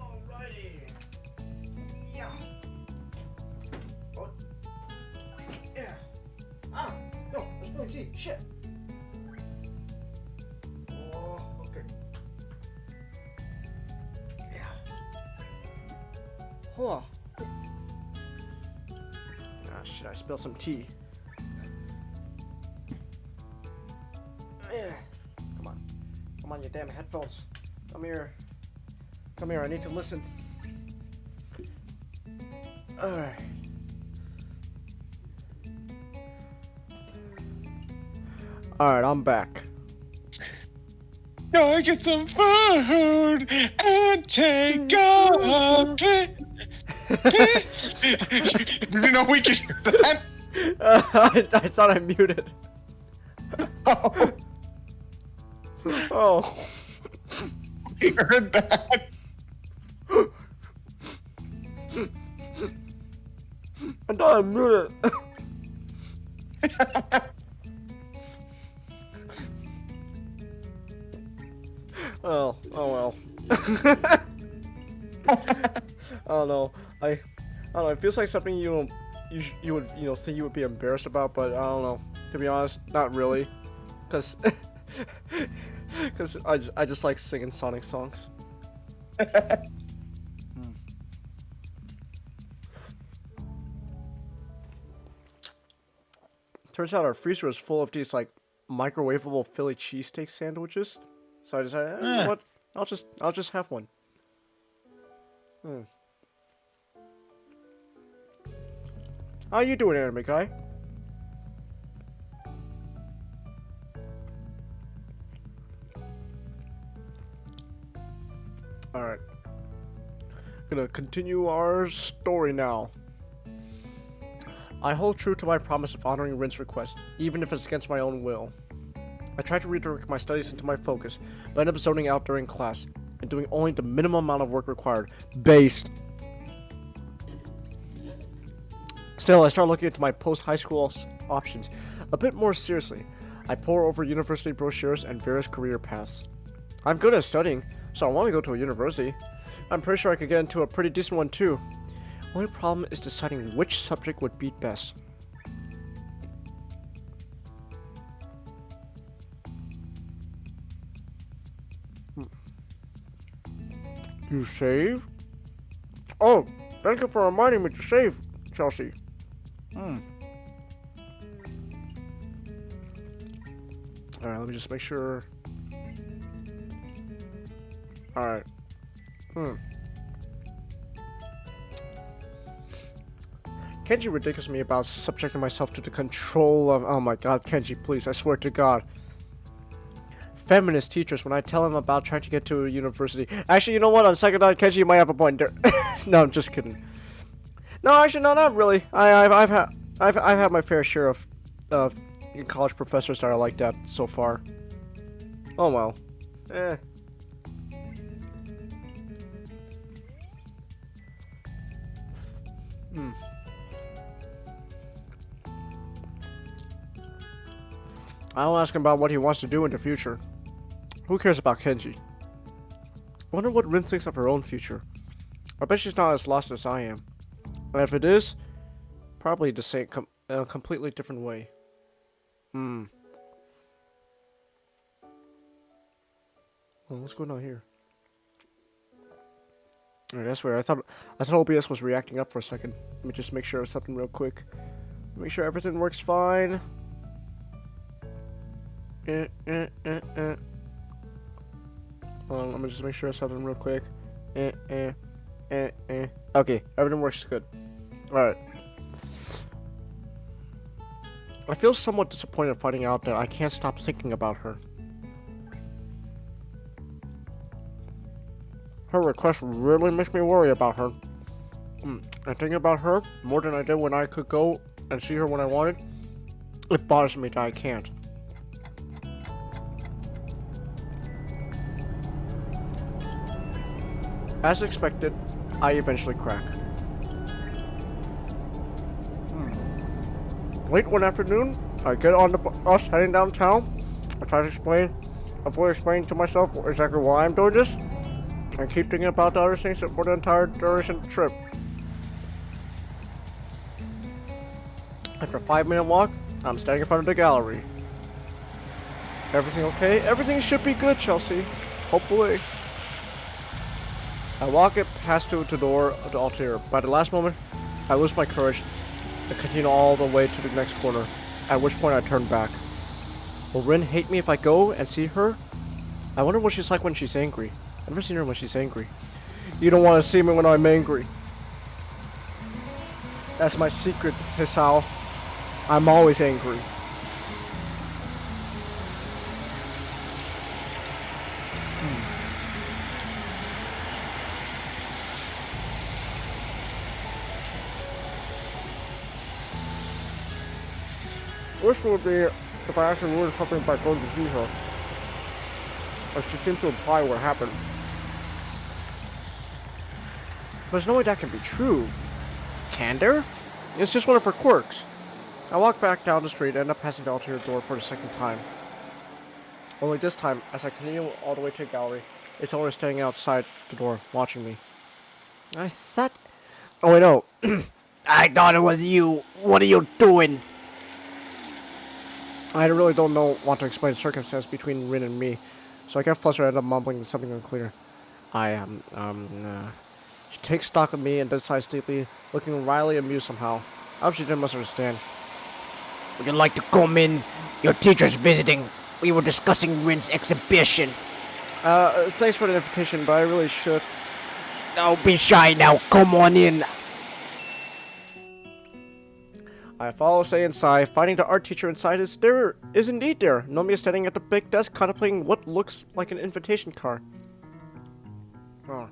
Alrighty. tea. Shit. Oh, okay. Yeah. Hold on. Ah, shit, I spilled some tea. Yeah. Come on. Come on, you damn headphones. Come here. Come here, I need to listen. Alright. Alright, I'm back. Go get some food and take a pic. You know we can hear that. I thought I muted. Oh, Oh. we heard that. I thought I muted. Oh well. I don't know. I don't know. It feels like something you would think you would be embarrassed about, but I don't know. To be honest, not really, cause I just like singing Sonic songs. Turns out our freezer was full of these like microwavable Philly cheesesteak sandwiches, so I decided, you know what? I'll just have one. How you doing, anime guy? Alright. Gonna continue our story now. I hold true to my promise of honoring Rin's request, even if it's against my own will. I tried to redirect my studies into my focus, but ended up zoning out during class, and doing only the minimum amount of work required, based. Still, I start looking into my post-high school options a bit more seriously. I pore over university brochures and various career paths. I'm good at studying, so I want to go to a university. I'm pretty sure I could get into a pretty decent one too. Only problem is deciding which subject would beat best. You save? Oh, thank you for reminding me to save, Chelsea. Alright, let me just make sure. Alright. Kenji ridicules me about subjecting myself to the control of— oh my god, Kenji, please, I swear to god. Feminist teachers when I tell them about trying to get to a university. Actually, you know what? On second thought, Kenji might have a point there. No, I'm just kidding. No, actually, no, not really. I've had my fair share of college professors that are like that so far. Oh well. I'll ask him about what he wants to do in the future. Who cares about Kenji? Wonder what Rin thinks of her own future. I bet she's not as lost as I am. And if it is, probably the same, a completely different way. Well, what's going on here? Alright, that's weird. I thought OBS was reacting up for a second. Let me just make sure of something real quick. Make sure everything works fine. Hold on, let me just make sure of something real quick. Okay, everything works good. Alright. I feel somewhat disappointed finding out that I can't stop thinking about her. Her request really makes me worry about her. And thinking about her more than I did when I could go and see her when I wanted, it bothers me that I can't. As expected, I eventually crack. Late one afternoon, I get on the bus heading downtown. I try to avoid explaining to myself exactly why I'm doing this, and keep thinking about the other things for the entire duration of the trip. After a 5-minute walk, I'm standing in front of the gallery. Everything okay? Everything should be good, Chelsea. Hopefully. I walk it past the door of the altar. By the last moment, I lose my courage and continue all the way to the next corner, at which point I turn back. Will Rin hate me if I go and see her? I wonder what she's like when she's angry. I've never seen her when she's angry. You don't want to see me when I'm angry. That's my secret, Hisao. I'm always angry. Wish would be if I actually learned something by going to see her. But she seems to imply what happened. There's no way that can be true. Can there? It's just one of her quirks. I walk back down the street and end up passing the altar door for the second time. Only this time, as I continue all the way to the gallery, it's Owner standing outside the door, watching me. I thought... Oh wait, no. I thought it was you. What are you doing? I really don't want to explain the circumstance between Rin and me, so I get flustered and end up mumbling something unclear. She takes stock of me and decides deeply, looking wryly amused somehow. I hope she didn't misunderstand. Would you like to come in? Your teacher's visiting. We were discussing Rin's exhibition. Thanks for the invitation, but I really should. Don't be shy now. Come on in. I follow Sei inside, finding the art teacher inside is indeed there. Nomi is standing at the big desk contemplating what looks like an invitation card. Oh.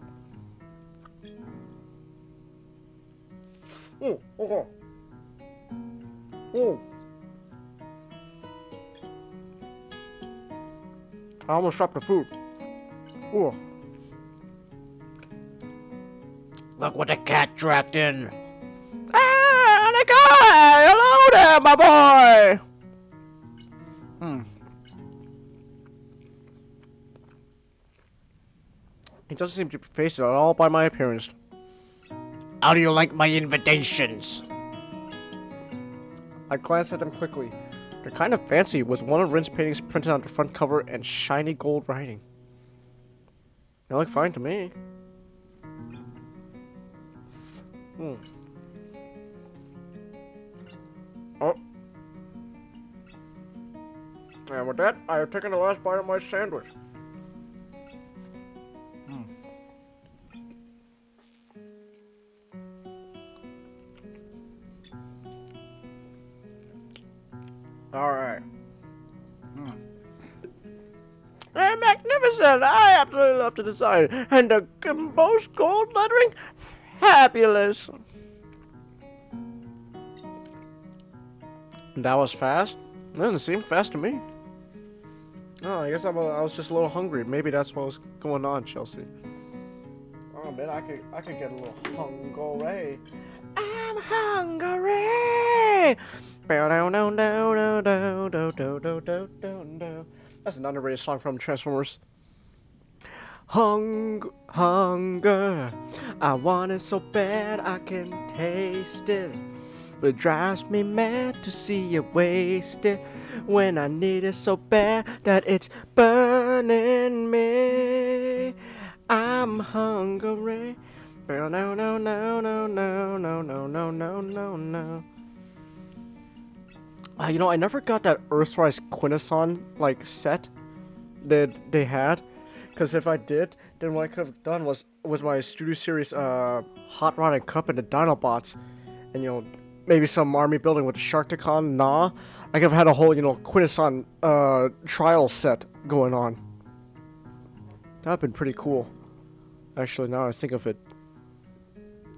Okay. I almost dropped the food. Ooh. Look what the cat dragged in. Ah, the guy! Hello there, my boy! He doesn't seem to be phased at all by my appearance. How do you like my invitations? I glance at them quickly. They're kind of fancy, with one of Rin's paintings printed on the front cover and shiny gold writing. They look fine to me. Oh. And with that, I have taken the last bite of my sandwich. Alright. They're magnificent! I absolutely love the design. And the embossed gold lettering? Fabulous! That was fast? That doesn't seem fast to me. Oh, I guess I was just a little hungry. Maybe that's what was going on, Chelsea. Oh man, I could get a little hungry. I'm hungry! That's an underrated song from Transformers. Hunger, I want it so bad I can taste it. But it drives me mad to see you wasted when I need it so bad that it's burning me. I'm hungry. No, no, no, no, no, no, no, no, no, no, no. You know, I never got that Earthrise Quintesson like set that they had, because if I did, then what I could have done was with my Studio Series Hot Rod and Cup and the Dinobots, and you know, maybe some army building with the Sharkticon, I could have had a whole, you know, Quintesson trial set going on. That'd been pretty cool. Actually, now I think of it.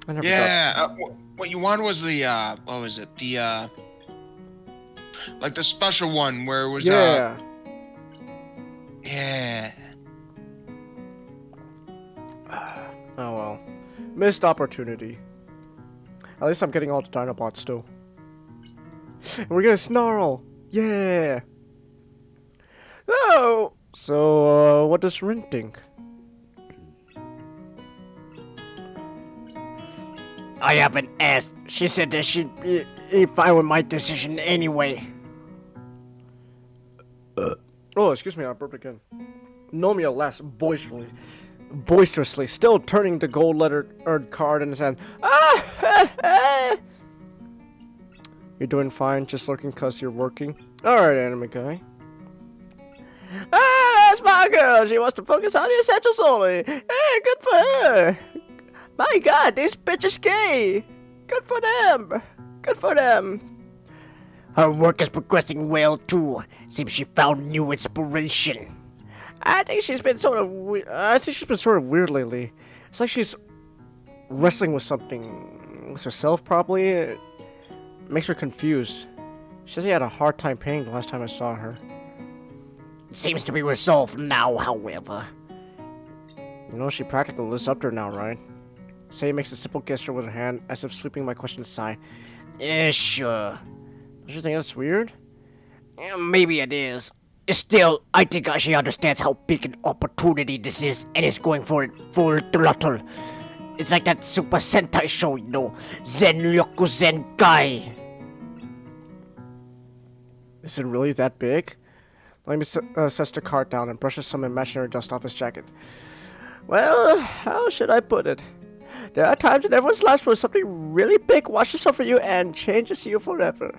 I never got... what you wanted was the what was it? The like the special one where it was yeah. Oh well. Missed opportunity. At least I'm getting all the Dinobots still. And we're gonna snarl! Yeah! Oh! So, what does Rin think? I haven't asked. She said that she'd be fine with my decision anyway. Oh, excuse me, I burped again. Nomia laughs boisterously, still turning the gold-lettered card in his hand. Ah! You're doing fine, just looking cause you're working. Alright, anime guy. Ah, that's my girl. She wants to focus on the essentials only. Hey, good for her. My god, this bitch is gay. Good for them. Good for them. Her work is progressing well too. Seems she found new inspiration. I think she's been sort of weird lately. It's like she's wrestling with something with herself, probably. It makes her confused. She says she had a hard time paying the last time I saw her. It seems to be resolved now, however. You know, she practically lives up to her now, right? Say makes a simple gesture with her hand, as if sweeping my question aside. Sure. Don't you think that's weird? Maybe it is. Still, I think she understands how big an opportunity this is and is going for it full throttle. It's like that Super Sentai show, you know, Zenryoku Zenkai. Is it really that big? Let me sets the cart down and brushes some imaginary dust off his jacket. Well, how should I put it? There are times in everyone's lives where something really big washes over you and changes you forever.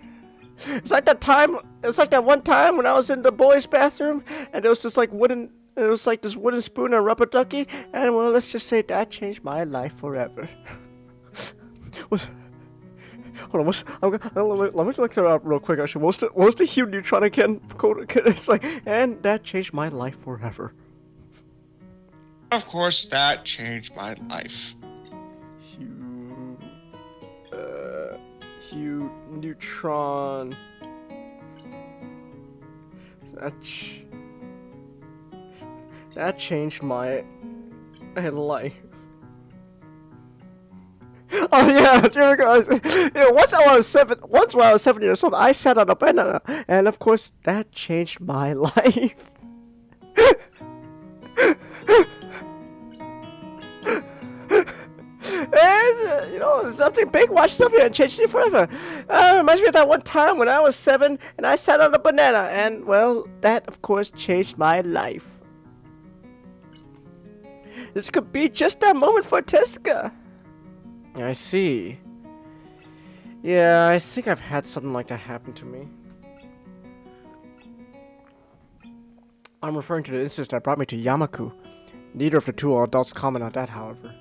It's like that one time when I was in the boys' bathroom and there was this this wooden spoon and a rubber ducky, and well, let's just say that changed my life forever. Hold on, let me look it up real quick. Actually, what was the Hugh Neutron again? It's like, and that changed my life forever. Of course, that changed my life. Hugh Neutron. That changed my life. Oh yeah, dear guys. Yeah, once when I was 7 years old, I sat on a banana, and of course that changed my life. And, you know, something big washes over you and changes you forever. Reminds me of that one time when I was 7 and I sat on a banana, and well, that of course changed my life. This could be just that moment for Tiska. I see. Yeah, I think I've had something like that happen to me. I'm referring to the incident that brought me to Yamaku. Neither of the two adults comment on that, however.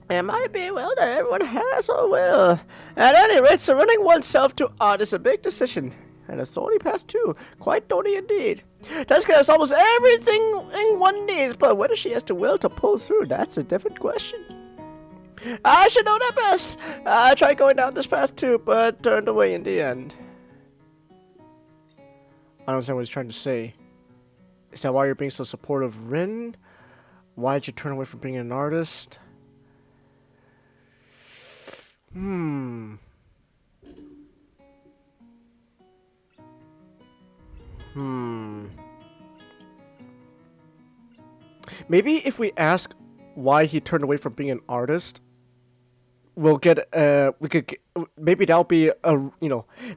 It might be, well, that everyone has or will. At any rate, surrendering oneself to art is a big decision. And it's only past 2. Quite thorny indeed. Tezuka has almost everything in one needs, but whether she has the will to pull through, that's a different question. I should know that best. I tried going down this path too, but turned away in the end. I don't understand what he's trying to say. Is that why you're being so supportive of Rin? Why did you turn away from being an artist? Maybe if we ask why he turned away from being an artist, we'll get maybe that'll be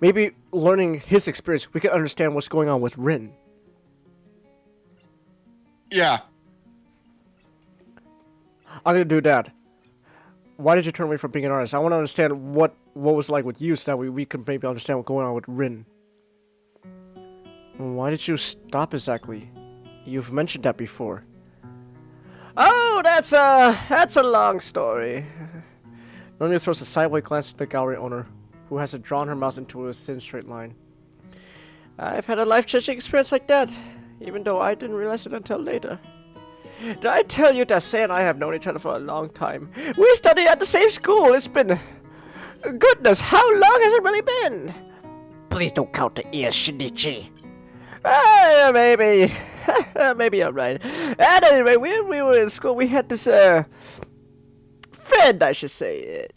maybe learning his experience, we can understand what's going on with Rin. Yeah. I'm gonna do that. Why did you turn away from being an artist? I want to understand what was like with you, so that we can maybe understand what's going on with Rin. Why did you stop exactly? You've mentioned that before. Oh, that's a long story. Nonia throws a sideways glance at the gallery owner, who has drawn her mouth into a thin straight line. I've had a life-changing experience like that, even though I didn't realize it until later. Did I tell you that Say and I have known each other for a long time? We studied at the same school. It's been... Goodness, how long has it really been? Please don't count the ears, Shinichi. Maybe. Maybe you're right. At any rate, when we were in school, we had this, friend, I should say.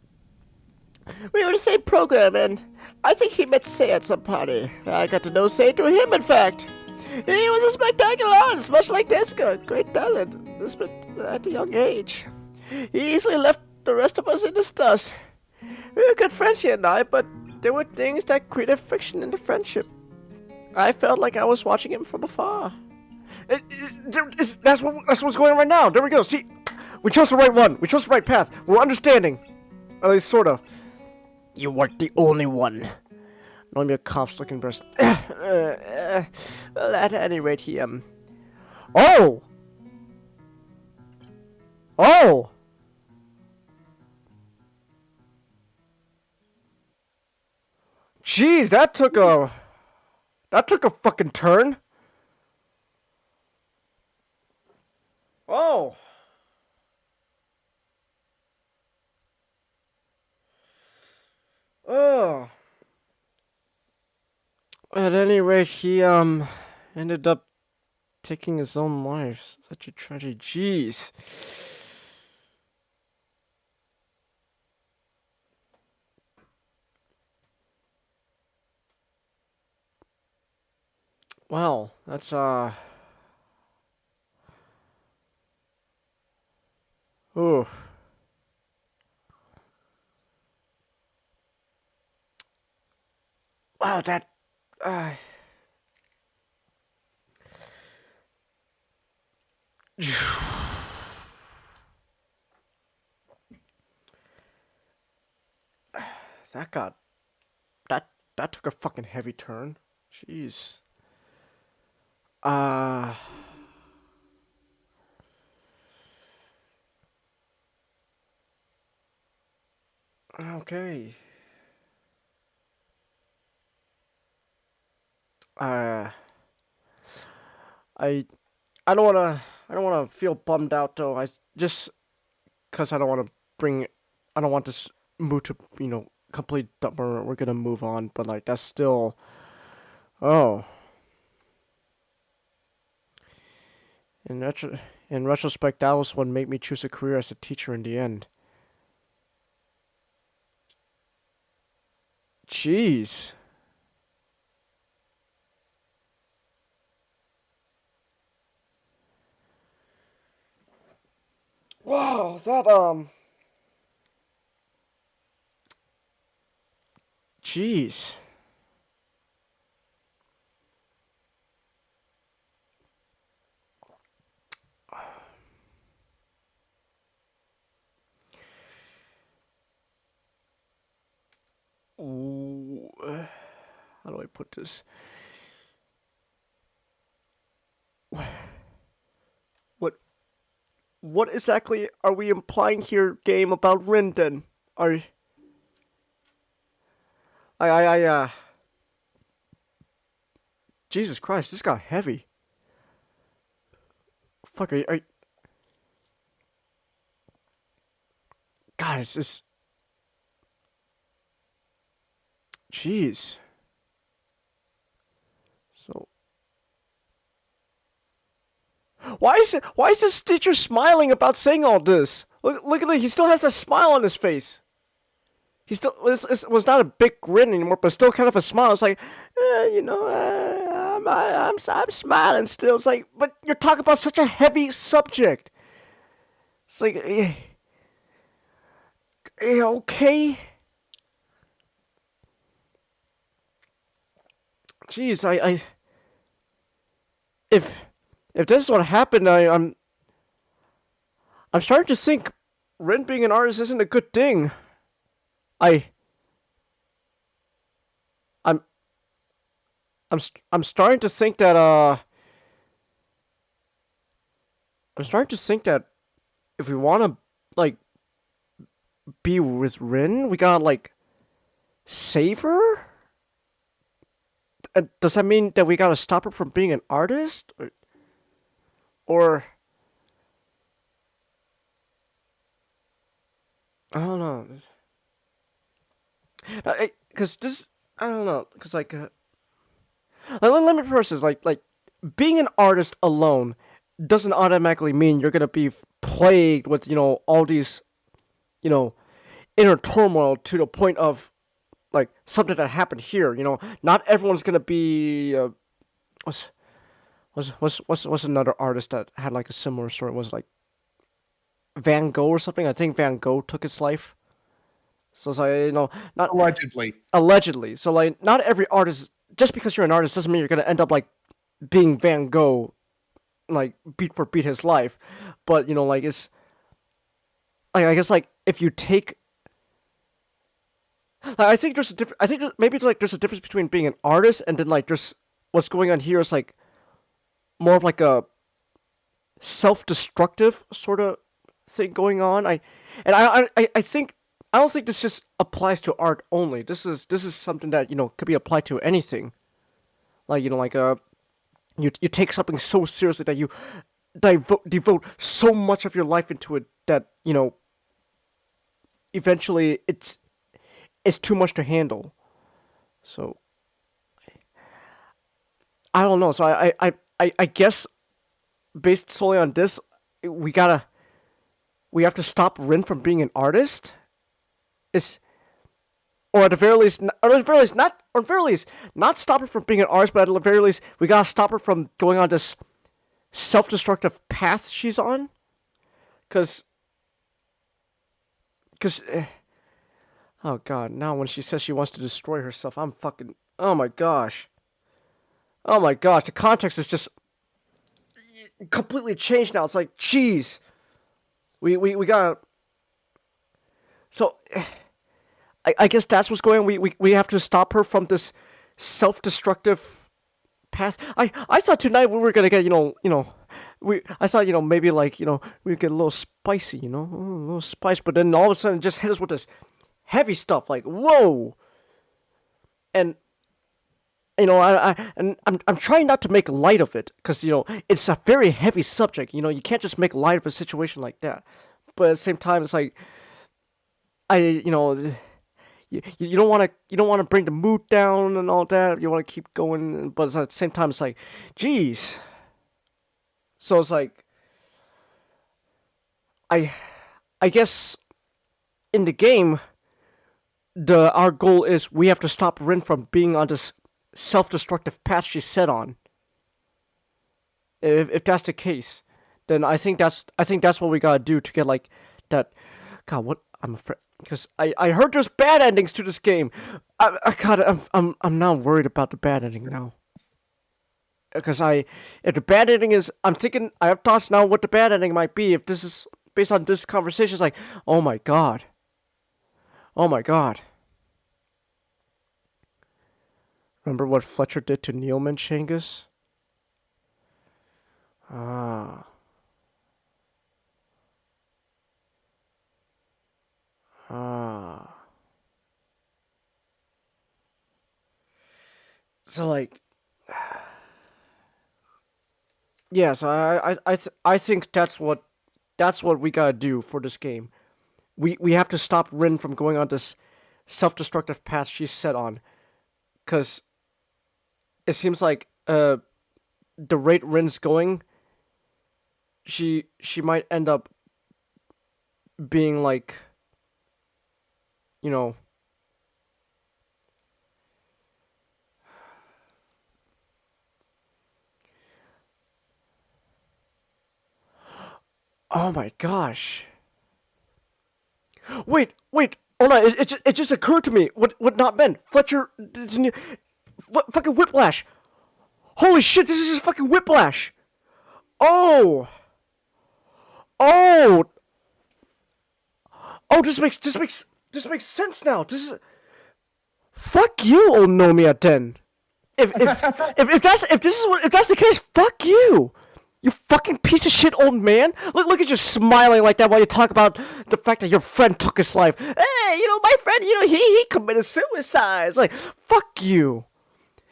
We were in the same program, and I think he met Say at some party. I got to know Say through him, in fact. He was a spectacular artist, much like Tezuka. Great talent, at a young age. He easily left the rest of us in the dust. We were good friends, he and I, but there were things that created friction in the friendship. I felt like I was watching him from afar. That's what's going on right now. There we go. See, we chose the right one. We chose the right path. We're understanding. At least sort of. You weren't the only one. Normally a cop's looking breast. Well, at any rate, he Oh! Oh! Jeez, that took a fucking turn. Oh. Oh. At any rate, he ended up taking his own life. Such a tragedy. Jeez. Well, that's ooh. Wow, that that got that took a fucking heavy turn. Jeez. Okay. I I don't wanna feel bummed out though. I just cause I don't want this mood to complete dumber. We're gonna move on, but like that's still oh. In retrospect, that was what made me choose a career as a teacher in the end. Jeez. Wow, that jeez. Ooh, how do I put this? What what exactly are we implying here, game, about Rinden? Are Jesus Christ, this got heavy. Fuck, God, it's just jeez. So why is this teacher smiling about saying all this? Look at it, he still has a smile on his face. He still it was not a big grin anymore, but still kind of a smile. It's like, I'm smiling still. It's like, but you're talking about such a heavy subject. It's like, okay. Jeez, if this is what happened, I'm starting to think Ren being an artist isn't a good thing. I I'm I'm starting to think that I'm starting to think that if we want to like be with Rin, we gotta like save her. Does that mean that we gotta stop her from being an artist, or I don't know? Because this I don't know. Because like let me preface this. Like being an artist alone doesn't automatically mean you're gonna be plagued with all these inner turmoil to the point of like something that happened here. Not everyone's gonna be what's another artist that had like a similar story? Was like Van Gogh or something? I think Van Gogh took his life. So it's like not Allegedly. So like not every artist, just because you're an artist doesn't mean you're gonna end up like being Van Gogh, like beat for beat his life. But like it's like I guess like if you take, like, I think there's a difference. I think maybe it's like there's a difference between being an artist and then like there's what's going on here is like more of like a self-destructive sort of thing going on. I think I don't think this just applies to art only. This is something that could be applied to anything. Like you take something so seriously that you devote so much of your life into it that eventually it's too much to handle. So I don't know. So I guess based solely on this, we have to stop Rin from being an artist. Is or at the very least, not stop her from being an artist, but at the very least, we gotta stop her from going on this self-destructive path she's on. Cause oh god, now when she says she wants to destroy herself, I'm fucking, oh my gosh, the context is just completely changed now. It's like, jeez, we gotta. So, I guess that's what's going on. We have to stop her from this self-destructive path. I thought tonight we were gonna get I thought maybe like we get a little spicy, a little spice, but then all of a sudden it just hit us with this heavy stuff, like whoa. And I'm trying not to make light of it because it's a very heavy subject. You can't just make light of a situation like that. But at the same time, it's like you don't want to bring the mood down and all that. You want to keep going, but at the same time, it's like, geez. So it's like, I guess in the game, our goal is we have to stop Rin from being on this self-destructive path she's set on. If that's the case, then I think that's what we gotta do to get like that. God, what I'm afraid, because I heard there's bad endings to this game. I'm now worried about the bad ending now. Because if the bad ending is, I'm thinking, I have thoughts now what the bad ending might be. If this is based on this conversation, it's like, oh my god. Remember what Fletcher did to Neilman, Shangus? Ah. So like, yeah. So I think that's what we gotta do for this game. We have to stop Rin from going on this self-destructive path she's set on, because it seems like the rate Rin's going, she might end up being like, oh my gosh. Wait, hold on. It just occurred to me. What not meant? Fletcher, what fucking whiplash? Holy shit! This is just fucking whiplash. Oh. Oh. This makes sense now. This is. Fuck you, old Nomiya Den. If that's the case, fuck you. You fucking piece of shit old man. Look at you smiling like that while you talk about the fact that your friend took his life. Hey, my friend, he committed suicide. It's like, fuck you.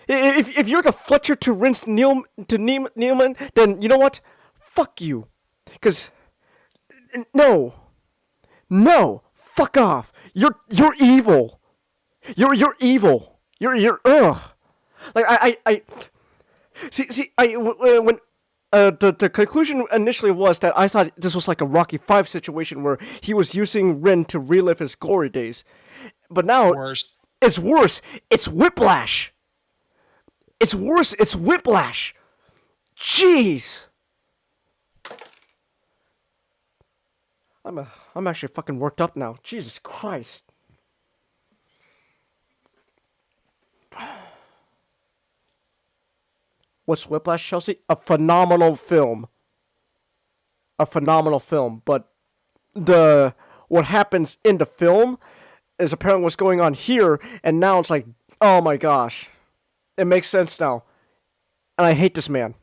If you're the Fletcher to rinse Neilman, then you know what? Fuck you. Because no, fuck off. You're evil. You're evil. You're ugh. Like I see when the conclusion initially was that I thought this was like a Rocky V situation where he was using Rin to relive his glory days, but now it's worse. It's whiplash. It's worse. It's whiplash. Jeez. I'm actually fucking worked up now. Jesus Christ. What's Whiplash, Chelsea? A phenomenal film. A phenomenal film, but what happens in the film is apparently what's going on here, and now it's like, oh my gosh, it makes sense now, and I hate this man.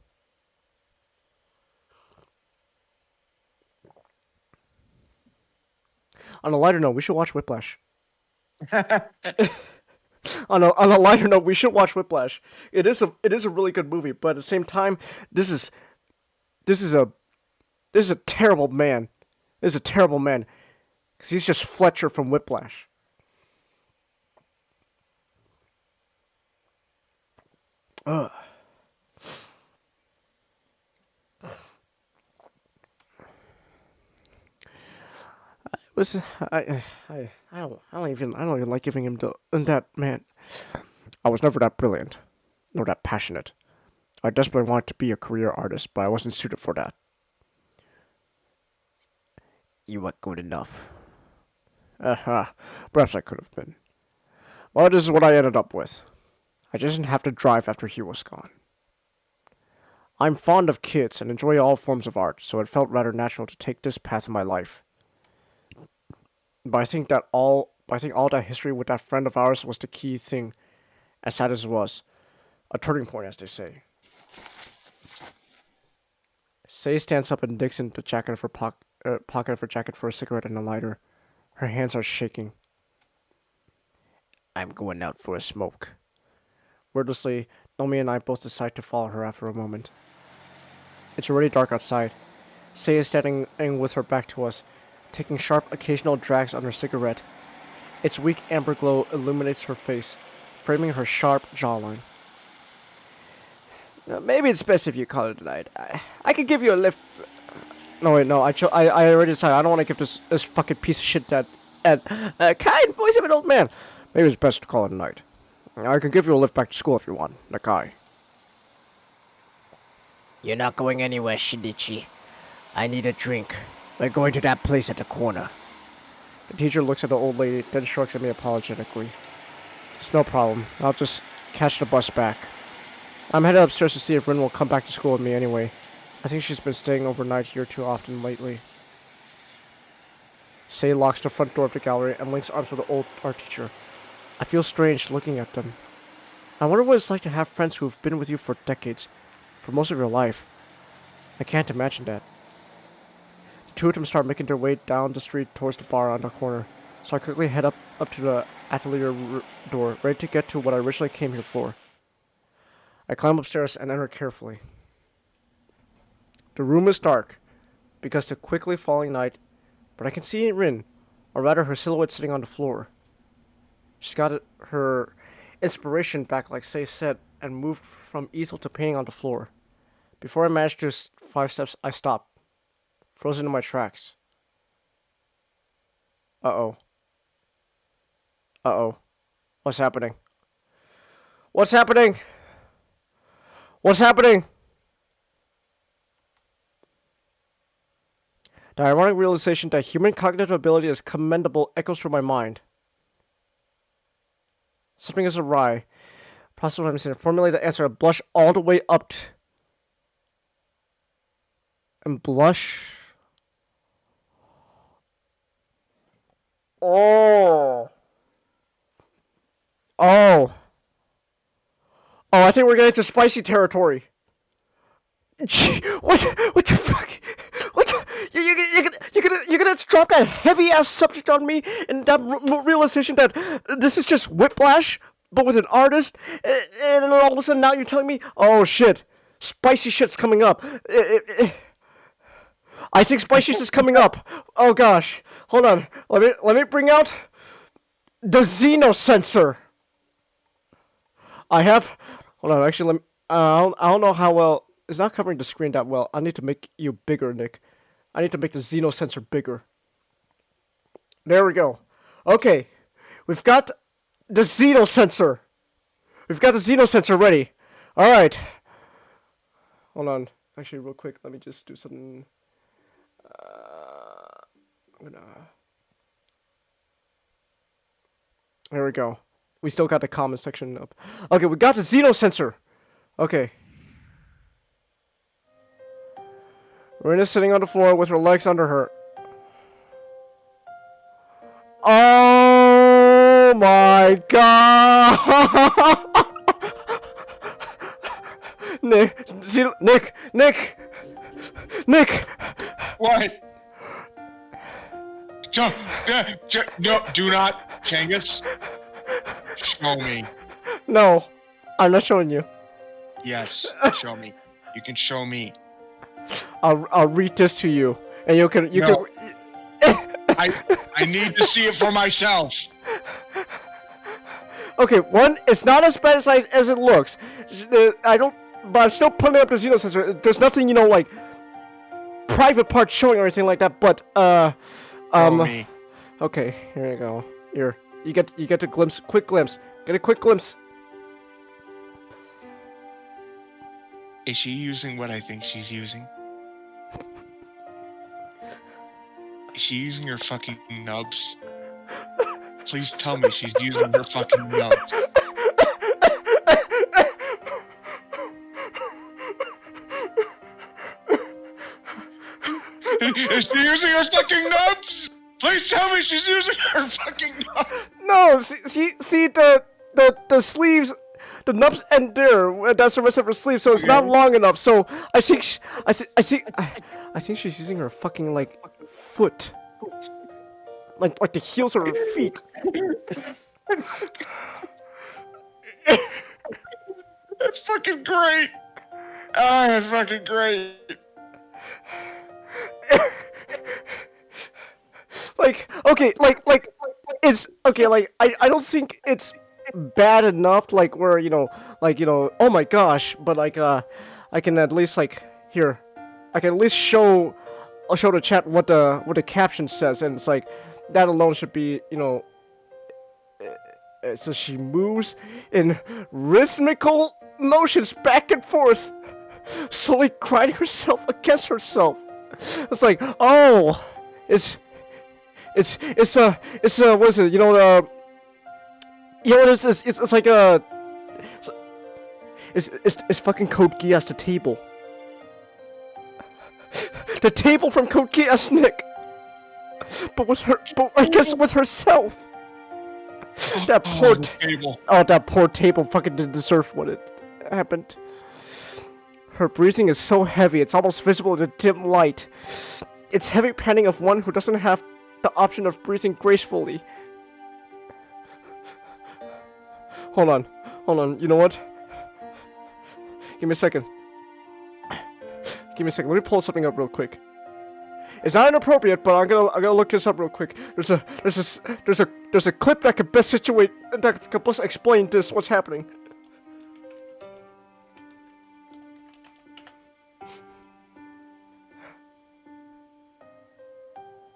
On a lighter note, we should watch Whiplash. on a lighter note, we should watch Whiplash. It is a really good movie, but at the same time, this is a terrible man. This is a terrible man, because he's just Fletcher from Whiplash. Ugh. I don't even like giving him that man. I was never that brilliant, nor that passionate. I desperately wanted to be a career artist, but I wasn't suited for that. You weren't good enough. Perhaps I could have been. Well, this is what I ended up with. I just didn't have to drive after he was gone. I'm fond of kids and enjoy all forms of art, so it felt rather natural to take this path in my life. But I think all that history with that friend of ours was the key thing, as sad as it was. A turning point, as they say. Say stands up and digs into the jacket of her pocket of her jacket for a cigarette and a lighter. Her hands are shaking. I'm going out for a smoke. Wordlessly, Nomi and I both decide to follow her after a moment. It's already dark outside. Say is standing with her back to us, taking sharp occasional drags on her cigarette. Its weak amber glow illuminates her face, framing her sharp jawline. Maybe it's best if you call it a night. I could give you a lift. No, wait, no. I already decided I don't want to give this fucking piece of shit that kind voice of an old man. Maybe it's best to call it a night. I can give you a lift back to school if you want, Nakai. You're not going anywhere, Shinichi. I need a drink. We're going to that place at the corner. The teacher looks at the old lady, then shrugs at me apologetically. It's no problem. I'll just catch the bus back. I'm headed upstairs to see if Rin will come back to school with me anyway. I think she's been staying overnight here too often lately. Sei locks the front door of the gallery and links arms with the old art teacher. I feel strange looking at them. I wonder what it's like to have friends who have been with you for decades, for most of your life. I can't imagine that. The two of them start making their way down the street towards the bar on the corner, so I quickly head up to the atelier door, ready to get to what I originally came here for. I climb upstairs and enter carefully. The room is dark, because of the quickly falling night, but I can see Rin, or rather her silhouette sitting on the floor. She's got her inspiration back, like Sei said, and moved from easel to painting on the floor. Before I manage to 5 steps, I stop, frozen in my tracks. Uh-oh. Uh-oh. What's happening? What's happening? What's happening? The ironic realization that human cognitive ability is commendable echoes through my mind. Something is awry. Possibly I'm saying. Formulate the answer. Blush all the way up and blush. Oh. Oh. Oh, I think we're getting to spicy territory. What the fuck? What the, you're gonna drop that heavy ass subject on me, and that realization that this is just Whiplash, but with an artist, and then all of a sudden now you're telling me, oh shit, spicy shit's coming up. I think spicy shit's coming up. Oh gosh, hold on, let me bring out the Xeno sensor. I have. Hold on, actually, I don't know how well. It's not covering the screen that well. I need to make you bigger, Nick. I need to make the Xeno sensor bigger. There we go. Okay, we've got the Xeno sensor. We've got the Xeno sensor ready. All right. Hold on. Actually, real quick, let me just do something. There we go. We still got the comment section up. Okay, we got the Xeno sensor. Okay. Rin is sitting on the floor with her legs under her. Oh my god! Nick, see, Nick! What? No, do not, Kangas. Show me. No, I'm not showing you. Yes, show me. You can show me. I'll read this to you, and you can. No. I need to see it for myself. Okay, one, it's not as bad as it looks. I don't, but I'm still putting up the Xeno sensor. There's nothing, you know, like private parts showing or anything like that. But Show me. Okay, here you go. Here, you get a glimpse, quick glimpse. Get a quick glimpse. Is she using what I think she's using? Is she using her fucking nubs? Please tell me she's using her fucking nubs. Is she using her fucking nubs? Please tell me she's using her fucking nubs. No, see the sleeves, the nubs end there. That's the rest of her sleeve, so it's not long enough. So I think I think she's using her fucking like foot, like the heels of her feet. That's fucking great. Ah, that's fucking great. Like, okay, like it's okay. Like I don't think it's bad enough. Like where oh my gosh. But like I can at least like here, I can at least I'll show the chat what the caption says, and it's like that alone should be so she moves in rhythmical motions back and forth, slowly grinding herself against herself. It's like, oh, it's what is it? What is this? It's like it's fucking Code Geass, the table. The table from Code Geass, Nick. But I guess with herself. That poor table. Oh, that poor table fucking didn't deserve what it happened. Her breathing is so heavy, it's almost visible in the dim light. It's heavy panting of one who doesn't have the option of breathing gracefully. Hold on, you know what? Give me a second. Let me pull something up real quick. It's not inappropriate, but I'm gonna look this up real quick. There's a clip that could best explain this, what's happening.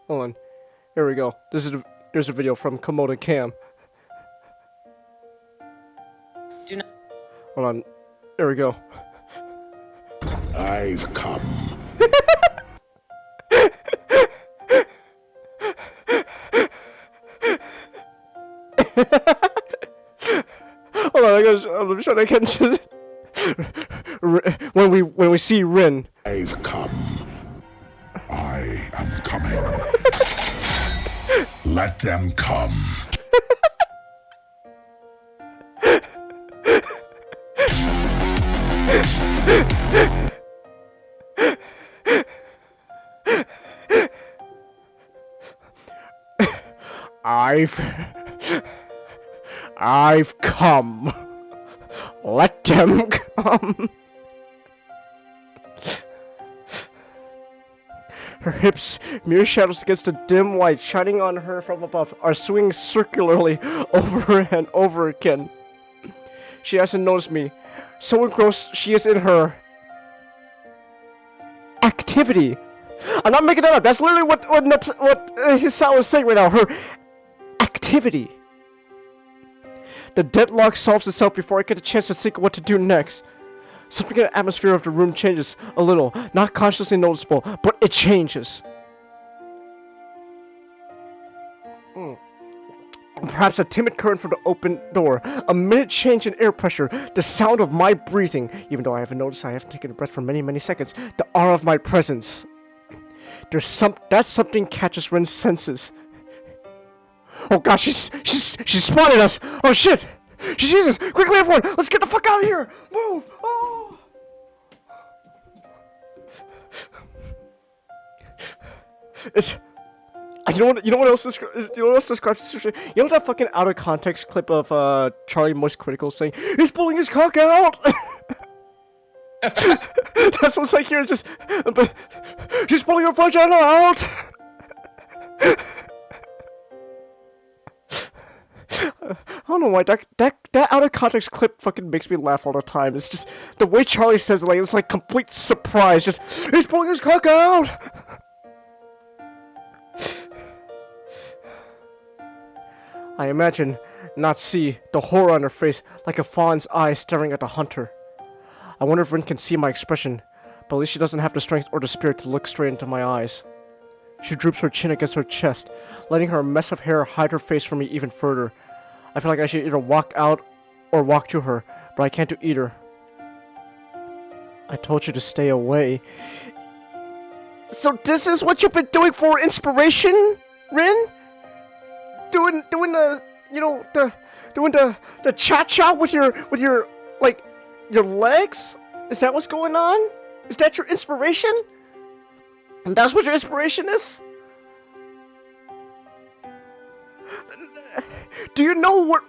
Hold on. Here we go. There's a video from Komodo Cam. Do not. Hold on. There we go. I've come. Hold on, I'm sure I can. when we see Rin. I've come. I am coming. Let them come. I've come. Let them come. Her hips, mere shadows against the dim light shining on her from above, are swinging circularly over and over again. She hasn't noticed me. So engrossed she is in her activity. I'm not making that up. That's literally what Hisao is saying right now. Her activity. The deadlock solves itself before I get a chance to think what to do next. Something in the atmosphere of the room changes a little, not consciously noticeable, but it changes. Perhaps a timid current from the open door, a minute change in air pressure, the sound of my breathing, even though I haven't noticed I haven't taken a breath for many, many seconds, the aura of my presence. That something catches Rin's senses. Oh gosh, she's spotted us. Oh shit! She sees us. Quickly, everyone, let's get the fuck out of here. Move. Oh. It's. You know what else describes the situation? You know that fucking out of context clip of Charlie Moist Critical saying he's pulling his cock out. That's what's like here. It's just, but she's pulling her vagina out. I don't know why that out of context clip fucking makes me laugh all the time. It's just the way Charlie says it, like it's like complete surprise. Just he's pulling his cock out. I imagine, not see, the horror on her face like a fawn's eyes staring at the hunter. I wonder if Rin can see my expression, but at least she doesn't have the strength or the spirit to look straight into my eyes. She droops her chin against her chest, letting her mess of hair hide her face from me even further. I feel like I should either walk out or walk to her, but I can't do either. I told you to stay away. So this is what you've been doing for inspiration, Rin? Doing the, you know, doing the cha-cha with your, like, your legs? Is that what's going on? Is that your inspiration? And that's what your inspiration is? Do you know what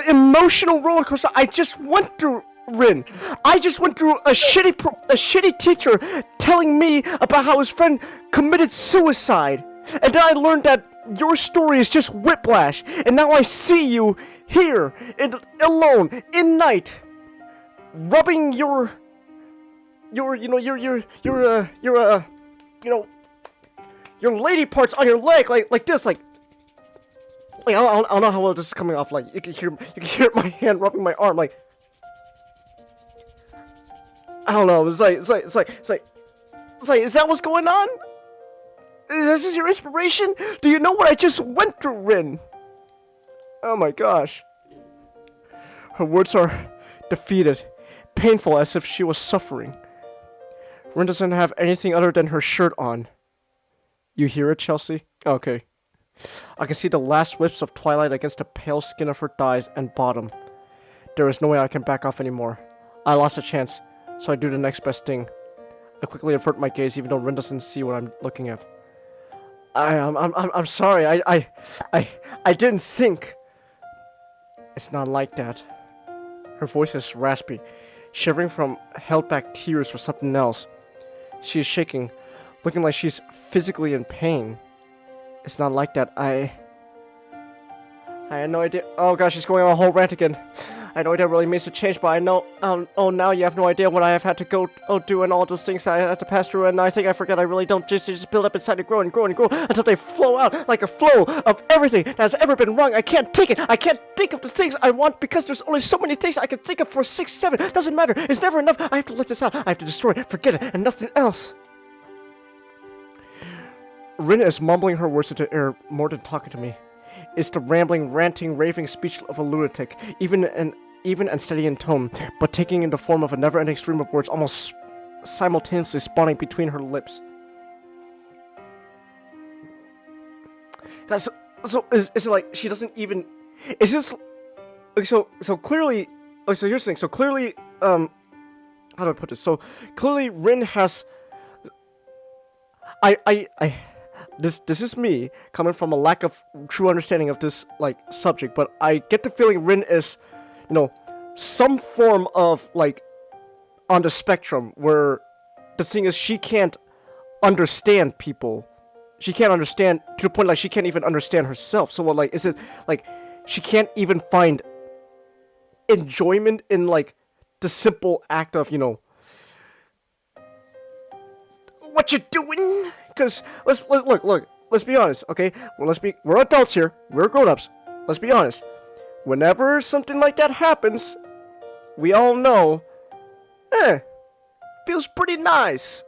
emotional roller coaster I just went through, Rin? I just went through a shitty teacher telling me about how his friend committed suicide. And then I learned that your story is just whiplash, and now I see you here, alone, in night, rubbing your lady parts on your leg, like this, like I don't know how well this is coming off. Like you can hear my hand rubbing my arm, like I don't know. It's like, is that what's going on? Is this your inspiration? Do you know what I just went through, Rin? Oh my gosh. Her words are defeated, painful as if she was suffering. Rin doesn't have anything other than her shirt on. You hear it, Chelsea? Okay. I can see the last wisps of twilight against the pale skin of her thighs and bottom. There is no way I can back off anymore. I lost a chance, so I do the next best thing. I quickly avert my gaze even though Rin doesn't see what I'm looking at. I'm sorry. I didn't think. It's not like that. Her voice is raspy, shivering from held back tears for something else. She is shaking, looking like she's physically in pain. It's not like that. I had no idea. Oh gosh, she's going on a whole rant again. I had no idea what really means to change, but I know. Oh, now you have no idea what I have had to go do and all those things I had to pass through, and I think I forget. I really don't. Just build up inside and grow until they flow out like a flow of everything that has ever been wrong. I can't take it. I can't think of the things I want because there's only so many things I can think of for 6, 7. Doesn't matter. It's never enough. I have to let this out. I have to destroy it, forget it, and nothing else. Rin is mumbling her words into air more than talking to me. It's the rambling, ranting, raving speech of a lunatic, even and steady in tone, but taking in the form of a never-ending stream of words almost simultaneously spawning between her lips. Guys, so is it like she doesn't even? Is this? So clearly. So here's the thing. So clearly, how do I put this? So clearly, Rin has. This is me coming from a lack of true understanding of this like subject, but I get the feeling Rin is, you know, some form of like on the spectrum where the thing is she can't understand people. She can't understand to the point like she can't even understand herself. So what, like, is it like she can't even find enjoyment in like the simple act of, you know, what you doing? Because let's be honest, okay? Well, we're adults here. We're grown-ups. Let's be honest. Whenever something like that happens, we all know, feels pretty nice.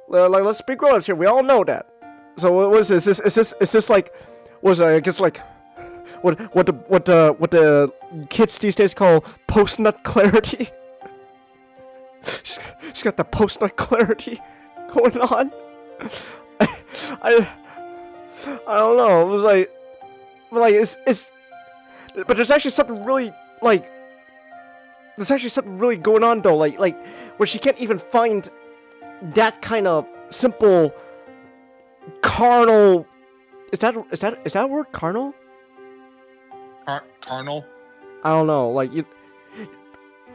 Like, let's be grown-ups here. We all know that. So what is this? Is this like, I guess like, what the kids these days call post-nut clarity? She's got the post-nut clarity going on. I don't know. It was like but there's actually something really like. There's actually something really going on though, like where she can't even find that kind of simple carnal. Is that a word? Carnal? Carnal. I don't know. Like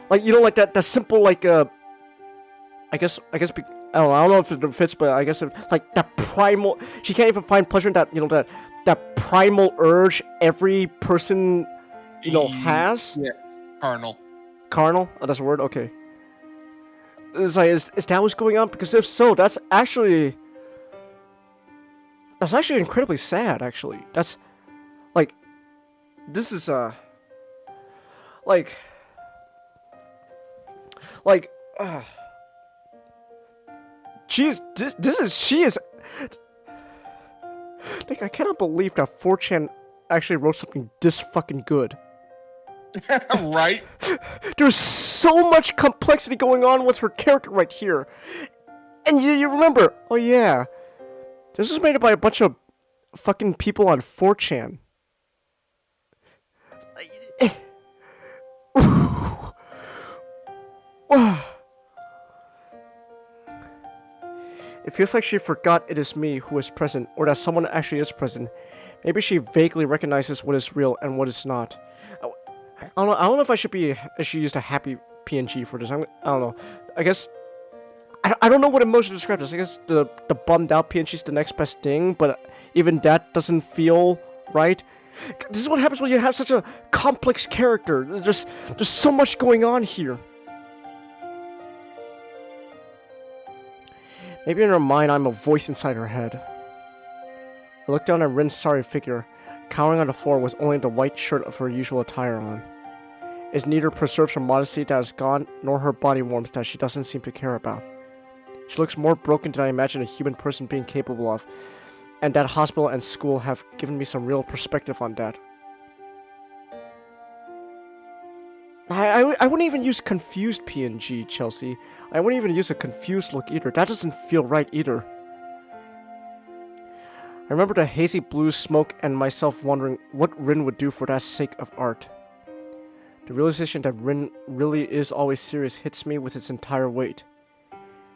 like that simple I guess I don't know if it fits, but I guess like that primal. She can't even find pleasure in that that primal urge every person has. Yeah. Carnal. Carnal? Oh, that's a word? Okay. It's like, is that what's going on? Because if so, that's actually incredibly sad, actually. That's, like, this is, like, she is, like, I cannot believe that 4chan actually wrote something this fucking good. Right? There's so much complexity going on with her character right here. And you remember, oh yeah, this was made by a bunch of fucking people on 4chan. It feels like she forgot it is me who is present, or that someone actually is present. Maybe she vaguely recognizes what is real and what is not. I don't know if I should use a happy PNG for this. I don't know. I guess I don't know what emotion to describe this. I guess the bummed out PNG is the next best thing, but even that doesn't feel right. This is what happens when you have such a complex character. There's so much going on here. Maybe in her mind, I'm a voice inside her head. I looked down at Rin's sorry figure, cowering on the floor with only the white shirt of her usual attire on. It's neither preserves her modesty that is gone, nor her body warmth that she doesn't seem to care about. She looks more broken than I imagine a human person being capable of, and that hospital and school have given me some real perspective on that. I wouldn't even use confused PNG, Chelsea. I wouldn't even use a confused look either. That doesn't feel right either. I remember the hazy blue smoke and myself wondering what Rin would do for that sake of art. The realization that Rin really is always serious hits me with its entire weight.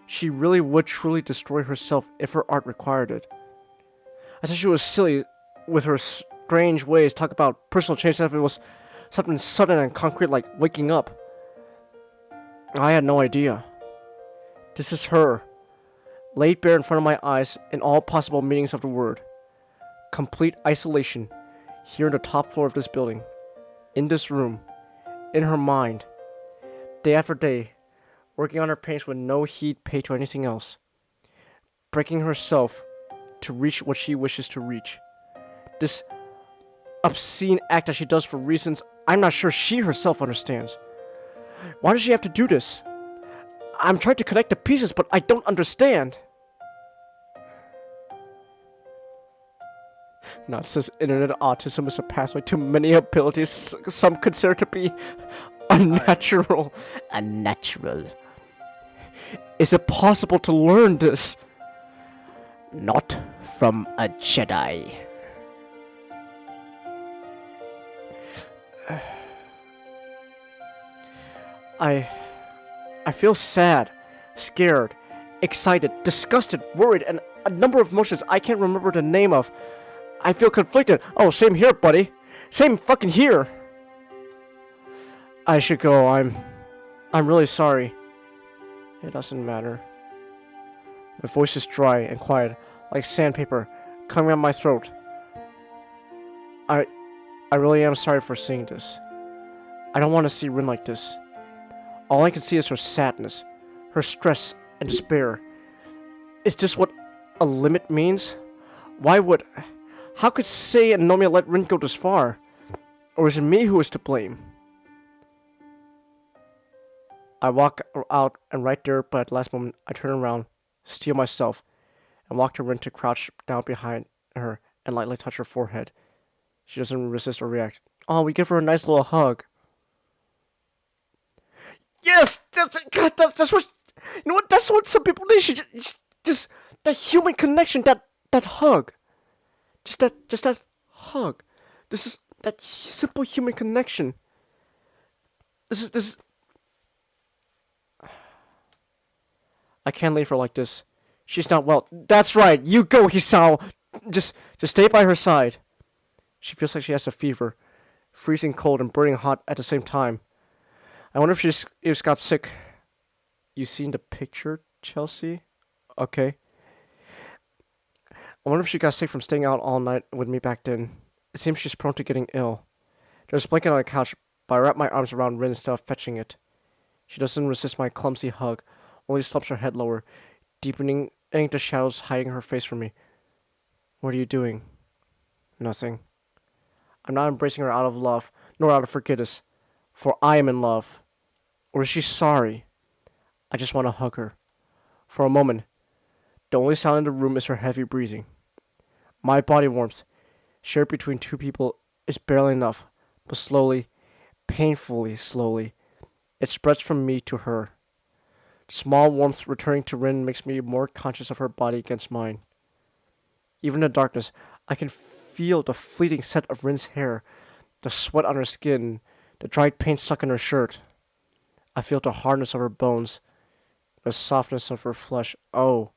She really would truly destroy herself if her art required it. I thought she was silly with her strange ways, talk about personal change as if it was something sudden and concrete like waking up. I had no idea. This is her, laid bare in front of my eyes in all possible meanings of the word. Complete isolation, here on the top floor of this building, in this room, in her mind, day after day, working on her paintings with no heed paid to anything else, breaking herself to reach what she wishes to reach. This obscene act that she does for reasons I'm not sure she herself understands. Why does she have to do this? I'm trying to connect the pieces, but I don't understand. Not since internet autism is a pathway to many abilities some consider to be unnatural. Unnatural. Is it possible to learn this? Not from a Jedi. I feel sad, scared, excited, disgusted, worried, and a number of emotions I can't remember the name of. I feel conflicted. Oh, same here, buddy. Same fucking here. I should go. I'm really sorry. It doesn't matter. My voice is dry and quiet, like sandpaper coming out my throat. I really am sorry for seeing this. I don't want to see Rin like this. All I can see is her sadness, her stress and despair. Is this what a limit means? How could Sei and Nomiya let Rin go this far? Or is it me who is to blame? I walk out, and right there, but at the last moment, I turn around, steel myself, and walk to Rin to crouch down behind her and lightly touch her forehead. She doesn't resist or react. Oh, we give her a nice little hug. Yes! That's what... You know what? That's what some people need. Just the human connection, that that hug. Just that hug. This is that simple human connection. This is. I can't leave her like this. She's not well. That's right. You go, Hisao. Just stay by her side. She feels like she has a fever, freezing cold and burning hot at the same time. I wonder if she just got sick. You seen the picture, Chelsea? Okay. I wonder if she got sick from staying out all night with me back then. It seems she's prone to getting ill. There's a blanket on the couch, but I wrap my arms around Rin instead of fetching it. She doesn't resist my clumsy hug, only slumps her head lower, deepening the shadows hiding her face from me. What are you doing? Nothing. I'm not embracing her out of love, nor out of forgiveness, for I am in love. Or is she sorry? I just want to hug her. For a moment, the only sound in the room is her heavy breathing. My body warmth, shared between two people, is barely enough, but slowly, painfully slowly, it spreads from me to her. The small warmth returning to Rin makes me more conscious of her body against mine. Even in the darkness, I can feel the fleeting scent of Rin's hair, the sweat on her skin, the dried paint stuck in her shirt. I feel the hardness of her bones, the softness of her flesh. Oh.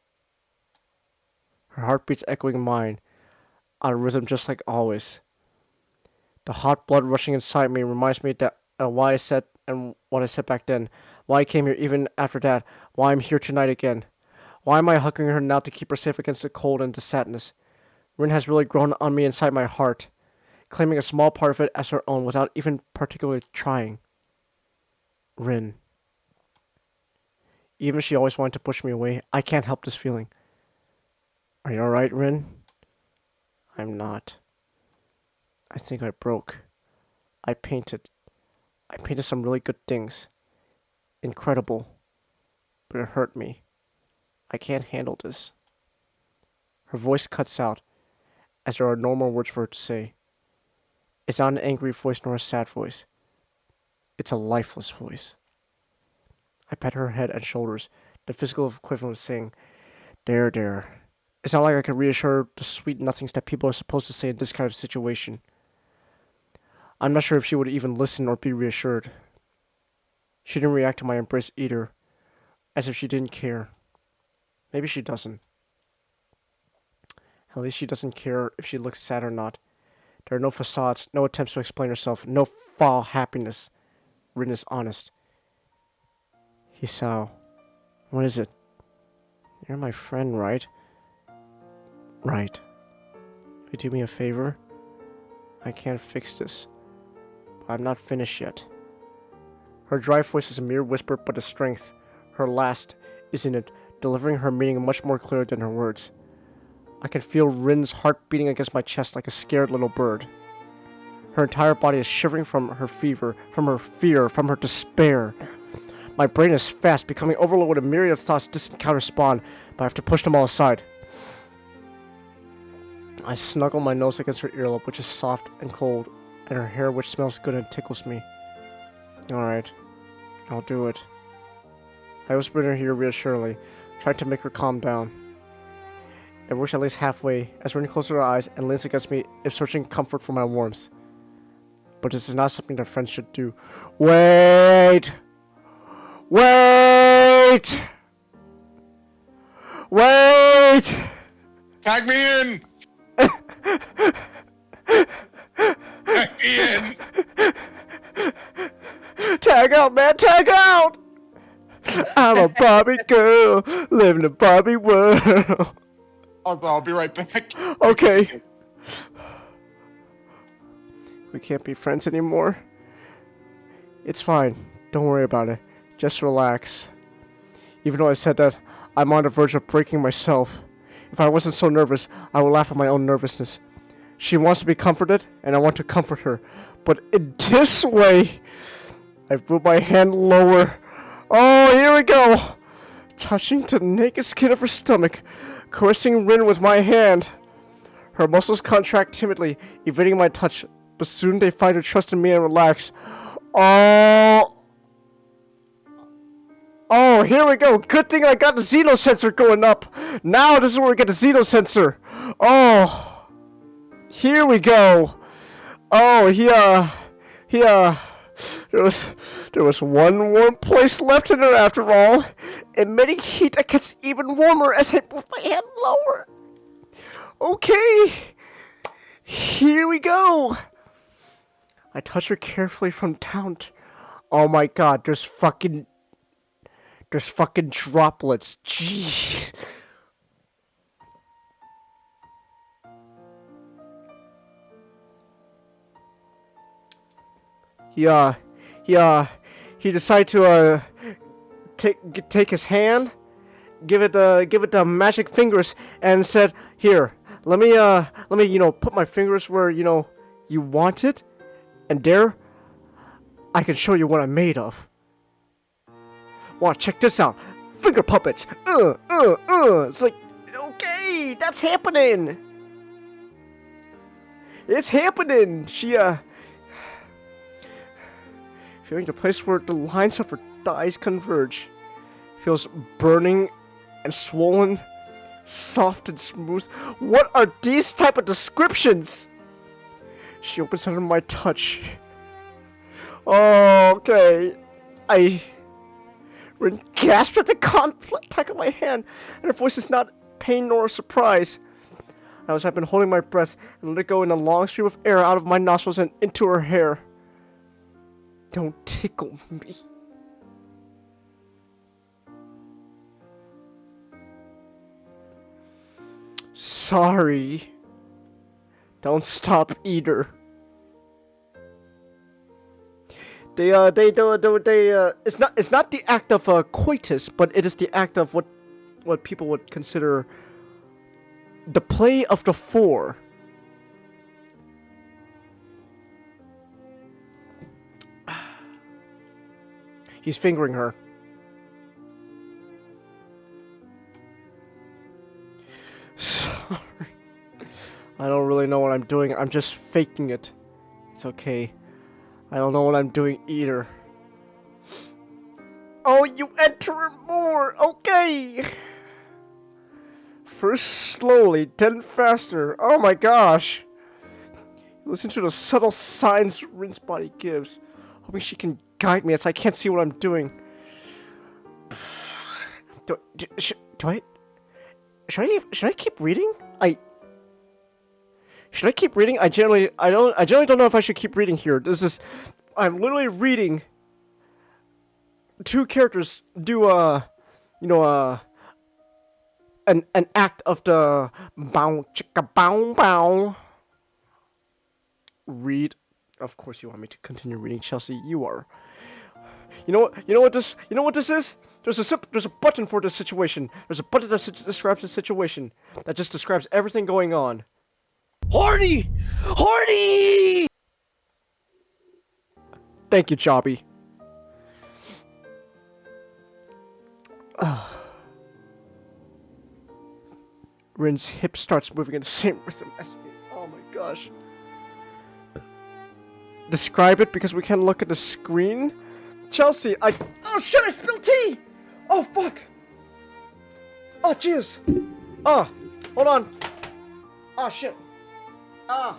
Her heartbeats echoing mine, on a rhythm just like always. The hot blood rushing inside me reminds me that why I said and what I said back then, why I came here even after that, why I'm here tonight again. Why am I hugging her now to keep her safe against the cold and the sadness? Rin has really grown on me inside my heart, claiming a small part of it as her own without even particularly trying. Rin. Even if she always wanted to push me away, I can't help this feeling. Are you alright, Rin? I'm not. I think I broke. I painted some really good things. Incredible. But it hurt me. I can't handle this. Her voice cuts out, as there are no more words for her to say. It's not an angry voice nor a sad voice. It's a lifeless voice. I pat her head and shoulders, the physical equivalent of saying, There. It's not like I can reassure the sweet nothings that people are supposed to say in this kind of situation. I'm not sure if she would even listen or be reassured. She didn't react to my embrace either, as if she didn't care. Maybe she doesn't. At least she doesn't care if she looks sad or not. There are no facades, no attempts to explain herself, no false happiness. Rin is honest. Hisao, what is it? You're my friend, right? Right. Will you do me a favor? I can't fix this. But I'm not finished yet. Her dry voice is a mere whisper, but the strength, her last, is in it, delivering her meaning much more clearly than her words. I can feel Rin's heart beating against my chest like a scared little bird. Her entire body is shivering from her fever, from her fear, from her despair. My brain is fast, becoming overloaded with a myriad of thoughts distant counter-spawn, but I have to push them all aside. I snuggle my nose against her earlobe, which is soft and cold, and her hair, which smells good and tickles me. Alright, I'll do it. I whisper in her ear reassuringly, trying to make her calm down. It works at least halfway, as Rin closes her eyes and leans against me, if searching comfort for my warmth. But this is not something that friends should do. Wait! Wait! Wait! Tag me in! Tag me in! Tag out, man! Tag out! I'm a Barbie girl, living in a Barbie world. I'll be right back. Okay. We can't be friends anymore. It's fine. Don't worry about it. Just relax. Even though I said that, I'm on the verge of breaking myself. If I wasn't so nervous, I would laugh at my own nervousness. She wants to be comforted, and I want to comfort her. But in this way, I've moved my hand lower. Oh, here we go! Touching the naked skin of her stomach, caressing Rin with my hand. Her muscles contract timidly, evading my touch, but soon they find her trust in me and relax. Oh, here we go. Good thing I got the Xeno sensor going up. Now this is where we get the Xeno sensor. Oh, here we go. Oh, there was one warm place left in her after all, emitting heat that gets even warmer as I move my hand lower. Okay, here we go. I touch her carefully from down. Oh my god, there's fucking droplets. Jeez. He decided to take his hand, give it the magic fingers, and said, "Here, let me put my fingers where you want it, and there, I can show you what I'm made of. Wow, check this out, finger puppets. It's like, okay, that's happening. It's happening." She feeling the place where the lines of her thighs converge. Feels burning and swollen, soft and smooth. What are these type of descriptions? She opens under my touch. Oh, okay. Rin gasped at the contact of my hand, and her voice is not pain nor surprise. I've been holding my breath and let it go in a long stream of air out of my nostrils and into her hair. Don't tickle me. Sorry. Don't stop either. It's not the act of coitus, but it is the act of what people would consider the play of the four. He's fingering her. Sorry. I don't really know what I'm doing. I'm just faking it. It's okay. I don't know what I'm doing either. Oh, you enter more! Okay! First slowly, then faster. Oh my gosh! Listen to the subtle signs Rin's body gives. Hoping she can guide me as I can't see what I'm doing. Should I keep reading? Should I keep reading? I generally don't know if I should keep reading here. I'm literally reading two characters do an act of the bow chicka bow bow. Read. Of course you want me to continue reading, Chelsea. You are. You know what this is? There's a button for this situation. There's a button that describes the situation. That just describes everything going on. Horny! Horny! Thank you, Jobby. Rin's hip starts moving in the same rhythm as me. Oh my gosh. Describe it because we can't look at the screen. Chelsea, oh shit, I spilled tea! Oh fuck! Oh jeez! Ah, hold on. Ah shit. Ah,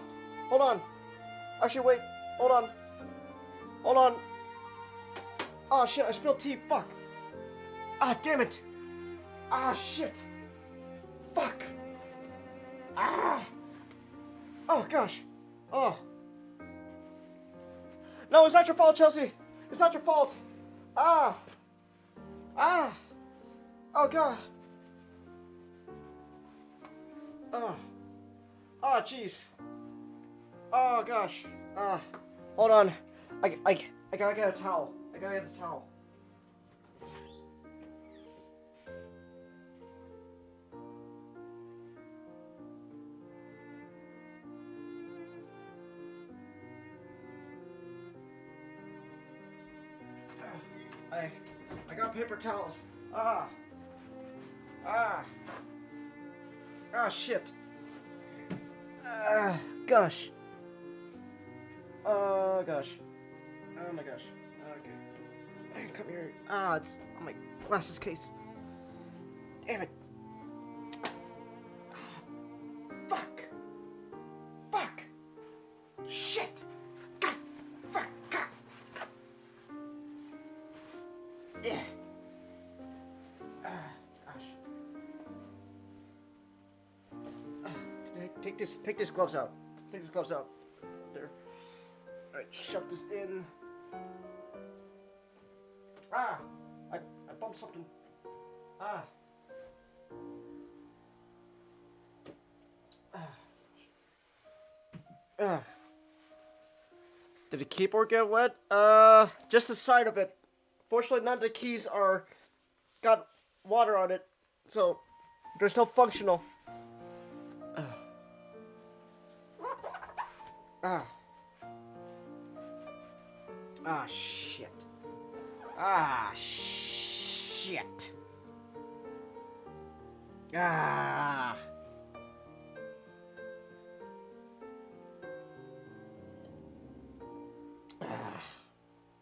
hold on. Actually, wait. Hold on. Hold on. Ah shit, I spilled tea. Fuck. Ah, damn it. Ah shit. Fuck. Ah. Oh gosh. Oh. No, it's not your fault, Chelsea. It's not your fault. Ah. Ah. Oh god. Oh. Oh jeez. Oh gosh. Hold on. I gotta get a towel. I gotta get a towel. I got paper towels. Ah, shit. Gosh. Gosh. Oh my gosh. Okay. Hey, come here. It's on my glasses case. Damn it. shit! God, fuck, God. Yeah. Gosh. Take these gloves out. Take these gloves out. There. Alright, shove this in. Ah! I bumped something. Ah. Did the keyboard get wet? Just the side of it. Fortunately, none of the keys got water on it, so there's no functional. Shit. Shit.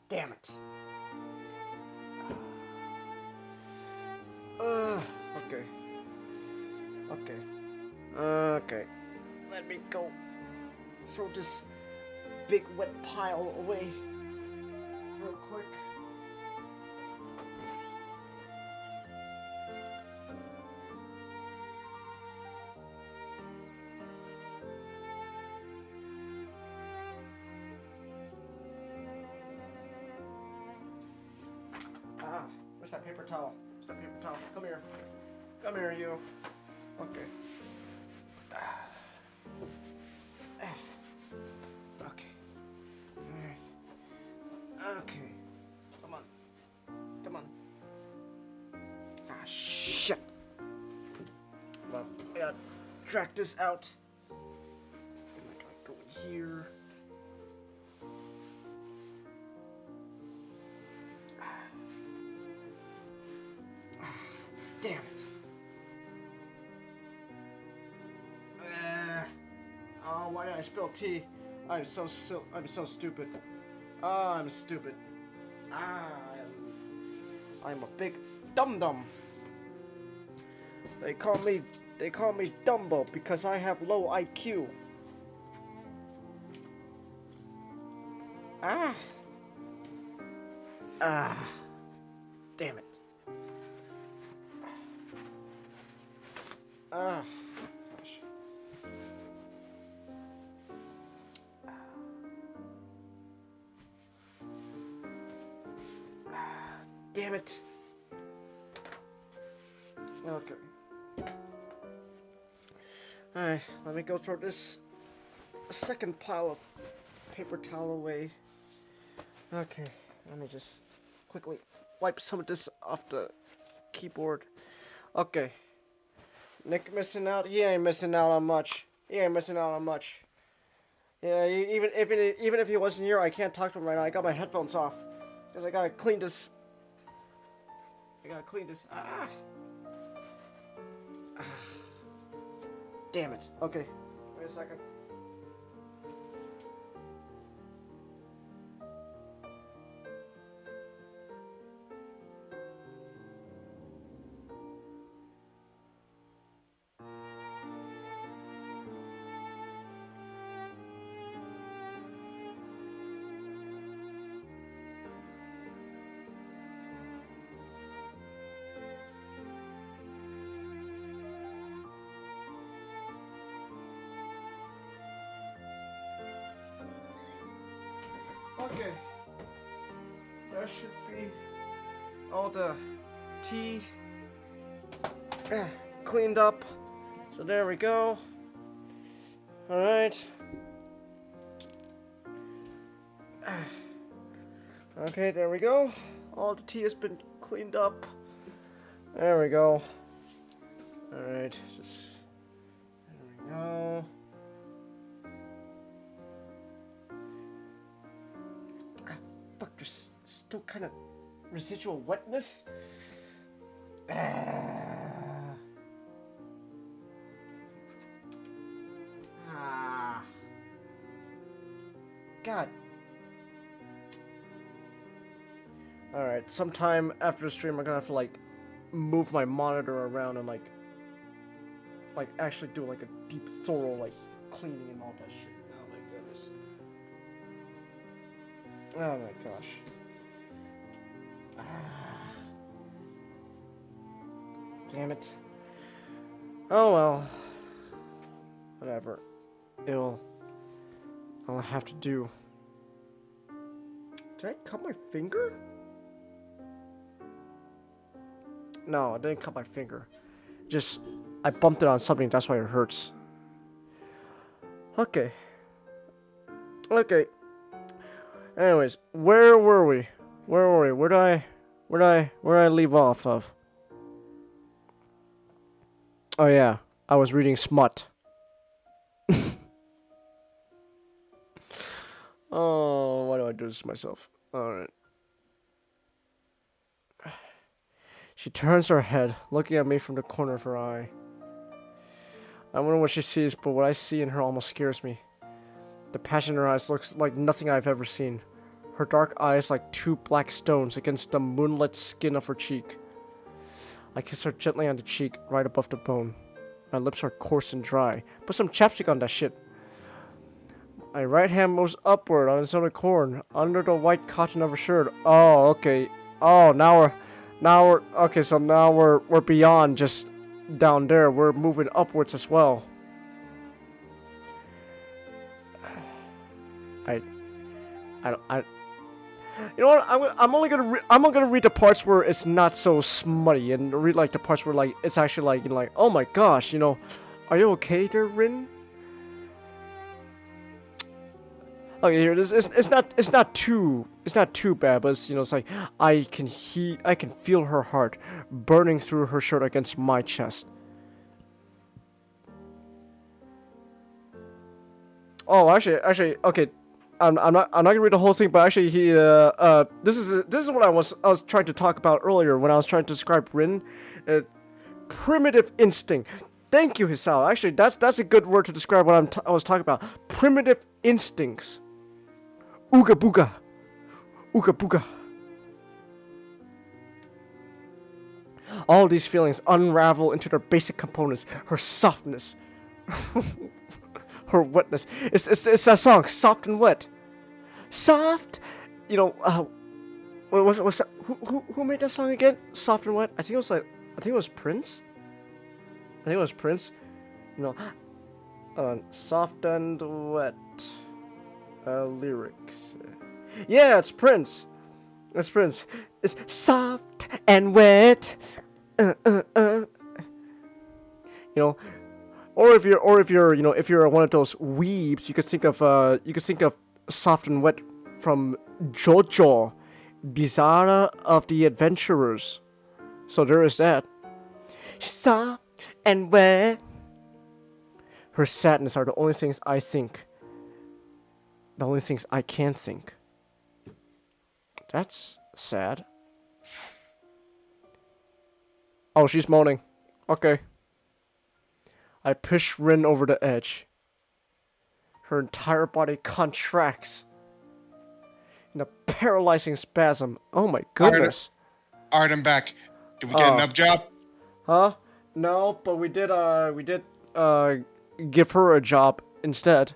Damn it. Okay. Okay. Let me go throw this big wet pile away real quick. Where's that paper towel? Where's that paper towel? Come here. Come here, you. Okay. Okay. Alright. Okay. Come on. Come on. Shit. Well, I gotta drag this out. I'm not gonna go in here. Damn it. Oh, why did I spill tea? I'm so stupid. Oh, I'm stupid. I'm a big dum-dum. They call me Dumbo because I have low IQ. Damn it. Gosh. Damn it. Okay. Alright, let me go throw this second pile of paper towel away. Okay, let me just quickly wipe some of this off the keyboard. Okay. Nick missing out? He ain't missing out on much. Yeah, even if he wasn't here, I can't talk to him right now. I got my headphones off. Because I gotta clean this. Damn it. Okay. Wait a second. Okay, that should be all the tea cleaned up. So there we go. All right. Okay, there we go. All the tea has been cleaned up. There we go. All right, just there we go. Fuck, there's still kind of residual wetness. God. Alright, sometime after the stream I'm gonna have to like move my monitor around and like actually do like a deep thorough like cleaning and all that shit. Oh my goodness. Oh my gosh. Damn it. Oh well. Whatever. I'll have to do. Did I cut my finger? No, I didn't cut my finger. Just, I bumped it on something, that's why it hurts. Okay. Okay. Anyways, where were we? Where did I leave off of? Oh yeah, I was reading smut. Oh, why do I do this to myself? Alright. She turns her head, looking at me from the corner of her eye. I wonder what she sees, but what I see in her almost scares me. The passion in her eyes looks like nothing I've ever seen. Her dark eyes like two black stones against the moonlit skin of her cheek. I kiss her gently on the cheek, right above the bone. My lips are coarse and dry. Put some chapstick on that shit. My right hand moves upward on its own accord, under the white cotton of her shirt. Oh, okay. Oh, now we're okay. So now we're beyond just down there. We're moving upwards as well. You know what? I'm only gonna read the parts where it's not so smutty, and read like the parts where like it's actually like, you know, like, oh my gosh, you know, are you okay there, Rin? Okay, here it's not too bad, but it's, you know, it's like I can feel her heart burning through her shirt against my chest. Oh, actually, okay. I'm not gonna read the whole thing, but actually this is what I was trying to talk about earlier when I was trying to describe Rin, primitive instinct. Thank you, Hisao. Actually, that's a good word to describe what I was talking about. Primitive instincts. Ooga booga. Ooga booga. All these feelings unravel into their basic components. Her softness. Her wetness. It's that song, Soft and Wet. Soft, you know, what's that? Who made that song again? Soft and Wet? I think it was Prince. You know, Soft and Wet. Lyrics. Yeah, it's Prince. It's soft and wet. You know, or if you're you know, if you're one of those weebs, you could think of Soft and Wet from Shoujo, Bizarre of the Adventurers. So there is that. Soft and wet. Her sadness are the only things I think. The only things I can think. That's sad. Oh, she's moaning. Okay. I push Rin over the edge. Her entire body contracts in a paralyzing spasm. Oh my goodness. Alright, I'm back. Did we get an up job? Huh? No, but we did give her a job instead.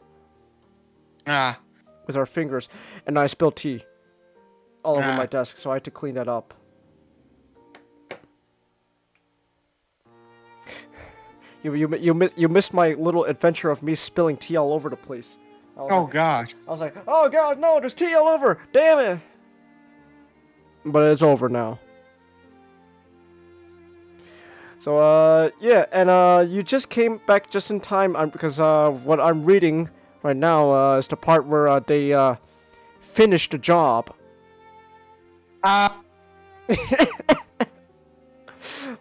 Ah. With our fingers. And I spilled tea all over my desk, so I had to clean that up. You missed my little adventure of me spilling tea all over the place. Gosh. I was like, oh god, no, there's tea all over! Damn it! But it's over now. So, yeah, and, you just came back just in time, because, what I'm reading right now, is the part where, they, finished the job.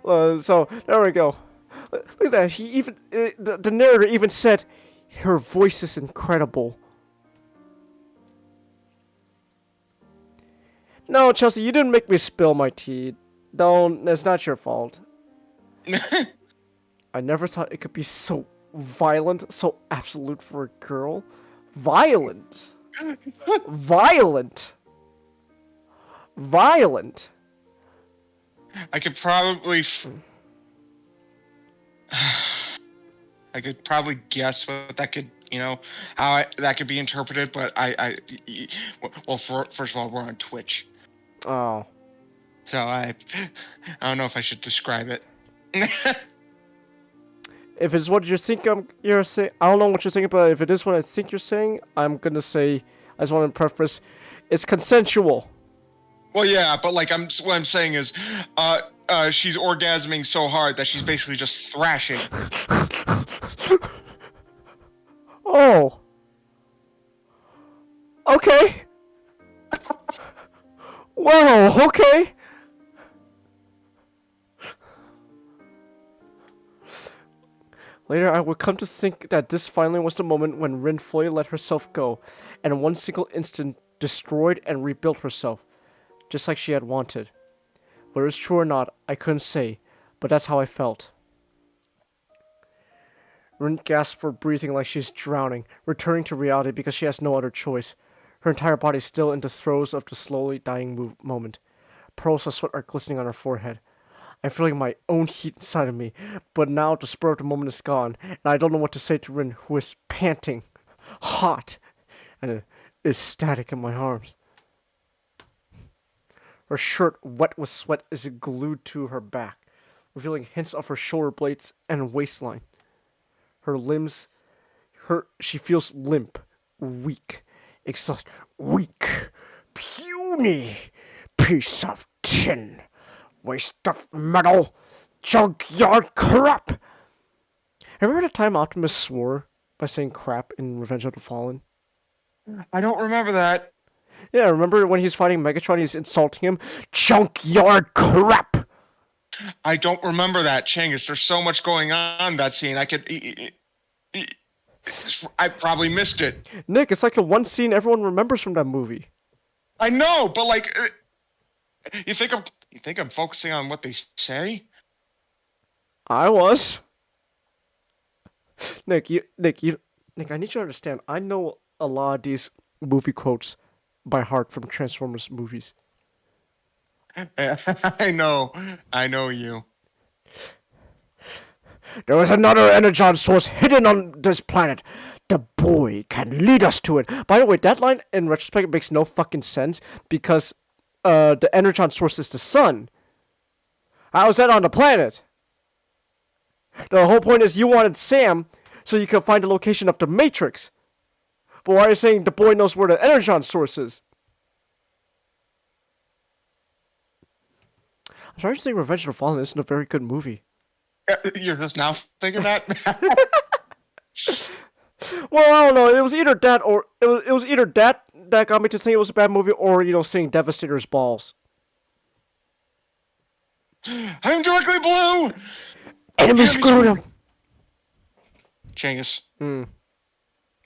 So, there we go. Look at that, he even, the narrator even said, her voice is incredible. No, Chelsea, you didn't make me spill my tea. Don't, it's not your fault. I never thought it could be so violent, so absolute for a girl. Violent. Violent. Violent. I could probably I could probably guess what that could how that could be interpreted. But well, first of all, we're on Twitch, Oh. so I don't know if I should describe it. If it's what you think you're saying, I don't know what you're thinking, but if it is what I think you're saying, I'm gonna say, I just want to preface, it's consensual. Well, yeah, but like what I'm saying is, she's orgasming so hard that she's basically just thrashing. Oh. Okay. Whoa, okay. Later, I would come to think that this finally was the moment when Rin fully let herself go, and in one single instant destroyed and rebuilt herself, just like she had wanted. Whether it's true or not, I couldn't say, but that's how I felt. Rin gasped for breathing like she's drowning, returning to reality because she has no other choice. Her entire body still in the throes of the slowly dying moment. Pearls of sweat are glistening on her forehead. I'm feeling my own heat inside of me, but now the spur of the moment is gone, and I don't know what to say to Rin, who is panting, hot, and ecstatic in my arms. Her shirt, wet with sweat, is glued to her back, revealing hints of her shoulder blades and waistline. Her limbs, she feels limp, weak, exhausted, weak, puny, piece of tin. Waste of metal, junkyard crap. Remember the time Optimus swore by saying crap in Revenge of the Fallen? I don't remember that. Yeah, remember when he's fighting Megatron, he's insulting him? Junkyard crap! I don't remember that, Changus. There's so much going on in that scene. I probably missed it. Nick, it's like the one scene everyone remembers from that movie. I know, but like, you think I'm focusing on what they say? I was. Nick, I need you to understand. I know a lot of these movie quotes by heart from Transformers movies. I know you. There is another energon source hidden on this planet. The boy can lead us to it. By the way, that line in retrospect makes no fucking sense because the energon source is the sun. How is that on the planet? The whole point is you wanted Sam so you could find the location of the Matrix. But why are you saying the boy knows where the energon source is? I'm starting to think Revenge of the Fallen isn't a very good movie. You're just now thinking that? Well, I don't know. It was either that or it was either that got me to think it was a bad movie, or seeing Devastator's balls. I'm directly blue. Enemy screwed him. Changus.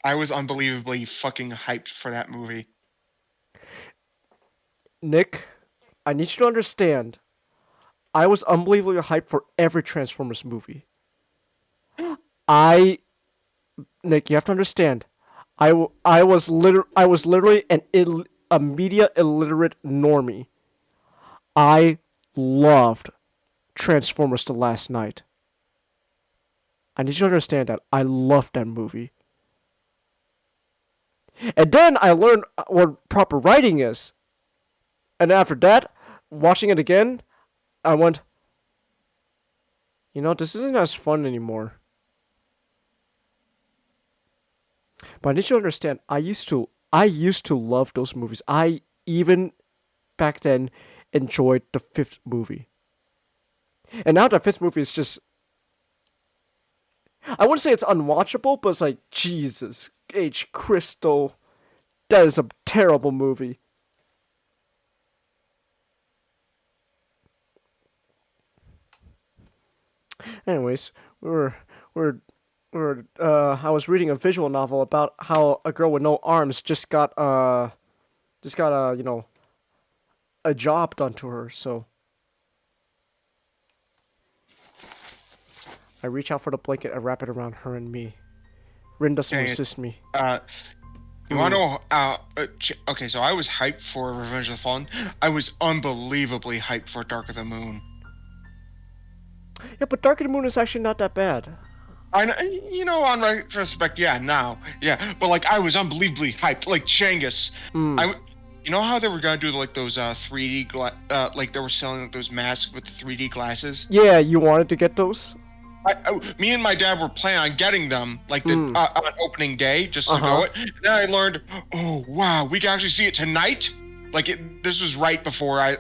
I was unbelievably fucking hyped for that movie. Nick, I need you to understand. I was unbelievably hyped for every Transformers movie. Nick, you have to understand. I was literally a media illiterate normie. I loved Transformers The Last Night. I need you to understand that. I loved that movie. And then I learned what proper writing is. And after that, watching it again, I went, this isn't as fun anymore. But I need you to understand, I used to love those movies. I even back then enjoyed the fifth movie. And now the fifth movie is just, I wouldn't say it's unwatchable, but it's like, Jesus H. Crystal, that is a terrible movie. Anyways, I was reading a visual novel about how a girl with no arms just got a job done to her, so I reach out for the blanket and wrap it around her and me. Rin doesn't resist me. You want to know? Okay, so I was hyped for Revenge of the Fallen. I was unbelievably hyped for Dark of the Moon. Yeah, but Dark of the Moon is actually not that bad. I know, on retrospect, yeah, now, yeah, but like I was unbelievably hyped, like Changus. You know how they were gonna do like those 3D like they were selling like, those masks with the 3D glasses. Yeah, you wanted to get those? Me and my dad were planning on getting them like on opening day just to go it. And then I learned, oh wow, we can actually see it tonight. Like this was right before I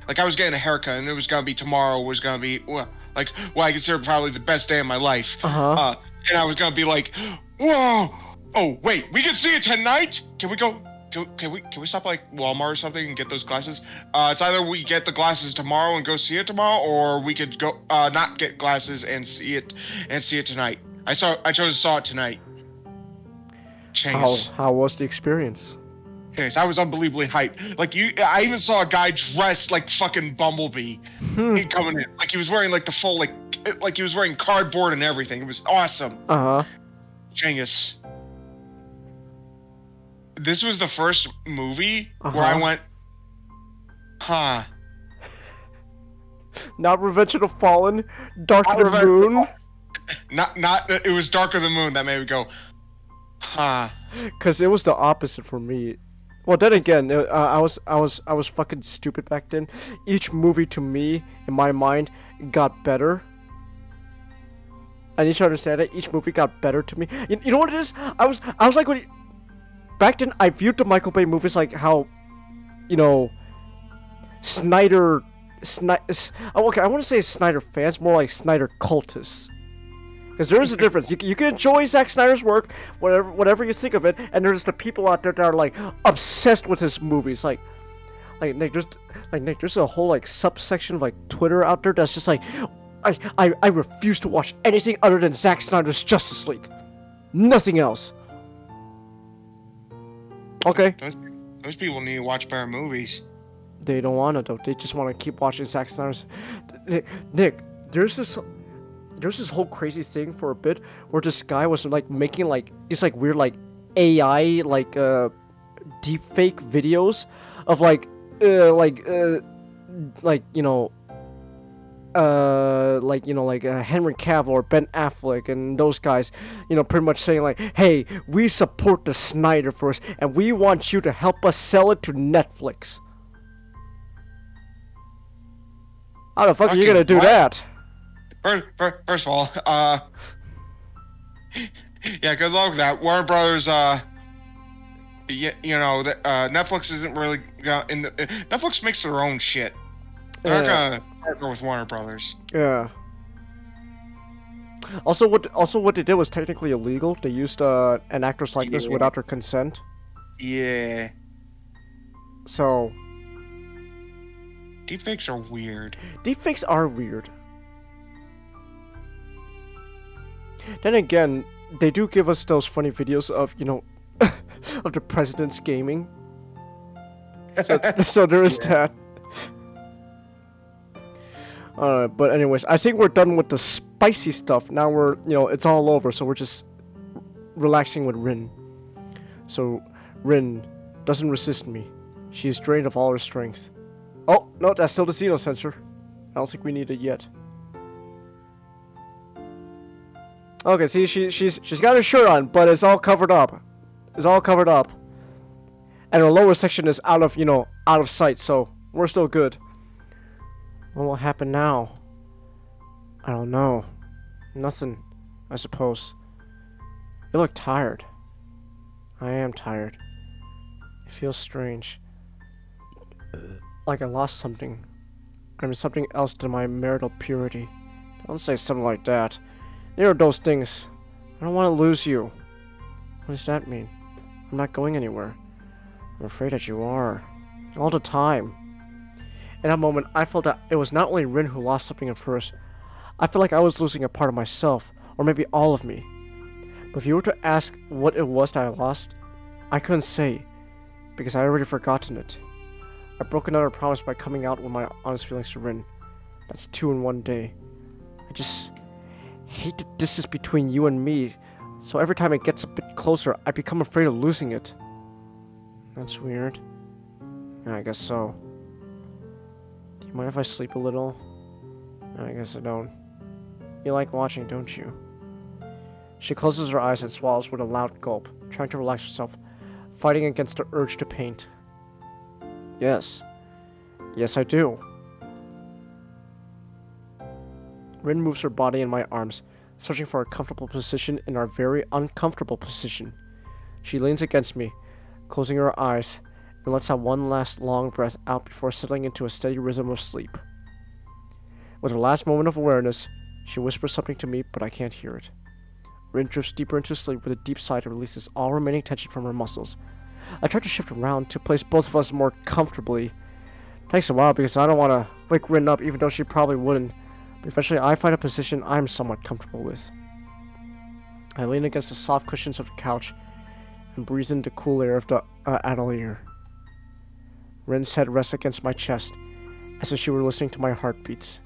was getting a haircut, and it was gonna be tomorrow. Was gonna be what I consider probably the best day of my life. And I was gonna be like, whoa, oh wait, we can see it tonight. Can we go? Can we stop like Walmart or something and get those glasses? It's either we get the glasses tomorrow and go see it tomorrow, or we could go not get glasses and see it tonight. I saw it tonight. How was the experience? Okay, so I was unbelievably hyped. Like I even saw a guy dressed like fucking Bumblebee coming in. Like he was wearing like the full like he was wearing cardboard and everything. It was awesome. Genghis. This was the first movie where I went, huh. Not Revenge of the Fallen, Dark of the Moon. Not. It was Dark of the Moon that made me go, huh. Because it was the opposite for me. Well, then again, I was fucking stupid back then. Each movie to me, in my mind, got better. I need to understand that each movie got better to me. You know what it is? I was like back then I viewed the Michael Bay movies like how, Snyder. Okay, I want to say Snyder fans, more like Snyder cultists. Because there is a difference. You can enjoy Zack Snyder's work, whatever you think of it, and there's the people out there that are like obsessed with his movies. Like Nick, there's a whole like subsection of like Twitter out there that's just like, I refuse to watch anything other than Zack Snyder's Justice League. Nothing else. Okay. Those people need to watch better movies. They don't want to though. They just want to keep watching Zack Snyder's. Nick, there's this whole crazy thing for a bit where this guy was like making like it's like weird like AI like deep fake videos of like Henry Cavill or Ben Affleck and those guys, pretty much saying like, hey, we support the Snyderverse and we want you to help us sell it to Netflix. How the fuck are you gonna do that? First of all, yeah, good luck with that. Warner Brothers, Netflix isn't really Netflix makes their own shit. They're not gonna partner with Warner Brothers. Yeah. Also, what they did was technically illegal. They used an actor's likeness without their consent. Yeah. So. Deepfakes are weird. Deepfakes are weird. Then again, they do give us those funny videos of, of the president's gaming. So there is that. But anyways, I think we're done with the spicy stuff. Now we're, it's all over, so we're just relaxing with Rin. So, Rin doesn't resist me. She is drained of all her strength. Oh, no, that's still the Xeno sensor. I don't think we need it yet. Okay, see, she's got her shirt on, but it's all covered up. It's all covered up. And her lower section is out of sight, so we're still good. What will happen now? I don't know. Nothing, I suppose. You look tired. I am tired. It feels strange. Like I lost something. I'm something else than my marital purity. Don't say something like that. Neither of those things. I don't want to lose you. What does that mean? I'm not going anywhere. I'm afraid that you are. All the time. In that moment, I felt that it was not only Rin who lost something at first. I felt like I was losing a part of myself, or maybe all of me. But if you were to ask what it was that I lost, I couldn't say, because I already forgotten it. I broke another promise by coming out with my honest feelings to Rin. That's 2 in one day. I just hate the distance between you and me, so every time it gets a bit closer, I become afraid of losing it. That's weird. Yeah, I guess so. Do you mind if I sleep a little? I guess I don't. You like watching, don't you? She closes her eyes and swallows with a loud gulp, trying to relax herself, fighting against the urge to paint. Yes. Yes, I do. Rin moves her body in my arms, searching for a comfortable position in our very uncomfortable position. She leans against me, closing her eyes, and lets out one last long breath out before settling into a steady rhythm of sleep. With her last moment of awareness, she whispers something to me, but I can't hear it. Rin drifts deeper into sleep with a deep sigh that releases all remaining tension from her muscles. I try to shift around to place both of us more comfortably. It takes a while because I don't want to wake Rin up, even though she probably wouldn't. But eventually I find a position I'm somewhat comfortable with. I lean against the soft cushions of the couch and breathe in the cool air of the atelier. Rin's head rests against my chest, as if she were listening to my heartbeats.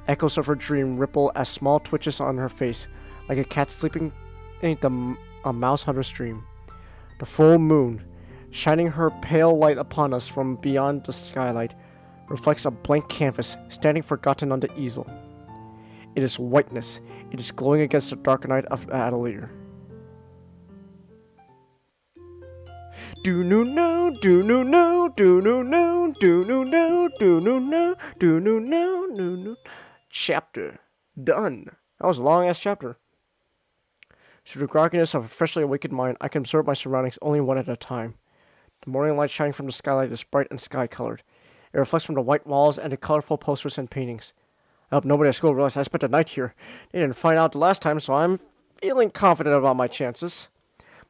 Echoes of her dream ripple as small twitches on her face, like a cat sleeping beneath a mouse hunter's dream. The full moon, shining her pale light upon us from beyond the skylight, reflects a blank canvas standing forgotten on the easel. It is whiteness. It is glowing against the dark night of the atelier. Do no no, do no no, do no no, do no no, do no no, do no no, no no. Chapter done. That was a long ass chapter. Through the grogginess of a freshly awakened mind, I can observe my surroundings only one at a time. The morning light shining from the skylight is bright and sky-colored. It reflects from the white walls and the colorful posters and paintings. I hope nobody at school realized I spent the night here. They didn't find out the last time, so I'm feeling confident about my chances.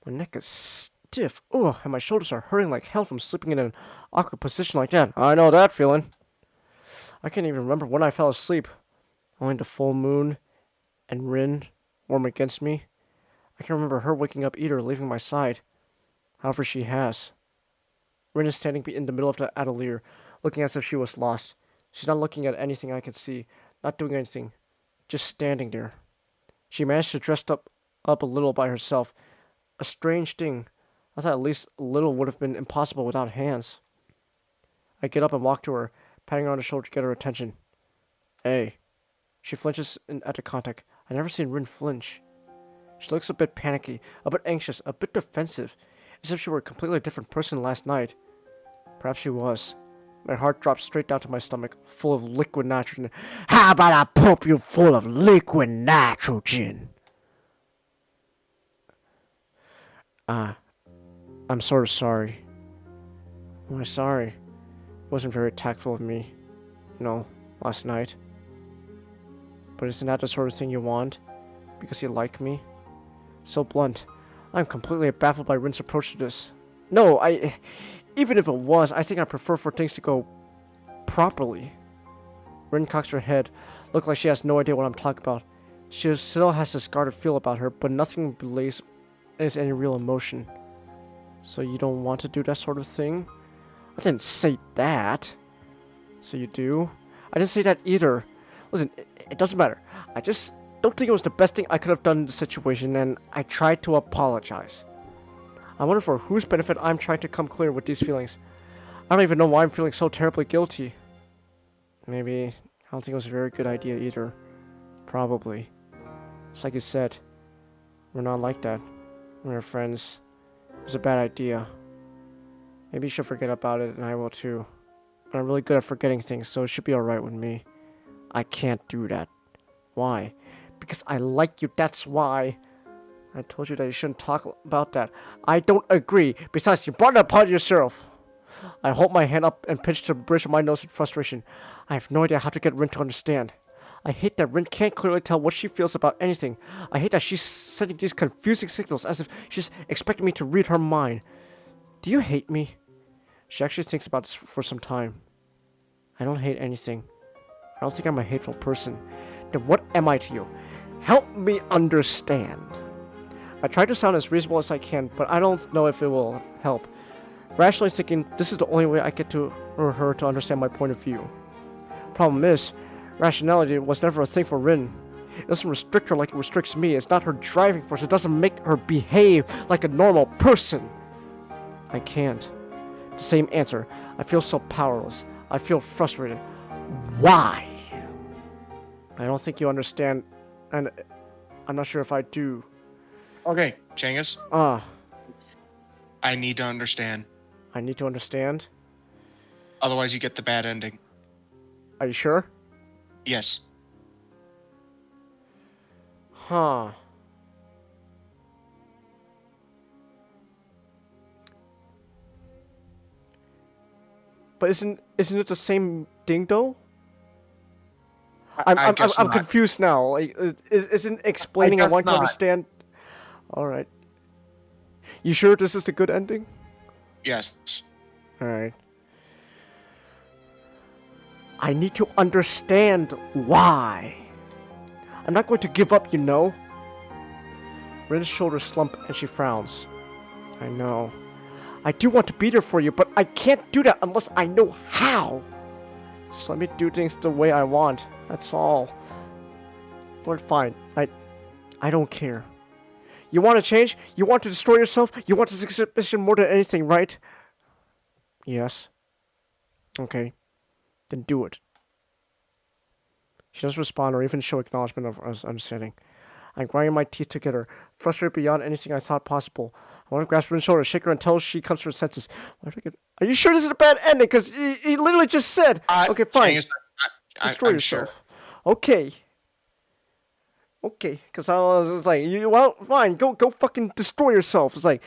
My neck is stiff, and my shoulders are hurting like hell from sleeping in an awkward position like that. I know that feeling. I can't even remember when I fell asleep. Only the full moon and Rin warm against me. I can't remember her waking up either or leaving my side. However, she has. Rin is standing in the middle of the atelier, looking as if she was lost. She's not looking at anything I can see, not doing anything, just standing there. She managed to dress up a little by herself. A strange thing. I thought at least a little would have been impossible without hands. I get up and walk to her, patting her on the shoulder to get her attention. Hey. She flinches at the contact. I've never seen Rin flinch. She looks a bit panicky, a bit anxious, a bit defensive, as if she were a completely different person last night. Perhaps she was. My heart drops straight down to my stomach, full of liquid nitrogen. How about I pump you full of liquid nitrogen? I'm sort of sorry. Am I sorry? It wasn't very tactful of me, last night. But isn't that the sort of thing you want? Because you like me? So blunt. I'm completely baffled by Rin's approach to this. No, even if it was, I think I prefer for things to go properly. Rin cocks her head, look like she has no idea what I'm talking about. She still has this guarded feel about her, but nothing belays any real emotion. So you don't want to do that sort of thing? I didn't say that. So you do? I didn't say that either. Listen, it doesn't matter. I just don't think it was the best thing I could have done in the situation, and I tried to apologize. I wonder for whose benefit I'm trying to come clear with these feelings. I don't even know why I'm feeling so terribly guilty. Maybe I don't think it was a very good idea either. Probably. It's like you said, we're not like that. We're friends. It was a bad idea. Maybe you should forget about it, and I will too. I'm really good at forgetting things, so it should be alright with me. I can't do that. Why? Because I like you, that's why. I told you that you shouldn't talk about that. I don't agree. Besides, you brought it upon yourself. I hold my hand up and pinch the bridge of my nose in frustration. I have no idea how to get Rin to understand. I hate that Rin can't clearly tell what she feels about anything. I hate that she's sending these confusing signals as if she's expecting me to read her mind. Do you hate me? She actually thinks about this for some time. I don't hate anything. I don't think I'm a hateful person. Then what am I to you? Help me understand. I try to sound as reasonable as I can, but I don't know if it will help. Rationally thinking, this is the only way I get to her to understand my point of view. Problem is, rationality was never a thing for Rin. It doesn't restrict her like it restricts me. It's not her driving force. It doesn't make her behave like a normal person. I can't. The same answer. I feel so powerless. I feel frustrated. Why? I don't think you understand, and I'm not sure if I do. Okay, Changus, Ah, I need to understand. I need to understand. Otherwise, you get the bad ending. Are you sure? Yes. Huh. But isn't it the same ding though? I guess I'm not. confused now. Like, isn't explaining I guess want to not. understand? All right. You sure this is the good ending? Yes. All right. I need to understand why. I'm not going to give up, you know. Rin's shoulders slump and she frowns. I know. I do want to be there for you, but I can't do that unless I know how. Just let me do things the way I want. That's all. But fine. I don't care. You want to change? You want to destroy yourself? You want this exhibition more than anything, right? Yes. Okay. Then do it. She doesn't respond or even show acknowledgement of us understanding. I'm grinding my teeth together, frustrated beyond anything I thought possible. I want to grasp her shoulder, shake her until she comes to her senses. Are you sure this is a bad ending? Because he literally just said, okay, fine. Changus, Destroy I'm yourself. sure. Okay. Okay, because I was like, well, fine, go fucking destroy yourself. It's like,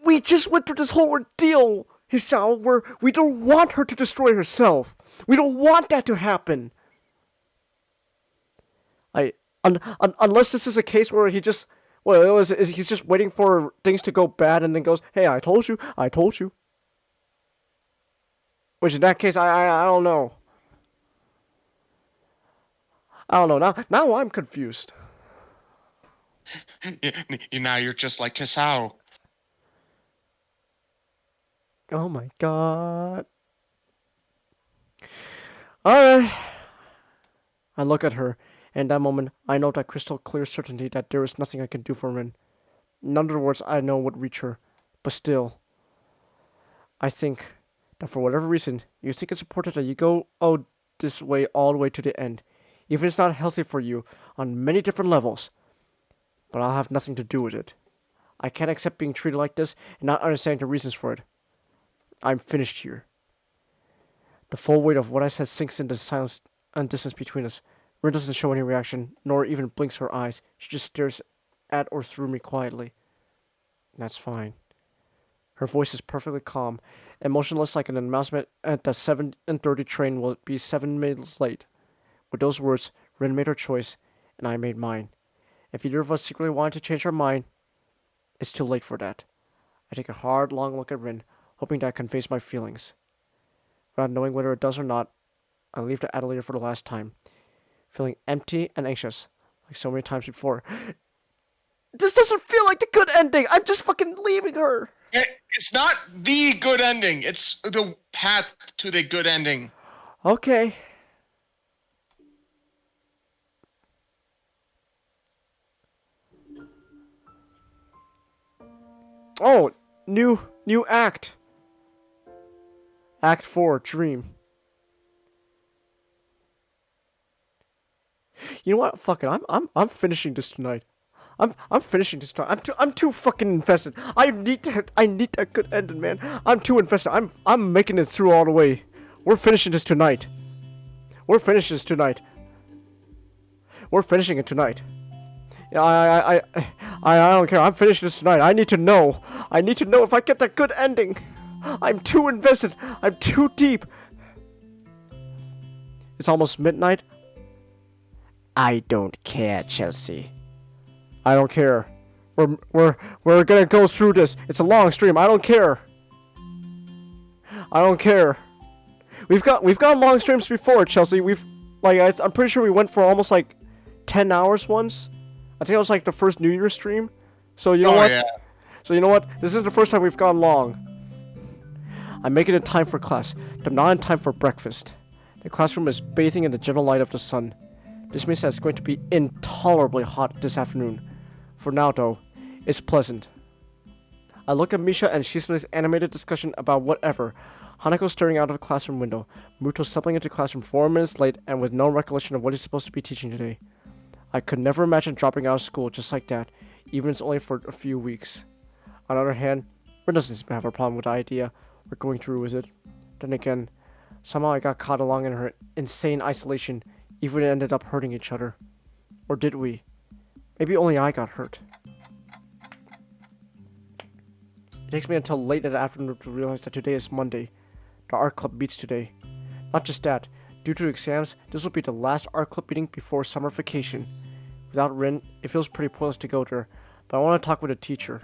we just went through this whole ordeal, Hisao, where we don't want her to destroy herself. We don't want that to happen. Unless this is a case where he just, he's just waiting for things to go bad and then goes, hey, I told you. Which in that case, I don't know. I don't know. Now I'm confused. Now you're just like Tisao. Oh my god. Alright. I look at her, and in that moment, I know that crystal clear certainty that there is nothing I can do for Rin. None of the words I know would reach her. But still, I think that for whatever reason, you think it's important that you go this way all the way to the end. Even if it's not healthy for you on many different levels. But I'll have nothing to do with it. I can't accept being treated like this and not understanding the reasons for it. I'm finished here. The full weight of what I said sinks into the silence and distance between us. Rin doesn't show any reaction, nor even blinks her eyes. She just stares at or through me quietly. That's fine. Her voice is perfectly calm, and motionless like an announcement that the 7:30 train will be 7 minutes late. With those words, Rin made her choice, and I made mine. If either of us secretly wanted to change our mind, it's too late for that. I take a hard, long look at Rin, hoping that conveys my feelings. Without knowing whether it does or not, I leave the Adelaide for the last time, feeling empty and anxious, like so many times before. This doesn't feel like the good ending! I'm just fucking leaving her! It's not the good ending. It's the path to the good ending. Okay. Oh, new act. Act 4, Dream. You know what? Fuck it. I'm finishing this tonight. I'm finishing this tonight. I'm too fucking invested. I need that good ending, man. I'm too invested. I'm making it through all the way. We're finishing this tonight. We're finishing this tonight. We're finishing it tonight. Yeah, I don't care. I'm finishing this tonight. I need to know. I need to know if I get that good ending. I'm too invested. I'm too deep. It's almost midnight. I don't care, Chelsea. I don't care. We're gonna go through this. It's a long stream. I don't care. I don't care. We've gone long streams before, Chelsea. I'm pretty sure we went for almost like 10 hours once. I think it was like the first New Year's stream. So you know what? Yeah. So you know what? This is the first time we've gone long. I'm making it time for class, but not in time for breakfast. The classroom is bathing in the gentle light of the sun. This means that it's going to be intolerably hot this afternoon. For now, though, it's pleasant. I look at Misha and Shisune's animated discussion about whatever. Hanako staring out of the classroom window. Muto stepping into classroom 4 minutes late and with no recollection of what he's supposed to be teaching today. I could never imagine dropping out of school just like that, even if it's only for a few weeks. On the other hand, Rin doesn't seem to have a problem with the idea we're going through with it. Then again, somehow I got caught along in her insane isolation, even ended up hurting each other. Or did we? Maybe only I got hurt. It takes me until late in the afternoon to realize that today is Monday. The art club meets today. Not just that, due to exams, this will be the last art club meeting before summer vacation. Without Rin, it feels pretty pointless to go there, but I want to talk with the teacher.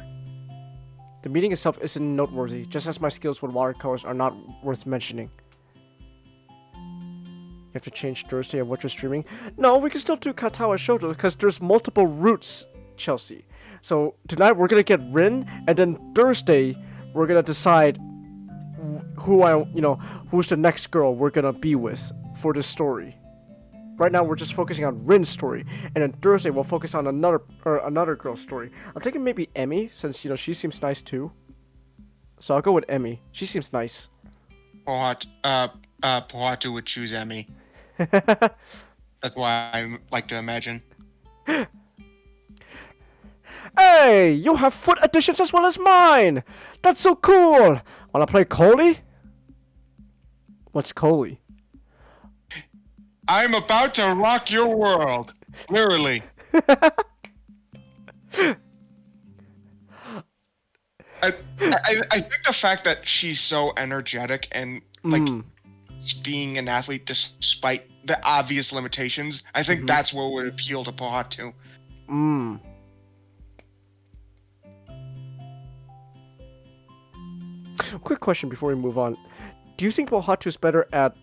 The meeting itself isn't noteworthy, just as my skills with watercolors are not worth mentioning. You have to change Thursday of what you're streaming? No, we can still do Katawa Shoujo because there's multiple routes, Chelsea. So tonight we're gonna get Rin, and then Thursday we're gonna decide who's the next girl we're gonna be with for this story. Right now we're just focusing on Rin's story, and then Thursday we'll focus on another girl's story. I'm thinking maybe Emmy, since she seems nice too. So I'll go with Emmy. She seems nice. Pohatu would choose Emmy. That's why I like to imagine. Hey, you have foot additions as well as mine! That's so cool! Wanna play Coley? What's Coley? I'm about to rock your world. Literally. I think the fact that she's so energetic and being an athlete despite the obvious limitations, I think that's what would appeal to Pohatu. Quick question before we move on. Do you think Pohatu is better at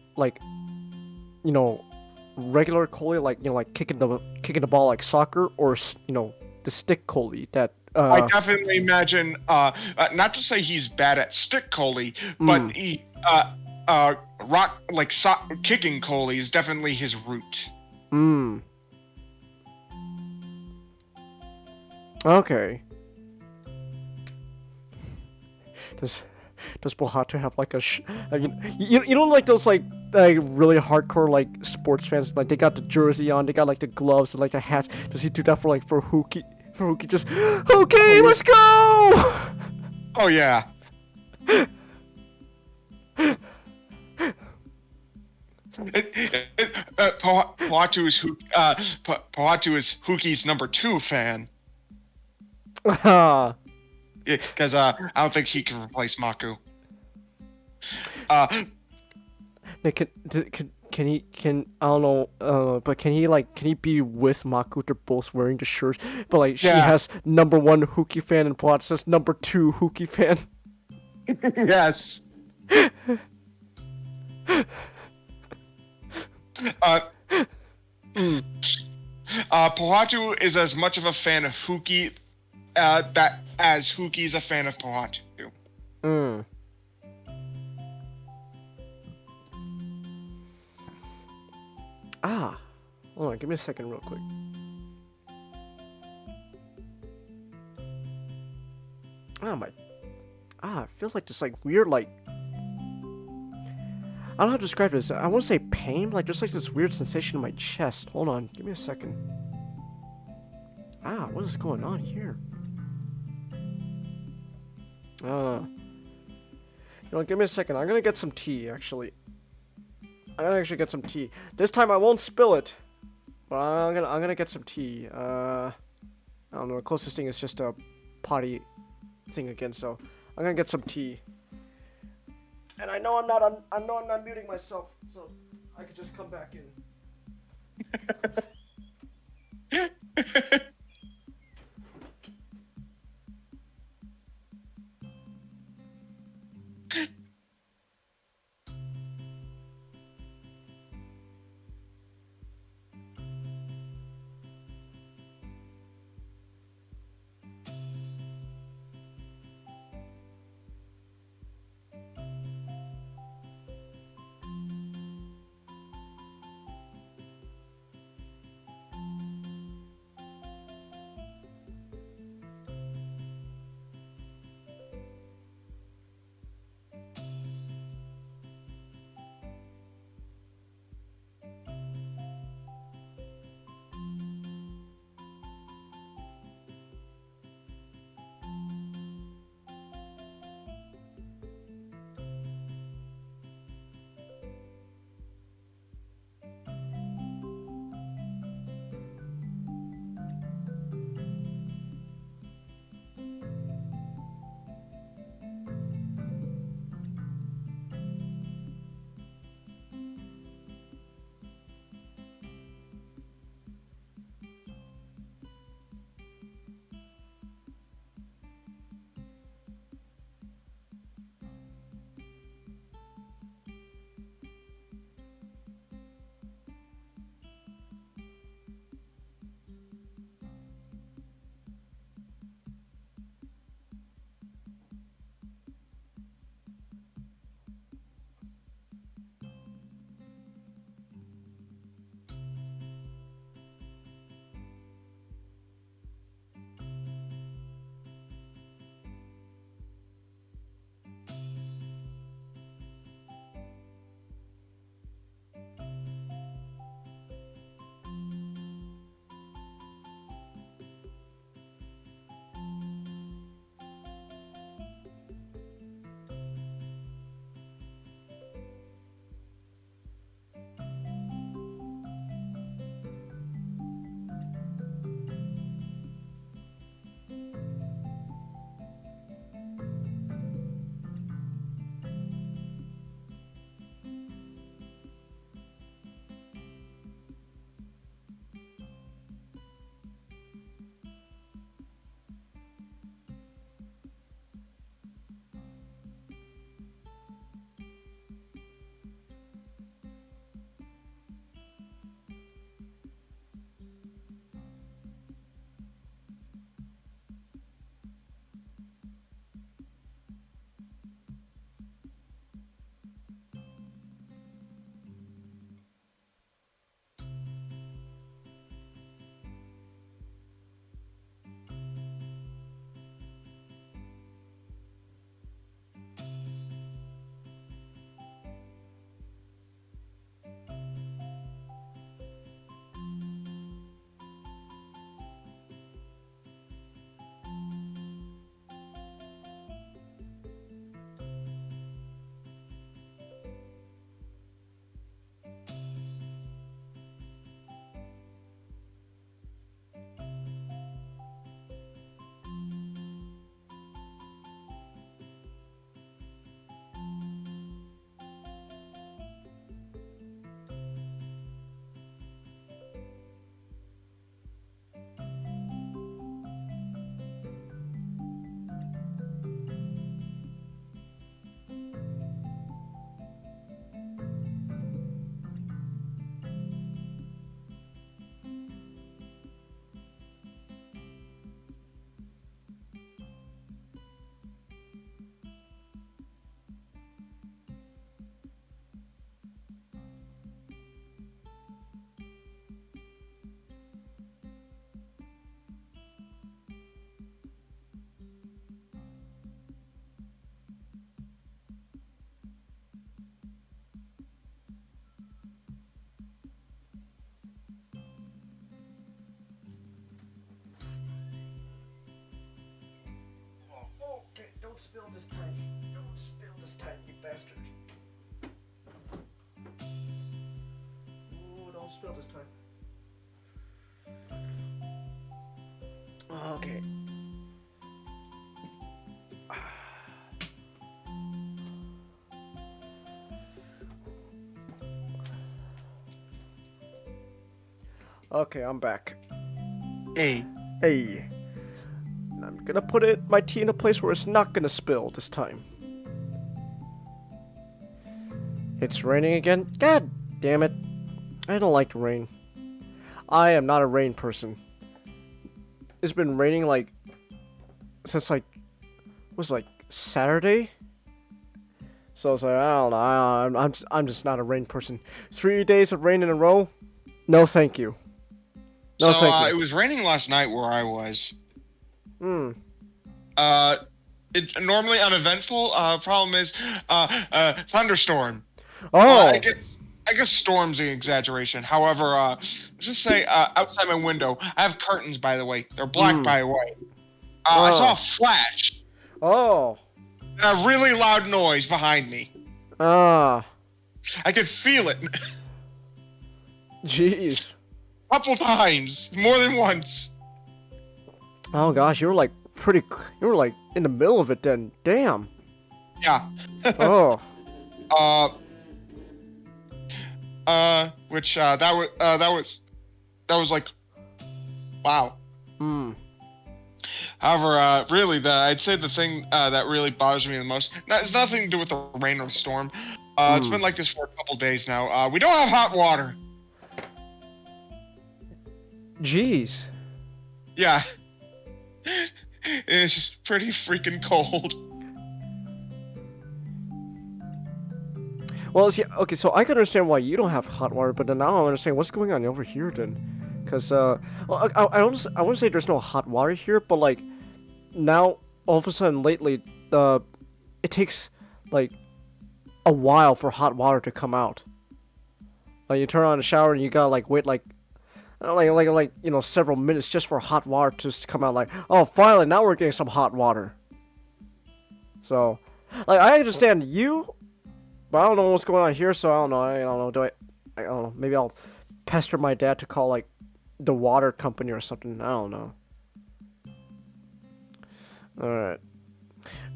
regular Coley, like kicking the ball like soccer, or the stick Coley that I definitely imagine not to say he's bad at stick Coley, but he kicking Coley is definitely his route. Okay. Does Pohatu have like a like those like really hardcore like sports fans, like they got the jersey on, they got like the gloves and like the hats? Does he do that for Huki? For Huki, just okay, let's go! Oh yeah. Pohatu is Huki's number 2 fan. Because I don't think he can replace Maku. Can he I don't know, but can he be with Maku? They're both wearing the shirts, but like she has number 1 Huki fan and Pohatu says number 2 Huki fan. Yes. Pohatu is as much of a fan of Huki as Huki's a fan of Pohatu. Hold on, give me a second real quick. It feels like this weird I don't know how to describe this. I want to say pain, just like this weird sensation in my chest. Hold on, give me a second. What is going on here? Give me a second. I'm gonna get some tea, actually. I'm gonna actually get some tea. This time I won't spill it, but I'm gonna get some tea. I don't know. The closest thing is just a potty thing again, so I'm gonna get some tea. And I know I'm not muting myself, so I could just come back in. spill this time. Don't spill this time, you bastard. Ooh, don't spill this time. Okay. Okay, I'm back. Hey. Hey. I'm gonna put my tea in a place where it's not gonna spill this time. It's raining again? God damn it. I don't like rain. I am not a rain person. It's been raining like since Saturday? So it's like, I don't know, I'm just not a rain person. 3 days of rain in a row? No thank you. No So thank you. it was raining last night where I was. Hmm. It normally uneventful. Problem is, thunderstorm. Oh! I guess storm's an exaggeration. However, let's just say outside my window, I have curtains. By the way, they're black. By the way, I saw a flash. Oh! And a really loud noise behind me. Ah. I could feel it. Jeez. Couple times, more than once. Oh gosh, you were like in the middle of it then. Damn. Yeah. Oh. Which that was like, wow. Hmm. However, really, I'd say the thing that really bothers me the most, it's nothing to do with the rain or the storm. It's been like this for a couple days now. We don't have hot water. Jeez. Yeah. It's pretty freaking cold. Well, see, okay, so I can understand why you don't have hot water, but then now I understand what's going on over here then. Because, well, I wouldn't say there's no hot water here, but, like, now, all of a sudden, lately, it takes, like, a while for hot water to come out. Like, you turn on the shower and you gotta, like, wait, like, you know, several minutes just for hot water to just come out, like, oh, finally, now we're getting some hot water. So, like, I understand you, but I don't know what's going on here, so I don't know, I don't know, maybe I'll pester my dad to call, like, the water company or something, I don't know. Alright.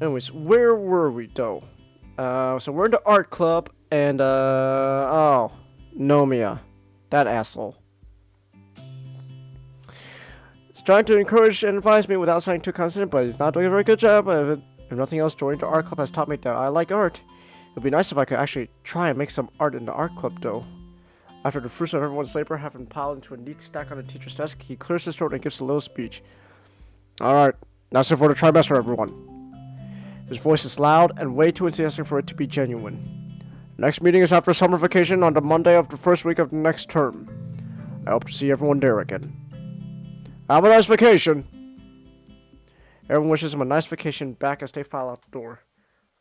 Anyways, where were we, though? So we're in the art club, and, oh, Nomiya. That asshole. He's trying to encourage and advise me without sounding too constant, but he's not doing a very good job. If nothing else, joining the art club has taught me that I like art. It'd be nice if I could actually try and make some art in the art club, though. After the fruits of everyone's labor have been piled into a neat stack on the teacher's desk, he clears his throat and gives a little speech. Alright, that's it for the trimester, everyone. His voice is loud and way too enthusiastic for it to be genuine. Next meeting is after summer vacation on the Monday of the first week of the next term. I hope to see everyone there again. Have a nice vacation! Everyone wishes him a nice vacation back as they file out the door.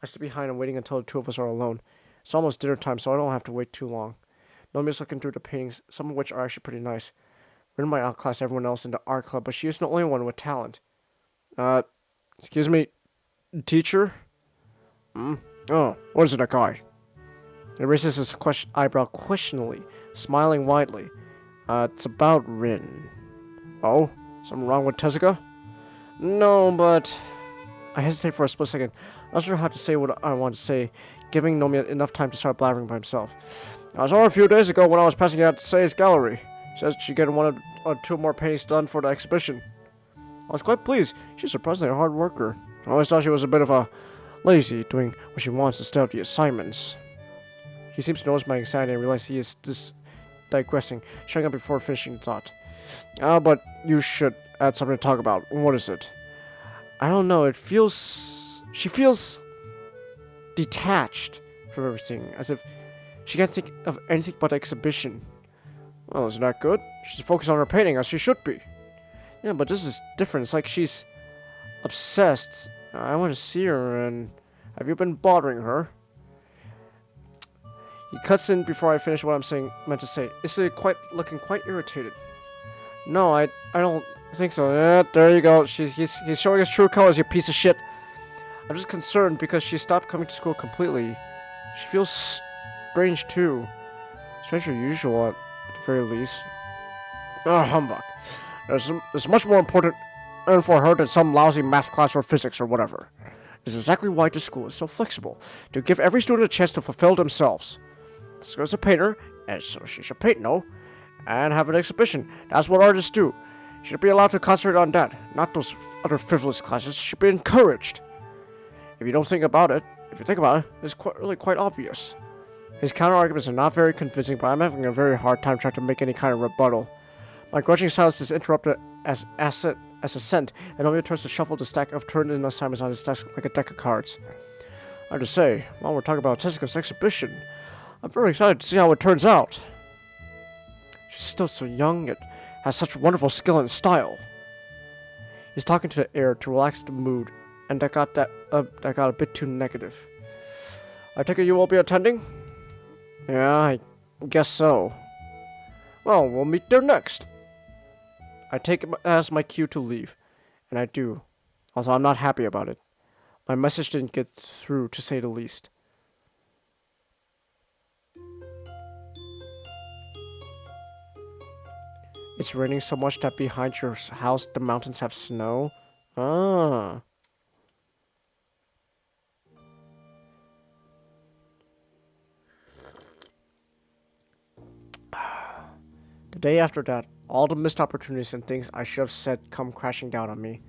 I stay behind and waiting until the two of us are alone. It's almost dinner time, so I don't have to wait too long. Nomiya's looking through the paintings, some of which are actually pretty nice. Rin might outclass everyone else in the art club, but she is the only one with talent. Excuse me, teacher? Oh, what is it, that guy? He raises his eyebrow questioningly, smiling widely. It's about Rin. Oh? Something wrong with Tezuka? No, but... I hesitate for a split second. I'm not sure how to say what I want to say, giving Nomiya enough time to start blabbering by himself. I saw her a few days ago when I was passing out to Say's gallery. She says she get one or two more paintings done for the exhibition. I was quite pleased. She's surprisingly a hard worker. I always thought she was a bit of a lazy, doing what she wants instead of the assignments. He seems to notice my anxiety and realize he is digressing, shutting up before finishing the thought. But you should add something to talk about. What is it? I don't know, she feels detached from everything, as if she can't think of anything but the exhibition. Well, isn't that good? She's focused on her painting, as she should be. Yeah, but this is different. It's like she's obsessed. I want to see her, and have you been bothering her? He cuts in before I finish what I'm meant to say. Is it looking quite irritated? No, I don't think so. Yeah, there you go. He's showing his true colors, you piece of shit. I'm just concerned because she stopped coming to school completely. She feels strange too. Stranger than usual, at the very least. Oh, humbug. There's much more important for her than some lousy math class or physics or whatever. This is exactly why this school is so flexible, to give every student a chance to fulfill themselves. This girl's a painter, and so she should paint, no? And have an exhibition. That's what artists do. She should be allowed to concentrate on that, not those other frivolous classes. She should be encouraged. If you think about it, it's really quite obvious. His counter-arguments are not very convincing, but I'm having a very hard time trying to make any kind of rebuttal. My grudging silence is interrupted as assent, and Omeo turns to shuffle the stack of turned-in assignments on his desk like a deck of cards. I have to say, while we're talking about Tessica's exhibition, I'm very excited to see how it turns out. She's still so young, yet has such wonderful skill and style. He's talking to the air to relax the mood, and that got a bit too negative. I take it you will be attending? Yeah, I guess so. Well, we'll meet there next. I take it as my cue to leave, and I do, although I'm not happy about it. My message didn't get through, to say the least. It's raining so much that behind your house the mountains have snow? Ah. The day after that, all the missed opportunities and things I should have said come crashing down on me.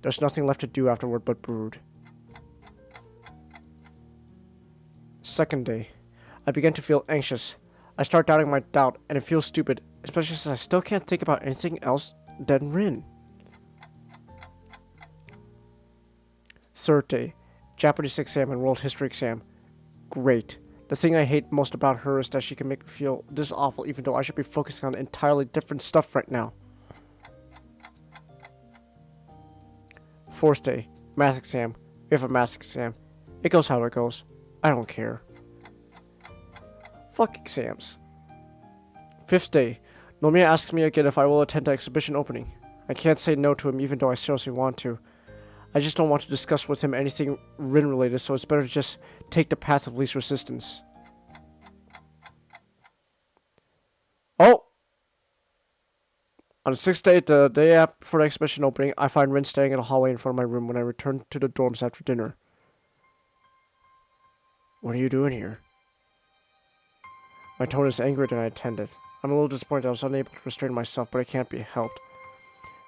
There's nothing left to do afterward but brood. Second day. I began to feel anxious. I start doubting my doubt, and it feels stupid, especially since I still can't think about anything else than Rin. Third day. Japanese exam and world history exam. Great. The thing I hate most about her is that she can make me feel this awful even though I should be focusing on entirely different stuff right now. Fourth day. Math exam. We have a math exam. It goes how it goes. I don't care. Fuck exams. Fifth day. Nomiya asks me again if I will attend the exhibition opening. I can't say no to him even though I seriously want to. I just don't want to discuss with him anything Rin related, so it's better to just take the path of least resistance. Oh! On the sixth day, the day after the exhibition opening, I find Rin standing in the hallway in front of my room when I return to the dorms after dinner. What are you doing here? My tone is angrier than I intended. I'm a little disappointed I was unable to restrain myself, but it can't be helped.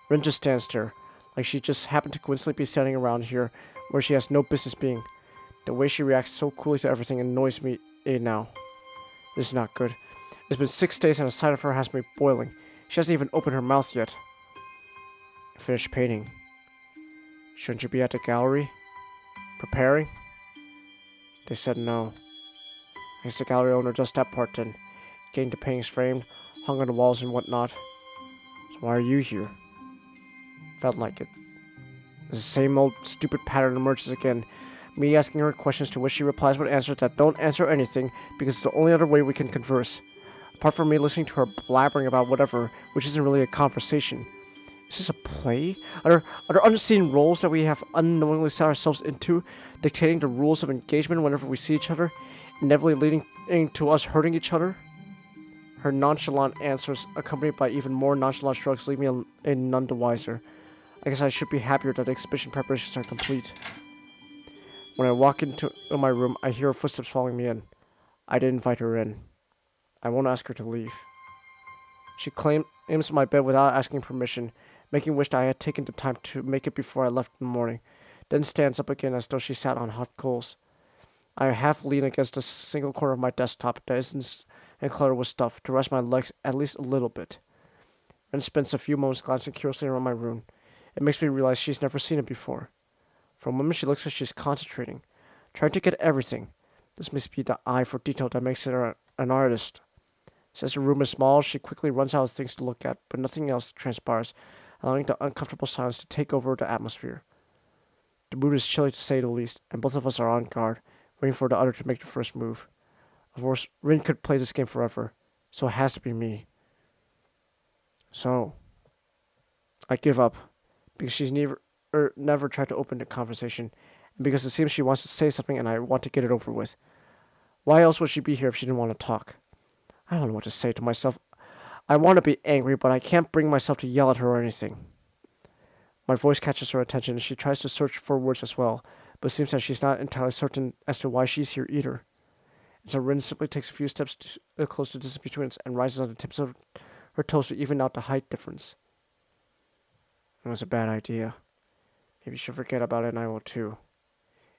Rin just stands there, like she just happened to coincidentally be standing around here where she has no business being. The way she reacts so coolly to everything annoys me now. This is not good. It's been 6 days and the sight of her has me boiling. She hasn't even opened her mouth yet. Finished painting. Shouldn't you be at the gallery? Preparing? They said no. I guess the gallery owner does that part then. Getting the paintings framed, hung on the walls and whatnot. So why are you here? Felt like it. The same old stupid pattern emerges again. Me asking her questions to which she replies with answers that don't answer anything because it's the only other way we can converse. Apart from me listening to her blabbering about whatever, which isn't really a conversation. Is this a play? Are there unseen roles that we have unknowingly set ourselves into, dictating the rules of engagement whenever we see each other, inevitably leading to us hurting each other? Her nonchalant answers, accompanied by even more nonchalant shrugs, leave me none the wiser. I guess I should be happier that the exhibition preparations are complete. When I walk into my room, I hear her footsteps following me in. I didn't invite her in. I won't ask her to leave. She claims my bed without asking permission, making wish that I had taken the time to make it before I left in the morning, then stands up again as though she sat on hot coals. I half lean against a single corner of my desktop that isn't cluttered with stuff to rest my legs at least a little bit, and spends a few moments glancing curiously around my room. It makes me realize she's never seen it before. For a moment she looks like she's concentrating, trying to get everything. This must be the eye for detail that makes her an artist. Since the room is small, she quickly runs out of things to look at, but nothing else transpires, allowing the uncomfortable silence to take over the atmosphere. The mood is chilly to say the least, and both of us are on guard, waiting for the other to make the first move. Of course, Rin could play this game forever, so it has to be me. So, I give up, because she's never tried to open the conversation, because it seems she wants to say something and I want to get it over with. Why else would she be here if she didn't want to talk? I don't know what to say to myself. I want to be angry, but I can't bring myself to yell at her or anything. My voice catches her attention and she tries to search for words as well, but it seems that she's not entirely certain as to why she's here either. And so Rin simply takes a few steps close to the distance between us and rises on the tips of her toes to even out the height difference. It was a bad idea. Maybe she'll forget about it and I will too.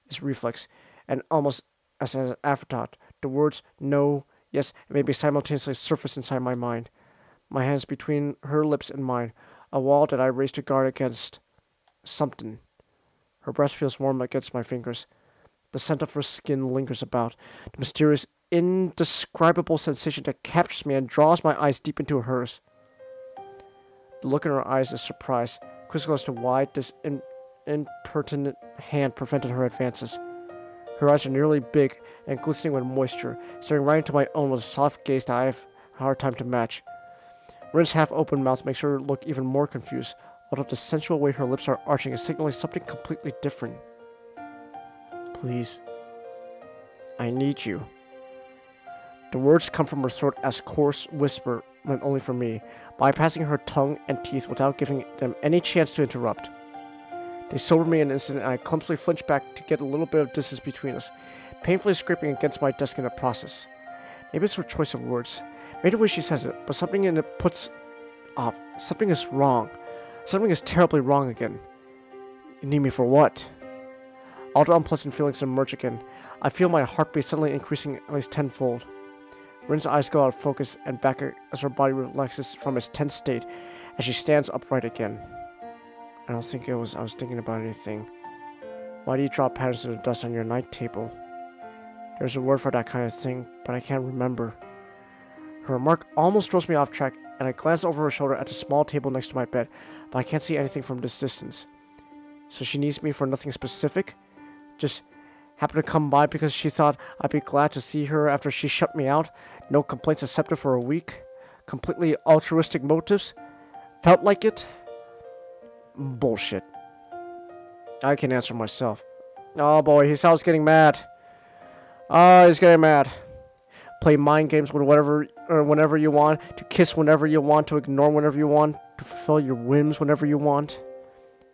It's reflex, and almost as an afterthought, the words no, yes, and maybe simultaneously surface inside my mind. My hands between her lips and mine, a wall that I raise to guard against something. Her breath feels warm against my fingers. The scent of her skin lingers about, the mysterious, indescribable sensation that captures me and draws my eyes deep into hers. The look in her eyes is surprise, quizzical as to why this impertinent hand prevented her advances. Her eyes are nearly big and glistening with moisture, staring right into my own with a soft gaze that I have a hard time to match. Rin's half-open mouth makes her look even more confused, although the sensual way her lips are arching is signaling something completely different. Please. I need you. The words come from her throat as coarse whisper meant only for me, bypassing her tongue and teeth without giving them any chance to interrupt. They sober me an instant, and I clumsily flinch back to get a little bit of distance between us, painfully scraping against my desk in the process. Maybe it's her choice of words, maybe the way she says it, but something in it puts off. Something is wrong. Something is terribly wrong again. You need me for what? All the unpleasant feelings emerge again. I feel my heartbeat suddenly increasing at least tenfold. Rin's eyes go out of focus and back as her body relaxes from its tense state as she stands upright again. I don't think I was thinking about anything. Why do you drop patterns of dust on your night table? There's a word for that kind of thing, but I can't remember. Her remark almost throws me off track, and I glance over her shoulder at the small table next to my bed, but I can't see anything from this distance. So she needs me for nothing specific? Just happened to come by because she thought I'd be glad to see her after she shut me out? No complaints accepted for a week? Completely altruistic motives? Felt like it? Bullshit. I can answer myself. Oh boy, he sounds getting mad. Oh, he's getting mad. Play mind games with whatever or whenever you want, to kiss whenever you want, to ignore whenever you want, to fulfill your whims whenever you want.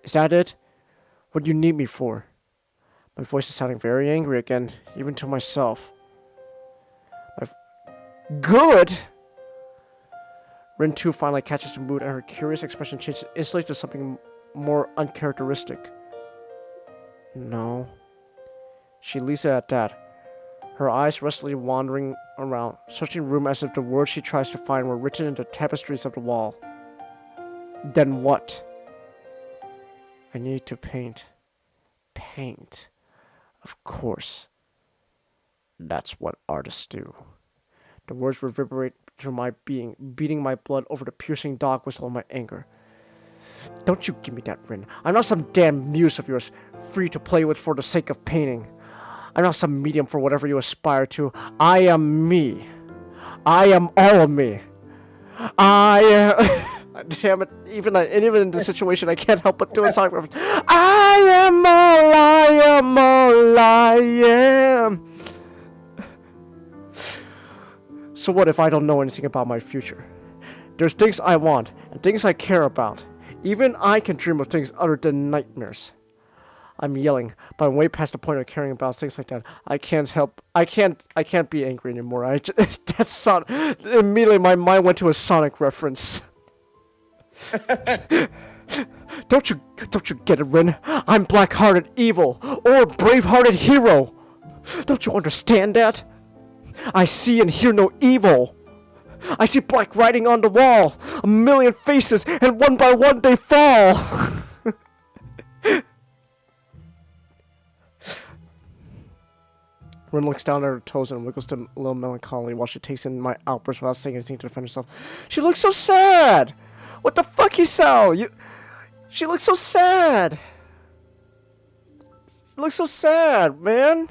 Is that it? What do you need me for? My voice is sounding very angry again, even to myself. Good! Rin 2 finally catches the mood, and her curious expression changes instantly to something more uncharacteristic. No. She leaves it at that, her eyes restlessly wandering around, searching the room as if the words she tries to find were written in the tapestries of the wall. Then what? I need to paint. Paint. Of course. That's what artists do. The words reverberate through my being, beating my blood over the piercing dog whistle of my anger. Don't you give me that, Rin. I'm not some damn muse of yours, free to play with for the sake of painting. I'm not some medium for whatever you aspire to. I am me. I am all of me. Damn it, even in this situation, I can't help but do a sonic reference. I am all I am, all I am. So what if I don't know anything about my future? There's things I want, and things I care about. Even I can dream of things other than nightmares. I'm yelling, but I'm way past the point of caring about things like that. I can't be angry anymore. Immediately my mind went to a Sonic reference. Don't you get it, Rin? I'm black-hearted evil, or brave-hearted hero. Don't you understand that? I see and hear no evil. I see black writing on the wall, a million faces, and one by one they fall. Rin looks down at her toes and wiggles to a little melancholy while she takes in my outburst without saying anything to defend herself. She looks so sad! What the fuck, Hisao? She looks so sad! She looks so sad, man!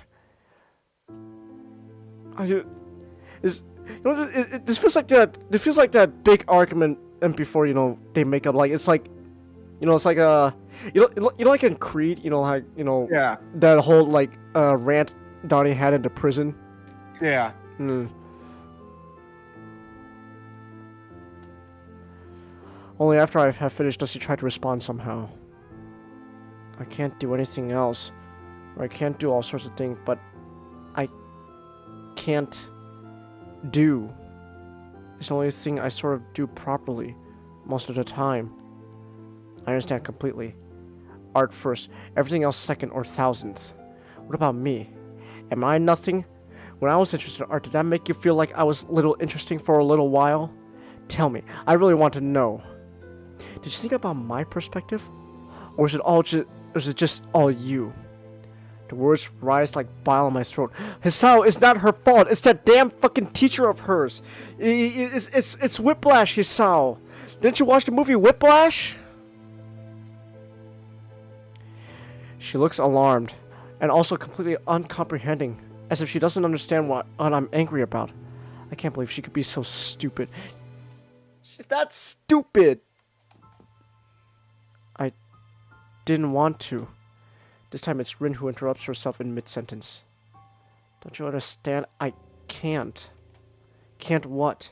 This feels like that big argument and before, they make up. Like, it's like, You know, it's like you know, like in Creed, you know, like Yeah. that whole like rant Donnie had into prison. Yeah. Mm. Only after I have finished does he try to respond somehow. I can't do anything else, or I can't do all sorts of things, but I can't do. It's the only thing I sort of do properly, most of the time. I understand completely. Art first, everything else second or thousandth. What about me? Am I nothing? When I was interested in art, did that make you feel like I was little interesting for a little while? Tell me, I really want to know. Did you think about my perspective? Or is it just all you? The words rise like bile in my throat. Hisao, it's not her fault. It's that damn fucking teacher of hers. It's Whiplash, Hisao. Didn't you watch the movie Whiplash? She looks alarmed, and also completely uncomprehending, as if she doesn't understand what I'm angry about. I can't believe she could be so stupid. She's not stupid. I didn't want to. This time it's Rin who interrupts herself in mid-sentence. Don't you understand? I can't. Can't what?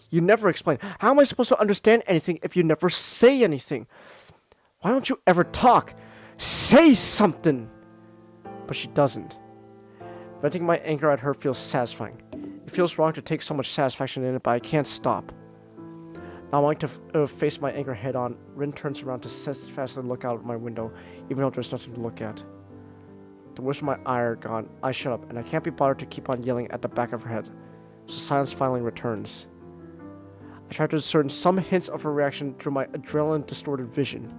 You never explain. How am I supposed to understand anything if you never say anything? Why don't you ever talk? Say something! But she doesn't. Venting my anger at her feels satisfying. It feels wrong to take so much satisfaction in it, but I can't stop. Not wanting to face my anger head on, Rin turns around to steadfastly look out my window, even though there's nothing to look at. The worst of my ire gone, I shut up, and I can't be bothered to keep on yelling at the back of her head, so silence finally returns. I try to discern some hints of her reaction through my adrenaline-distorted vision.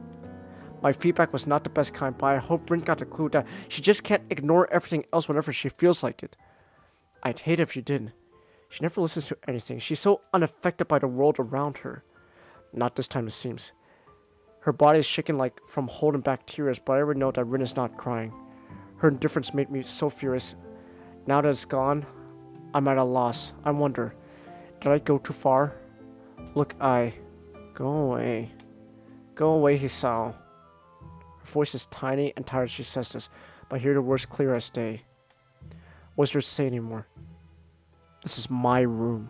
My feedback was not the best kind, but I hope Rin got the clue that she just can't ignore everything else whenever she feels like it. I'd hate if she didn't. She never listens to anything. She's so unaffected by the world around her. Not this time, it seems. Her body is shaking like from holding back tears, but I already know that Rin is not crying. Her indifference made me so furious. Now that it's gone, I'm at a loss. I wonder, did I go too far? Look, Go away. Go away, Hisao. Her voice is tiny and tired as she says this, but I hear the words clear as day. What's there to say anymore? This is my room.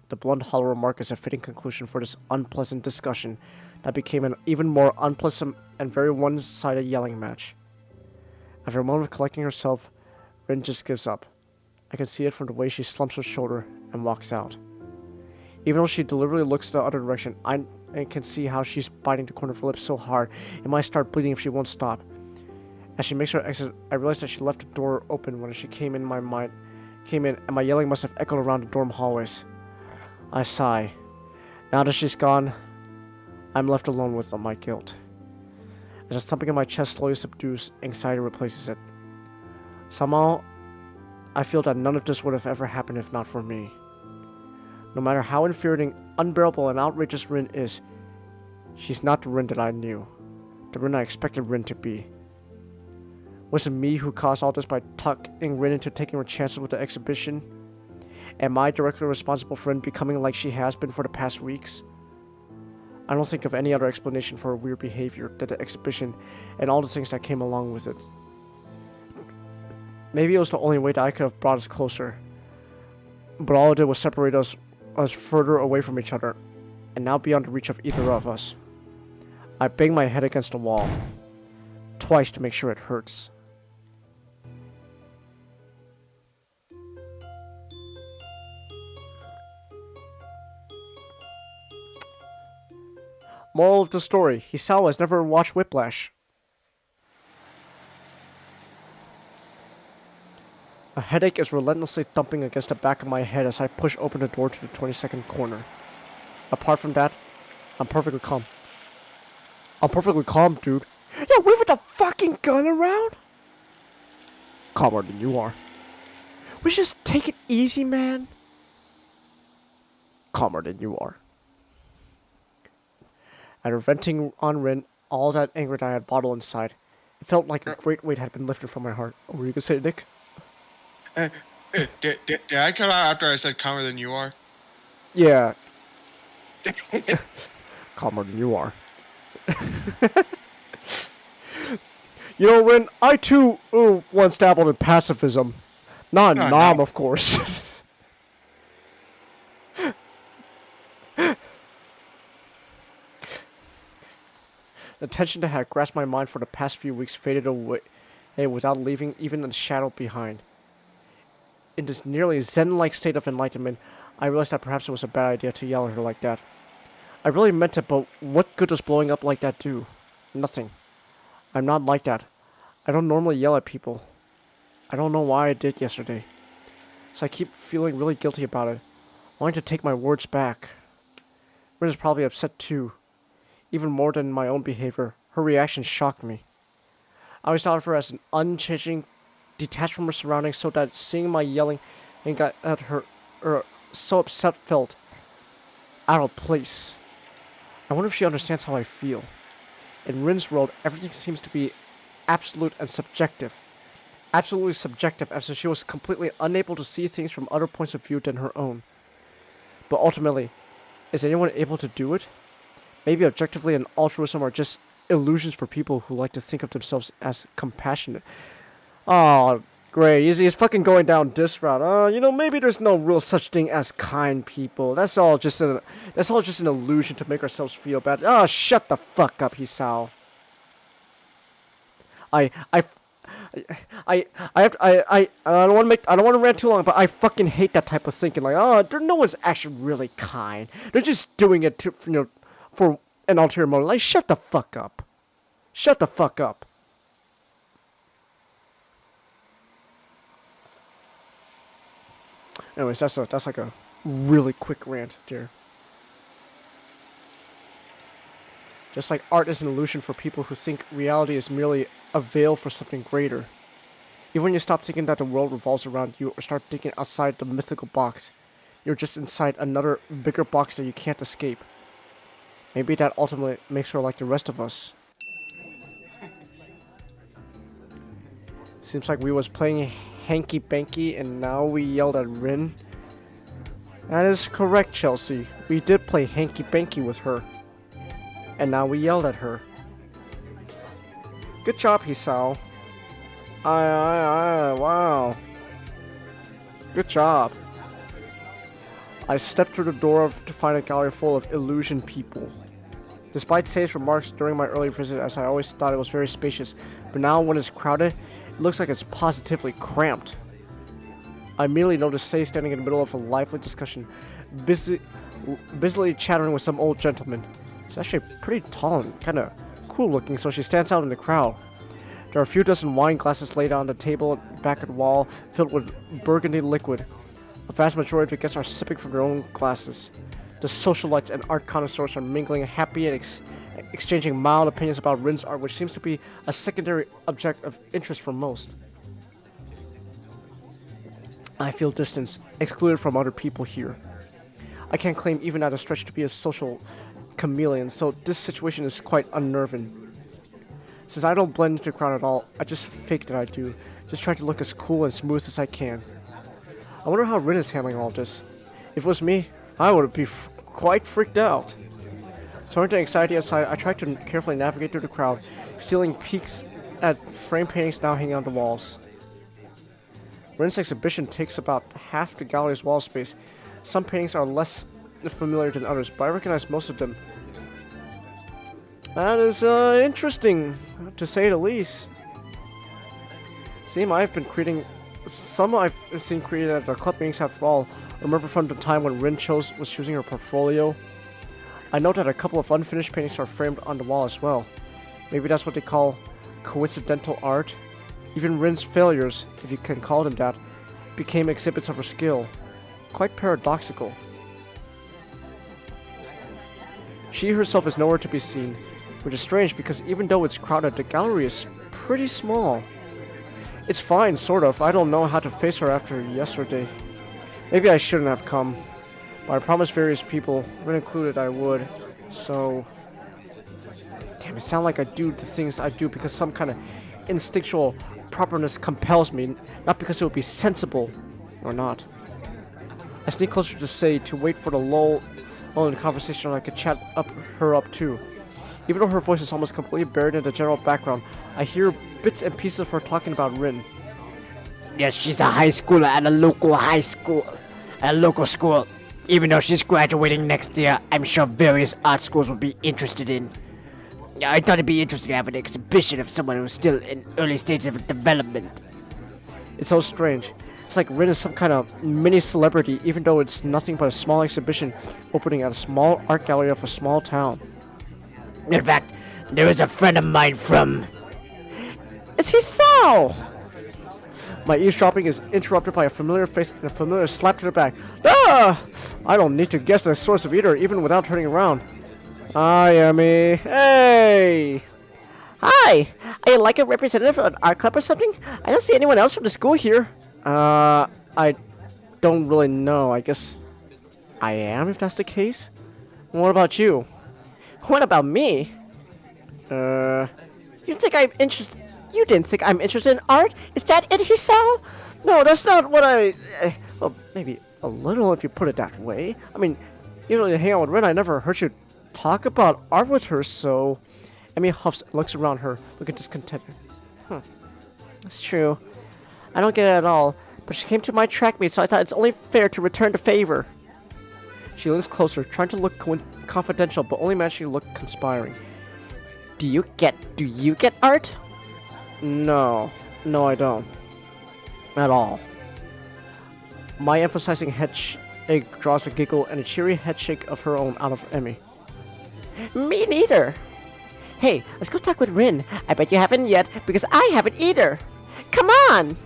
The blunt, hollow remark is a fitting conclusion for this unpleasant discussion that became an even more unpleasant and very one-sided yelling match. After a moment of collecting herself, Rin just gives up. I can see it from the way she slumps her shoulder and walks out. Even though she deliberately looks the other direction, I can see how she's biting the corner of her lips so hard it might start bleeding if she won't stop. As she makes her exit, I realize that she left the door open when she came in, and my yelling must have echoed around the dorm hallways. I sigh. Now that she's gone, I'm left alone with my guilt. As something in my chest slowly subdues, anxiety replaces it. Somehow, I feel that none of this would have ever happened if not for me. No matter how infuriating, unbearable, and outrageous Rin is, she's not the Rin that I knew. The Rin I expected Rin to be. Was it me who caused all this by tucking Rin into taking her chances with the exhibition? Am I directly responsible for Rin becoming like she has been for the past weeks? I don't think of any other explanation for her weird behavior than the exhibition and all the things that came along with it. Maybe it was the only way that I could have brought us closer. But all it did was separate us further away from each other, and now beyond the reach of either of us. I bang my head against the wall, twice to make sure it hurts. Moral of the story, Hisao has never watched Whiplash. A headache is relentlessly thumping against the back of my head as I push open the door to the 22nd corner. Apart from that, I'm perfectly calm. I'm perfectly calm, dude. You're waving the fucking gun around? Calmer than you are. We should just take it easy, man. Calmer than you are. After venting on Rin all that anger that I had bottled inside, it felt like a great weight had been lifted from my heart. What were you gonna say, Nick? Did I cut out after I said calmer than you are? Yeah. Calmer than you are. You know, Rin, I too once dabbled in pacifism. Not Oh, Nom, no. of course. The tension that had grasped my mind for the past few weeks faded away without leaving even a shadow behind. In this nearly zen-like state of enlightenment, I realized that perhaps it was a bad idea to yell at her like that. I really meant it, but what good does blowing up like that do? Nothing. I'm not like that. I don't normally yell at people. I don't know why I did yesterday. So I keep feeling really guilty about it, wanting to take my words back. Rin is probably upset too. Even more than my own behavior, her reaction shocked me. I always thought of her as an unchanging, detached from her surroundings, so that seeing my yelling and got at her so upset felt out of place. I wonder if she understands how I feel. In Rin's world, everything seems to be absolute and subjective. Absolutely subjective, as if she was completely unable to see things from other points of view than her own. But ultimately, is anyone able to do it? Maybe objectively and altruism are just illusions for people who like to think of themselves as compassionate. Oh, great. He's fucking going down this route. You know, maybe there's no real such thing as kind people. That's all just an illusion to make ourselves feel bad. Oh, shut the fuck up, Hisao. I don't want to rant too long, but I fucking hate that type of thinking. Like, no one's actually really kind. They're just doing it to, for an ulterior motive. Like, shut the fuck up. Shut the fuck up. Anyways, that's like a really quick rant there. Just like art is an illusion for people who think reality is merely a veil for something greater. Even when you stop thinking that the world revolves around you or start thinking outside the mythical box, you're just inside another bigger box that you can't escape. Maybe that ultimately makes her like the rest of us. Seems like we was playing hanky-panky and now we yelled at Rin. That is correct, Chelsea. We did play hanky-panky with her. And now we yelled at her. Good job, Hisao. Wow. Good job. I stepped through the door to find a gallery full of illusion people. Despite Sei's remarks during my early visit, as I always thought it was very spacious, but now when it's crowded, it looks like it's positively cramped. I immediately noticed Sei standing in the middle of a lively discussion, busily chattering with some old gentleman. She's actually pretty tall and kind of cool looking, so she stands out in the crowd. There are a few dozen wine glasses laid on the table back at the wall, filled with burgundy liquid. A vast majority of the guests are sipping from their own glasses. The socialites and art connoisseurs are mingling, happy and exchanging mild opinions about Rin's art, which seems to be a secondary object of interest for most. I feel distanced, excluded from other people here. I can't claim even at a stretch to be a social chameleon, so this situation is quite unnerving. Since I don't blend into the crowd at all, I just fake that I do, just trying to look as cool and smooth as I can. I wonder how Rin is handling all this. If it was me, I would be quite freaked out. Throwing the anxiety aside, I try to carefully navigate through the crowd, stealing peeks at frame paintings now hanging on the walls. Rin's exhibition takes about half the gallery's wall space. Some paintings are less familiar than others, but I recognize most of them. That is interesting, to say the least. Some I've seen created at the club meetings after all. I remember from the time when Rin was choosing her portfolio. I note that a couple of unfinished paintings are framed on the wall as well. Maybe that's what they call coincidental art. Even Rin's failures, if you can call them that, became exhibits of her skill. Quite paradoxical. She herself is nowhere to be seen, which is strange because even though it's crowded, the gallery is pretty small. It's fine, sort of. I don't know how to face her after yesterday. Maybe I shouldn't have come, but I promised various people, Rin included, I would. So, damn, it sounds like I do the things I do because some kind of instinctual properness compels me, not because it would be sensible or not. I sneak closer to Sei to wait for the lull in the conversation I could chat her up too. Even though her voice is almost completely buried in the general background, I hear bits and pieces of her talking about Rin. Yes, she's a high schooler at a local high school. At a local school. Even though she's graduating next year, I'm sure various art schools will be interested in. I thought it'd be interesting to have an exhibition of someone who's still in early stages of development. It's so strange. It's like Rin is some kind of mini celebrity, even though it's nothing but a small exhibition opening at a small art gallery of a small town. In fact, there is a friend of mine from... It's Hisao! My eavesdropping is interrupted by a familiar face and a familiar slap to the back. Ah! I don't need to guess the source of either, even without turning around. Hi, Emmy. Hey! Hi! Are you like a representative of an art club or something? I don't see anyone else from the school here. I don't really know. I guess I am, if that's the case. What about you? What about me? You think I'm interested? You didn't think I'm interested in art? Is that it, Hisao? No, that's not what I... well, maybe a little if you put it that way. I mean, you know, you hang out with Ren, I never heard you talk about art with her, so... Emmy huffs and looks around her, looking discontented. That's true. I don't get it at all, but she came to my track meet, so I thought it's only fair to return the favor. She leans closer, trying to look confidential, but only managing to look conspiring. Do you get art? No, I don't. At all. My emphasizing head shake draws a giggle and a cheery head shake of her own out of Emmy. Me neither. Hey, let's go talk with Rin. I bet you haven't yet, because I haven't either. Come on!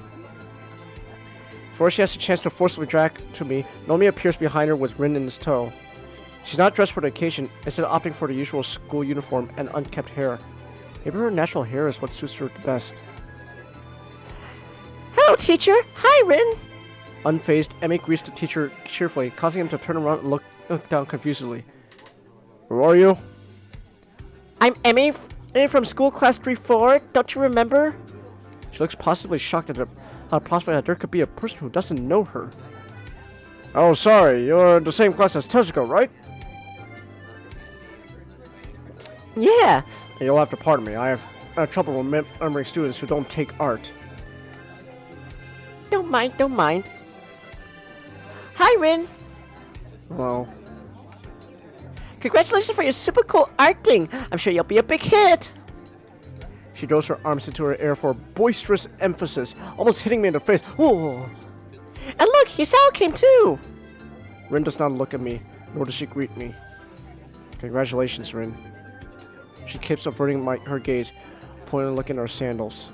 Before she has a chance to forcibly drag to me, Nomi appears behind her with Rin in his tow. She's not dressed for the occasion, instead of opting for the usual school uniform and unkempt hair. Maybe her natural hair is what suits her the best. Hello, teacher. Hi, Rin. Unfazed, Emmy greets the teacher cheerfully, causing him to turn around and look down confusedly. Who are you? I'm Emmy from school class 3-4. Don't you remember? She looks possibly shocked at the prospect that there could be a person who doesn't know her. Oh, sorry. You're in the same class as Tezuka, right? Yeah. You'll have to pardon me. I have trouble remembering students who don't take art. Don't mind. Hi, Rin. Hello. Congratulations for your super cool art thing. I'm sure you'll be a big hit. She throws her arms into her air for boisterous emphasis, almost hitting me in the face. Whoa! And look, Hisao came too. Rin does not look at me, nor does she greet me. Congratulations, Rin. She keeps averting her gaze, pointing and looking at her sandals.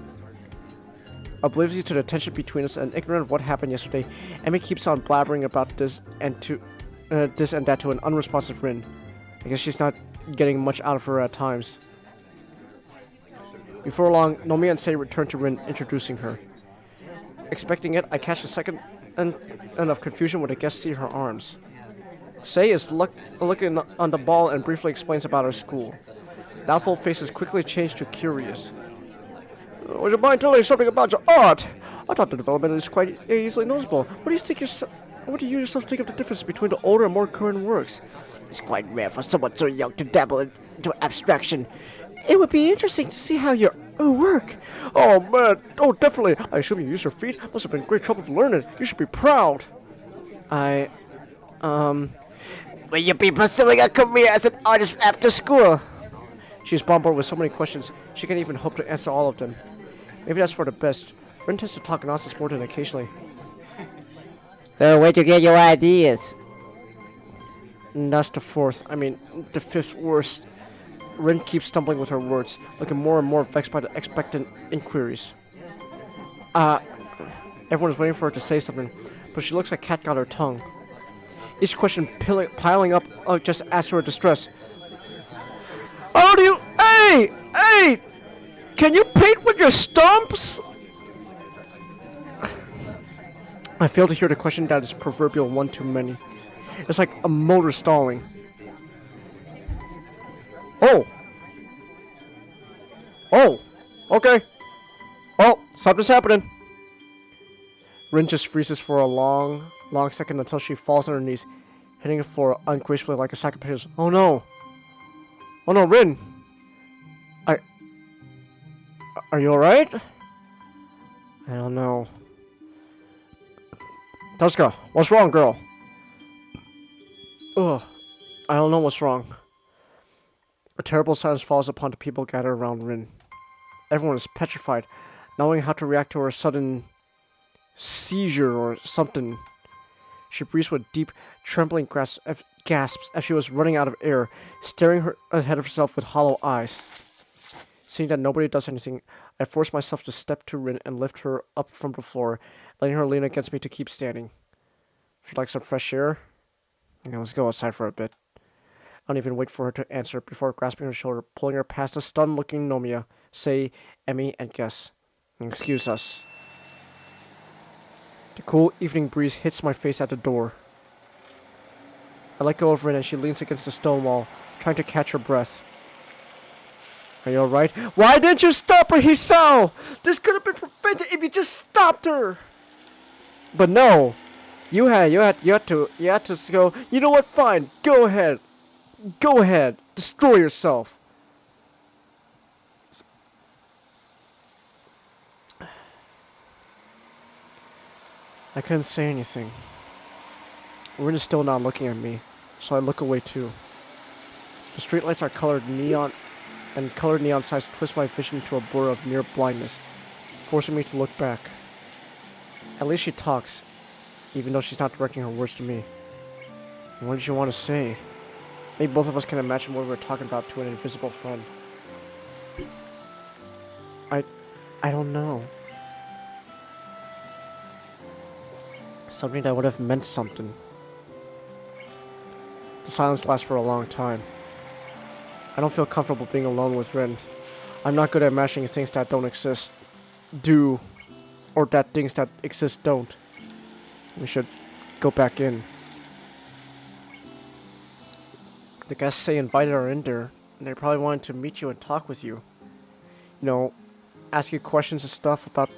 Oblivious to the tension between us and ignorant of what happened yesterday, Emmy keeps on blabbering about this and that to an unresponsive Rin. I guess she's not getting much out of her at times. Before long, Nomi and Sei return to Rin, introducing her. Expecting it, I catch a second and of confusion when the guests see her arms. Sei is looking on the ball and briefly explains about her school. Doubtful faces quickly change to curious. Would you mind telling me something about your art? I thought the development is quite easily noticeable. What do you yourself think of the difference between the older and more current works? It's quite rare for someone so young to dabble into abstraction. It would be interesting to see how your work. Oh man, oh definitely. I assume you used your feet. Must have been great trouble to learn it. You should be proud. Will you be pursuing a career as an artist after school? She's bombarded with so many questions, she can't even hope to answer all of them. Maybe that's for the best. Rin tends to talk nonsense more than occasionally. So where'd you get your ideas? And that's the fifth worst. Rin keeps stumbling with her words, looking more and more vexed by the expectant inquiries. Everyone is waiting for her to say something, but she looks like a cat got her tongue. Each question piling up just adds to her distress. How do you... Hey! Can you paint with your stumps? I fail to hear the question that is proverbial one too many. It's like a motor stalling. Oh! Okay. Oh, something's happening. Rin just freezes for a long second until she falls on her knees, hitting the floor ungracefully like a sack of potatoes. Oh no, Rin! Are you alright? I don't know. Tuska, what's wrong, girl? Ugh, I don't know what's wrong. A terrible silence falls upon the people gathered around Rin. Everyone is petrified, not knowing how to react to her sudden seizure or something. She breathes with deep, trembling gasps as she was running out of air, staring ahead of herself with hollow eyes. Seeing that nobody does anything, I force myself to step to Rin and lift her up from the floor, letting her lean against me to keep standing. Would you like some fresh air? Okay, let's go outside for a bit. I don't even wait for her to answer before grasping her shoulder, pulling her past the stunned-looking Nomiya, Sei, Emmy, and Guess. Excuse us. The cool evening breeze hits my face at the door. I let go of Rin and she leans against the stone wall, trying to catch her breath. Are you alright? Why didn't you stop her, Hisao? This could have been prevented if you just stopped her! But no! You had to go, you know what, fine, go ahead. Go ahead, destroy yourself. I couldn't say anything. Rin is still not looking at me, so I look away too. The streetlights are colored neon, and colored neon signs twist my vision to a blur of near blindness, forcing me to look back. At least she talks, even though she's not directing her words to me. What did you want to say? Maybe both of us can imagine what we were talking about to an invisible friend. I don't know. Something that would have meant something. The silence lasts for a long time. I don't feel comfortable being alone with Rin. I'm not good at imagining things that don't exist. Or that things that exist don't. We should go back in. The guests say invited her in there, and they probably wanted to meet you and talk with you. You know, ask you questions and stuff about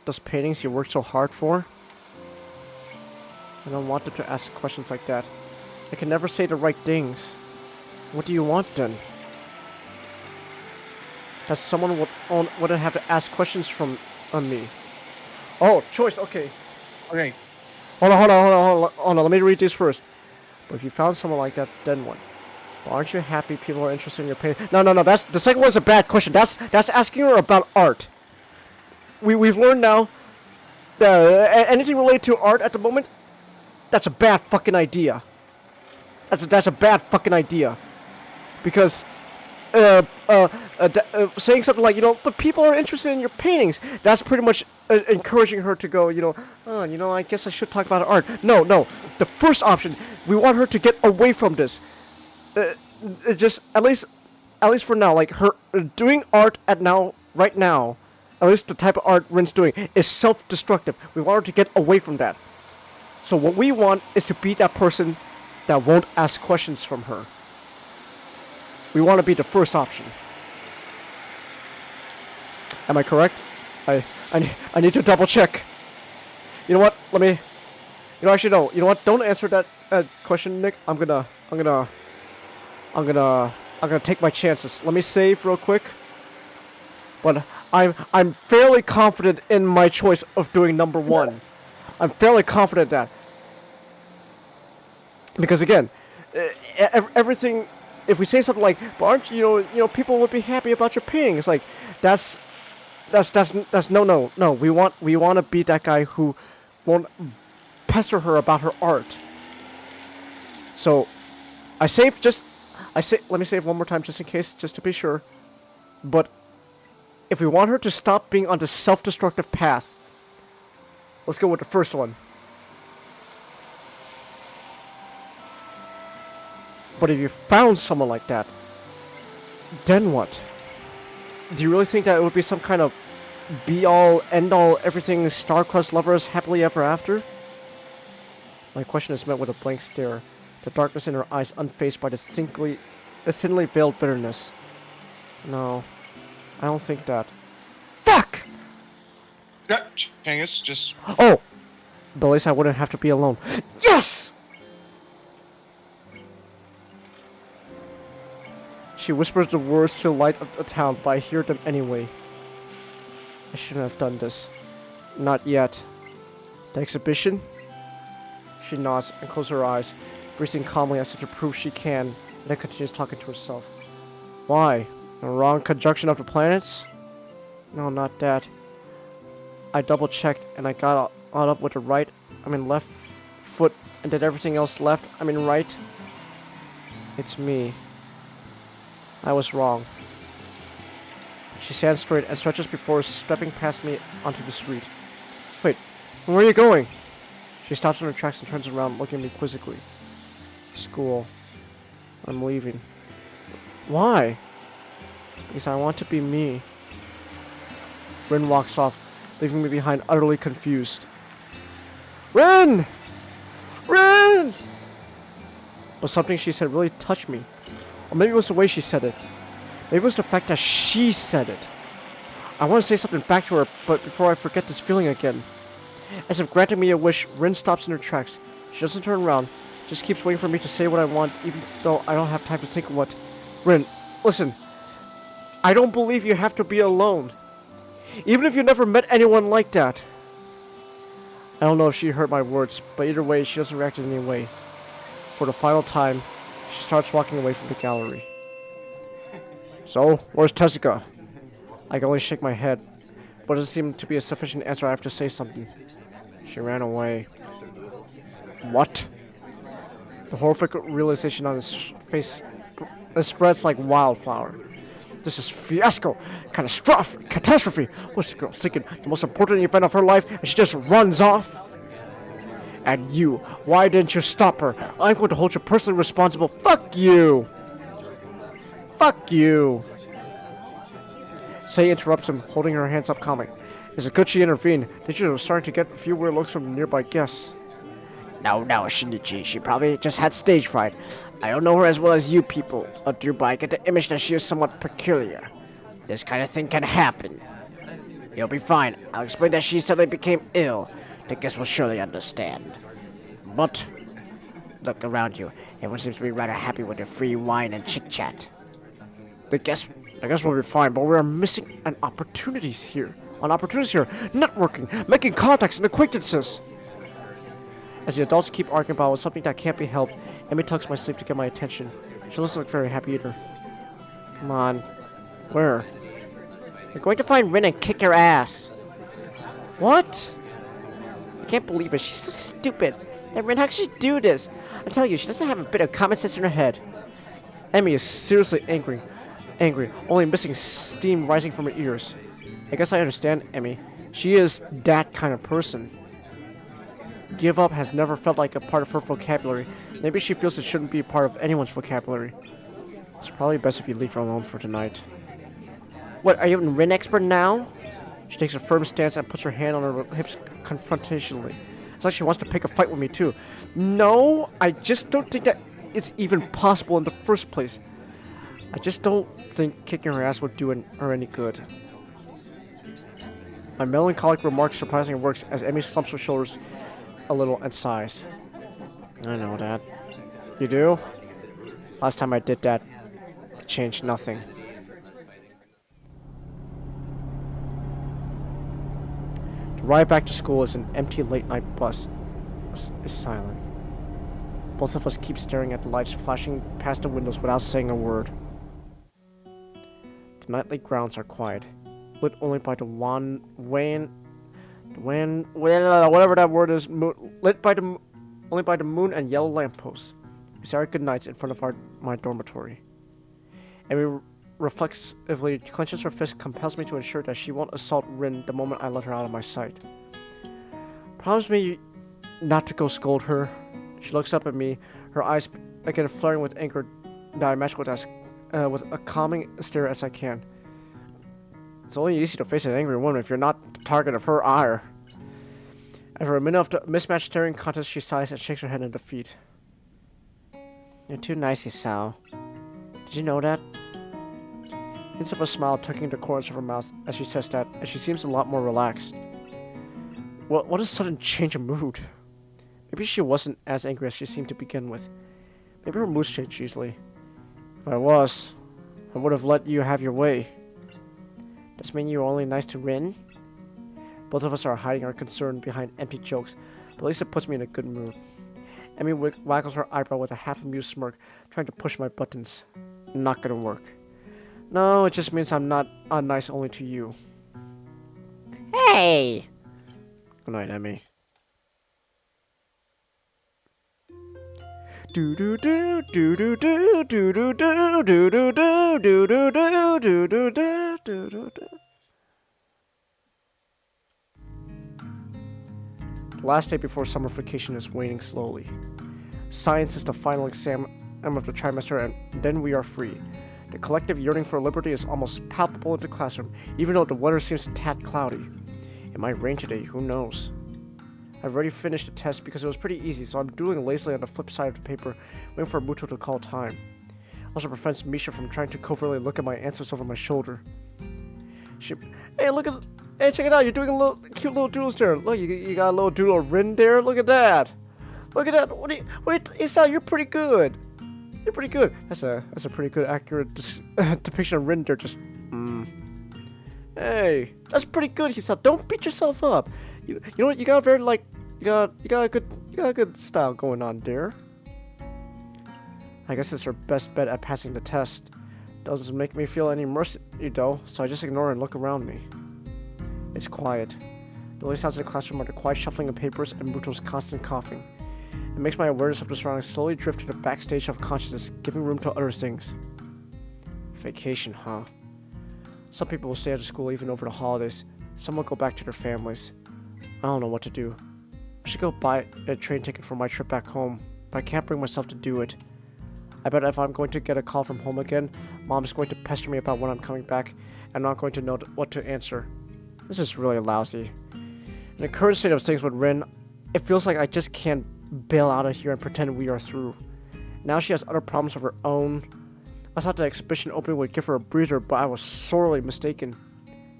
those paintings you worked so hard for. I don't want them to ask questions like that. I can never say the right things. What do you want then? That someone wouldn't have to ask questions on me. Oh, choice, okay. Okay. Hold on, let me read these first. But if you found someone like that, then what? Well, aren't you happy people are interested in your painting? No, that's the second one's a bad question. That's asking her about art. We've learned now that anything related to art at the moment, that's a bad fucking idea. That's a bad fucking idea. Because saying something like, but people are interested in your paintings, that's pretty much encouraging her to go, I guess I should talk about art. No, the first option, we want her to get away from this. Just, at least for now, like, her doing art right now, at least the type of art Rin's doing, is self-destructive. We want her to get away from that. So what we want is to be that person that won't ask questions from her. We want to be the first option. Am I correct? I need to double check. You know what? Actually no. You know what? Don't answer that question, Nick. I'm gonna take my chances. Let me save real quick. But I'm fairly confident in my choice of doing number one. I'm fairly confident that. Because again, everything. If we say something like, "But aren't people would be happy about your paintings?" Like, that's no. We want to be that guy who won't pester her about her art. So, let me save one more time just in case, just to be sure. But if we want her to stop being on the self-destructive path, let's go with the first one. But if you found someone like that, then what? Do you really think that it would be some kind of be-all, end-all, everything star-crossed lovers happily ever after? My question is met with a blank stare, the darkness in her eyes unfazed by the thinly veiled bitterness. No, I don't think that. Fuck! Yeah, Kangas, just... Oh! But at least I wouldn't have to be alone. Yes! She whispers the words to the light of the town, but I hear them anyway. I shouldn't have done this. Not yet. The exhibition? She nods and closes her eyes, breathing calmly as if to prove she can, and then continues talking to herself. Why? The wrong conjunction of the planets? No, not that. I double-checked, and I got all up with the left foot, and did everything else left, right. It's me. I was wrong. She stands straight and stretches before stepping past me onto the street. Wait, where are you going? She stops in her tracks and turns around, looking at me quizzically. School. I'm leaving. Why? Because I want to be me. Rin walks off, leaving me behind utterly confused. Rin! Rin! But something she said really touched me. Or maybe it was the way she said it. Maybe it was the fact that she said it. I want to say something back to her, but before I forget this feeling again. As if granting me a wish, Rin stops in her tracks. She doesn't turn around, just keeps waiting for me to say what I want, even though I don't have time to think of what. Rin, listen. I don't believe you have to be alone. Even if you never met anyone like that. I don't know if she heard my words, but either way, she doesn't react in any way. For the final time, she starts walking away from the gallery. So, where's Tessica? I can only shake my head, but it doesn't seem to be a sufficient answer. I have to say something. She ran away. What? The horrific realization on his face spreads like wildfire. This is fiasco, catastrophe. What's the girl thinking? The most important event of her life, and she just runs off? And you, why didn't you stop her? I'm going to hold you personally responsible. Fuck you! Fuck you! Sei interrupts him, holding her hands up calmly. Is it good she intervened? Digital was starting to get a few weird looks from nearby guests. No, Shinichi. She probably just had stage fright. I don't know her as well as you people, but I get the image that she is somewhat peculiar. This kind of thing can happen. You'll be fine. I'll explain that she suddenly became ill. The guests will surely understand. But look around you. Everyone seems to be rather happy with their free wine and chit-chat. I guess we'll be fine, but we're missing opportunities here. Networking, making contacts and acquaintances. As the adults keep arguing about something that can't be helped, Emmy tucks my sleeve to get my attention. She doesn't look very happy either. Come on. Where? We're going to find Rin and kick her ass. What? I can't believe it. She's so stupid. That Rin, how could she do this? I tell you, she doesn't have a bit of common sense in her head. Emmy is seriously angry, only missing steam rising from her ears. I guess I understand Emmy. She is that kind of person. Give up has never felt like a part of her vocabulary. Maybe she feels it shouldn't be a part of anyone's vocabulary. It's probably best if you leave her alone for tonight. What, are you a Rin expert now? She takes a firm stance and puts her hand on her hips confrontationally. It's like she wants to pick a fight with me too. No, I just don't think that it's even possible in the first place. I just don't think kicking her ass would do her any good. My melancholic remark surprisingly works as Emmy slumps her shoulders a little and sighs. I know that. You do? Last time I did that, it changed nothing. The ride back to school is an empty late-night bus. Is silent. Both of us keep staring at the lights flashing past the windows without saying a word. The nightly grounds are quiet, lit only by the whatever that word is, lit by only by the moon and yellow lampposts. We say our goodnights in front of my dormitory. And reflexively clenches her fist, compels me to ensure that she won't assault Rin the moment I let her out of my sight. Promise me not to go scold her. She looks up at me, her eyes again flaring with anger that I match with a calming stare as I can. It's only easy to face an angry woman if you're not the target of her ire. After a minute of the mismatched staring contest, she sighs and shakes her head in defeat. You're too nice, Isao. Did you know that? Hints of a smile tucking the corners of her mouth as she says that, and she seems a lot more relaxed. What a sudden change of mood. Maybe she wasn't as angry as she seemed to begin with. Maybe her moods change easily. If I was, I would have let you have your way. Does this mean you're only nice to Rin? Both of us are hiding our concern behind empty jokes, but at least it puts me in a good mood. Emmy waggles her eyebrow with a half-amused smirk, trying to push my buttons. Not gonna work. No, it just means I'm not nice only to you. Hey! Good night, Emmy. Do do do do do do do do do do do do do do do do do do do do. The last day before summer vacation is waning slowly. Science is the final exam of the trimester, and then we are free. The collective yearning for liberty is almost palpable in the classroom, even though the weather seems a tad cloudy. It might rain today, who knows? I've already finished the test because it was pretty easy, so I'm doodling lazily on the flip side of the paper, waiting for Muto to call time. Also prevents Misha from trying to covertly look at my answers over my shoulder. Hey, check it out, you're doing a cute little doodles there. Look, you got a little doodle of Rin there, look at that. Look at that, wait, Isa, you're pretty good. You're pretty good. That's a pretty good, accurate depiction of Rin there, Hey, that's pretty good, Isa, don't beat yourself up. You know what? You got a good style going on there. I guess it's her best bet at passing the test. Doesn't make me feel any mercy though, so I just ignore her and look around me. It's quiet. The only sounds in the classroom are the quiet shuffling of papers and Muto's constant coughing. It makes my awareness of the surroundings slowly drift to the backstage of consciousness, giving room to other things. Vacation, huh? Some people will stay at the school even over the holidays. Some will go back to their families. I don't know what to do. I should go buy a train ticket for my trip back home, but I can't bring myself to do it. I bet if I'm going to get a call from home again, Mom's going to pester me about when I'm coming back, and I'm not going to know what to answer. This is really lousy. In the current state of things with Rin, it feels like I just can't bail out of here and pretend we are through. Now she has other problems of her own. I thought the exhibition opening would give her a breather, but I was sorely mistaken.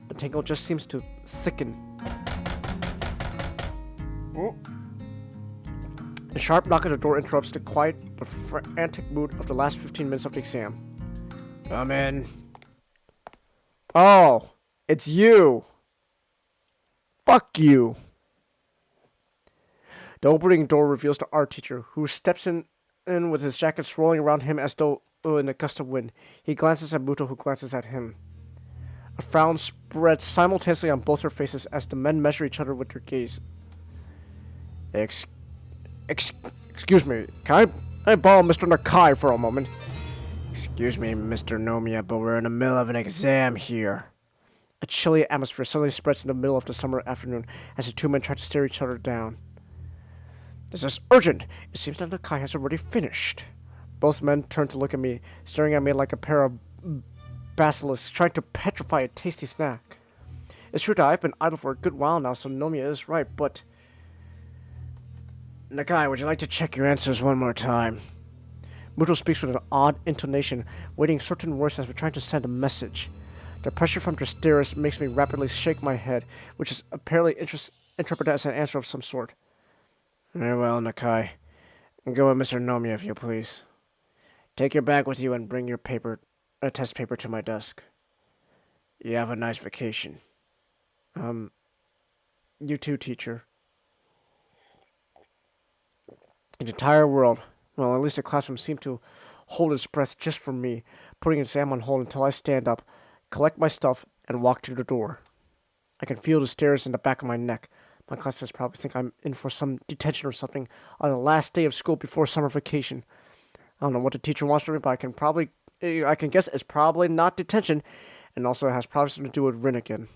The tingle just seems to thicken. Oh. A sharp knock at the door interrupts the quiet but frantic mood of the last 15 minutes of the exam. Come in. Oh, it's you. Fuck you. The opening door reveals the art teacher, who steps in with his jacket swirling around him as though in a gust of wind. He glances at Muto, who glances at him. A frown spreads simultaneously on both their faces as the men measure each other with their gaze. Excuse me, can I borrow Mr. Nakai for a moment? Excuse me, Mr. Nomiya, but we're in the middle of an exam here. A chilly atmosphere suddenly spreads in the middle of the summer afternoon as the two men try to stare each other down. This is urgent! It seems that Nakai has already finished. Both men turn to look at me, staring at me like a pair of basilisks trying to petrify a tasty snack. It's true that I've been idle for a good while now, so Nomiya is right, but... Nakai, would you like to check your answers one more time? Muto speaks with an odd intonation, weighting certain words as we're trying to send a message. The pressure from their stares makes me rapidly shake my head, which is apparently interpreted as an answer of some sort. Very well, Nakai. Go with Mr. Nomiya, if you please. Take your bag with you and bring your test paper to my desk. You have a nice vacation. You too, teacher. The entire world, well, at least the classroom seemed to hold its breath just for me, putting exam on hold until I stand up, collect my stuff, and walk to the door. I can feel the stares in the back of my neck. My classes probably think I'm in for some detention or something on the last day of school before summer vacation. I don't know what the teacher wants from me, but I can guess it's probably not detention, and also it has probably something to do with Rin again.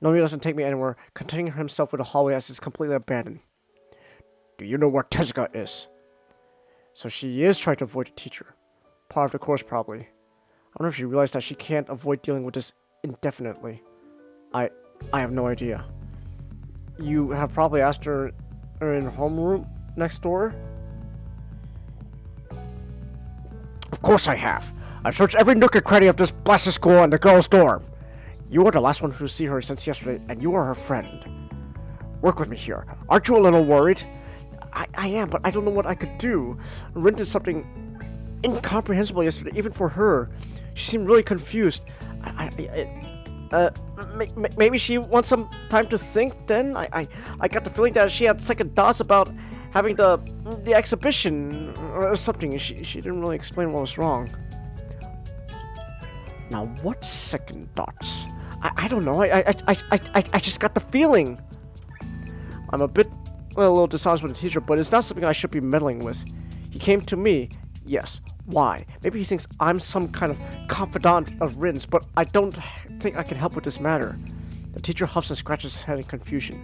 Nomiya doesn't take me anywhere, contenting himself with the hallway as it's completely abandoned. Do you know where Tezuka is? So she is trying to avoid the teacher. Part of the course, probably. I wonder if she realized that she can't avoid dealing with this indefinitely. I have no idea. You have probably asked her in her homeroom next door? Of course I have. I've searched every nook and cranny of this blasted school and the girls' dorm. You are the last one to see her since yesterday, and you are her friend. Work with me here. Aren't you a little worried? I am, but I don't know what I could do. Rin did something incomprehensible yesterday, even for her. She seemed really confused. Maybe she wants some time to think then? I got the feeling that she had second thoughts about having the exhibition or something. She didn't really explain what was wrong. Now, what second thoughts? I don't know. I just got the feeling. I'm a little dishonest with the teacher, but it's not something I should be meddling with. He came to me, yes. Why? Maybe he thinks I'm some kind of confidant of Rin's, but I don't think I can help with this matter. The teacher huffs and scratches his head in confusion.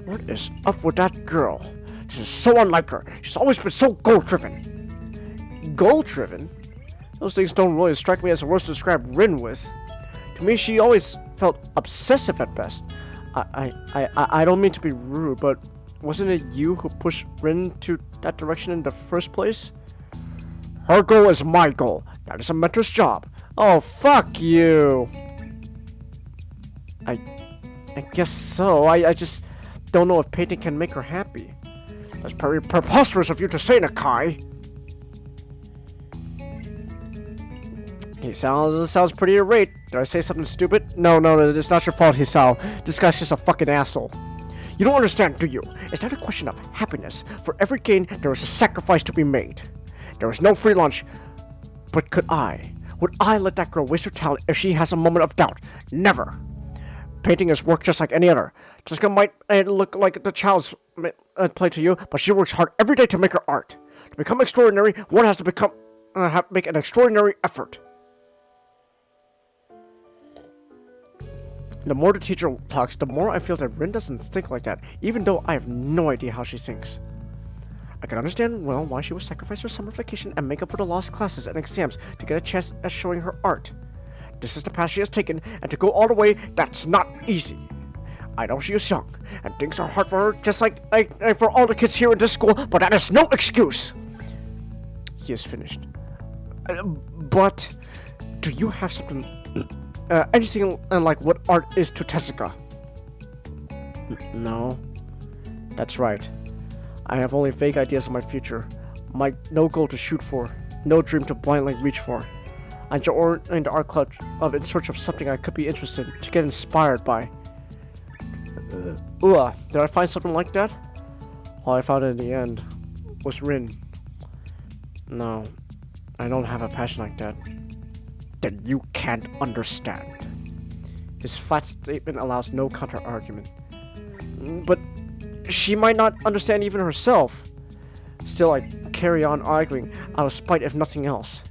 What is up with that girl? This is so unlike her. She's always been so goal-driven. Goal-driven? Those things don't really strike me as the words to describe Rin with. To me, she always felt obsessive at best. I don't mean to be rude, but wasn't it you who pushed Rin to that direction in the first place? Her goal is my goal. That is a mentor's job. Oh, fuck you. I guess so. I just don't know if painting can make her happy. That's very preposterous of you to say, Nakai. He sounds pretty irate. Did I say something stupid? No, it's not your fault, Hisao. This guy's just a fucking asshole. You don't understand, do you? It's not a question of happiness. For every gain, there is a sacrifice to be made. There is no free lunch. But could I? Would I let that girl waste her talent if she has a moment of doubt? Never. Painting is work just like any other. Jessica might look like the child's play to you, but she works hard every day to make her art. To become extraordinary, one has to make an extraordinary effort. The more the teacher talks, the more I feel that Rin doesn't think like that, even though I have no idea how she thinks. I can understand well why she would sacrifice her summer vacation and make up for the lost classes and exams to get a chance at showing her art. This is the path she has taken, and to go all the way, that's not easy. I know she is young, and things are hard for her, just like for all the kids here in this school, but that is no excuse! He is finished. But, do you have something, anything like what art is to Tezuka? No. That's right. I have only vague ideas of my future. No goal to shoot for, no dream to blindly reach for. I joined the art club in search of something I could be interested in, to get inspired by. Did I find something like that? All I found in the end was Rin. No, I don't have a passion like that. Then you can't understand. His flat statement allows no counter-argument. But she might not understand even herself. Still, I carry on arguing out of spite if nothing else.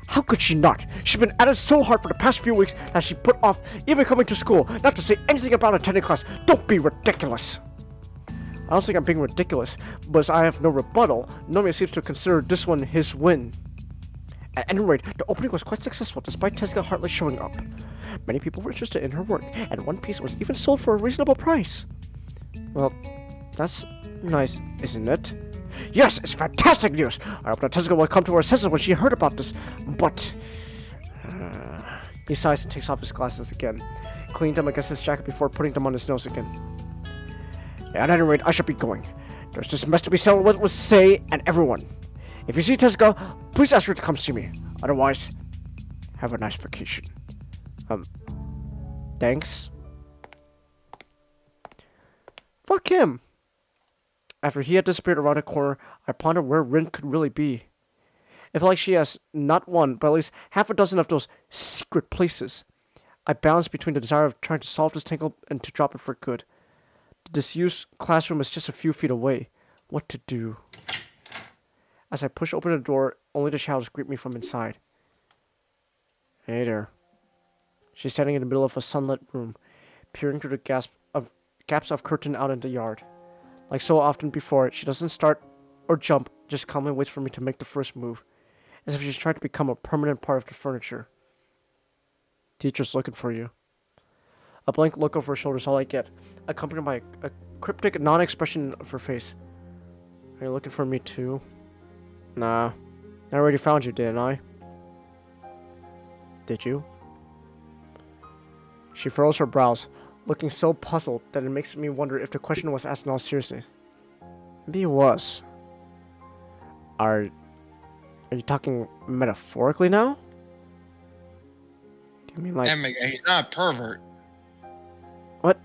How could she not? She's been at it so hard for the past few weeks that she put off even coming to school, not to say anything about attending class. Don't be ridiculous. I don't think I'm being ridiculous, but I have no rebuttal. Nomiya seems to consider this one his win. At any rate, the opening was quite successful despite Tezuka hardly showing up. Many people were interested in her work, and one piece was even sold for a reasonable price. Well, that's nice, isn't it? Yes, it's fantastic news! I hope that Tezuka will come to her senses when she heard about this, but... He sighs and takes off his glasses again, cleaning them against his jacket before putting them on his nose again. At any rate, I should be going. There's this mess to be settled with Sei and everyone. If you see Tezuka, please ask her to come see me. Otherwise, have a nice vacation. Thanks. Fuck him. After he had disappeared around a corner, I pondered where Rin could really be. It felt like she has not one, but at least half a dozen of those secret places. I balanced between the desire of trying to solve this tangle and to drop it for good. The disused classroom is just a few feet away. What to do? As I push open the door, only the shadows greet me from inside. Hey there. She's standing in the middle of a sunlit room, peering through the gaps of curtain out in the yard. Like so often before, she doesn't start or jump, just calmly waits for me to make the first move, as if she's trying to become a permanent part of the furniture. Teacher's looking for you. A blank look over her shoulder is all I get, accompanied by a cryptic non-expression of her face. Are you looking for me too? Nah. I already found you, didn't I? Did you? She furrows her brows, looking so puzzled that it makes me wonder if the question was asked in all seriousness. Maybe it was. Are you talking metaphorically now? Do You mean like Anime guy, he's not a pervert. what?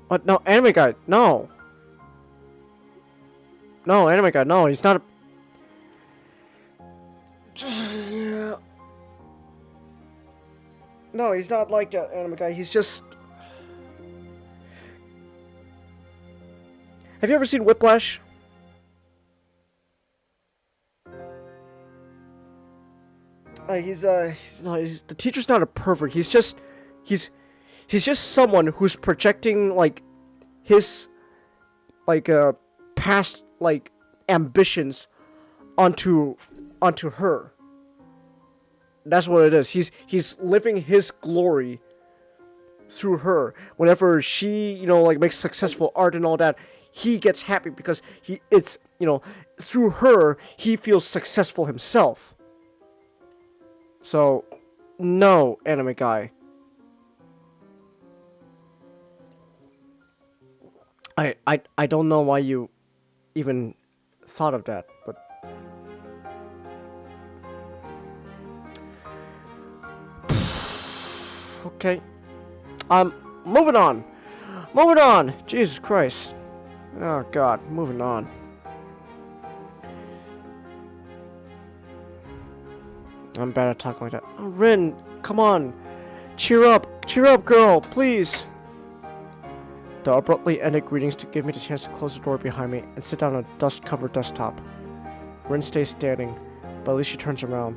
What? No, anime guy. No. No, anime guy. No, he's not. No, he's not like that anime guy. He's just. Have you ever seen Whiplash? He's the teacher's not a pervert. He's just someone who's projecting like his past like ambitions onto her. That's what it is. He's living his glory through her. Whenever she, like makes successful art and all that, he gets happy because through her he feels successful himself. So, no, anime guy. I don't know why you even thought of that, but okay. Moving on. Moving on. Jesus Christ. Oh God, moving on. I'm bad at talking like that. Oh, Rin, come on. Cheer up, girl, please. The abruptly ended greetings to give me the chance to close the door behind me and sit down on a dust-covered desktop. Rin stays standing, but at least she turns around.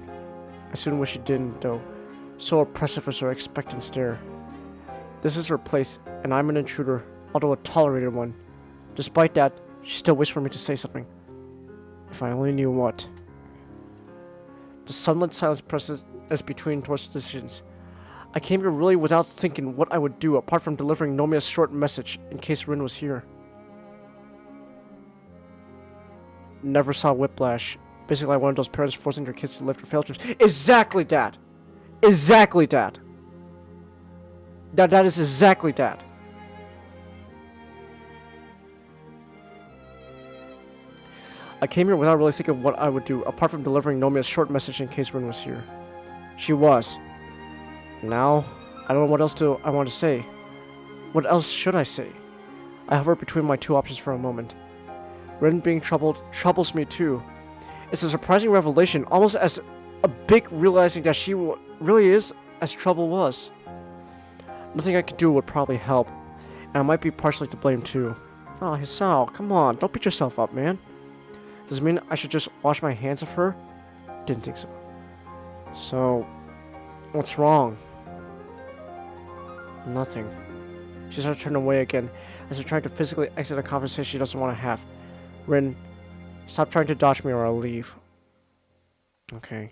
I soon wish she didn't, though. So oppressive was her expectant stare. This is her place, and I'm an intruder, although a tolerated one. Despite that, she still waits for me to say something. If I only knew what. The sunlit silence presses us between towards decisions. I came here really without thinking what I would do, apart from delivering Nomiya's short message in case Rin was here. Never saw Whiplash. Basically like one of those parents forcing their kids to live their failed dreams. Exactly that! Exactly that! That is exactly that. I came here without really thinking what I would do, apart from delivering Nomiya's short message in case Rin was here. She was. Now, I don't know what else I want to say. What else should I say? I hover between my two options for a moment. Rin being troubled troubles me too. It's a surprising revelation, almost as a big realizing that she really is as trouble was. Nothing I could do would probably help, and I might be partially to blame too. Oh, Hisao, come on, don't beat yourself up, man. Does it mean I should just wash my hands of her? Didn't think so. So, what's wrong? Nothing. She started to turn away again, as if trying to physically exit a conversation she doesn't want to have. Rin, stop trying to dodge me or I'll leave. Okay.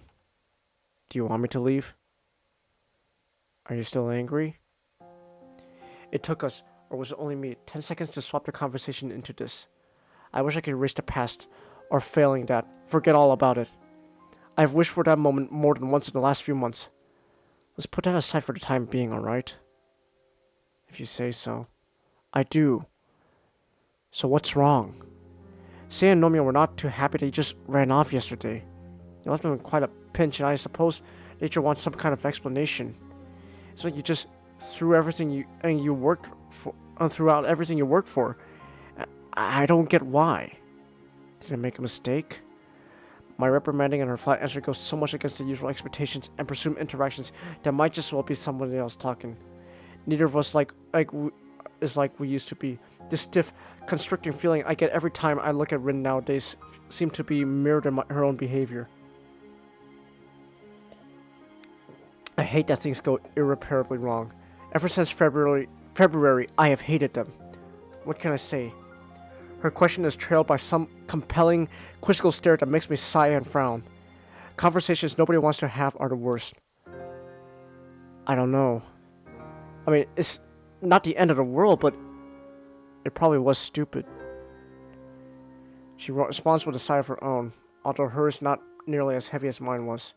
Do you want me to leave? Are you still angry? It took us, or was it only me, 10 seconds to swap the conversation into this. I wish I could erase the past, or failing that, forget all about it. I've wished for that moment more than once in the last few months. Let's put that aside for the time being, alright? If you say so. I do. So what's wrong? Sei and Nomiya were not too happy that you just ran off yesterday. You left them in quite a pinch, and I suppose nature wants some kind of explanation. It's like you just threw everything you worked for, throughout everything you worked for. I don't get why. Did I make a mistake? My reprimanding and her flat answer goes so much against the usual expectations and presumed interactions that might just well be somebody else talking. Neither of us is like we used to be. This stiff, constricting feeling I get every time I look at Rin nowadays seem to be mirrored in her own behavior. I hate that things go irreparably wrong. Ever since February, I have hated them. What can I say? Her question is trailed by some compelling, quizzical stare that makes me sigh and frown. Conversations nobody wants to have are the worst. I don't know. I mean, it's not the end of the world, but it probably was stupid. She responds with a sigh of her own, although hers is not nearly as heavy as mine was.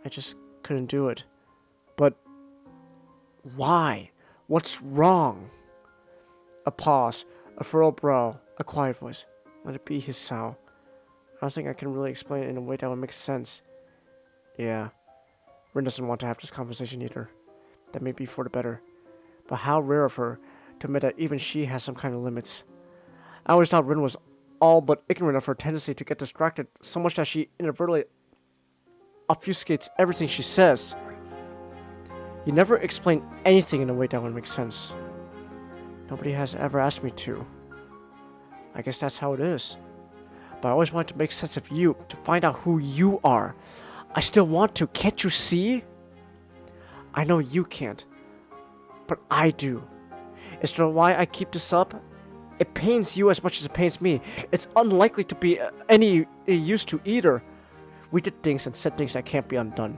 I just couldn't do it. But why? What's wrong? A pause, a furrowed brow, a quiet voice. Let it be Hisao. I don't think I can really explain it in a way that would make sense. Yeah. Rin doesn't want to have this conversation either. That may be for the better. But how rare of her to admit that even she has some kind of limits. I always thought Rin was all but ignorant of her tendency to get distracted so much that she inadvertently obfuscates everything she says. You never explain anything in a way that would make sense. Nobody has ever asked me to. I guess that's how it is. But I always wanted to make sense of you, to find out who you are. I still want to, can't you see? I know you can't, but I do. Is that why I keep this up? It pains you as much as it pains me. It's unlikely to be any use to either. We did things and said things that can't be undone.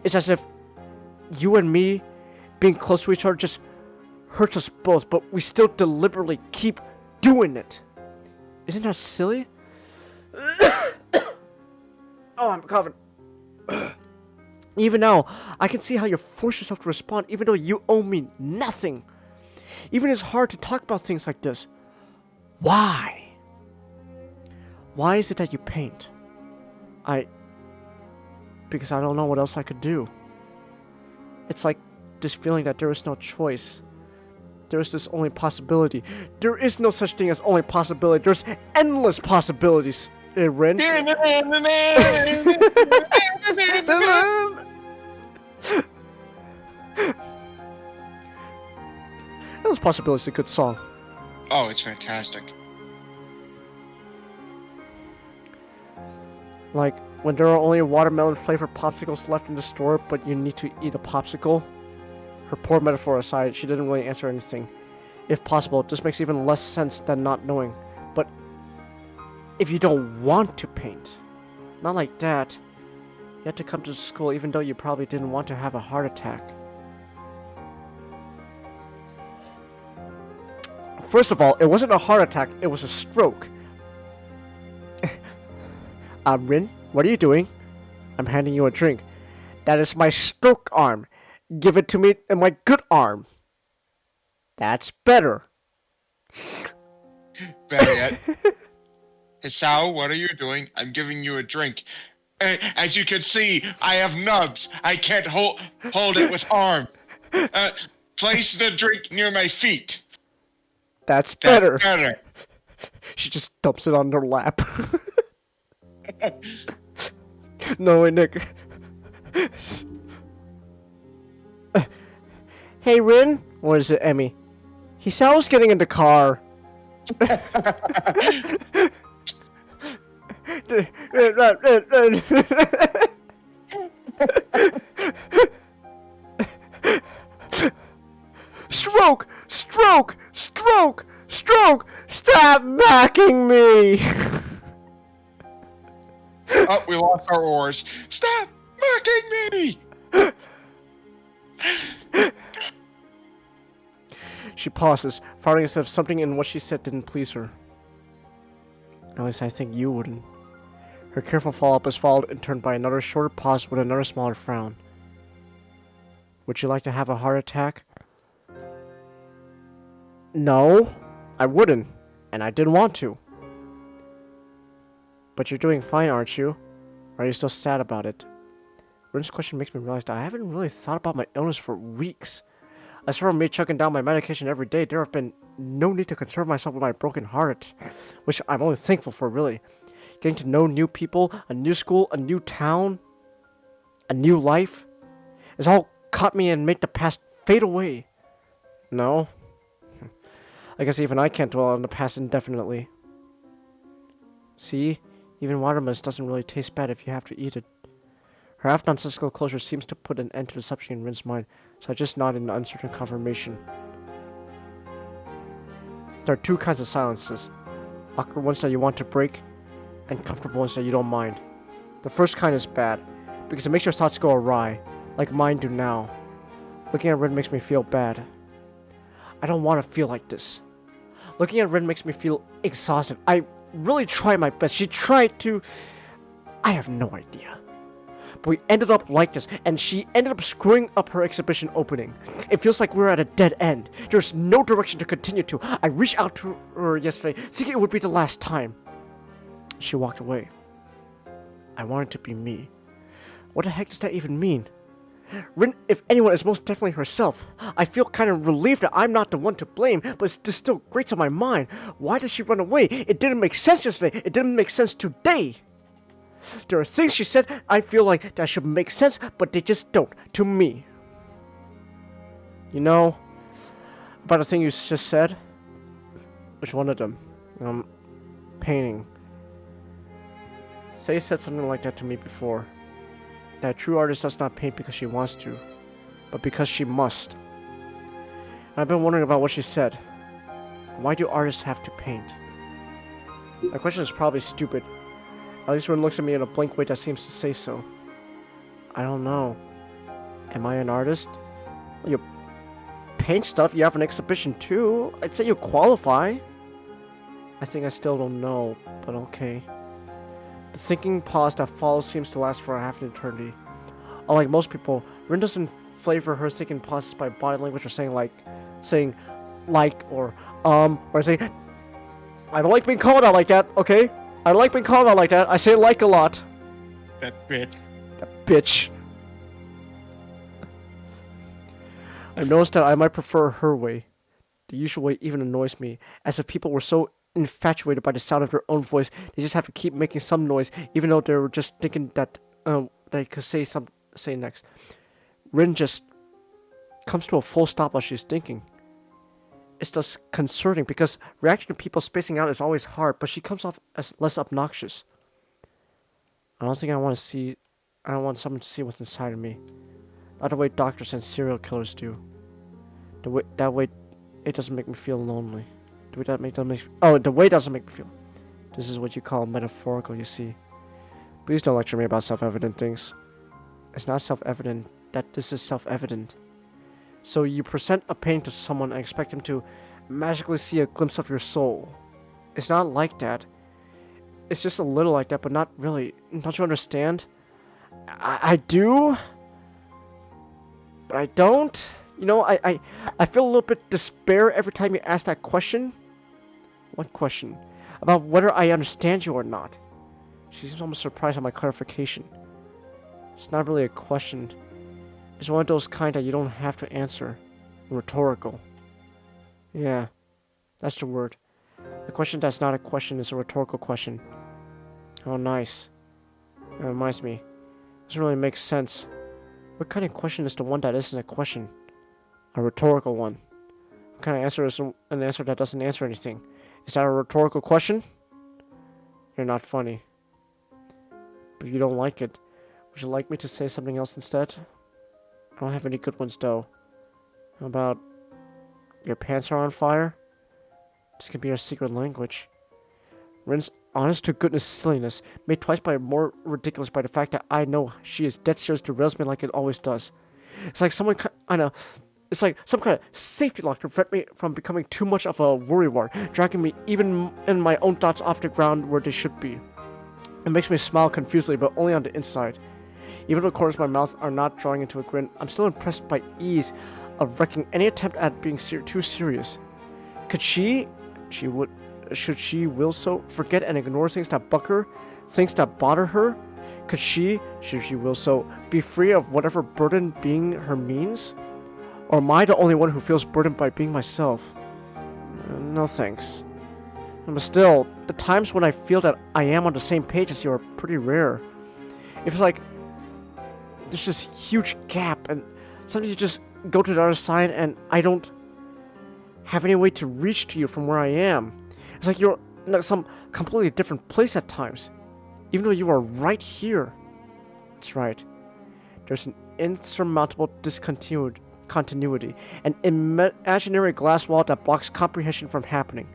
It's as if you and me being close to each other just hurts us both, but we still deliberately keep doing it. Isn't that silly? Oh, I'm coughing. Even now, I can see how you force yourself to respond even though you owe me nothing. Even it's hard to talk about things like this. Why? Why is it that you paint? Because I don't know what else I could do. It's like this feeling that there is no choice. There is this only possibility. There is no such thing as only possibility. There's endless possibilities, Rin. Endless possibilities is a good song. Oh, it's fantastic. Like, when there are only watermelon-flavored popsicles left in the store, but you need to eat a popsicle. Her poor metaphor aside, she didn't really answer anything. If possible, this makes even less sense than not knowing. But if you don't want to paint, not like that, you had to come to school even though you probably didn't want to have a heart attack. First of all, it wasn't a heart attack, it was a stroke. Rin, what are you doing? I'm handing you a drink. That is my stroke arm. Give it to me in my good arm. That's better. Better yet. Hisao, what are you doing? I'm giving you a drink. As you can see, I have nubs. I can't hold it with arm. Place the drink near my feet. That's better. Better. She just dumps it on her lap. No way, Nick. Hey, Rin? What is it, Emmy? Hisao's getting in the car. Stroke! Stroke! Stroke! Stroke! Stop macking me! Oh, we lost our oars. Stop mocking me! She pauses, finding as if something in what she said didn't please her. At least I think you wouldn't. Her careful follow-up is followed and turned by another shorter pause with another smaller frown. Would you like to have a heart attack? No, I wouldn't, and I didn't want to. But you're doing fine, aren't you? Or are you still sad about it? Rin's question makes me realize that I haven't really thought about my illness for weeks. As for me chugging down my medication every day, there have been no need to concern myself with my broken heart, which I'm only thankful for, really. Getting to know new people, a new school, a new town, a new life, has all caught me and made the past fade away. No? I guess even I can't dwell on the past indefinitely. See? Even watermelon doesn't really taste bad if you have to eat it. Her half-nonsensical closure seems to put an end to the subject in Rin's mind, so I just nod in uncertain confirmation. There are two kinds of silences. Awkward ones that you want to break, and comfortable ones that you don't mind. The first kind is bad, because it makes your thoughts go awry, like mine do now. Looking at Rin makes me feel bad. I don't want to feel like this. Looking at Rin makes me feel exhausted. I really tried my best. She tried to... I have no idea. But we ended up like this, and she ended up screwing up her exhibition opening. It feels like we're at a dead end. There's no direction to continue to. I reached out to her yesterday, thinking it would be the last time. She walked away. I wanted to be me. What the heck does that even mean? Rin, if anyone, is most definitely herself. I feel kind of relieved that I'm not the one to blame, but it still grates on my mind. Why did she run away? It didn't make sense yesterday. It didn't make sense today. There are things she said I feel like that should make sense, but they just don't, to me. You know, about the thing you just said? Which one of them? Painting. Say said something like that to me before. That a true artist does not paint because she wants to, but because she must. And I've been wondering about what she said. Why do artists have to paint? My question is probably stupid. At least Rin looks at me in a blank way that seems to say so. I don't know. Am I an artist? Well, you paint stuff, you have an exhibition too. I'd say you qualify. I think I still don't know, but okay. The thinking pause that follows seems to last for half an eternity. Unlike most people, Rin doesn't flavor her thinking pauses by body language or saying like, or saying, I don't like being called out like that, okay? I don't like being called out like that. I say like a lot. That bit. That bitch. I've noticed that I might prefer her way. The usual way even annoys me, as if people were so infatuated by the sound of their own voice, they just have to keep making some noise, even though they were just thinking that they could say next. Rin just comes to a full stop while she's thinking. It's disconcerting because reacting to people spacing out is always hard, but she comes off as less obnoxious. I don't think I want someone to see what's inside of me. Not the way doctors and serial killers do. That way it doesn't make me feel lonely. The way it doesn't make me feel. This is what you call metaphorical, you see. Please don't lecture me about self-evident things. It's not self-evident that this is self-evident. So you present a painting to someone and expect them to magically see a glimpse of your soul. It's not like that. It's just a little like that, but not really. Don't you understand? I do, but I don't. You know, I feel a little bit despair every time you ask that question. What question? About whether I understand you or not. She seems almost surprised at my clarification. It's not really a question. It's one of those kind that you don't have to answer. Rhetorical. Yeah, that's the word. The question that's not a question is a rhetorical question. Oh, nice. It reminds me. Doesn't really make sense. What kind of question is the one that isn't a question? A rhetorical one. What kind of answer is an answer that doesn't answer anything? Is that a rhetorical question? You're not funny. But if you don't like it, would you like me to say something else instead? I don't have any good ones though. How about your pants are on fire? This can be our secret language. Rin's honest to goodness silliness, made twice by more ridiculous by the fact that I know she is dead serious, derails me like it always does. It's like it's like some kind of safety lock to prevent me from becoming too much of a worrywart, dragging me even in my own thoughts off the ground where they should be. It makes me smile confusedly, but only on the inside. Even though the corners of my mouth are not drawing into a grin, I'm still impressed by ease of wrecking any attempt at being too serious. Should she will so, forget and ignore things that buck her, things that bother her? Should she will so, be free of whatever burden being her means? Or am I the only one who feels burdened by being myself? No thanks. But still, the times when I feel that I am on the same page as you are pretty rare. It feels like there's this huge gap, and sometimes you just go to the other side and I don't have any way to reach to you from where I am. It's like you're in some completely different place at times, even though you are right here. That's right. There's an insurmountable continuity, an imaginary glass wall that blocks comprehension from happening.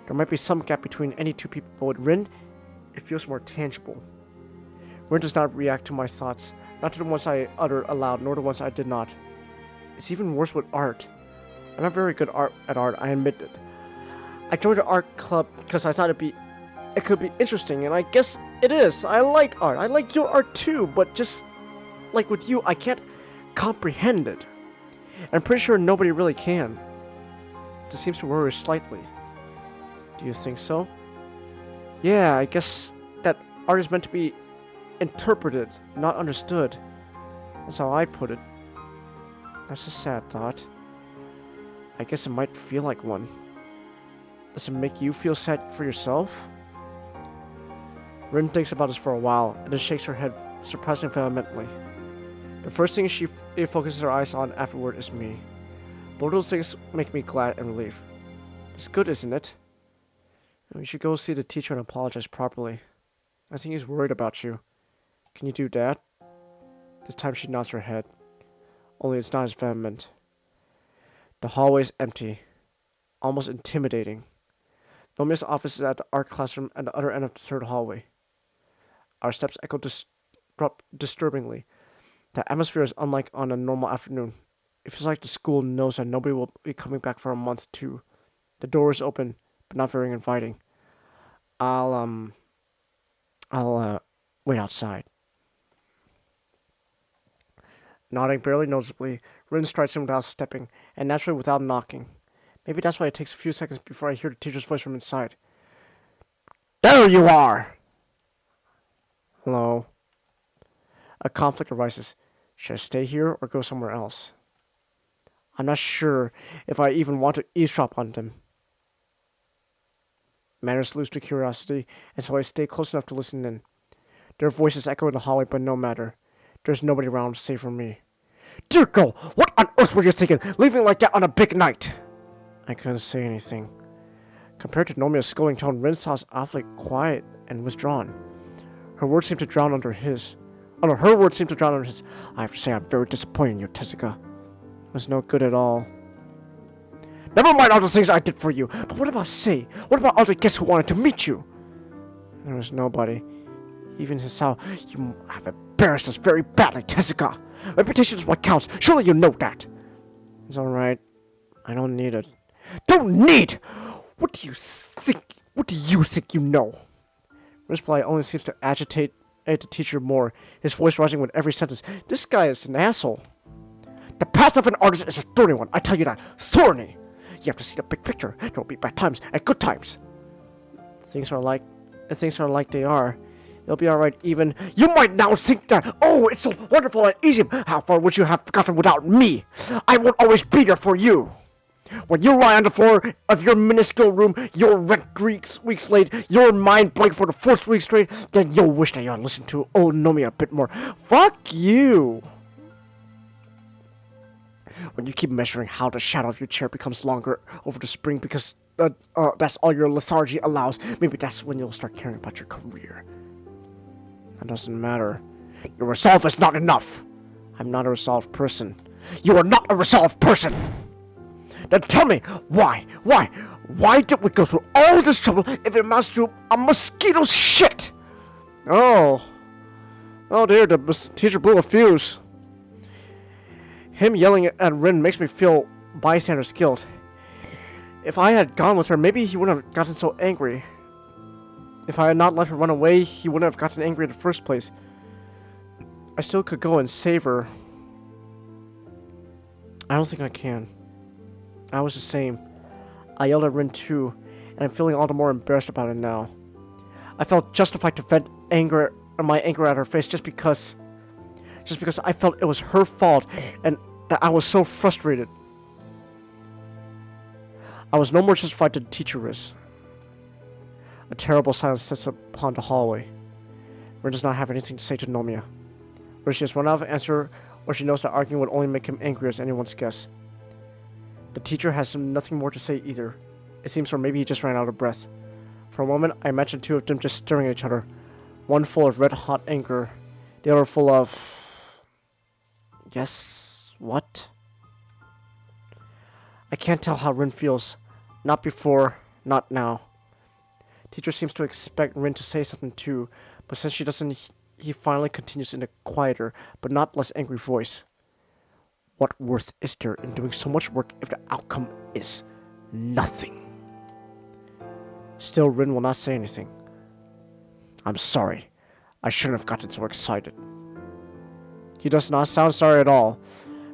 There might be some gap between any two people, but with Rin, it feels more tangible. Rin does not react to my thoughts, not to the ones I utter aloud, nor the ones I did not. It's even worse with art. I'm not very good at art, I admit it. I joined an art club because I thought it could be interesting, and I guess it is. I like art. I like your art too, but just like with you, I can't comprehend it. And I'm pretty sure nobody really can. This seems to worry slightly. Do you think so? Yeah, I guess that art is meant to be interpreted, not understood. That's how I put it. That's a sad thought. I guess it might feel like one. Does it make you feel sad for yourself? Rin thinks about this for a while, and then shakes her head surprisingly vehemently. The first thing she focuses her eyes on afterward is me. Both those things make me glad and relieved. It's good, isn't it? We should go see the teacher and apologize properly. I think he's worried about you. Can you do that? This time she nods her head. Only it's not as vehement. The hallway is empty. Almost intimidating. Nomiya's office is at the art classroom at the other end of the third hallway. Our steps echo disturbingly. The atmosphere is unlike on a normal afternoon. It feels like the school knows that nobody will be coming back for a month too. The door is open, but not very inviting. I'll wait outside. Nodding barely noticeably, Rin strides in without stepping, and naturally without knocking. Maybe that's why it takes a few seconds before I hear the teacher's voice from inside. There you are! Hello. A conflict arises. Should I stay here or go somewhere else? I'm not sure if I even want to eavesdrop on them. Manners lose to curiosity, and so I stay close enough to listen in. Their voices echo in the hallway, but no matter. There's nobody around save for me. Dear girl, what on earth were you thinking, leaving like that on a big night? I couldn't say anything. Compared to Nomiya's scolding tone, Rin sounds awfully quiet and withdrawn. Her words seem to drown under his. Oh no, her words seem to drown under his. I have to say I'm very disappointed in you, Tezuka. It was no good at all. Never mind all the things I did for you, but what about Sei? What about all the guests who wanted to meet you? There was nobody. Even Hisao, you have embarrassed us very badly, Tezuka. Reputation is what counts. Surely you know that. It's alright. I don't need it. Don't need! What do you think? What do you think you know? Rin's reply only seems to agitate the teacher more, his voice rising with every sentence. This guy is an asshole. The path of an artist is a thorny one, I tell you that. Thorny! You have to see the big picture. There will be bad times and good times. Things are like they are. It'll be alright even. You might now think that, oh, it's so wonderful and easy. How far would you have gotten without me? I won't always be there for you. When you lie on the floor of your minuscule room, your rent weeks late, your mind blank for the 4th week straight, then you'll wish that you had listened to old Nomi a bit more. Fuck you! When you keep measuring how the shadow of your chair becomes longer over the spring because that's all your lethargy allows, maybe that's when you'll start caring about your career. That doesn't matter. Your resolve is not enough. I'm not a resolved person. You are not a resolved person! Then tell me, why did we go through all this trouble if it amounts to a mosquito's shit? Oh dear, the teacher blew a fuse. Him yelling at Rin makes me feel bystander's guilt. If I had gone with her, maybe he wouldn't have gotten so angry. If I had not let her run away, he wouldn't have gotten angry in the first place. I still could go and save her. I don't think I can. I was the same. I yelled at Rin too, and I'm feeling all the more embarrassed about it now. I felt justified to vent my anger at her face just because I felt it was her fault and that I was so frustrated. I was no more justified than the teacher is. A terrible silence sits upon the hallway. Rin does not have anything to say to Nomiya. Whether she has run out of answer or she knows that arguing would only make him angrier as anyone's guess. The teacher has nothing more to say either. It seems, or maybe he just ran out of breath. For a moment, I imagined two of them just staring at each other. One full of red-hot anger, the other full of... Yes, what? I can't tell how Rin feels. Not before, not now. Teacher seems to expect Rin to say something too, but since she doesn't, he finally continues in a quieter, but not less angry voice. What worth is there in doing so much work if the outcome is nothing? Still, Rin will not say anything. I'm sorry. I shouldn't have gotten so excited. He does not sound sorry at all.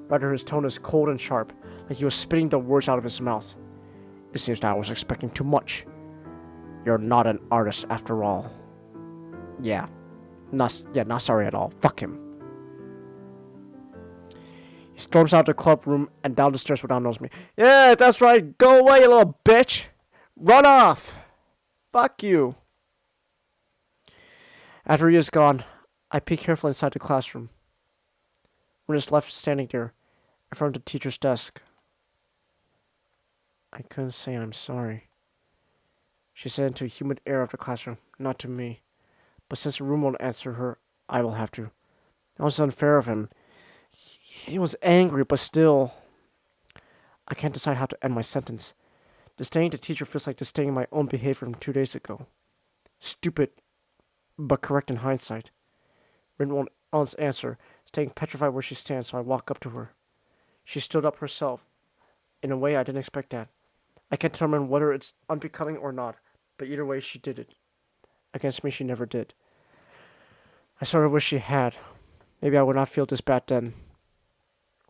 Rather, his tone is cold and sharp, like he was spitting the words out of his mouth. It seems that I was expecting too much. You're not an artist after all. Yeah, not sorry at all. Fuck him. He storms out of the club room and down the stairs without noticing me. Yeah, that's right. Go away, you little bitch. Run off. Fuck you. After he is gone, I peek carefully inside the classroom. Rin is left standing there, in front of the teacher's desk. I couldn't say I'm sorry. She said into a humid air of the classroom, not to me. But since the room won't answer her, I will have to. That was unfair of him. He was angry, but still. I can't decide how to end my sentence. Disdaining the teacher feels like disdaining my own behavior from 2 days ago. Stupid, but correct in hindsight. Rin won't answer, staying petrified where she stands, so I walk up to her. She stood up herself. In a way, I didn't expect that. I can't determine whether it's unbecoming or not, but either way, she did it. Against me, she never did. I sort of wish she had. Maybe I would not feel this bad then.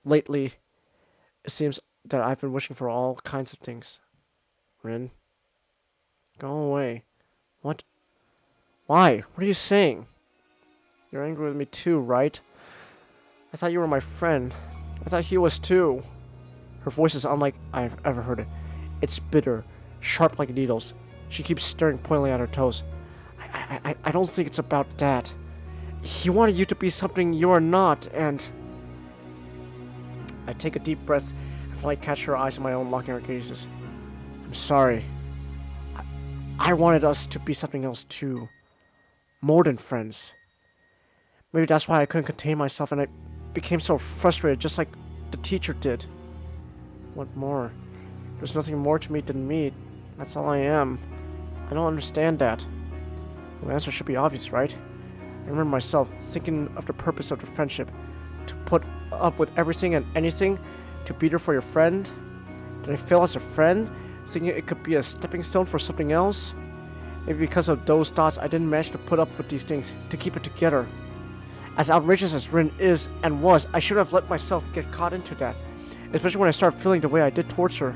Lately, it seems that I've been wishing for all kinds of things. Rin? Go away. What? Why? What are you saying? You're angry with me too, right? I thought you were my friend. I thought he was too. Her voice is unlike I've ever heard it. It's bitter, sharp like needles. She keeps staring pointedly at her toes. I don't think it's about that. He wanted you to be something you are not, and... I take a deep breath and finally catch her eyes in my own, locking our gazes. I'm sorry. I wanted us to be something else too. More than friends. Maybe that's why I couldn't contain myself and I became so frustrated, just like the teacher did. What more? There's nothing more to me than me. That's all I am. I don't understand that. The answer should be obvious, right? I remember myself thinking of the purpose of the friendship. To put up with everything and anything. To be there for your friend. Did I fail as a friend? Thinking it could be a stepping stone for something else? Maybe because of those thoughts I didn't manage to put up with these things. To keep it together. As outrageous as Rin is and was, I should have let myself get caught into that. Especially when I started feeling the way I did towards her.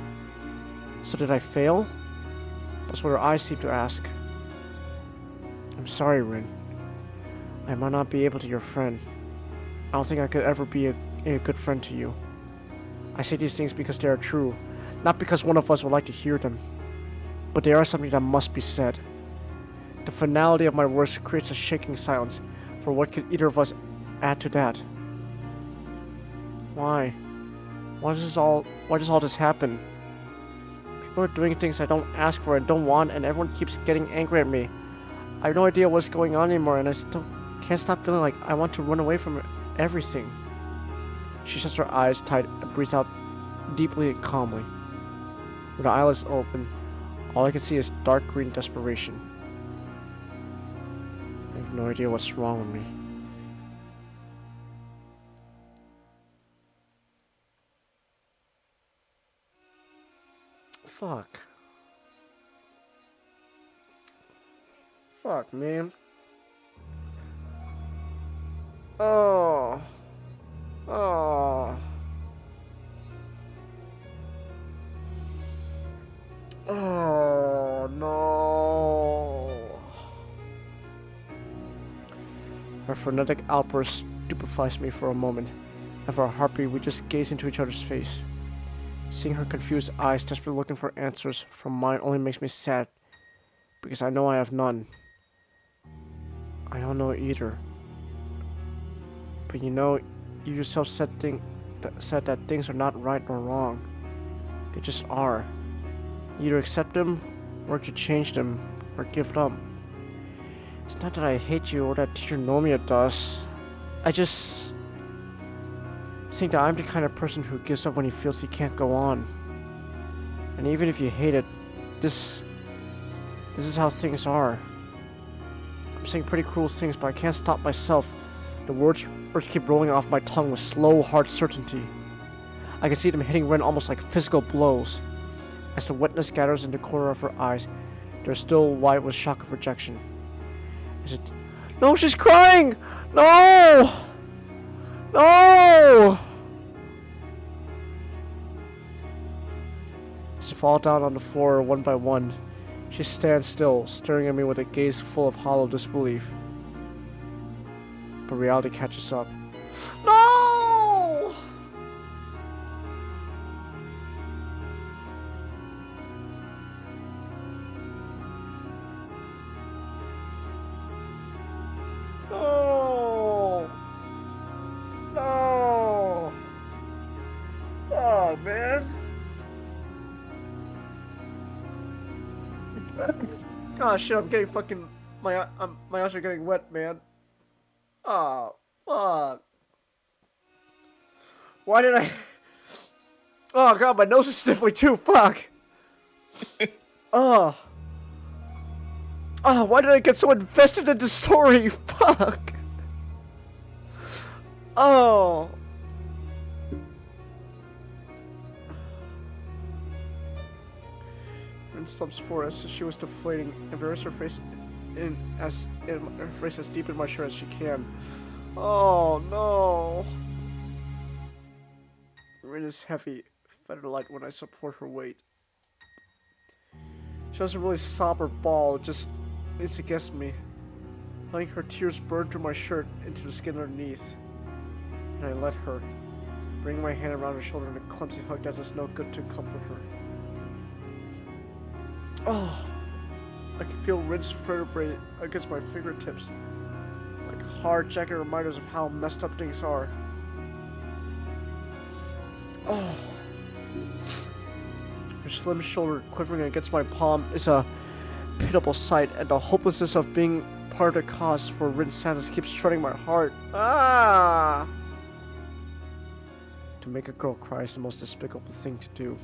So did I fail? That's what her eyes seem to ask. I'm sorry, Rin. I might not be able to be your friend. I don't think I could ever be a good friend to you. I say these things because they are true, not because one of us would like to hear them. But they are something that must be said. The finality of my words creates a shaking silence, for what could either of us add to that? Why? Why does all this happen? People are doing things I don't ask for and don't want, and everyone keeps getting angry at me. I have no idea what's going on anymore, and I still can't stop feeling like I want to run away from everything. She shuts her eyes tight and breathes out deeply and calmly. With her eyelids open, all I can see is dark green desperation. I have no idea what's wrong with me. Fuck. Fuck, man. Oh. Oh. Oh, no. Her frenetic outburst stupefies me for a moment, and for a heartbeat we just gaze into each other's face. Seeing her confused eyes desperately looking for answers from mine only makes me sad, because I know I have none. I don't know either. But you know, you yourself said that things are not right nor wrong. They just are. You either accept them, or to change them, or give up. It's not that I hate you or that teacher Nomiya does. I just think that I'm the kind of person who gives up when he feels he can't go on. And even if you hate it, this is how things are. I'm saying pretty cruel things, but I can't stop myself. The words keep rolling off my tongue with slow, hard certainty. I can see them hitting Ren almost like physical blows. As the wetness gathers in the corner of her eyes, they're still wide with shock of rejection. Is it... No, she's crying! No! No! As they fall down on the floor one by one, she stands still, staring at me with a gaze full of hollow disbelief. But reality catches up. No! Oh shit! I'm getting fucking my eyes are getting wet, man. Oh fuck! Why did I? Oh god, my nose is sniffly too. Fuck! Oh. Oh, why did I get so invested in the story? Fuck! Oh. And slumps for us as she was deflating, and buries her face her face as deep in my shirt as she can. Oh no. Rin is heavy, feather light when I support her weight. She doesn't really sob or bawl, just leans against me, letting her tears burn through my shirt into the skin underneath. And I let her, bring my hand around her shoulder in a clumsy hug that does no good to comfort her. Oh, I can feel Rin's vertebrae against my fingertips, like hard, jagged reminders of how messed up things are. Oh. Her slim shoulder quivering against my palm is a pitiable sight, and the hopelessness of being part of the cause for Rin's sadness keeps shredding my heart. Ah! To make a girl cry is the most despicable thing to do.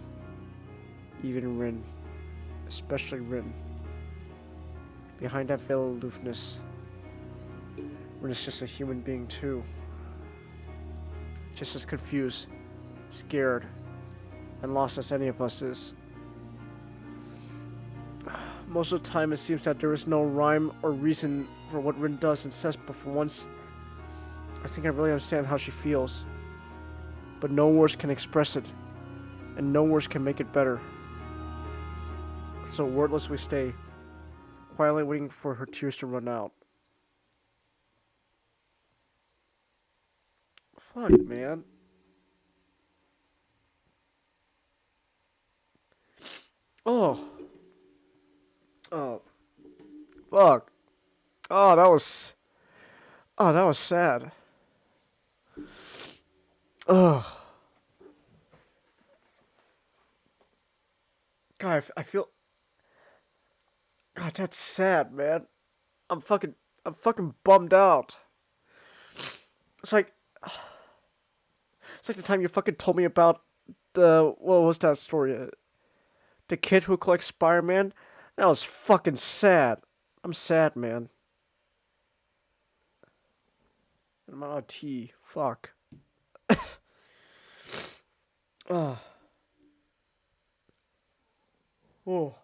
Even Rin. Especially Rin. Behind that veil of aloofness, Rin is just a human being too. Just as confused, scared, and lost as any of us is. Most of the time it seems that there is no rhyme or reason for what Rin does and says, but for once, I think I really understand how she feels. But no words can express it, and no words can make it better. So wordless we stay, quietly waiting for her tears to run out. Fuck, man. Oh. Oh. Fuck. Oh, that was... Oh, that was sad. Ugh. God, I feel... God, that's sad, man. I'm fucking bummed out. It's like... It's like the time you fucking told me about the... What was that story? The kid who collects Spider-Man? That was fucking sad. I'm sad, man. I'm out of tea. Fuck. Oh. Oh.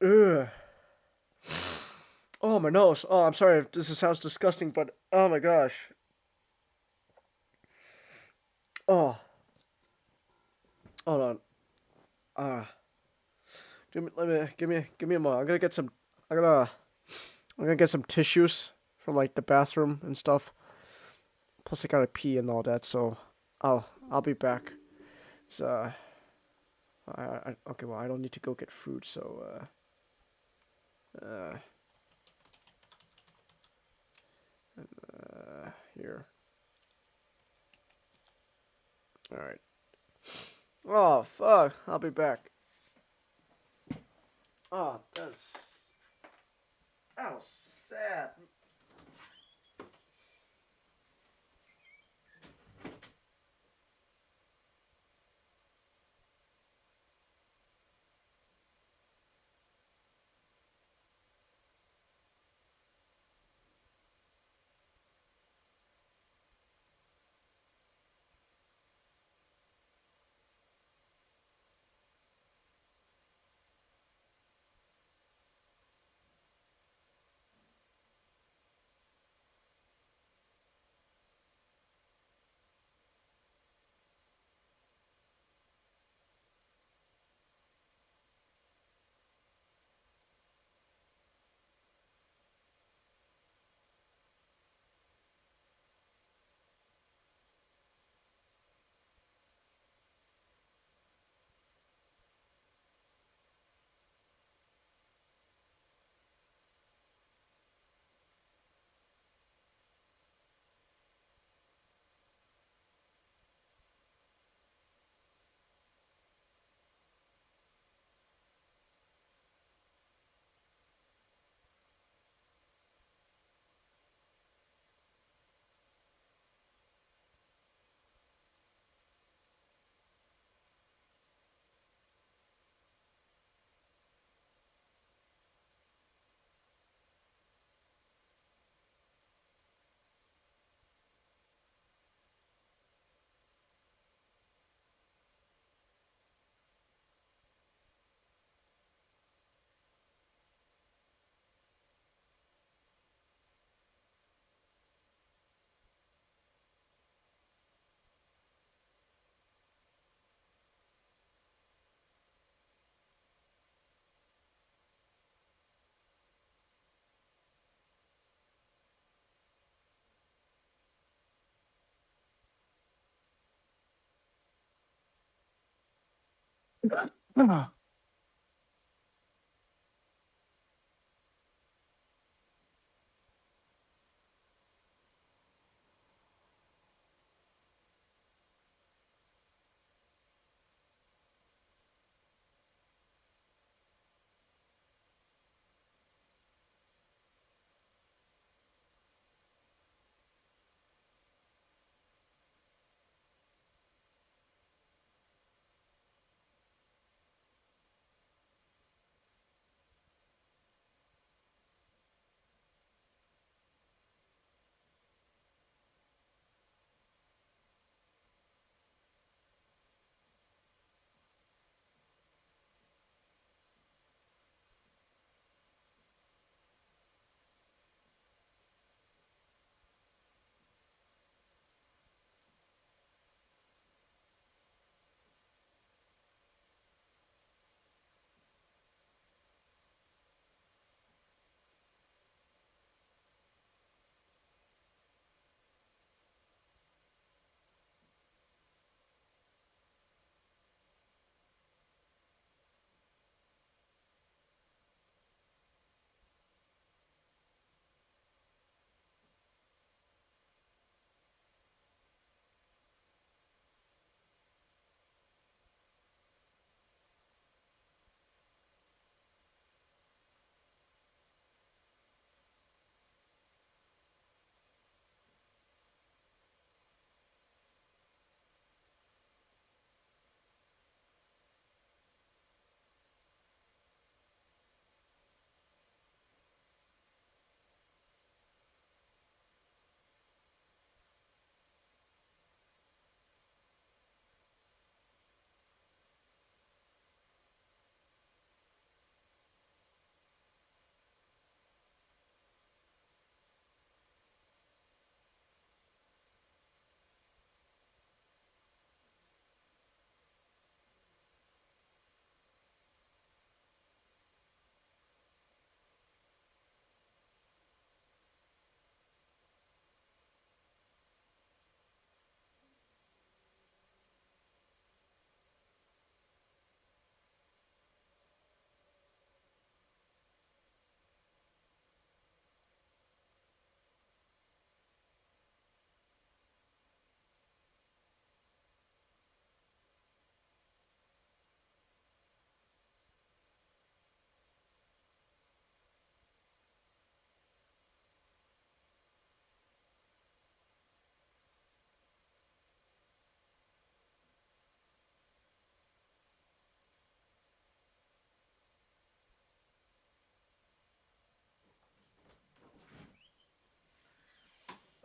Ugh. Oh, my nose. Oh, I'm sorry if this sounds disgusting, but oh my gosh. Oh. Hold on. Give me a moment. I'm gonna get some tissues from like the bathroom and stuff. Plus I gotta pee and all that, so I'll be back. So okay, well I don't need to go get food, so here. Alright. Oh fuck, I'll be back. Oh, that was sad.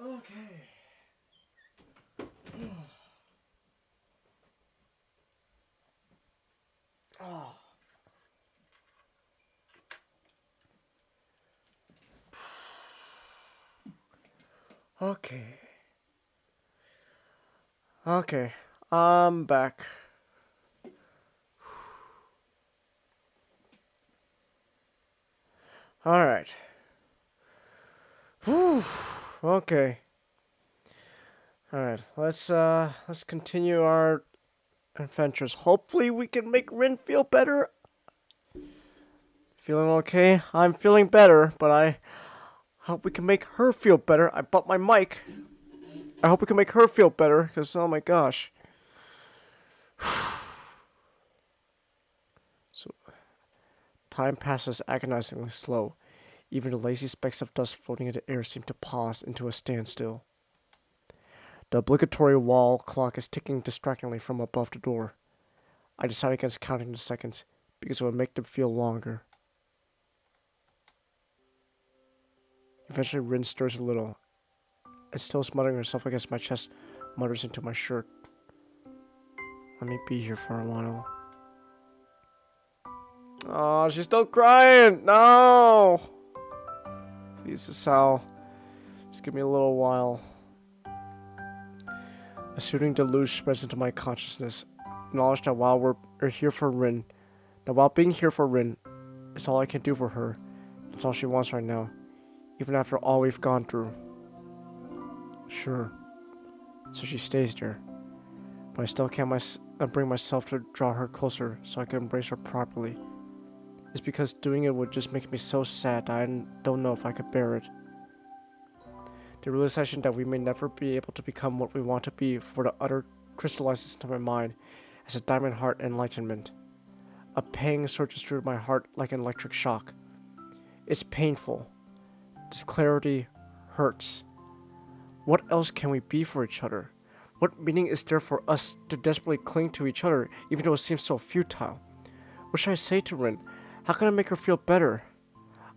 Okay. Oh. Okay. Okay. I'm back. All right. Whew. Okay. All right. Let's continue our adventures. Hopefully we can make Rin feel better. Feeling okay? I'm feeling better, but I hope we can make her feel better. I bought my mic. I hope we can make her feel better, because, oh my gosh. So, time passes agonizingly slow. Even the lazy specks of dust floating in the air seem to pause into a standstill. The obligatory wall clock is ticking distractingly from above the door. I decide against counting the seconds, because it would make them feel longer. Eventually, Rin stirs a little, and still smothering herself against my chest, mutters into my shirt. Let me be here for a while. Oh, she's still crying! No! Please, Sal. Just give me a little while. A soothing deluge spreads into my consciousness. Knowledge that while while being here for Rin is all I can do for her. It's all she wants right now, even after all we've gone through. Sure. So she stays there, but I still can't bring myself to draw her closer so I can embrace her properly. It's because doing it would just make me so sad that I don't know if I could bear it. The realization that we may never be able to become what we want to be for the utter crystallizes into my mind as a diamond heart enlightenment. A pang surges through my heart like an electric shock. It's painful. This clarity hurts. What else can we be for each other? What meaning is there for us to desperately cling to each other even though it seems so futile? What should I say to Rin? How can I make her feel better?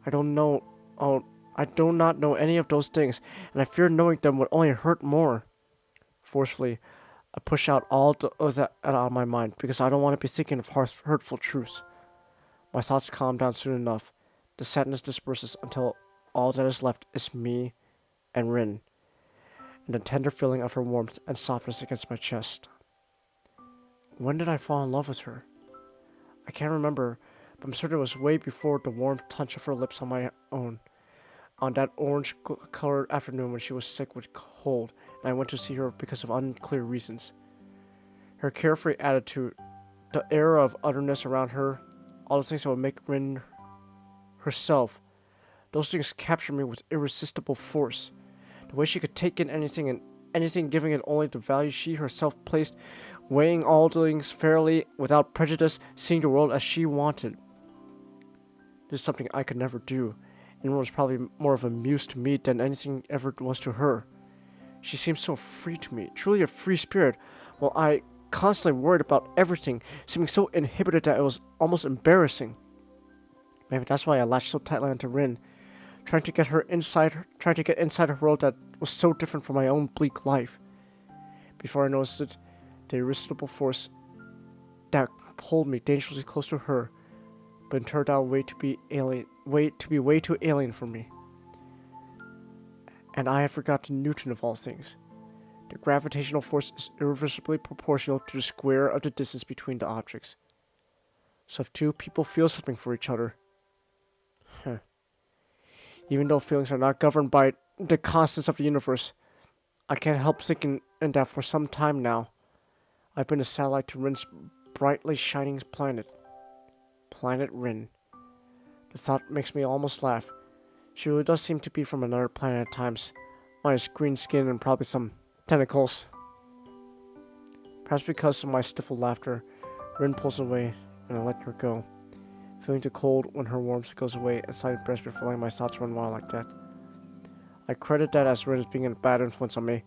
I don't know. Oh, I do not know any of those things, and I fear knowing them would only hurt more. Forcefully, I push out all of that out of my mind because I don't want to be thinking of hurtful truths. My thoughts calm down soon enough. The sadness disperses until all that is left is me and Rin, and the tender feeling of her warmth and softness against my chest. When did I fall in love with her? I can't remember, but I'm certain it was way before the warm touch of her lips on my own. On that orange-colored afternoon when she was sick with cold, and I went to see her because of unclear reasons. Her carefree attitude, the air of utterness around her, all the things that would make Rin herself, those things captured me with irresistible force. The way she could take in anything and anything, giving it only the value she herself placed, weighing all things fairly, without prejudice, seeing the world as she wanted. This is something I could never do, and it was probably more of a muse to me than anything ever was to her. She seemed so free to me, truly a free spirit, while I constantly worried about everything, seeming so inhibited that it was almost embarrassing. Maybe that's why I latched so tightly onto Rin, trying to get inside a world that was so different from my own bleak life. Before I noticed it, the irresistible force that pulled me dangerously close to her, but it turned out way too alien for me. And I had forgotten Newton of all things. The gravitational force is irreversibly proportional to the square of the distance between the objects. So if two people feel something for each other, even though feelings are not governed by the constants of the universe, I can't help thinking that for some time now, I've been a satellite to Rin's brightly shining planet. Planet Rin. The thought makes me almost laugh. She really does seem to be from another planet at times, minus green skin and probably some tentacles. Perhaps because of my stifled laughter, Rin pulls away and I let her go, feeling too cold when her warmth goes away and slightly breast before letting my thoughts run wild like that. I credit that as Rin as being a bad influence on me,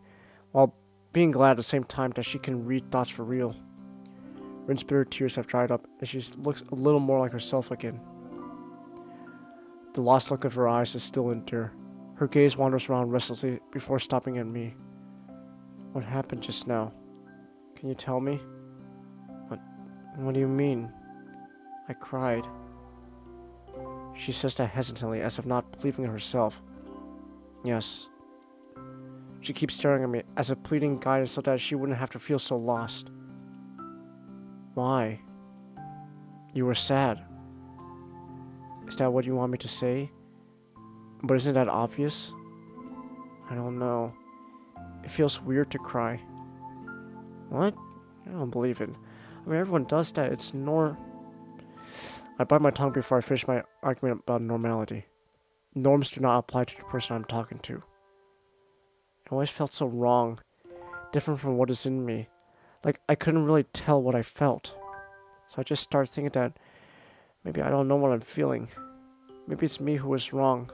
while being glad at the same time that she can read thoughts for real. Rin's bitter tears have dried up, and she looks a little more like herself again. The lost look of her eyes is still in there. Her gaze wanders around restlessly before stopping at me. What happened just now? Can you tell me? What do you mean? I cried. She says that hesitantly, as if not believing it herself. Yes. She keeps staring at me as if pleading guidance so that she wouldn't have to feel so lost. Why? You were sad. Is that what you want me to say? But isn't that obvious? I don't know. It feels weird to cry. What? I don't believe it. I mean, everyone does that. It's I bite my tongue before I finish my argument about normality. Norms do not apply to the person I'm talking to. It always felt so wrong, different from what is in me. Like, I couldn't really tell what I felt. So I just started thinking that maybe I don't know what I'm feeling. Maybe it's me who was wrong.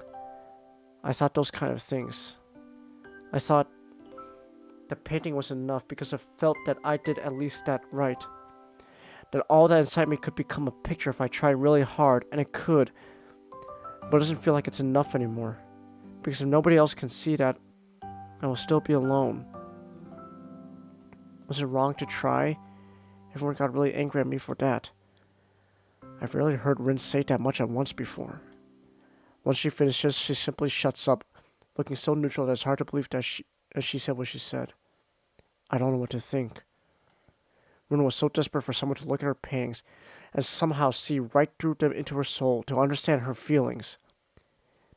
I thought those kind of things. I thought the painting was enough because I felt that I did at least that right. That all that inside me could become a picture if I tried really hard, and it could. But it doesn't feel like it's enough anymore. Because if nobody else can see that, I will still be alone. Was it wrong to try? Everyone got really angry at me for that. I've rarely heard Rin say that much at once before. Once she finishes, she simply shuts up, looking so neutral that it's hard to believe that she said what she said. I don't know what to think. Rin was so desperate for someone to look at her pangs and somehow see right through them into her soul, to understand her feelings.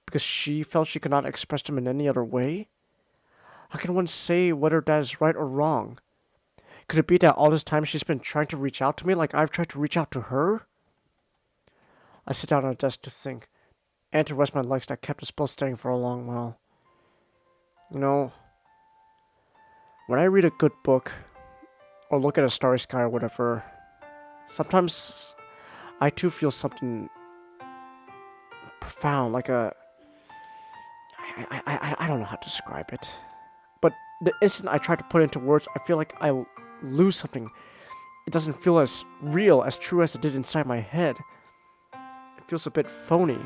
Because she felt she could not express them in any other way? How can one say whether that is right or wrong? Could it be that all this time she's been trying to reach out to me like I've tried to reach out to her? I sit down on a desk to think, and to rest my legs that kept us both staring for a long while. You know, when I read a good book, or look at a starry sky or whatever, sometimes I too feel something profound, like a... I don't know how to describe it. But the instant I try to put it into words, I feel like I lose something. It doesn't feel as real, as true as it did inside my head. It feels a bit phony.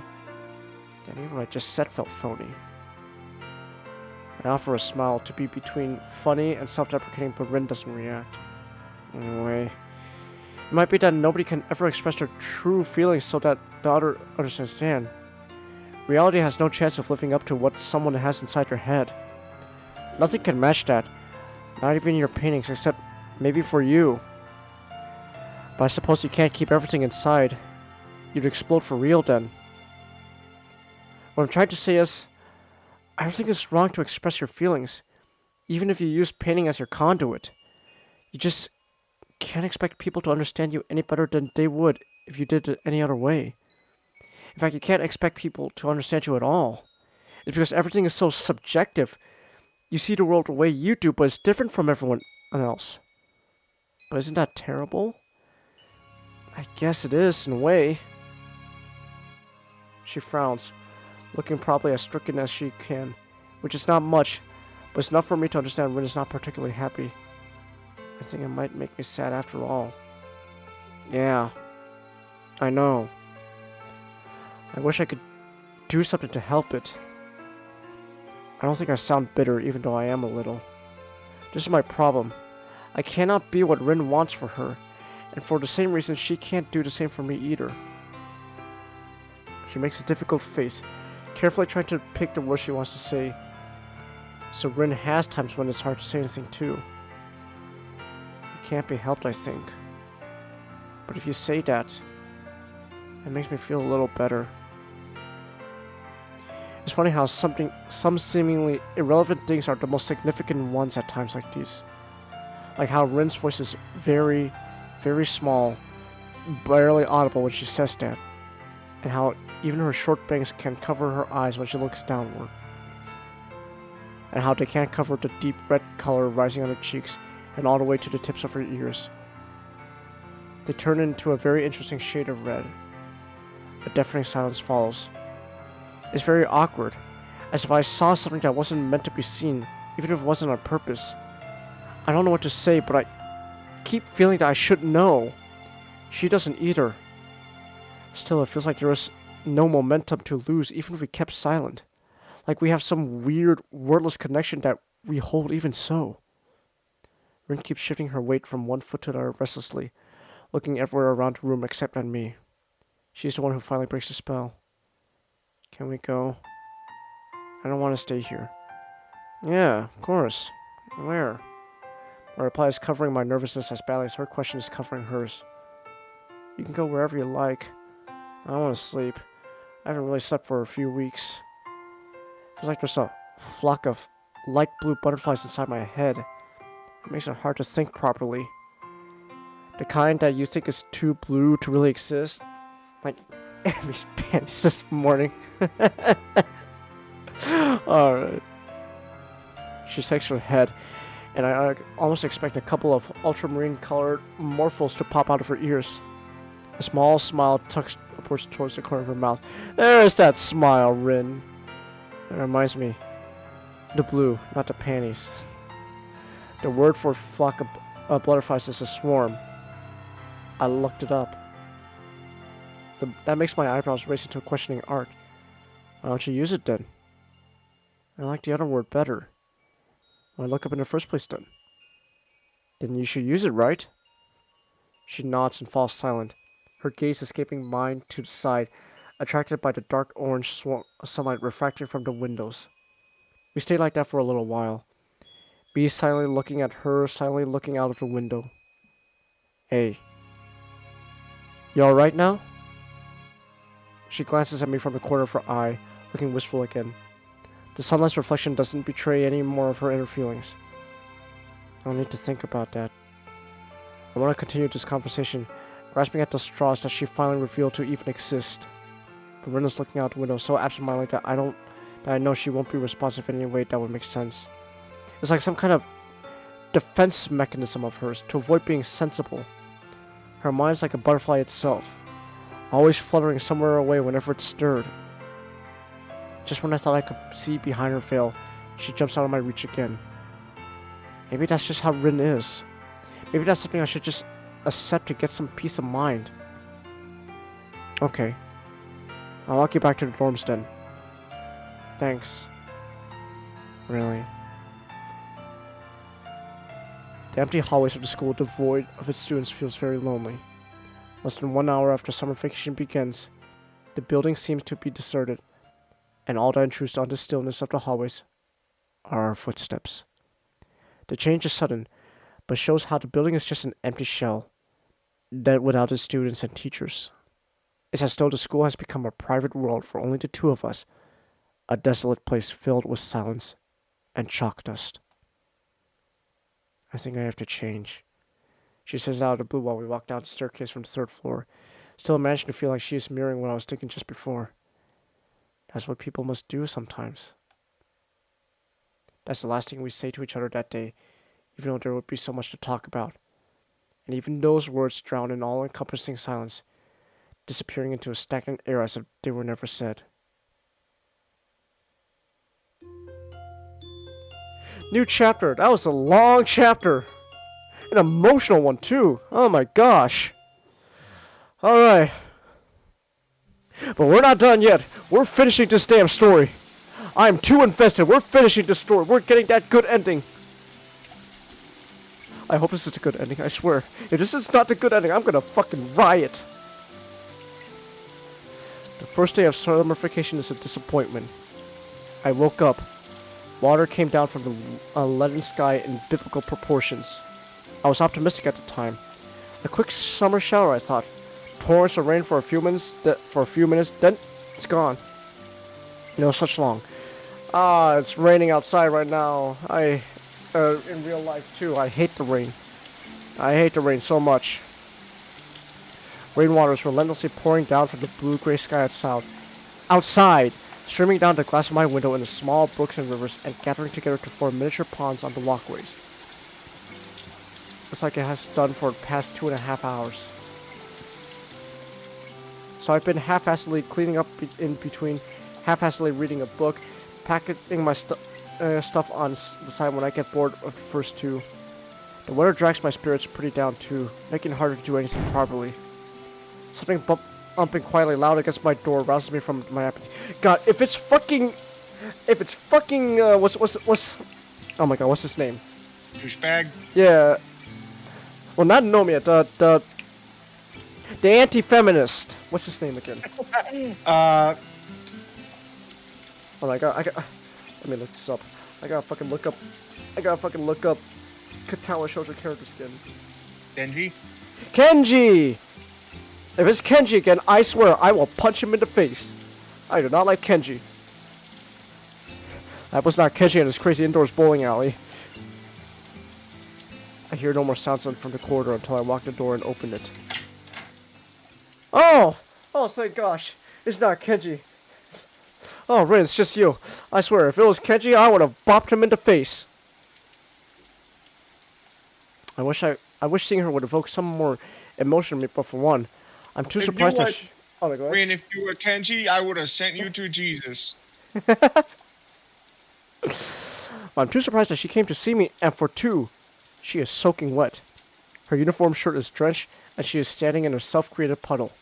And even what I just said felt phony. I offer a smile to be between funny and self-deprecating, but Rin doesn't react. Anyway, it might be that nobody can ever express their true feelings so that the other understands. Reality has no chance of living up to what someone has inside their head. Nothing can match that. Not even your paintings, except maybe for you. But I suppose you can't keep everything inside. You'd explode for real then. What I'm trying to say is, I don't think it's wrong to express your feelings, even if you use painting as your conduit. You just can't expect people to understand you any better than they would if you did it any other way. In fact, you can't expect people to understand you at all. It's because everything is so subjective. You see the world the way you do, but it's different from everyone else. But isn't that terrible? I guess it is, in a way. She frowns, looking probably as stricken as she can, which is not much, but it's enough for me to understand Rin is not particularly happy. I think it might make me sad after all. Yeah, I know. I wish I could do something to help it. I don't think I sound bitter, even though I am a little. This is my problem. I cannot be what Rin wants for her, and for the same reason she can't do the same for me either. She makes a difficult face, carefully trying to pick the words she wants to say. So Rin has times when it's hard to say anything too. It can't be helped, I think. But if you say that, it makes me feel a little better. It's funny how some seemingly irrelevant things are the most significant ones at times like these. Like how Rin's voice is very, very small, barely audible when she says that. And how even her short bangs can cover her eyes when she looks downward. And how they can't cover the deep red color rising on her cheeks and all the way to the tips of her ears. They turn into a very interesting shade of red. A deafening silence follows. It's very awkward, as if I saw something that wasn't meant to be seen, even if it wasn't on purpose. I don't know what to say, but I keep feeling that I should know. She doesn't either. Still, it feels like there is no momentum to lose, even if we kept silent. Like we have some weird, wordless connection that we hold even so. Rin keeps shifting her weight from one foot to the other restlessly, looking everywhere around the room except at me. She's the one who finally breaks the spell. Can we go? I don't want to stay here. Yeah, of course. Where? My reply is covering my nervousness as badly as her question is covering hers. You can go wherever you like. I want to sleep. I haven't really slept for a few weeks. Feels like there's a flock of light blue butterflies inside my head. It makes it hard to think properly. The kind that you think is too blue to really exist. Like Emmy's panties this morning. Alright. She shakes her head, and I almost expect a couple of ultramarine colored morphos to pop out of her ears. A small smile tucks upwards towards the corner of her mouth. There's that smile, Rin. It reminds me. The blue, not the panties. The word for flock of butterflies is a swarm. I looked it up. That makes my eyebrows race into a questioning arc. Why don't you use it then? I like the other word better. Why look up in the first place then? Then you should use it, right? She nods and falls silent, her gaze escaping mine to the side, attracted by the dark orange sunlight refracting from the windows. We stayed like that for a little while. Me silently looking at her, silently looking out of the window. Hey. You alright now? She glances at me from the corner of her eye, looking wistful again. The sunlight's reflection doesn't betray any more of her inner feelings. I don't need to think about that. I want to continue this conversation, grasping at the straws that she finally revealed to even exist. But Rena's looking out the window so absentmindedly that I know she won't be responsive in any way that would make sense. It's like some kind of defense mechanism of hers to avoid being sensible. Her mind's like a butterfly itself, always fluttering somewhere away whenever it's stirred. Just when I thought I could see behind her veil, she jumps out of my reach again. Maybe that's just how Rin is. Maybe that's something I should just accept to get some peace of mind. Okay. I'll walk you back to the dorms then. Thanks. Really. The empty hallways of the school devoid of its students feels very lonely. Less than 1 hour after summer vacation begins, the building seems to be deserted, and all that intrudes on the stillness of the hallways are our footsteps. The change is sudden, but shows how the building is just an empty shell, dead without its students and teachers. It's as though the school has become a private world for only the two of us, a desolate place filled with silence and chalk dust. I think I have to change, she says out of the blue while we walk down the staircase from the 3rd floor, still managing to feel like she is mirroring what I was thinking just before. That's what people must do sometimes. That's the last thing we say to each other that day, even though there would be so much to talk about. And even those words drown in all-encompassing silence, disappearing into a stagnant air as if they were never said. New chapter. That was a long chapter. An emotional one, too. Oh my gosh. Alright. But we're not done yet. We're finishing this damn story. I'm too invested. We're finishing this story. We're getting that good ending. I hope this is a good ending, I swear. If this is not the good ending, I'm gonna fucking riot. The first day of summer vacation is a disappointment. I woke up. Water came down from the leaden sky in biblical proportions. I was optimistic at the time. A quick summer shower, I thought. Torrents of rain for a few minutes, then it's gone. No such long. It's raining outside right now. In real life too, I hate the rain. I hate the rain so much. Rainwater is relentlessly pouring down from the blue-gray sky outside, streaming down the glass of my window in the small brooks and rivers and gathering together to form miniature ponds on the walkways. It's like it has done for the past 2.5 hours. So I've been half-assedly cleaning up in between, half-assedly reading a book, packing my stuff on the side when I get bored of the first two. The weather drags my spirits pretty down too, making it harder to do anything properly. Something bumping quietly loud against my door rouses me from my apathy. God, if it's fucking, what's, oh my god, what's his name? Douchebag? Yeah. Well, not Nomiya, the anti-feminist. What's his name again? Oh my god, let me look this up. I gotta fucking look up Katawa Shoujo character skin. Denji? Kenji! If it's Kenji again, I swear I will punch him in the face. I do not like Kenji. That was not Kenji in his crazy indoors bowling alley. I hear no more sounds from the corridor until I lock the door and open it. Oh! Oh, thank gosh. It's not Kenji. Oh, Rin, it's just you. I swear, if it was Kenji, I would have bopped him in the face. I wish seeing her would evoke some more emotion in me, but for one, I'm too surprised that she... Oh, go ahead. Rin, if you were Kenji, I would have sent you to Jesus. I'm too surprised that she came to see me, and for two, she is soaking wet. Her uniform shirt is drenched, and she is standing in a self-created puddle.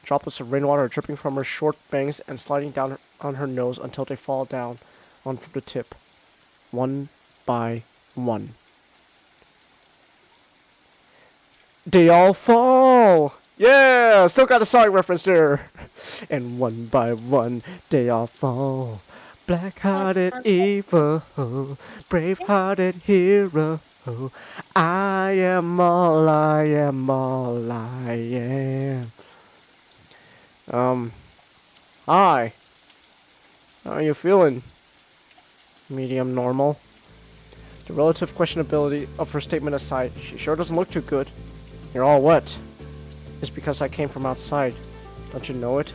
Droplets of rainwater are dripping from her short bangs and sliding down on her nose until they fall down onto the tip, one by one. They all fall! Yeah! Still got a song reference there! And one by one, they all fall. Black-hearted evil, brave-hearted hero. I am all I am, all I am. Hi. How are you feeling? Medium normal. The relative questionability of her statement aside, she sure doesn't look too good. You're all wet. It's because I came from outside. Don't you know it?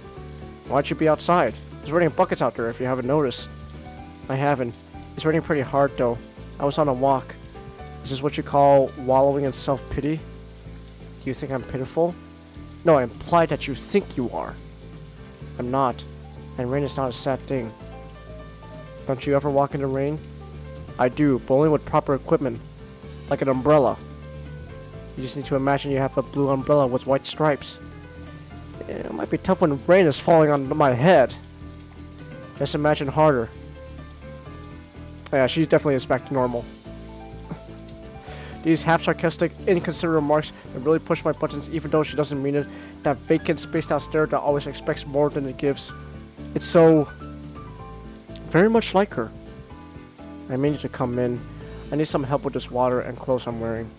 Why'd you be outside? It's raining buckets out there if you haven't noticed. I haven't. It's raining pretty hard though. I was on a walk. Is this what you call wallowing in self-pity? Do you think I'm pitiful? No, I implied that you think you are. I'm not. And rain is not a sad thing. Don't you ever walk in the rain? I do, but only with proper equipment. Like an umbrella. You just need to imagine you have a blue umbrella with white stripes. It might be tough when rain is falling on my head. Just imagine harder. Yeah, she definitely is back to normal. These half-sarcastic, inconsiderate remarks that really push my buttons even though she doesn't mean it. That vacant, spaced-out stare that always expects more than it gives. It's so... very much like her. I need you to come in. I need some help with this water and clothes I'm wearing.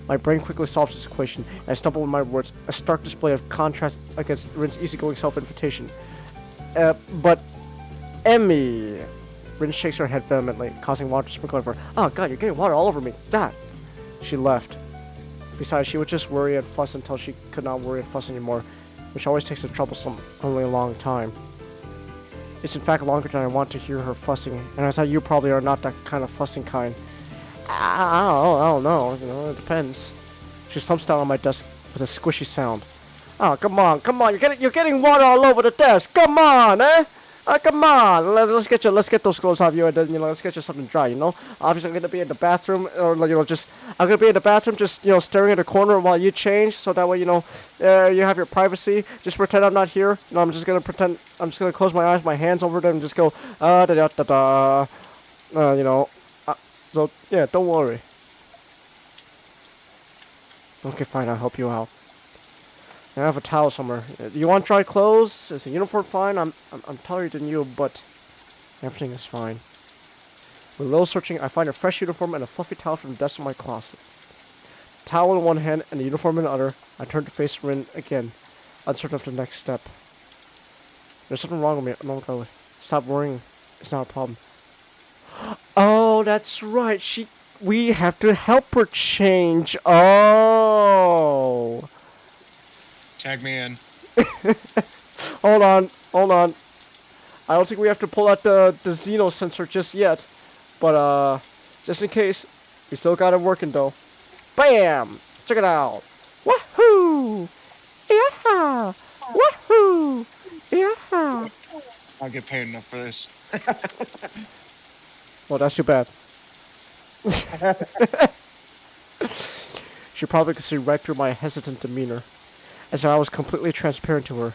My brain quickly solves this equation, and I stumble with my words, a stark display of contrast against Rin's easygoing self-invitation. But... Emmy! Rin shakes her head vehemently, causing water to sprinkle over her. Oh god, you're getting water all over me. That! She left. Besides, she would just worry and fuss until she could not worry and fuss anymore, which always takes a troublesome, only a long time. It's in fact longer than I want to hear her fussing, and I thought you probably are not that kind of fussing kind. I don't know, you know, it depends. She slumps down on my desk with a squishy sound. Oh, come on, you're getting water all over the desk, come on, eh? Come on, let's get those clothes off you, and then, you know, let's get you something dry, you know? Obviously, I'm gonna be in the bathroom, or, you know, I'm gonna be in the bathroom, just, you know, staring at the corner while you change, so that way, you know, you have your privacy. Just pretend I'm not here. You know, I'm just gonna close my eyes, my hands over them, and just go, da da da da, you know. So, yeah, don't worry. Okay, fine, I'll help you out. I have a towel somewhere. Do you want dry clothes? Is the uniform fine? I'm taller than you, but everything is fine. With a little searching, I find a fresh uniform and a fluffy towel from the depths of my closet. Towel in one hand and the uniform in the other, I turn to face Rin again, uncertain of the next step. There's something wrong with me. No, go. Stop worrying. It's not a problem. Oh, that's right. We have to help her change. Oh. Tag me in. Hold on. I don't think we have to pull out the Xeno sensor just yet. But, just in case, we still got it working, though. Bam! Check it out. Woohoo! Yeah! Woohoo! Yeah! I'll get paid enough for this. Well, that's too bad. She probably could see right through my hesitant demeanor. As if I was completely transparent to her.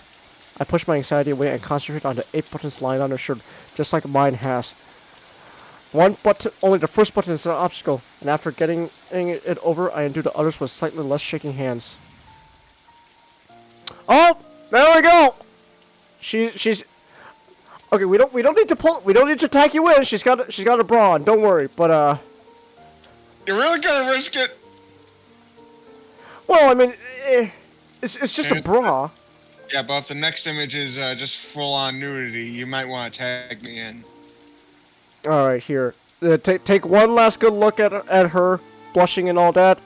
I pushed my anxiety away and concentrated on the 8 buttons lying on her shirt, just like mine has. One button, only the first button is an obstacle, and after getting it over, I undo the others with slightly less shaking hands. Oh, there we go. She's okay. We don't need to tack you in. She's got a bra on. Don't worry. But You're really gonna risk it? well, I mean, it's just a bra. Yeah, but if the next image is just full-on nudity, you might want to tag me in. All right, here. Take one last good look at her, blushing and all that.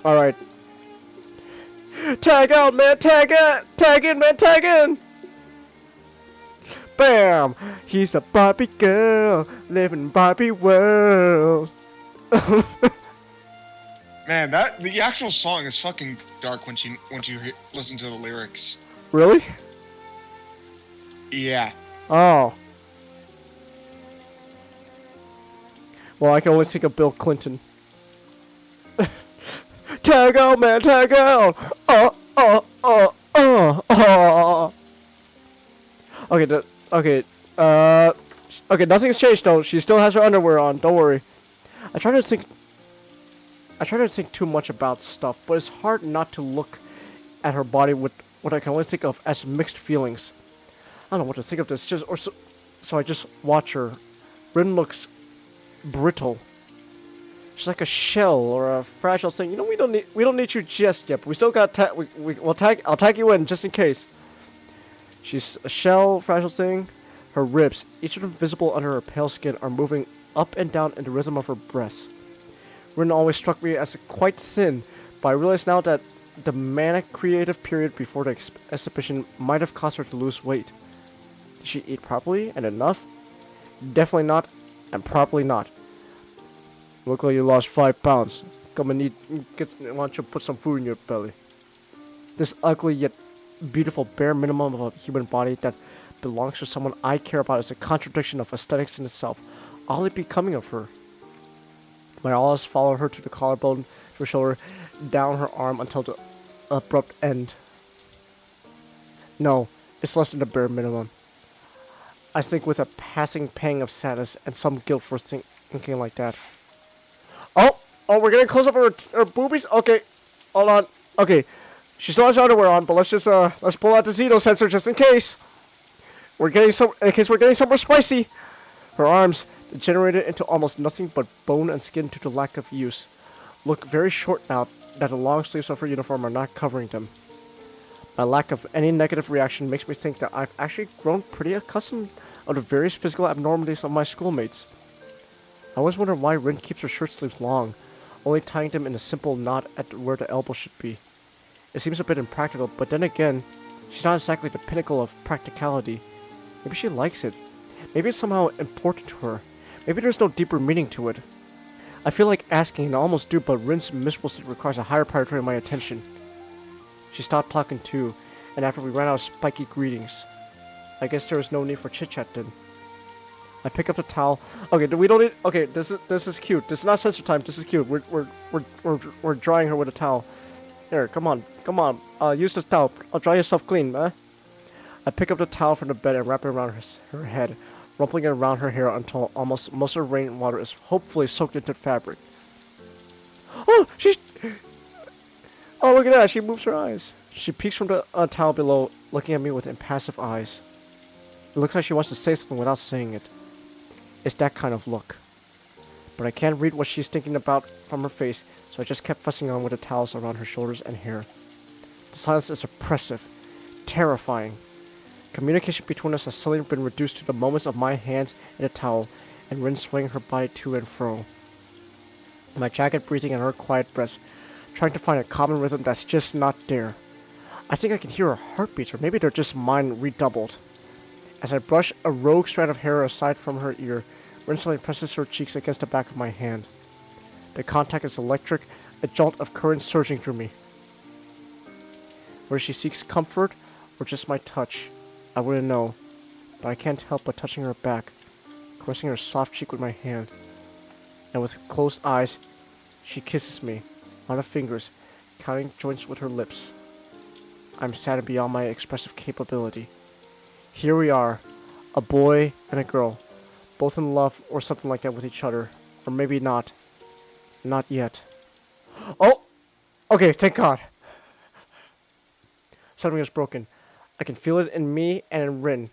All right. Tag out, man. Tag in, man. Tag in. Bam. He's a Barbie girl, living Barbie world. Man, the actual song is fucking dark once you listen to the lyrics. Really? Yeah. Oh. Well, I can only think of Bill Clinton. Tag out, man, tag out! Okay, okay, nothing's changed though. She still has her underwear on, don't worry. I try to think too much about stuff, but it's hard not to look at her body with what I can only think of as mixed feelings. I don't know what to think of this, so I just watch her. Rin looks brittle. She's like a shell or a fragile thing. You know, we don't need you just yet, but we still got I'll tag you in just in case. She's a shell, fragile thing. Her ribs, each of them visible under her pale skin, are moving up and down in the rhythm of her breaths. Rin always struck me as quite thin, but I realize now that the manic creative period before the exhibition might have caused her to lose weight. Did she eat properly and enough? Definitely not, and probably not. Look like you lost 5 pounds. Come and eat. Why don't you put some food in your belly? This ugly yet beautiful bare minimum of a human body that belongs to someone I care about is a contradiction of aesthetics in itself. All it becoming of her. My eyes follow her to the collarbone, to her shoulder, down her arm until the abrupt end. No, it's less than the bare minimum. I think with a passing pang of sadness and some guilt for thinking like that. Oh, we're getting close up her boobies? Okay, hold on. Okay, she still has her underwear on, but let's pull out the Zeno sensor just in case. In case we're getting somewhere spicy. Her arms, degenerated into almost nothing but bone and skin due to lack of use, look very short now that the long sleeves of her uniform are not covering them. My lack of any negative reaction makes me think that I've actually grown pretty accustomed of the various physical abnormalities of my schoolmates. I always wonder why Rin keeps her shirt sleeves long, only tying them in a simple knot at where the elbow should be. It seems a bit impractical, but then again, she's not exactly the pinnacle of practicality. Maybe she likes it. Maybe it's somehow important to her. Maybe there's no deeper meaning to it. I feel like asking, and I almost do, but Rin's miserable state requires a higher priority of my attention. She stopped talking too, and after we ran out of spiky greetings. I guess there was no need for chit-chat then. I pick up the towel. Okay, we don't need. Okay, this is cute. This is not censor time. This is cute. We're drying her with a towel. Here, come on. Use this towel. I'll dry yourself clean, man. I pick up the towel from the bed and wrap it around her head, rumpling it around her hair until almost most of the rainwater is hopefully soaked into the fabric. Oh, oh, look at that. She moves her eyes. She peeks from the towel below, looking at me with impassive eyes. It looks like she wants to say something without saying it. It's that kind of look. But I can't read what she's thinking about from her face, so I just kept fussing on with the towels around her shoulders and hair. The silence is oppressive, terrifying. Communication between us has suddenly been reduced to the moments of my hands in a towel and Rin swaying her body to and fro. My jacket breathing and her quiet breaths, trying to find a common rhythm that's just not there. I think I can hear her heartbeats, or maybe they're just mine redoubled. As I brush a rogue strand of hair aside from her ear, Rin suddenly presses her cheeks against the back of my hand. The contact is electric, a jolt of current surging through me. Whether she seeks comfort or just my touch, I wouldn't know, but I can't help but touching her back, caressing her soft cheek with my hand. And with closed eyes, she kisses me, on the fingers, counting joints with her lips. I'm saddened beyond my expressive capability. Here we are, a boy and a girl, both in love or something like that with each other. Or maybe not. Not yet. Oh! Okay, thank God. Something is broken. I can feel it in me and in Rin.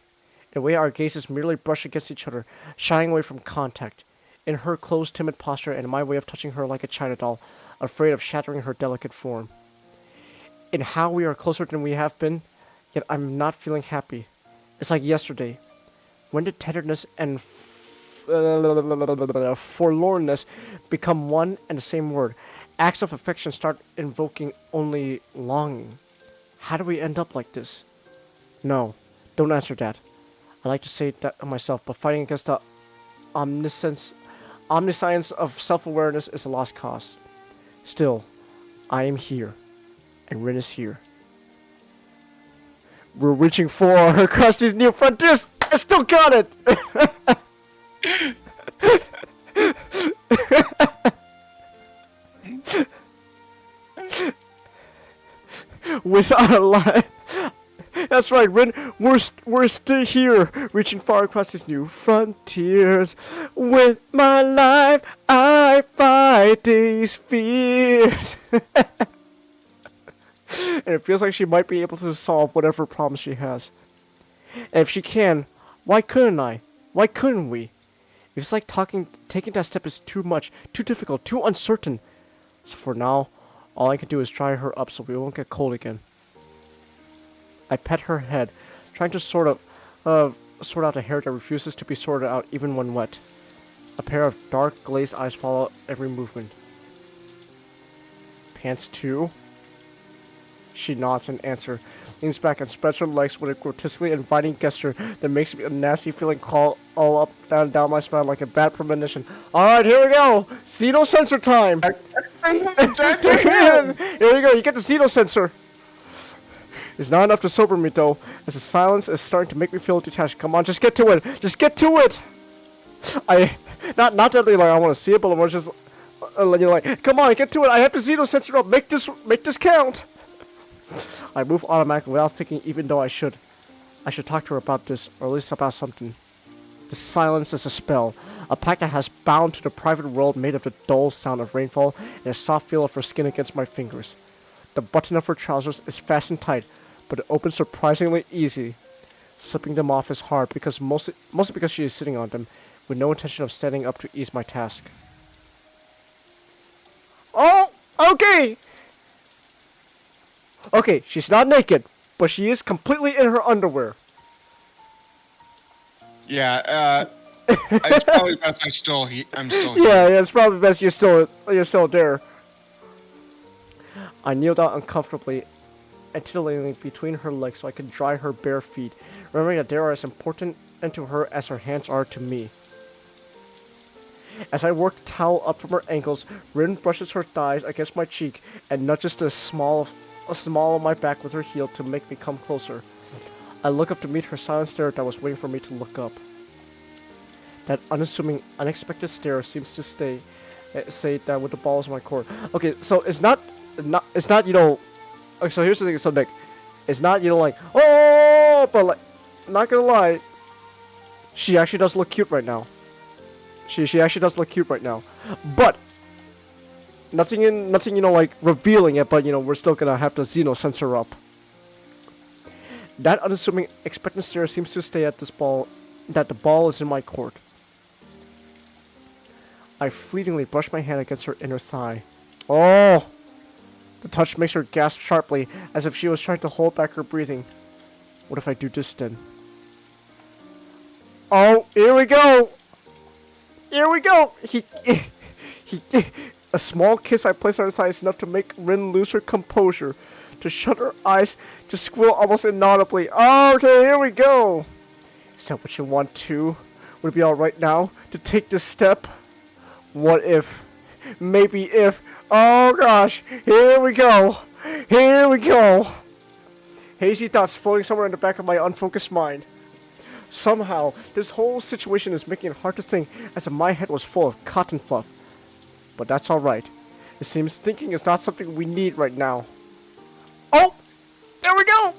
In a way our gazes merely brush against each other, shying away from contact. In her closed, timid posture and in my way of touching her like a China doll, afraid of shattering her delicate form. In how we are closer than we have been, yet I'm not feeling happy. It's like yesterday. When did tenderness and forlornness become one and the same word? Acts of affection start invoking only longing. How do we end up like this? No, don't answer that. I like to say that myself, but fighting against the omniscience of self-awareness is a lost cause. Still, I am here, and Rin is here. We're reaching for across these new frontiers. I still got it. Without a lie. That's right, Rin. We're still here, reaching far across these new frontiers. With my life, I fight these fears. And it feels like she might be able to solve whatever problems she has. And if she can, why couldn't I? Why couldn't we? If it's like taking that step is too much, too difficult, too uncertain. So for now, all I can do is dry her up so we won't get cold again. I pet her head, trying to sort out the hair that refuses to be sorted out even when wet. A pair of dark glazed eyes follow every movement. Pants too? She nods in answer, leans back and spreads her legs with a grotesquely inviting gesture that makes me a nasty feeling crawl all up and down my spine like a bad premonition. Alright, here we go! Xeno sensor time! Here we go, you get the Xeno sensor! It's not enough to sober me though, as the silence is starting to make me feel detached. Come on, just get to it! Just get to it! Not that like I want to see it, but I'm just like, come on, get to it! I have to Xeno sensor up! Make this count! I move automatically without thinking, even though I should. I should talk to her about this, or at least about something. The silence is a spell, a pact that has bound to the private world made of the dull sound of rainfall and a soft feel of her skin against my fingers. The button of her trousers is fastened tight, but it opens surprisingly easy. Slipping them off is hard, because mostly because she is sitting on them, with no intention of standing up to ease my task. Oh, okay! Okay, she's not naked, but she is completely in her underwear. Yeah, it's probably best I'm still here. Yeah, it's probably best you're still there. I kneel down uncomfortably and titillating between her legs so I can dry her bare feet, remembering that they are as important to her as her hands are to me. As I work the towel up from her ankles, Rin brushes her thighs against my cheek and nudges the small of my back with her heel to make me come closer. I look up to meet her silent stare that was waiting for me to look up. That unassuming, unexpected stare seems to say that with the balls of my court. Okay, so it's not you know. Okay, so here's the thing. So Nick, it's not like oh, but like, not gonna lie, she actually does look cute right now. She actually does look cute right now, but nothing like revealing it. But we're still gonna have to Xeno censor up. That unassuming, expectant stare seems to stay at this ball. That the ball is in my court. I fleetingly brush my hand against her inner thigh. Oh! The touch makes her gasp sharply, as if she was trying to hold back her breathing. What if I do this then? Oh, here we go! Here we go! A small kiss I place on her thigh is enough to make Rin lose her composure, to shut her eyes, to squeal almost inaudibly. Oh, okay, here we go! Is that what you want too? Would it be alright now to take this step? What if? Maybe if. Oh gosh, here we go. Here we go. Hazy thoughts floating somewhere in the back of my unfocused mind. Somehow, this whole situation is making it hard to think, as if my head was full of cotton fluff. But that's alright. It seems thinking is not something we need right now. Oh! There we go!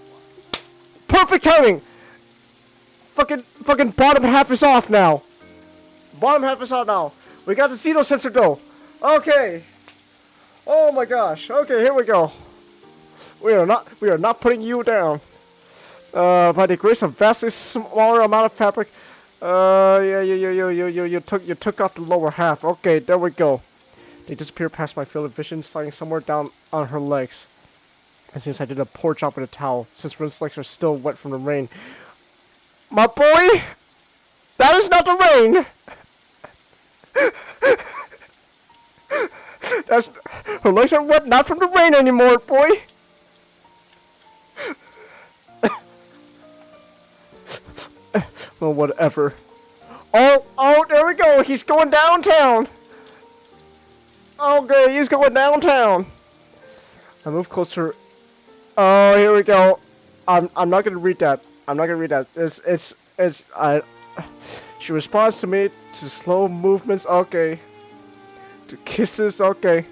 Perfect timing! Fucking bottom half is off now. Bottom half is off now. We got the Xeno sensor though. Okay. Oh my gosh. Okay, here we go. We are not putting you down. By the grace of vastly smaller amount of fabric. Yeah, you took off the lower half. Okay, there we go. They disappear past my field of vision, sliding somewhere down on her legs. It seems I did a poor job with a towel, since Rin's legs are still wet from the rain. My boy! That is not the rain! Her legs are wet, not from the rain anymore, boy! Well, whatever. Oh, there we go! He's going downtown! Okay, he's going downtown! I move closer. Oh, here we go. I'm not gonna read that. I'm not gonna read that. She responds to me to slow movements, okay. To kisses, okay.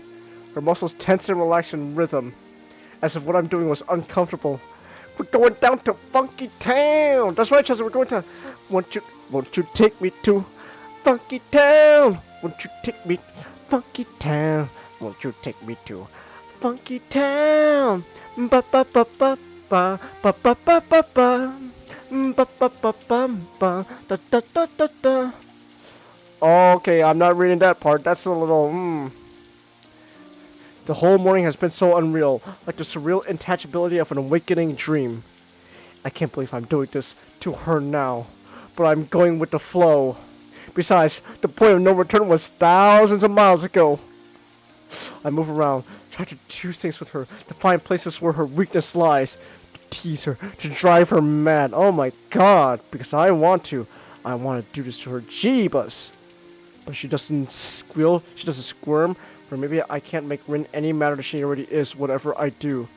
Her muscles tense and relax in rhythm, as if what I'm doing was uncomfortable. We're going down to Funky Town. That's right, Chester. We're going to. Won't you take me to Funky Town? Won't you take me Funky Town? Won't you take me to Funky Town? Ba ba ba ba ba ba ba ba ba ba. Okay, I'm not reading that part. That's a little, The whole morning has been so unreal, like the surreal intangibility of an awakening dream. I can't believe I'm doing this to her now, but I'm going with the flow. Besides, the point of no return was thousands of miles ago. I move around, try to do things with her, to find places where her weakness lies, to tease her, to drive her mad. Oh my god, because I want to. I want to do this to her. Jeebus! But she doesn't squeal, she doesn't squirm, or maybe I can't make Rin any madder than she already is, whatever I do.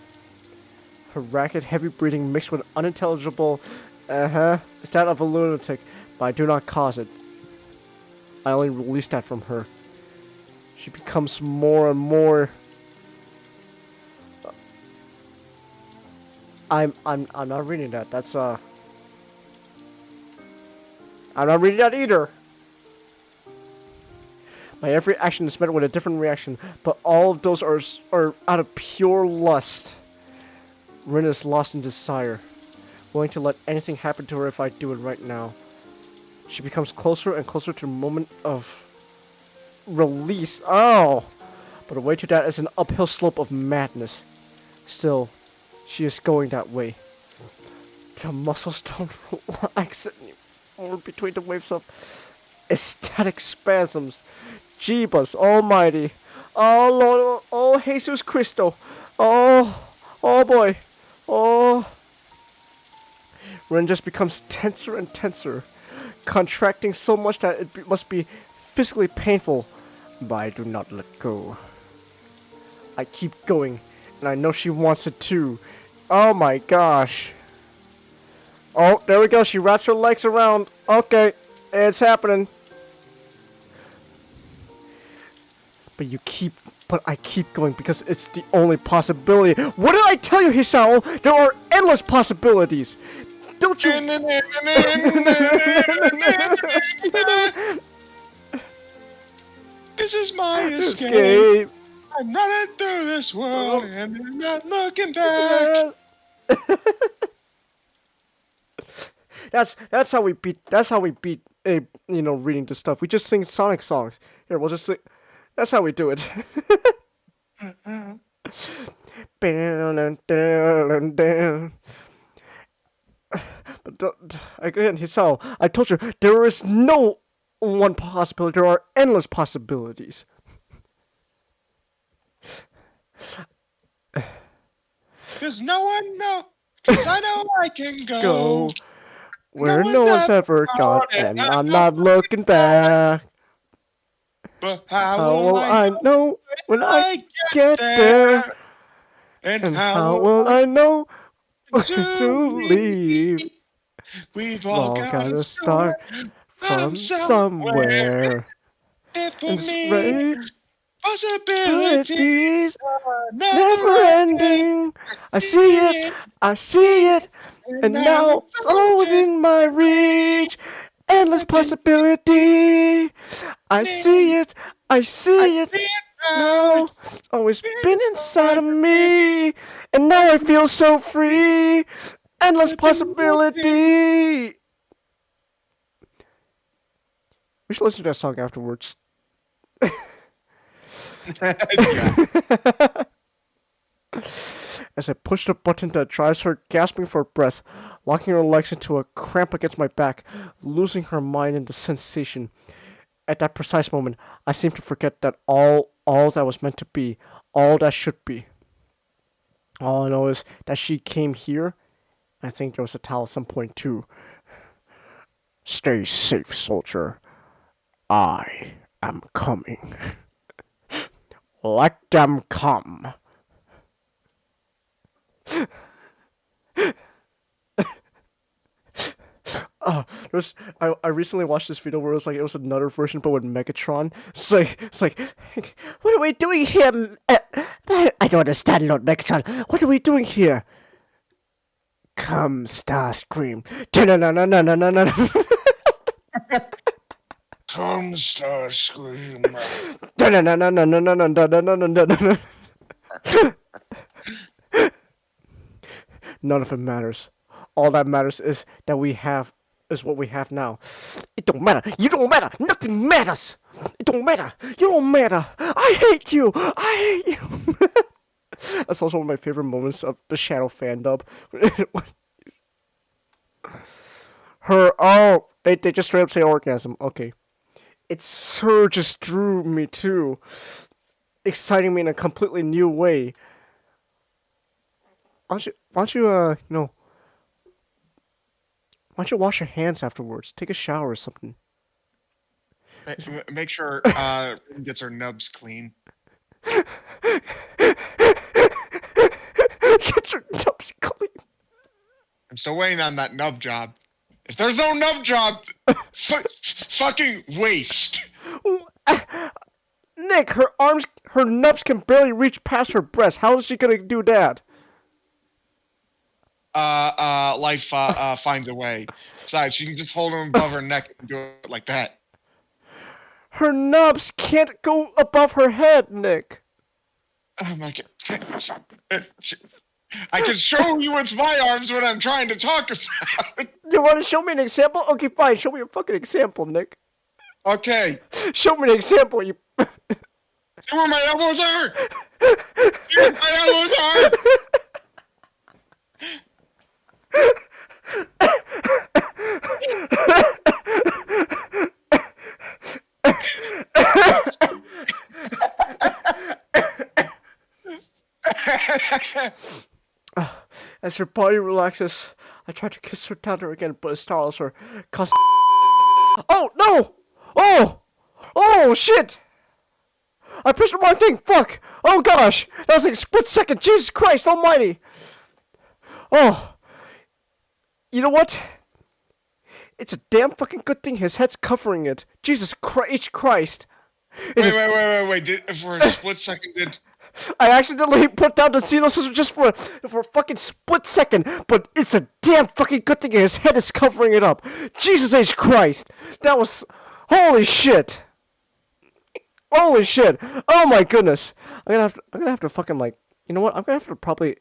Her ragged, heavy breathing mixed with unintelligible, is that of a lunatic, but I do not cause it. I only release that from her. She becomes more and more. I'm not reading that. That's I'm not reading that either. My every action is met with a different reaction, but all of those are out of pure lust. Rin is lost in desire, willing to let anything happen to her if I do it right now. She becomes closer and closer to the moment of release. Oh! But the way to that is an uphill slope of madness. Still, she is going that way. The muscles don't relax anymore between the waves of ecstatic spasms. Jeebus almighty. Oh Lord, oh Jesus Cristo. Oh boy. Oh. Ren just becomes tenser and tenser, contracting so much that it must be physically painful, but I do not let go. I keep going, and I know she wants it too. Oh my gosh. Oh, there we go. She wraps her legs around. Okay, it's happening. But I keep going because it's the only possibility. What did I tell you, Hisao? There are endless possibilities. Don't you? This is my escape. I'm running through this world and I'm not looking back. Yes. That's how we beat. That's how we beat. Reading the stuff. We just sing Sonic songs. Here, we'll just sing. That's how we do it. But again, Hisao, I told you there is no one possibility. There are endless possibilities. Cause no one knows. Cause I know I can Go where no one's ever gone, and I'm not looking back. But how will I know when I get there? And how will I know when to to leave? We've all gotta start from somewhere. And for And me, possibilities never ending. I see it, and now it's all within my reach. Endless possibility. I see it now. It's always been inside of me, and now I feel so free. Endless possibility. We should listen to that song afterwards. As I push the button that drives her, gasping for breath, locking her legs into a cramp against my back, losing her mind in the sensation. At that precise moment, I seem to forget that all that was meant to be, all that should be. All I know is that she came here. I think there was a towel at some point too. Stay safe, soldier. I am coming. Let them come. I recently watched this video where it was another version but with Megatron. It's like what are we doing here? I don't understand, Lord Megatron. What are we doing here? Come, Starscream. No. Come, Starscream. None of it matters. All that matters is that is what we have now. It don't matter. You don't matter. Nothing matters. It don't matter. You don't matter. I hate you. That's also one of my favorite moments of the Shadow fan dub. They just straight up say orgasm. Okay. it surges through me too, exciting me in a completely new way. Why don't you, why don't you wash your hands afterwards? Take a shower or something. Make sure gets her nubs clean. Get your nubs clean. I'm still waiting on that nub job. If there's no nub job, fucking waste. Nick, her nubs can barely reach past her breast. How is she gonna do that? Life finds a way. Besides, she can just hold them above her neck and do it like that. Her nubs can't go above her head, Nick. Oh my god. I can show you with my arms what I'm trying to talk about. You want to show me an example? Okay, fine. Show me a fucking example, Nick. Okay. Show me an example, you... See where my elbows are? See where my elbows are? As her body relaxes, I try to kiss her down again, but it startles her. Oh, no! Oh, shit! I pushed the wrong thing! Fuck! Oh, gosh! That was like a split second! Jesus Christ almighty! Oh. You know what? It's a damn fucking good thing his head's covering it. Jesus Christ! Wait. For a split second, did... I accidentally put down the Xeno scissors just for a fucking split second, but it's a damn fucking good thing his head is covering it up. Jesus H. Christ! That was... Holy shit! Holy shit! Oh my goodness! I'm gonna have to fucking, like... You know what? I'm gonna have to probably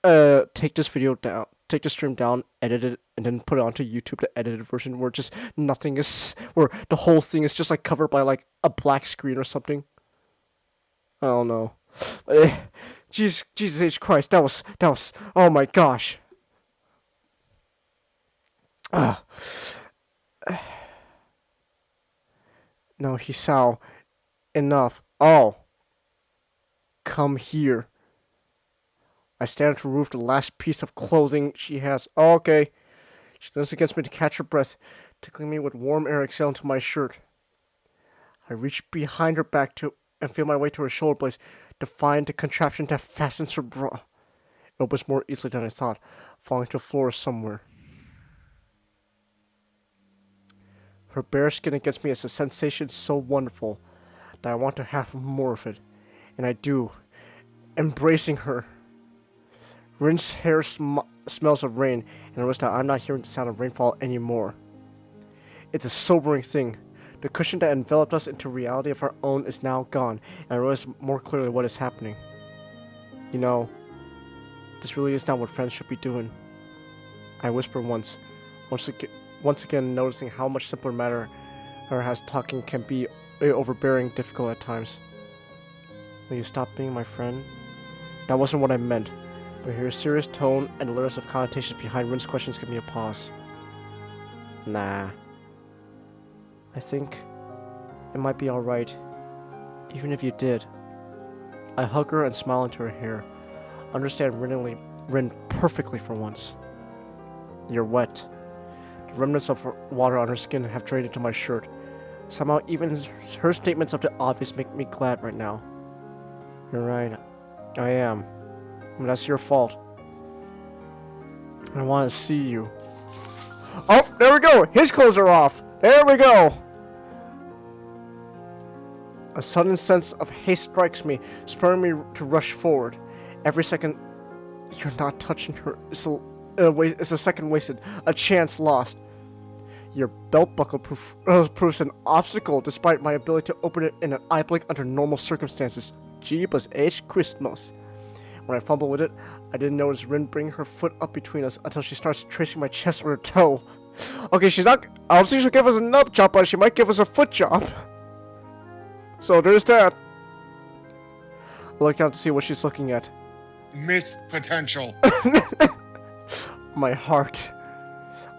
take this stream down, edit it, and then put it onto YouTube, the edited version where just nothing is... Where the whole thing is just, like, covered by, like, a black screen or something. I don't know. Jesus H. Christ, that was, oh my gosh. No, Hisao, enough. Oh. Come here. I stand to remove the last piece of clothing she has. Oh, okay. She leans against me to catch her breath, tickling me with warm air exhaled into my shirt. I reach behind her back and feel my way to her shoulder blades to find the contraption that fastens her bra. It opens more easily than I thought, falling to the floor somewhere. Her bare skin against me is a sensation so wonderful that I want to have more of it. And I do, embracing her. Rin's hair smells of rain, and I notice that I'm not hearing the sound of rainfall anymore. It's a sobering thing. The cushion that enveloped us into reality of our own is now gone, and I realize more clearly what is happening. You know, this really is not what friends should be doing. I whisper once again noticing how much simpler matter has talking can be overbearing, difficult at times. Will you stop being my friend? That wasn't what I meant, but her serious tone and the layers of connotations behind Rin's questions give me a pause. Nah. I think it might be alright, even if you did. I hug her and smile into her hair. Understand Rin perfectly for once. You're wet. The remnants of water on her skin have drained into my shirt. Somehow even her statements of the obvious make me glad right now. You're right. I am. But that's your fault. I want to see you. Oh, there we go! His clothes are off! There we go! A sudden sense of haste strikes me, spurring me to rush forward. Every second you're not touching her is a second wasted, a chance lost. Your belt buckle proves an obstacle despite my ability to open it in an eye blink under normal circumstances. Jeebus H. Christmas. When I fumble with it, I didn't notice Rin bring her foot up between us until she starts tracing my chest with her toe. Okay, I don't think she'll give us a nub job, but she might give us a foot job. So there's that. I look down to see what she's looking at. Missed potential. My heart.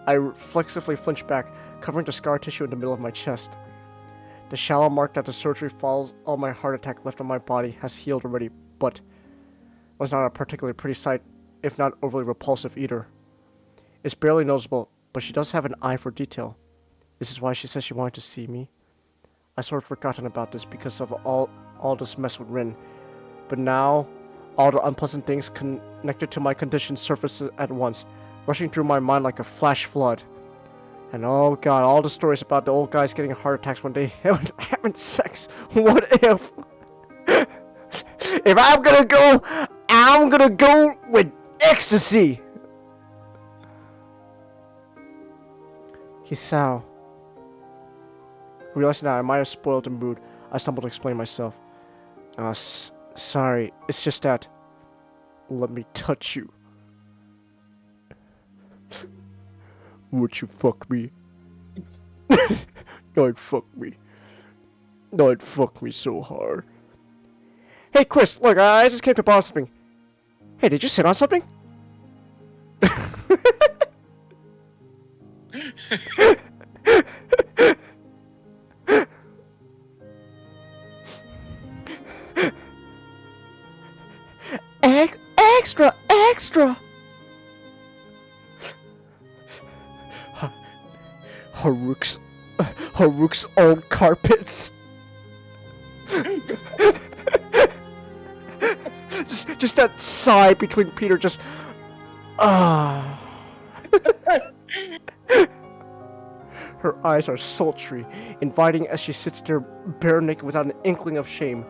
I reflexively flinch back, covering the scar tissue in the middle of my chest. The shallow mark that the surgery follows all my heart attack left on my body has healed already, but was not a particularly pretty sight, if not overly repulsive either. It's barely noticeable, but she does have an eye for detail. This is why she says she wanted to see me. I sort of forgotten about this because of all this mess with Rin, but now all the unpleasant things connected to my condition surface at once, rushing through my mind like a flash flood. And oh god, all the stories about the old guys getting heart attacks when they having sex. What if? If I'm gonna go with ecstasy. Hisao. Realizing that I might have spoiled the mood, I stumbled to explain myself. Sorry, it's just that. Let me touch you. Would you fuck me? Don't fuck me. Don't fuck me so hard. Hey, Chris, look, I just came to borrow something. Hey, did you sit on something? Extra! Extra! Haruk's old carpets. just that sigh between Peter, just Her eyes are sultry, inviting as she sits there bare naked without an inkling of shame.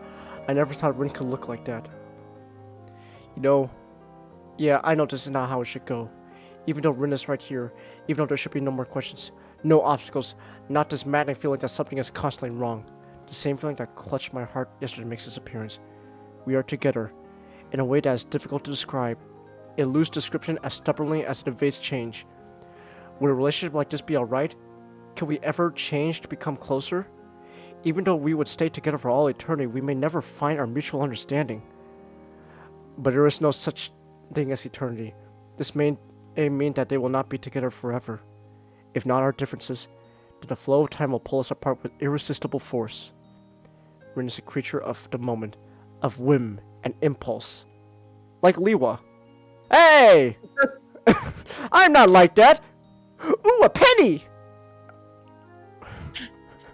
I never thought Rin could look like that. You know, yeah, I know this is not how it should go. Even though Rin is right here, even though there should be no more questions, no obstacles, not this maddening feeling that something is constantly wrong. The same feeling that clutched my heart yesterday makes its appearance. We are together, in a way that is difficult to describe. It eludes description as stubbornly as it evades change. Would a relationship like this be alright? Can we ever change to become closer? Even though we would stay together for all eternity, we may never find our mutual understanding. But there is no such thing as eternity. This may mean that they will not be together forever. If not our differences, then the flow of time will pull us apart with irresistible force. Rin is a creature of the moment, of whim and impulse. Like Liwa. Hey! I'm not like that! Ooh, a penny!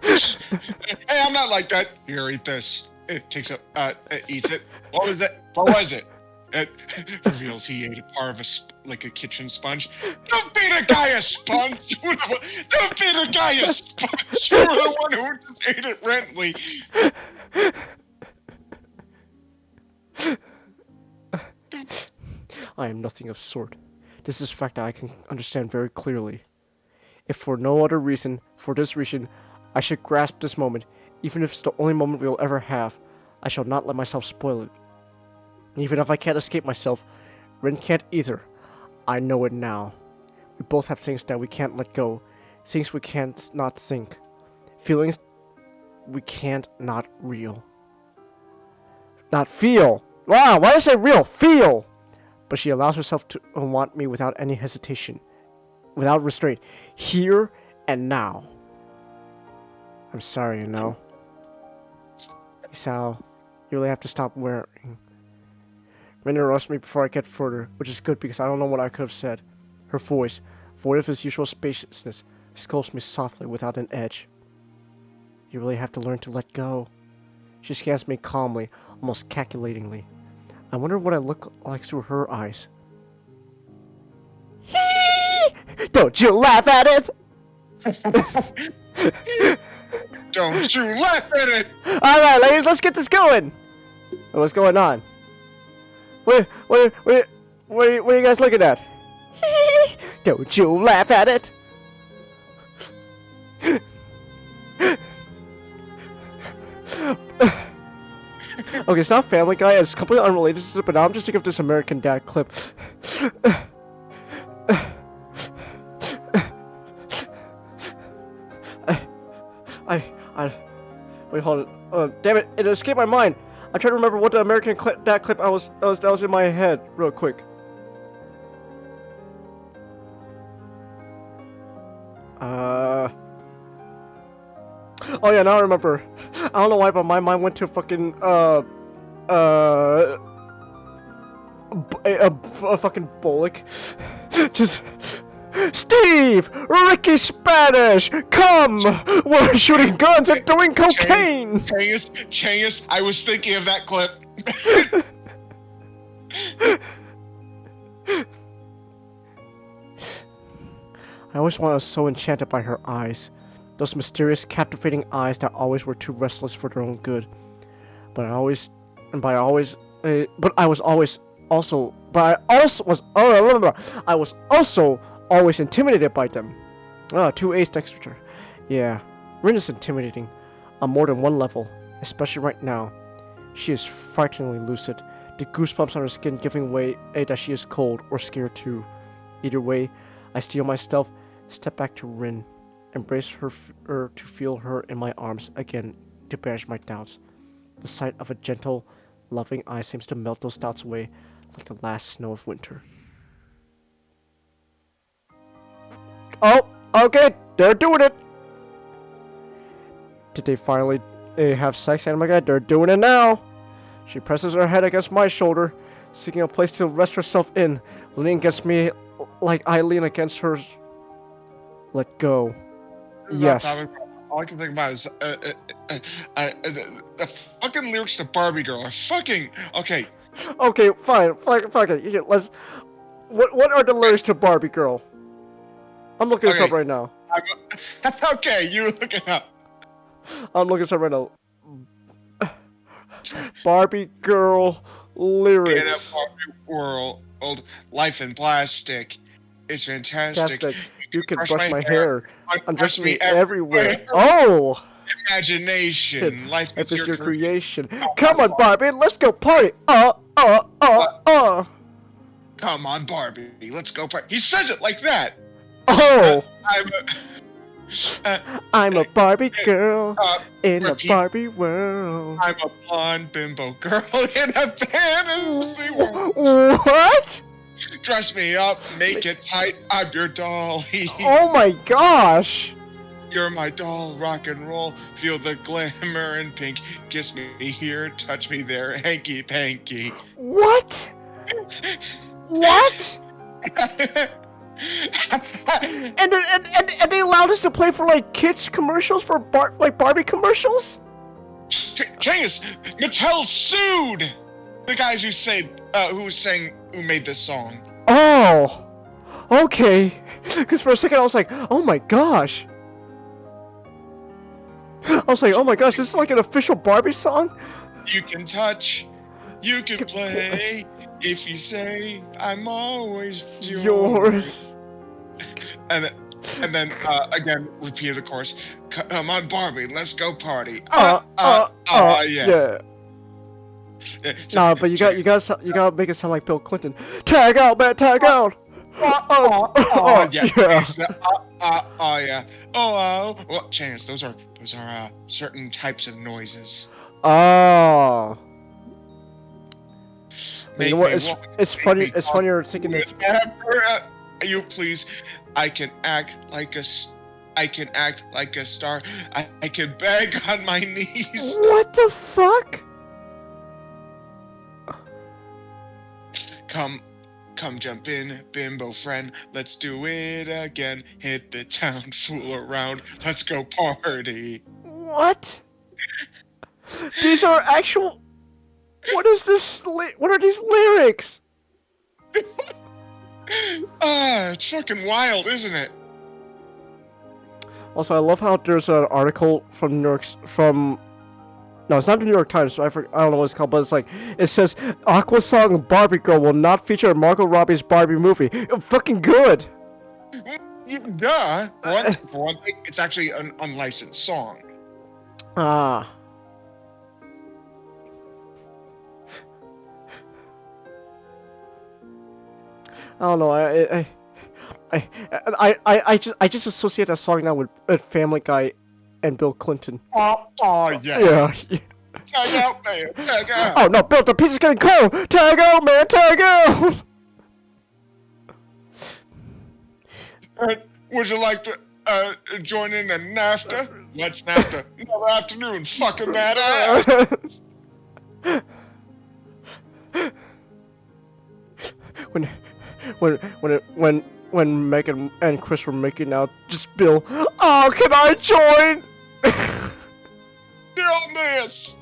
Hey, I'm not like that. Here, eat this. It takes it, eats it. What was it? What was it? It reveals he ate a part of a kitchen sponge. Don't feed a guy a sponge! Don't feed a guy a sponge! You're the one who just ate it randomly. I am nothing of sort. This is a fact that I can understand very clearly. If for no other reason, for this reason, I should grasp this moment, even if it's the only moment we will ever have, I shall not let myself spoil it. Even if I can't escape myself, Rin can't either. I know it now. We both have things that we can't let go, things we can't not think, feelings we can't not real. Not feel! Wow, why did I say real? Feel! But she allows herself to want me without any hesitation, without restraint, here and now. I'm sorry, you know. Isao, you really have to stop worrying. Rin interrupts me before I get further, which is good because I don't know what I could have said. Her voice, void of its usual spaciousness, scolds me softly without an edge. You really have to learn to let go. She scans me calmly, almost calculatingly. I wonder what I look like through her eyes. Don't you laugh at it! Don't you laugh at it! Alright, ladies, let's get this going! What's going on? What are you guys looking at? Don't you laugh at it! Okay, it's not Family Guy, it's completely unrelated to it, but now I'm just thinking of this American Dad clip. Wait, hold on. Damn it, it escaped my mind. I'm trying to remember what the American Dad clip that was in my head, real quick. Oh yeah, now I remember. I don't know why, but my mind went to fucking a fucking Bullock. Just Steve, Ricky Spanish, come! We're shooting guns and doing cocaine. Changus, I was thinking of that clip. I always was so enchanted by her eyes. Those mysterious, captivating eyes that always were too restless for their own good. But I was also always intimidated by them. Two A's texture. Yeah, Rin is intimidating on more than one level, especially right now. She is frighteningly lucid, the goosebumps on her skin giving way that she is cold or scared too. Either way, I steel myself, step back to Rin, embrace her to feel her in my arms again to banish my doubts. The sight of a gentle, loving eye seems to melt those doubts away like the last snow of winter. Oh, okay, they're doing it! Did they finally have sex, Anime Guy? They're doing it now! She presses her head against my shoulder, seeking a place to rest herself in, leaning against me like I lean against her. Let go. Yes. All I can think about is the fucking lyrics to Barbie Girl are fucking okay. Okay, fine. Fuck it. Yeah, let's. What are the lyrics to Barbie Girl? I'm looking this up right now. Okay, you look it up. I'm looking this up right now. Barbie Girl lyrics. In a Barbie world, life in plastic is fantastic. You can brush my hair. Undress me everywhere. Oh! Imagination. Life is your creation. Oh, come on, Barbie. Let's go party. Come on, Barbie. Let's go party. He says it like that. Oh! I'm a Barbie girl in a Barbie world. I'm a blonde bimbo girl in a fantasy world. What? Dress me up, make it tight, I'm your dolly. Oh my gosh! You're my doll, rock and roll, feel the glamour and pink. Kiss me here, touch me there, hanky panky. What? What? and they allowed us to play for like kids commercials for Barbie commercials? Changus, Mattel sued the guys who made this song. Oh, okay. Because for a second I was like, oh my gosh. This is like an official Barbie song? You can touch, you can play, if you say, I'm always yours. And then again, repeat the chorus. Come on, Barbie, let's go party. Yeah. Nah, but you gotta make it sound like Bill Clinton. Tag out, man, tag out. Yeah. Well, Chance, those are certain types of noises. Oh. You know what? It's funny. It's funnier thinking this. You please. I can act like a star. I can beg on my knees. What the fuck? Come jump in, bimbo friend. Let's do it again. Hit the town, fool around. Let's go party. What? These are actual. What is this? What are these lyrics? It's fucking wild, isn't it? Also, I love how there's an article from No, it's not the New York Times. I don't know what it's called, but it's like it says Aqua's song "Barbie Girl" will not feature Margot Robbie's Barbie movie. Fucking good. Duh. For one thing, it's actually an unlicensed song. Ah. I don't know. I just associate that song now with Family Guy and Bill Clinton. Oh yeah. Yeah. Tag out, man. Tag out. Oh no, Bill, the piece is getting cold. Tag out, man. Tag out. Would you like to join in a NAFTA? Let's after another afternoon fucking that ass. when Megan and Chris were making out, just Bill, oh, can I join? Get on this.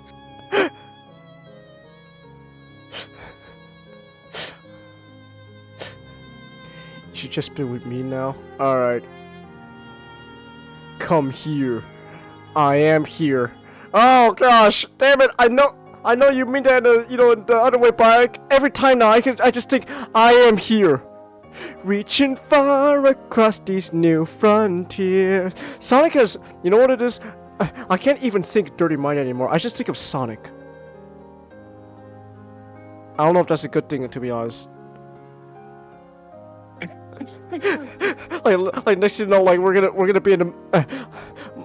You should just be with me now. All right. Come here. I am here. Oh gosh, damn it! I know you mean that the other way, but every time now I just think I am here, reaching far across these new frontiers. Sonic has, you know what it is? I can't even think Dirty Mind anymore. I just think of Sonic. I don't know if that's a good thing, to be honest. like next thing you know, like we're gonna be in a.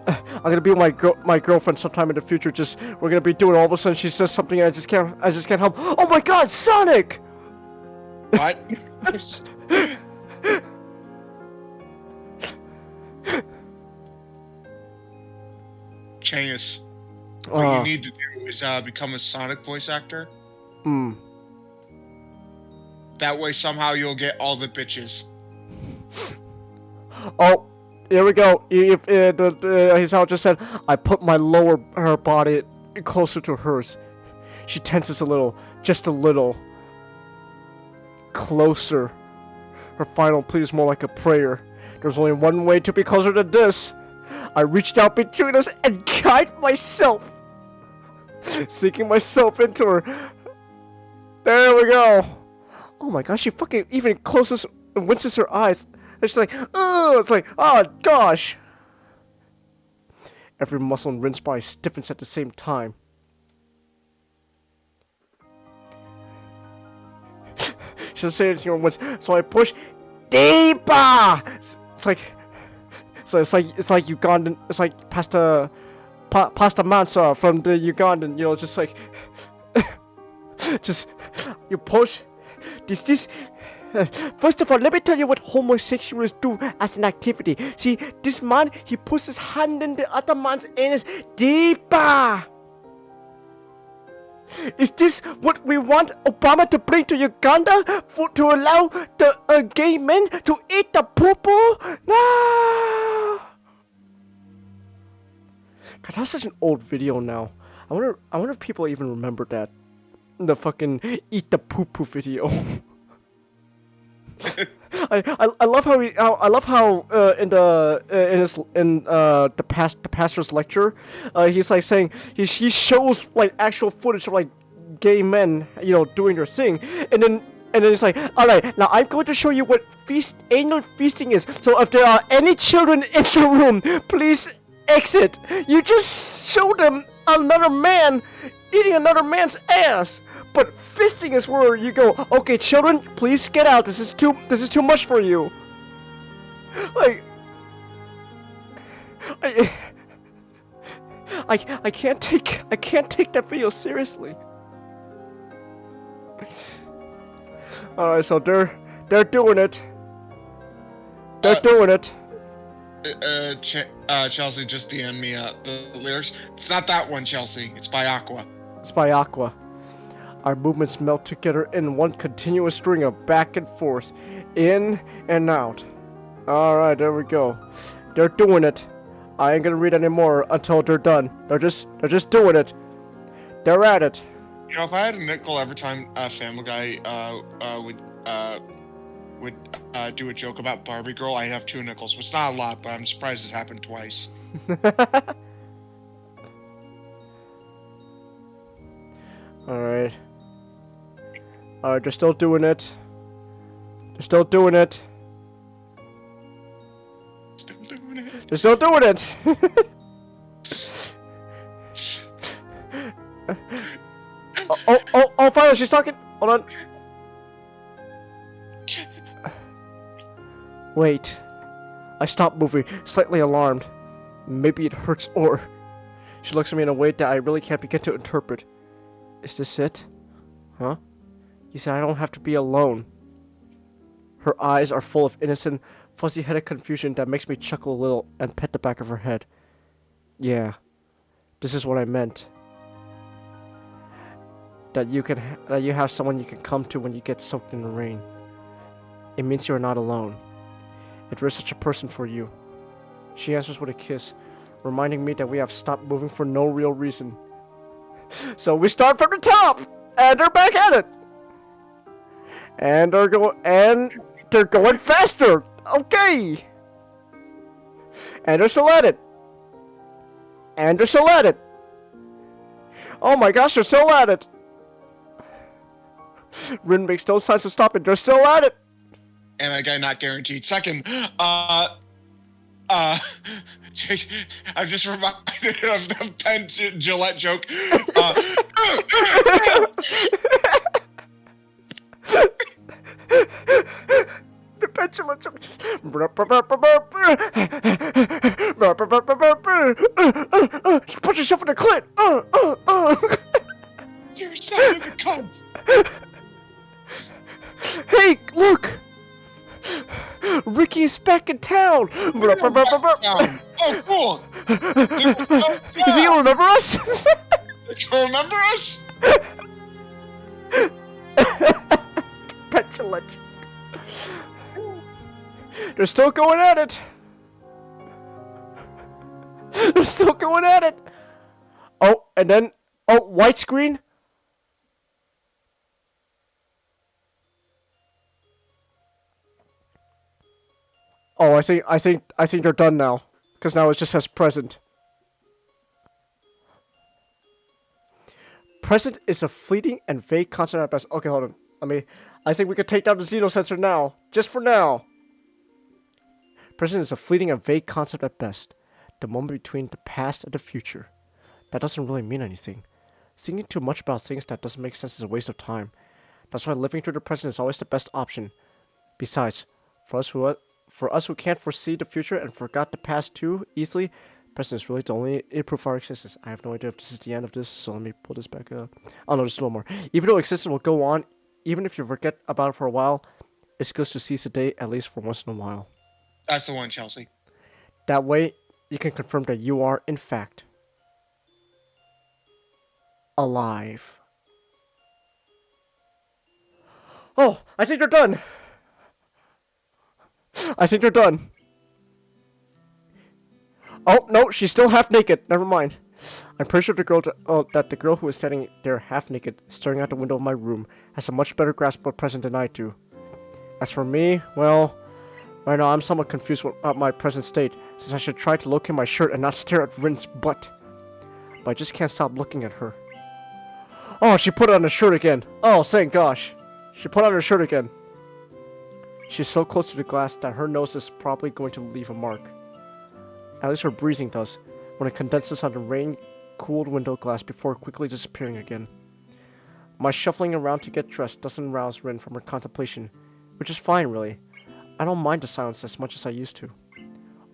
I'm gonna be with my girlfriend sometime in the future. Just we're gonna be doing all of a sudden she says something and I just can't help. Oh my God, Sonic! What? Chance, what you need to do is become a Sonic voice actor. That way somehow you'll get all the bitches. Oh, here we go. Hisao just said, I put my her body closer to hers. She tenses a little, just a little. Closer. Her final plea is more like a prayer. There's only one way to be closer to this. I reached out between us and guided myself. Sinking myself into her. There we go. Oh my gosh, she fucking even closes and winces her eyes. And she's like, oh, it's like, oh gosh. Every muscle in Rin's body stiffens at the same time. She doesn't say anything once, so I push deeper. It's like Ugandan. It's like pasta mansa from the Ugandan. You know, just like, just you push. This. First of all, let me tell you what homosexuals do as an activity. See, this man, he puts his hand in the other man's anus deeper. Is this what we want Obama to bring to Uganda to allow the gay men to eat the poo-poo? No! God, that's such an old video now. I wonder if people even remember that. The fucking eat the poo-poo video. I love how in the pastor's lecture, he's like saying he shows like actual footage of like gay men, you know, doing their thing, and then he's like, all right, now I'm going to show you what anal feasting is. So if there are any children in the room, please exit. You just show them another man eating another man's ass. But fisting is where you go, okay, children, please get out. This is too much for you. Like, I can't take that video seriously. All right, so they're doing it. They're doing it. Chelsea just DM'd me the lyrics. It's not that one, Chelsea. It's by Aqua. It's by Aqua. Our movements melt together in one continuous string of back and forth, in and out. Alright, there we go. They're doing it. I ain't gonna read anymore until they're done. They're just doing it. They're at it. You know, if I had a nickel every time Family Guy would do a joke about Barbie Girl, I'd have 2 nickels. It's not a lot, but I'm surprised it happened twice. Alright. Alright, they're still doing it. They're still doing it. They're still doing it! oh, finally, she's talking! Hold on. Wait. I stopped moving, slightly alarmed. Maybe it hurts or... She looks at me in a way that I really can't begin to interpret. Is this it? Huh? You said I don't have to be alone. Her eyes are full of innocent, fuzzy-headed confusion that makes me chuckle a little and pet the back of her head. Yeah, this is what I meant. That you have someone you can come to when you get soaked in the rain. It means you are not alone. If there is such a person for you. She answers with a kiss, reminding me that we have stopped moving for no real reason. So we start from the top, and they're back at it. And they're going faster. Okay. And they're still at it. And they're still at it. Oh my gosh, they're still at it. Rin makes no signs of stopping. They're still at it. And again, not guaranteed. Second, I'm just reminded of the Penn Gillette joke. The pendulum just put yourself in the clit. You're such a cunt. Hey, look! Ricky is back in town. Oh, cool. Is he gonna remember us? Do you remember us? Petulant. They're still going at it. They're still going at it. Oh, and then white screen. Oh, I think they're done now, because now it just says present. Present is a fleeting and vague concept at best. Okay, hold on. I think we could take down the Xeno sensor now, just for now. Present is a fleeting and vague concept at best. The moment between the past and the future. That doesn't really mean anything. Thinking too much about things that doesn't make sense is a waste of time. That's why living through the present is always the best option. Besides, for us who can't foresee the future and forgot the past too easily, present is really the only proof of our existence. I have no idea if this is the end of this, so let me pull this back up. Oh no, just a little more. Even though existence will go on, even if you forget about it for a while, it's good to seize the day at least for once in a while. That's the one, Chelsea. That way, you can confirm that you are, in fact, alive. Oh, I think they're done. I think they're done. Oh, no, she's still half naked. Never mind. I'm pretty sure that the girl who is standing there half naked, staring out the window of my room, has a much better grasp of present than I do. As for me, well, right now I'm somewhat confused about my present state, since I should try to locate my shirt and not stare at Rin's butt. But I just can't stop looking at her. Oh, she put on her shirt again. Oh, thank gosh. She put on her shirt again. She's so close to the glass that her nose is probably going to leave a mark. At least her breathing does, when it condenses on the rain-cooled window glass before quickly disappearing again. My shuffling around to get dressed doesn't rouse Rin from her contemplation, which is fine, really. I don't mind the silence as much as I used to.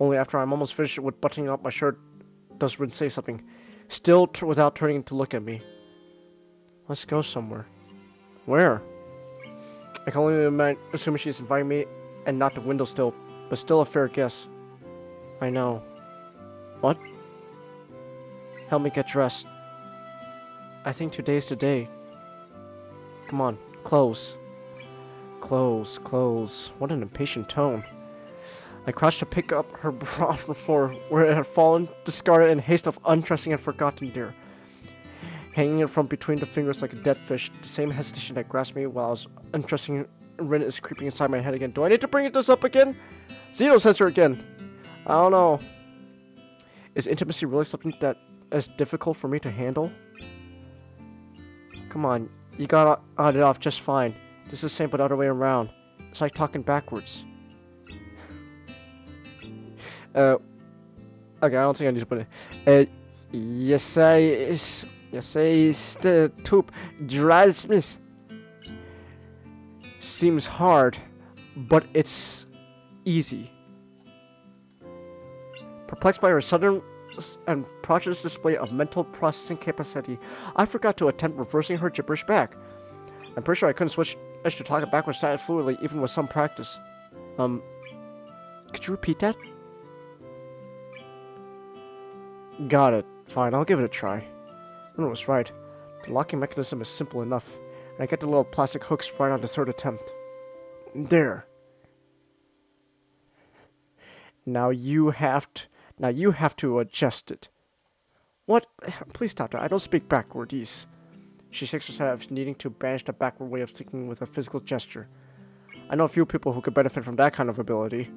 Only after I'm almost finished with buttoning up my shirt does Rin say something, still without turning to look at me. Let's go somewhere. Where? I can only assume she's inviting me and not the windowsill, but still a fair guess. I know. What? Help me get dressed. I think today's the day. Come on, clothes. Clothes. What an impatient tone. I crouched to pick up her bra on the floor, where it had fallen, discarded in haste of undressing and forgotten there. Hanging it from between the fingers like a dead fish, the same hesitation that grasped me while I was undressing. Rin is creeping inside my head again. Do I need to bring this up again? Xeno sensor again. I don't know. Is intimacy really something that is difficult for me to handle? Come on, you got it off just fine. This is the same but other way around. It's like talking backwards. Okay, I don't think I need to put it. Yes, the tube drives me. Seems hard, but it's easy. Perplexed by her sudden and prodigious display of mental processing capacity, I forgot to attempt reversing her gibberish back. I'm pretty sure I couldn't switch to talking backwards that fluidly, even with some practice. Could you repeat that? Got it. Fine, I'll give it a try. Rin was right. The locking mechanism is simple enough, and I get the little plastic hooks right on the third attempt. There. Now you have to adjust it. What? Please stop that. I don't speak backwardese. She shakes her head, needing to banish the backward way of thinking with a physical gesture. I know a few people who could benefit from that kind of ability.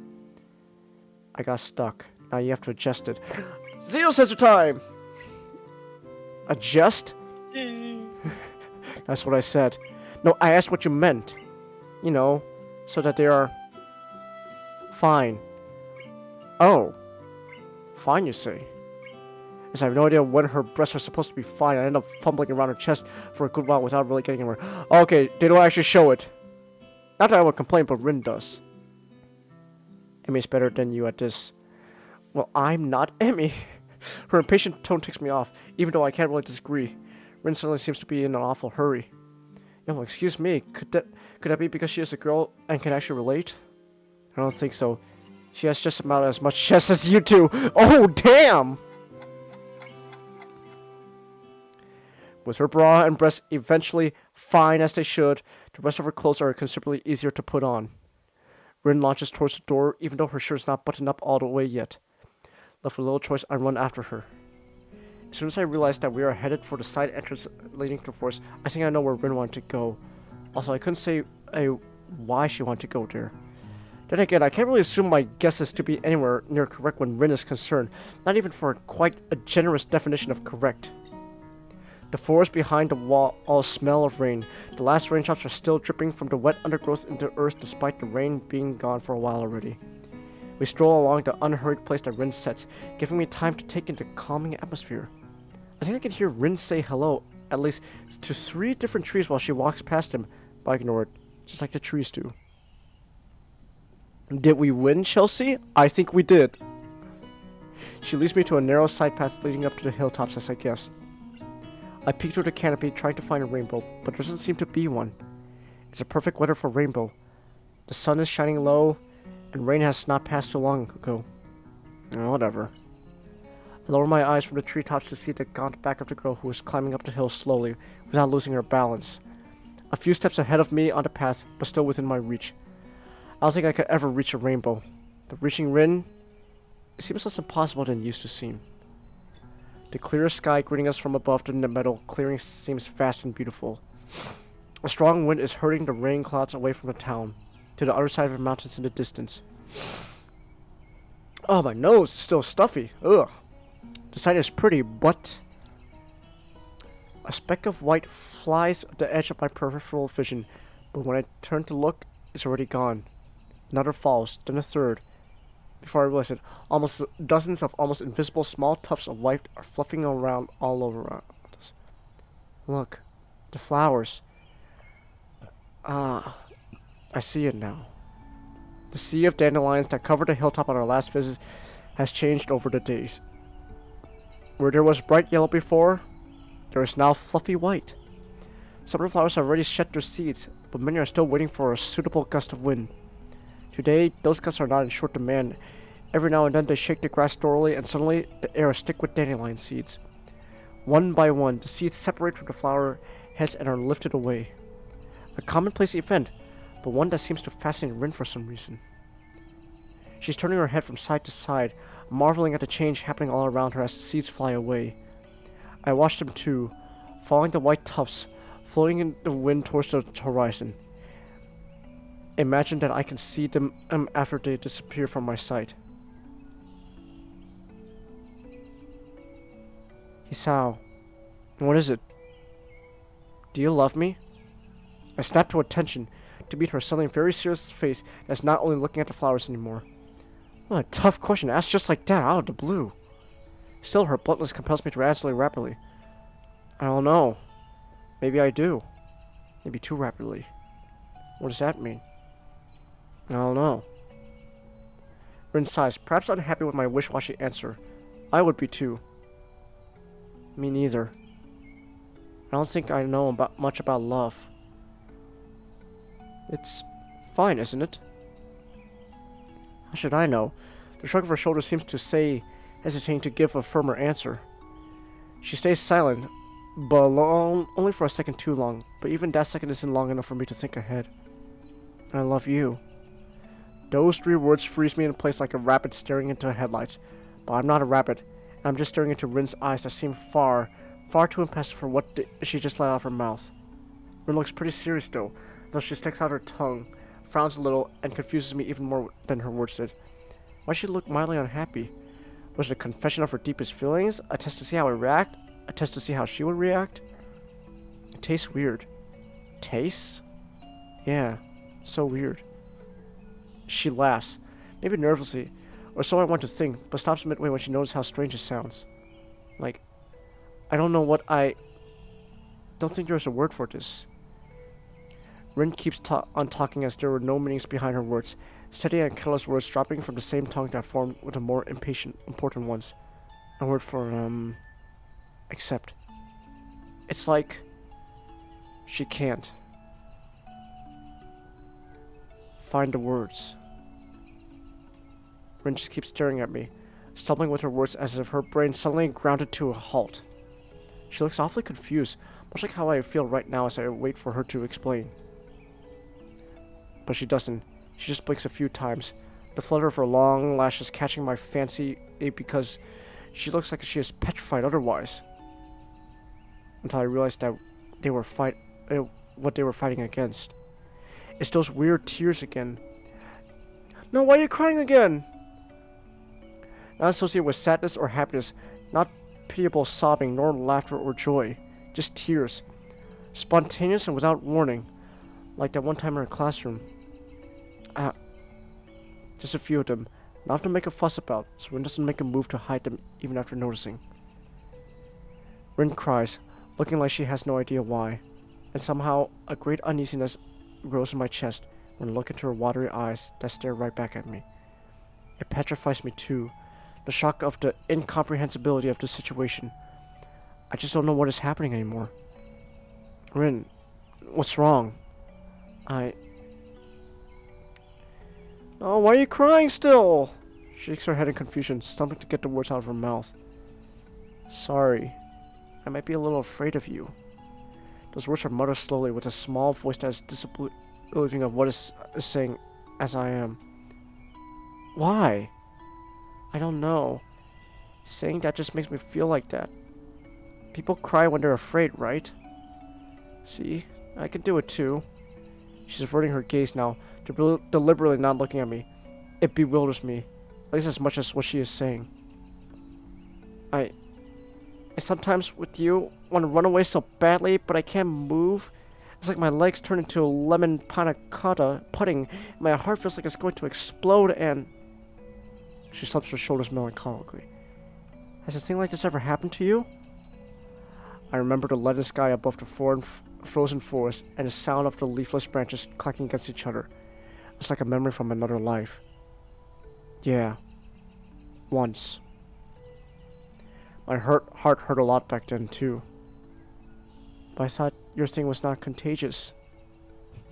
I got stuck. Now you have to adjust it. Zero sensor time! Adjust? That's what I said. No, I asked what you meant. You know, so that they are... fine. Oh. Fine, you say. As I have no idea when her breasts are supposed to be fine, I end up fumbling around her chest for a good while without really getting anywhere. Okay, they don't actually show it. Not that I would complain, but Rin does. Emmy's better than you at this. Well, I'm not Emmy. Her impatient tone ticks me off, even though I can't really disagree. Rin suddenly seems to be in an awful hurry. Yo, excuse me, could that be because she is a girl and can actually relate? I don't think so. She has just about as much chest as you do. Oh, damn! With her bra and breasts eventually fine as they should, the rest of her clothes are considerably easier to put on. Rin launches towards the door, even though her shirt is not buttoned up all the way yet. Left with little choice, I run after her. As soon as I realize that we are headed for the side entrance leading to the forest, I think I know where Rin wanted to go. Also, I couldn't say why she wanted to go there. Then again, I can't really assume my guesses to be anywhere near correct when Rin is concerned, not even for quite a generous definition of correct. The forest behind the wall all smell of rain. The last raindrops are still dripping from the wet undergrowth into the earth despite the rain being gone for a while already. We stroll along the unhurried place that Rin sets, giving me time to take in the calming atmosphere. I think I can hear Rin say hello, at least to 3 different trees while she walks past him, but I ignore it, just like the trees do. Did we win, Chelsea? I think we did. She leads me to a narrow side path leading up to the hilltops as I guessed. I peek through the canopy trying to find a rainbow, but there doesn't seem to be one. It's a perfect weather for a rainbow. The sun is shining low, and rain has not passed too long ago. Whatever. I lower my eyes from the treetops to see the gaunt back of the girl who is climbing up the hill slowly, without losing her balance. A few steps ahead of me on the path, but still within my reach. I don't think I could ever reach a rainbow, but reaching Rin, it seems less impossible than it used to seem. The clear sky greeting us from above the meadow clearing seems vast and beautiful. A strong wind is hurling the rain clouds away from the town, to the other side of the mountains in the distance. Oh, my nose is still stuffy. Ugh. The sight is pretty, but... A speck of white flies at the edge of my peripheral vision, but when I turn to look, it's already gone. Another falls, then a third. Before I realize it, almost dozens of almost invisible small tufts of white are fluffing around all over us. Look, the flowers. Ah, I see it now. The sea of dandelions that covered the hilltop on our last visit has changed over the days. Where there was bright yellow before, there is now fluffy white. Some of the flowers have already shed their seeds, but many are still waiting for a suitable gust of wind. Today, those gusts are not in short demand. Every now and then they shake the grass thoroughly, and suddenly the air is thick with dandelion seeds. One by one, the seeds separate from the flower heads and are lifted away. A commonplace event, but one that seems to fascinate Rin for some reason. She's turning her head from side to side, marveling at the change happening all around her as the seeds fly away. I watch them too, following the white tufts, floating in the wind towards the horizon. Imagine that I can see them after they disappear from my sight. Isao, what is it? Do you love me? I snap to attention to meet her suddenly very serious face that's not only looking at the flowers anymore. What a tough question asked just like that out of the blue. Still, her bluntness compels me to answer rapidly. I don't know. Maybe I do. Maybe too rapidly. What does that mean? I don't know. Rin sighs, perhaps unhappy with my wish-washy answer. I would be too. Me neither. I don't think I know much about love. It's fine, isn't it? How should I know? The shrug of her shoulders seems to say hesitating to give a firmer answer. She stays silent, but only for a second too long, but even that second isn't long enough for me to think ahead. I love you. Those 3 words freeze me in place like a rabbit staring into headlights, but I'm not a rabbit, and I'm just staring into Rin's eyes that seem far too impassive for what she just let out of her mouth. Rin looks pretty serious though she sticks out her tongue, frowns a little, and confuses me even more than her words did. Why she looked mildly unhappy? Was it a confession of her deepest feelings? A test to see how I react? A test to see how she would react? It tastes weird. Tastes? Yeah, so weird. She laughs, maybe nervously, or so I want to think, but stops midway when she notices how strange it sounds. Like, I don't know what I... Don't think there's a word for this. Rin keeps on talking as there were no meanings behind her words, steady and careless words dropping from the same tongue that formed with the more important ones. A word for, accept. It's like... She can't find the words. Rin just keeps staring at me, stumbling with her words as if her brain suddenly grounded to a halt. She looks awfully confused, much like how I feel right now as I wait for her to explain. But she doesn't. She just blinks a few times, the flutter of her long lashes catching my fancy because she looks like she is petrified otherwise. Until I realized that they were what they were fighting against. It's those weird tears again. No, why are you crying again? Not associated with sadness or happiness, not pitiable sobbing, nor laughter or joy. Just tears. Spontaneous and without warning. Like that one time in our classroom. Just a few of them. Not to make a fuss about, so Rin doesn't make a move to hide them even after noticing. Rin cries, looking like she has no idea why. And somehow, a great uneasiness grows in my chest when I look into her watery eyes that stare right back at me. It petrifies me too. The shock of the incomprehensibility of the situation. I just don't know what is happening anymore. Rin, what's wrong? Oh, why are you crying still? She shakes her head in confusion, stumbling to get the words out of her mouth. Sorry. I might be a little afraid of you. Those words are muttered slowly with a small voice that is disbelieving of what is saying as I am. Why? I don't know. Saying that just makes me feel like that. People cry when they're afraid, right? See? I can do it too. She's averting her gaze now, deliberately not looking at me. It bewilders me, at least as much as what she is saying. I sometimes, with you, want to run away so badly, but I can't move. It's like my legs turn into lemon panna cotta pudding, and my heart feels like it's going to explode, and... She slumps her shoulders melancholically. Has a thing like this ever happened to you? I remember the leaden sky above the frozen forest and the sound of the leafless branches clacking against each other. It's like a memory from another life. Yeah. Once. My heart hurt a lot back then, too. But I thought your thing was not contagious.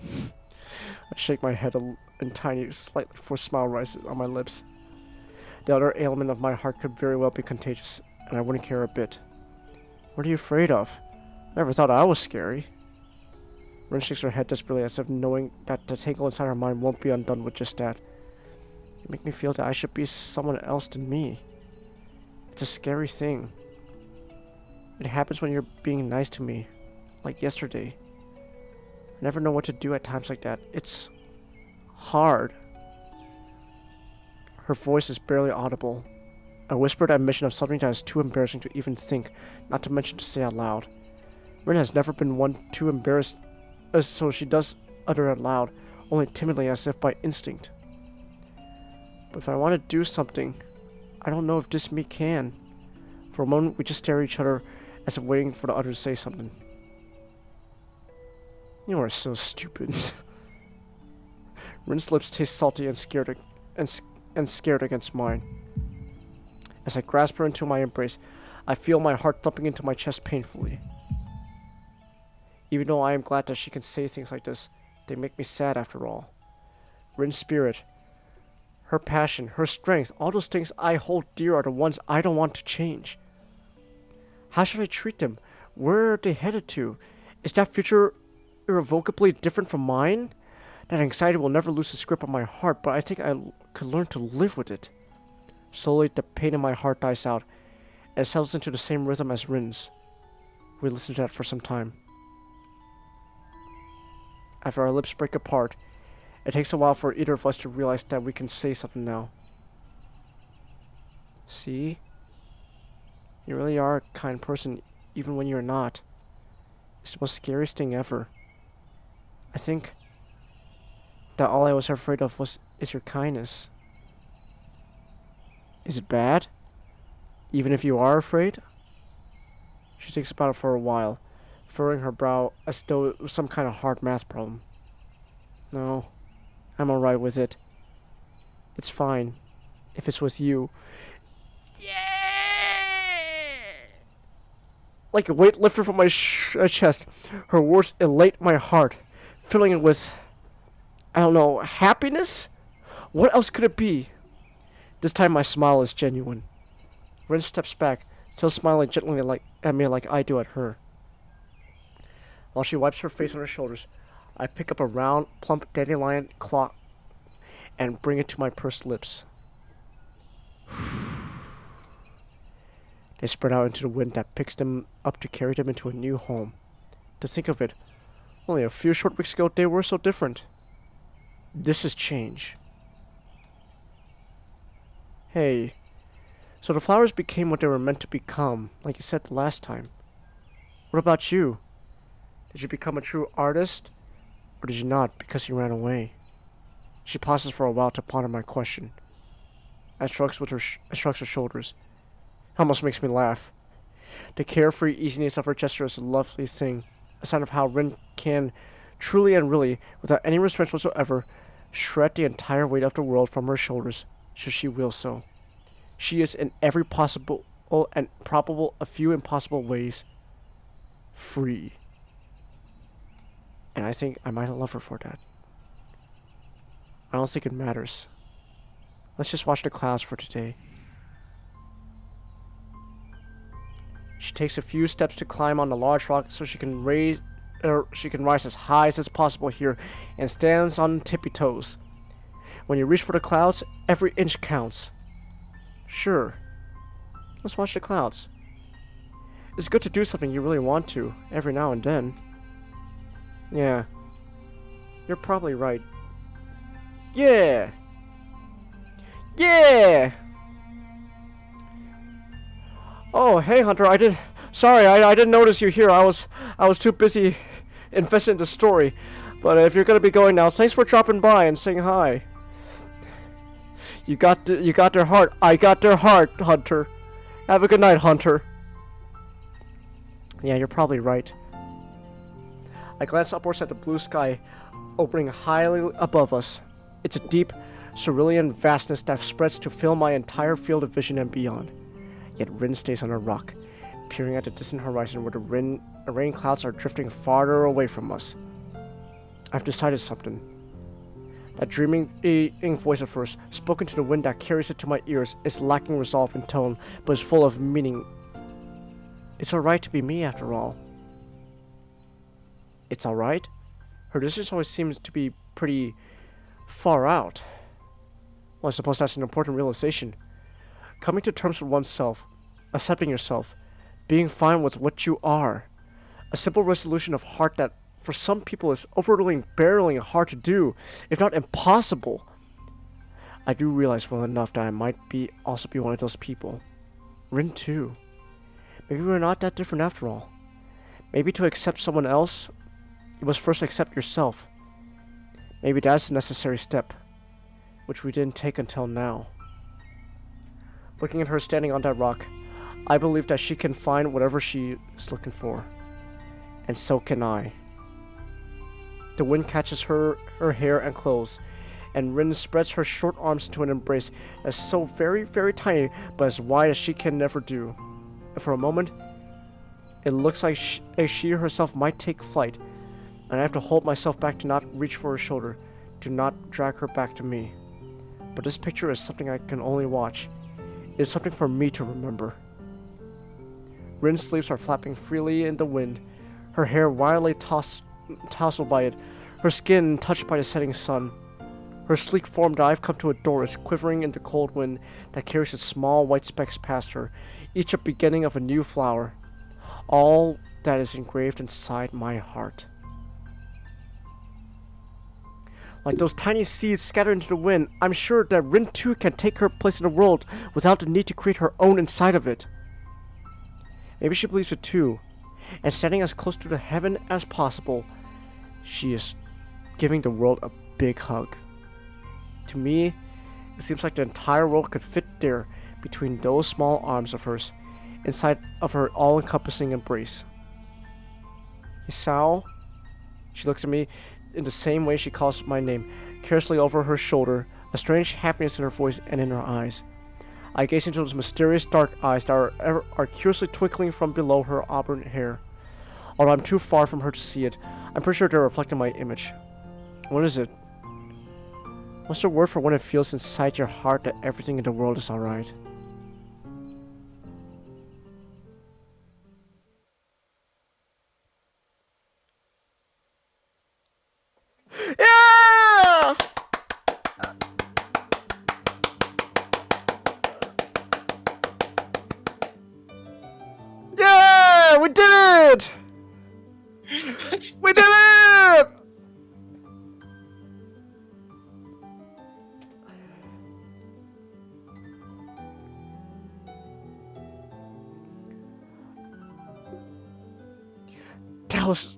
I shake my head and tiny, slightly forced smile rises on my lips. The other ailment of my heart could very well be contagious, and I wouldn't care a bit. What are you afraid of? I never thought I was scary. Rin shakes her head desperately as if knowing that the tangle inside her mind won't be undone with just that. You make me feel that I should be someone else than me. It's a scary thing. It happens when you're being nice to me, like yesterday. I never know what to do at times like that. It's hard. Her voice is barely audible. A whispered admission of something that is too embarrassing to even think, not to mention to say out loud. Rin has never been one too embarrassed, so she does utter it aloud, only timidly as if by instinct. But if I want to do something, I don't know if this me can. For a moment, we just stare at each other as if waiting for the other to say something. You are so stupid. Rin's lips taste salty and scared against mine. As I grasp her into my embrace, I feel my heart thumping into my chest painfully. Even though I am glad that she can say things like this, they make me sad after all. Rin's spirit, Her passion, her strength, all those things I hold dear are the ones I don't want to change. How should I treat them? Where are they headed to? Is that future irrevocably different from mine? That anxiety will never lose its grip on my heart, but I think I could learn to live with it. Slowly, the pain in my heart dies out, and settles into the same rhythm as Rin's. We listen to that for some time. After our lips break apart, it takes a while for either of us to realize that we can say something now. See? You really are a kind person, even when you're not. It's the most scariest thing ever. I think that all I was afraid of is your kindness. Is it bad? Even if you are afraid? She thinks about it for a while, furrowing her brow as though it was some kind of hard math problem. No, I'm alright with it. It's fine. If it's with you. Yeah! Like a weight lifted from my chest, her words elate my heart, filling it with, I don't know, happiness? What else could it be? This time my smile is genuine. Rin steps back, still smiling gently at me like I do at her. While she wipes her face on her shoulders, I pick up a round, plump dandelion clock and bring it to my pursed lips. They spread out into the wind that picks them up to carry them into a new home. To think of it, only a few short weeks ago they were so different. This is change. Hey, so the flowers became what they were meant to become, like you said the last time. What about you? Did you become a true artist, or did you not because you ran away? She pauses for a while to ponder my question. I shrugs her shoulders. Almost makes me laugh. The carefree easiness of her gesture is a lovely thing, a sign of how Rin can, truly and really, without any restraints whatsoever, shred the entire weight of the world from her shoulders, should she will so. She is in every possible and probable, a few impossible ways, free. And I think I might love her for that. I don't think it matters. Let's just watch the clouds for today. She takes a few steps to climb on the large rock so she can rise as high as possible here and stands on tippy toes. When you reach for the clouds, every inch counts. Sure. Let's watch the clouds. It's good to do something you really want to, every now and then. Yeah. You're probably right. Yeah! Yeah! Oh, hey Hunter, I didn't notice you here. I was too busy invested in the story. But if you're gonna be going now, thanks for dropping by and saying hi. You got their heart. I got their heart, Hunter. Have a good night, Hunter. Yeah, you're probably right. I glance upwards at the blue sky, opening highly above us. It's a deep, cerulean vastness that spreads to fill my entire field of vision and beyond. Yet Rin stays on a rock, peering at the distant horizon where the rain clouds are drifting farther away from us. I've decided something. That dreaming voice of hers, spoken to the wind that carries it to my ears, is lacking resolve in tone, but is full of meaning. It's alright to be me, after all. It's alright? Her distance always seems to be pretty far out. Well, I suppose that's an important realization. Coming to terms with oneself, accepting yourself, being fine with what you are. A simple resolution of heart that for some people is overwhelmingly barely hard to do, if not impossible. I do realize well enough that I might also be one of those people. Rin too. Maybe we're not that different after all. Maybe to accept someone else, you must first accept yourself. Maybe that's the necessary step, which we didn't take until now. Looking at her standing on that rock, I believe that she can find whatever she is looking for. And so can I. The wind catches her hair and clothes, and Rin spreads her short arms into an embrace that's so very, very tiny, but as wide as she can never do. And for a moment, it looks like she herself might take flight, and I have to hold myself back to not reach for her shoulder, to not drag her back to me. But this picture is something I can only watch. It is something for me to remember. Rin's sleeves are flapping freely in the wind, her hair wildly tousled by it, her skin touched by the setting sun. Her sleek form that I've come to adore is quivering in the cold wind that carries its small white specks past her, each a beginning of a new flower. All that is engraved inside my heart. Like those tiny seeds scattered into the wind, I'm sure that Rin too can take her place in the world without the need to create her own inside of it. Maybe she believes it too, and standing as close to the heaven as possible, she is giving the world a big hug. To me, it seems like the entire world could fit there between those small arms of hers, inside of her all-encompassing embrace. Hisao, she looks at me in the same way she calls my name, carelessly over her shoulder, a strange happiness in her voice and in her eyes. I gaze into those mysterious dark eyes that are curiously twinkling from below her auburn hair. Although I'm too far from her to see it, I'm pretty sure they're reflecting my image. What is it? What's the word for when it feels inside your heart that everything in the world is alright? Yeah! Yeah! We did it! We did it! That was...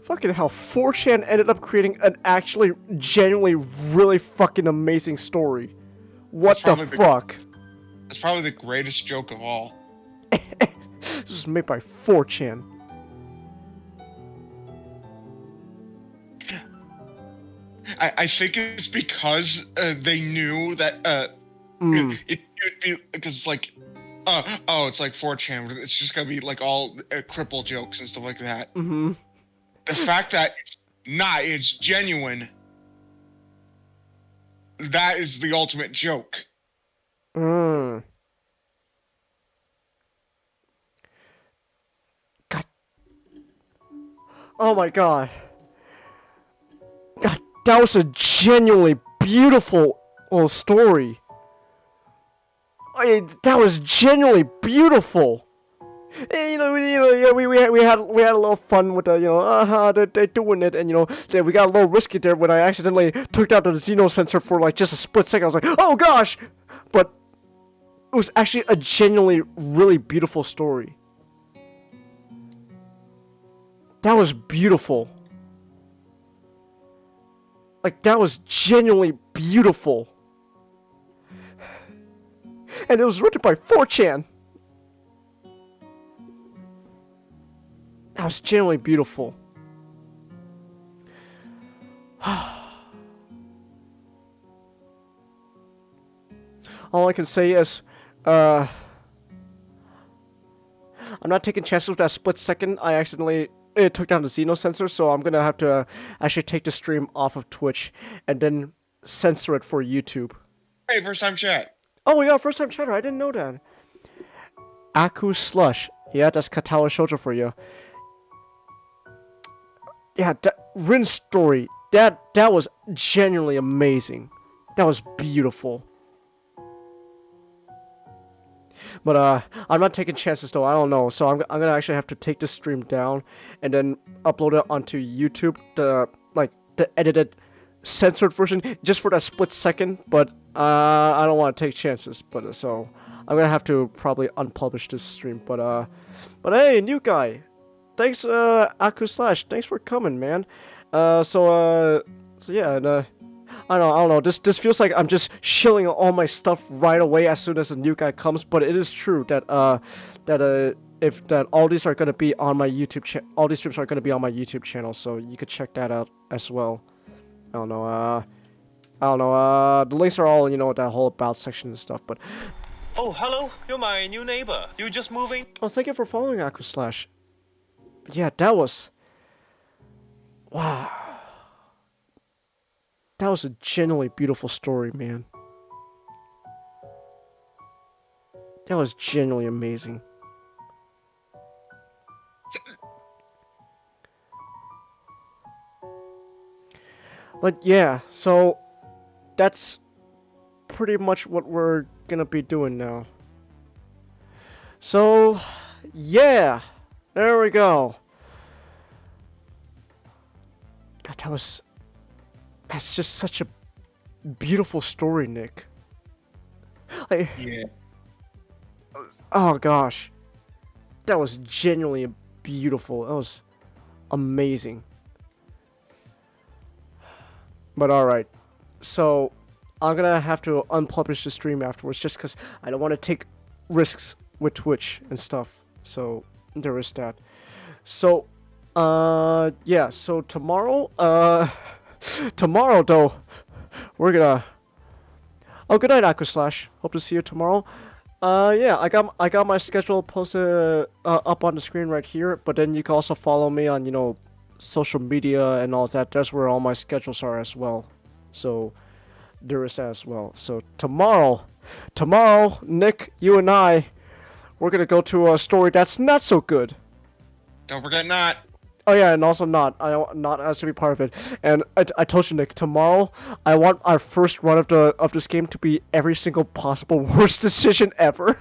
Fucking hell, 4chan ended up creating an actually, genuinely, really fucking amazing story. What the fuck? It's probably the greatest joke of all. This was made by 4chan. I think it's because they knew that it would be, because it's like, oh, it's like 4chan. It's just gonna be like all cripple jokes and stuff like that. Mm-hmm. The fact that it's genuine. That is the ultimate joke. God. Oh my god. God, that was a genuinely beautiful little story. That was genuinely beautiful. And, we had a little fun with the, they're doing it, and we got a little risky there when I accidentally took out the Xeno sensor for like just a split second. I was like, oh gosh, but it was actually a genuinely really beautiful story. That was beautiful. Like, that was genuinely beautiful. And it was written by 4chan. That was genuinely beautiful. All I can say is, I'm not taking chances with that split second. I accidentally took down the Xeno sensor, so I'm gonna have to actually take the stream off of Twitch and then censor it for YouTube. Hey, first time chat. Oh, we got first time chatter. I didn't know that. Aku Slush. Yeah, that's Katawa Shoujo for you. Yeah, Rin's story. That was genuinely amazing. That was beautiful. But I'm not taking chances though. I don't know. So I'm gonna actually have to take this stream down and then upload it onto YouTube, the edited, censored version, just for that split second. But I don't want to take chances. But so I'm gonna have to probably unpublish this stream. But hey, new guy, thanks Aku Slash, thanks for coming, man. So yeah, and I don't know. This feels like I'm just shilling all my stuff right away as soon as a new guy comes. But it is true that all these are gonna be on my YouTube all these streams are gonna be on my YouTube channel, so you could check that out as well. I don't know. The links are all that whole about section and stuff. But oh, hello, you're my new neighbor. You just moving? oh, thank you for following Aku Slash. Yeah, that was wow. That was a genuinely beautiful story, man. That was genuinely amazing. But yeah, so that's pretty much what we're gonna be doing now. So, yeah, there we go. God, that's just such a beautiful story, Nick. Yeah. Oh gosh, that was genuinely beautiful. That was amazing. But alright, so I'm gonna have to unpublish the stream afterwards just because I don't want to take risks with Twitch and stuff. So there is that. So, yeah, so tomorrow, tomorrow though, we're gonna... Oh, good night, Aquaslash. Hope to see you tomorrow. Yeah, I got my schedule posted up on the screen right here, but then you can also follow me on, you know, social media and all that. That's where all my schedules are as well. So there is that as well. So tomorrow, Nick, you and I, we're gonna go to a story that's not so good. Don't forget not. Oh yeah, and also not has to be part of it. And I told you, Nick, tomorrow I want our first run of this game to be every single possible worst decision ever.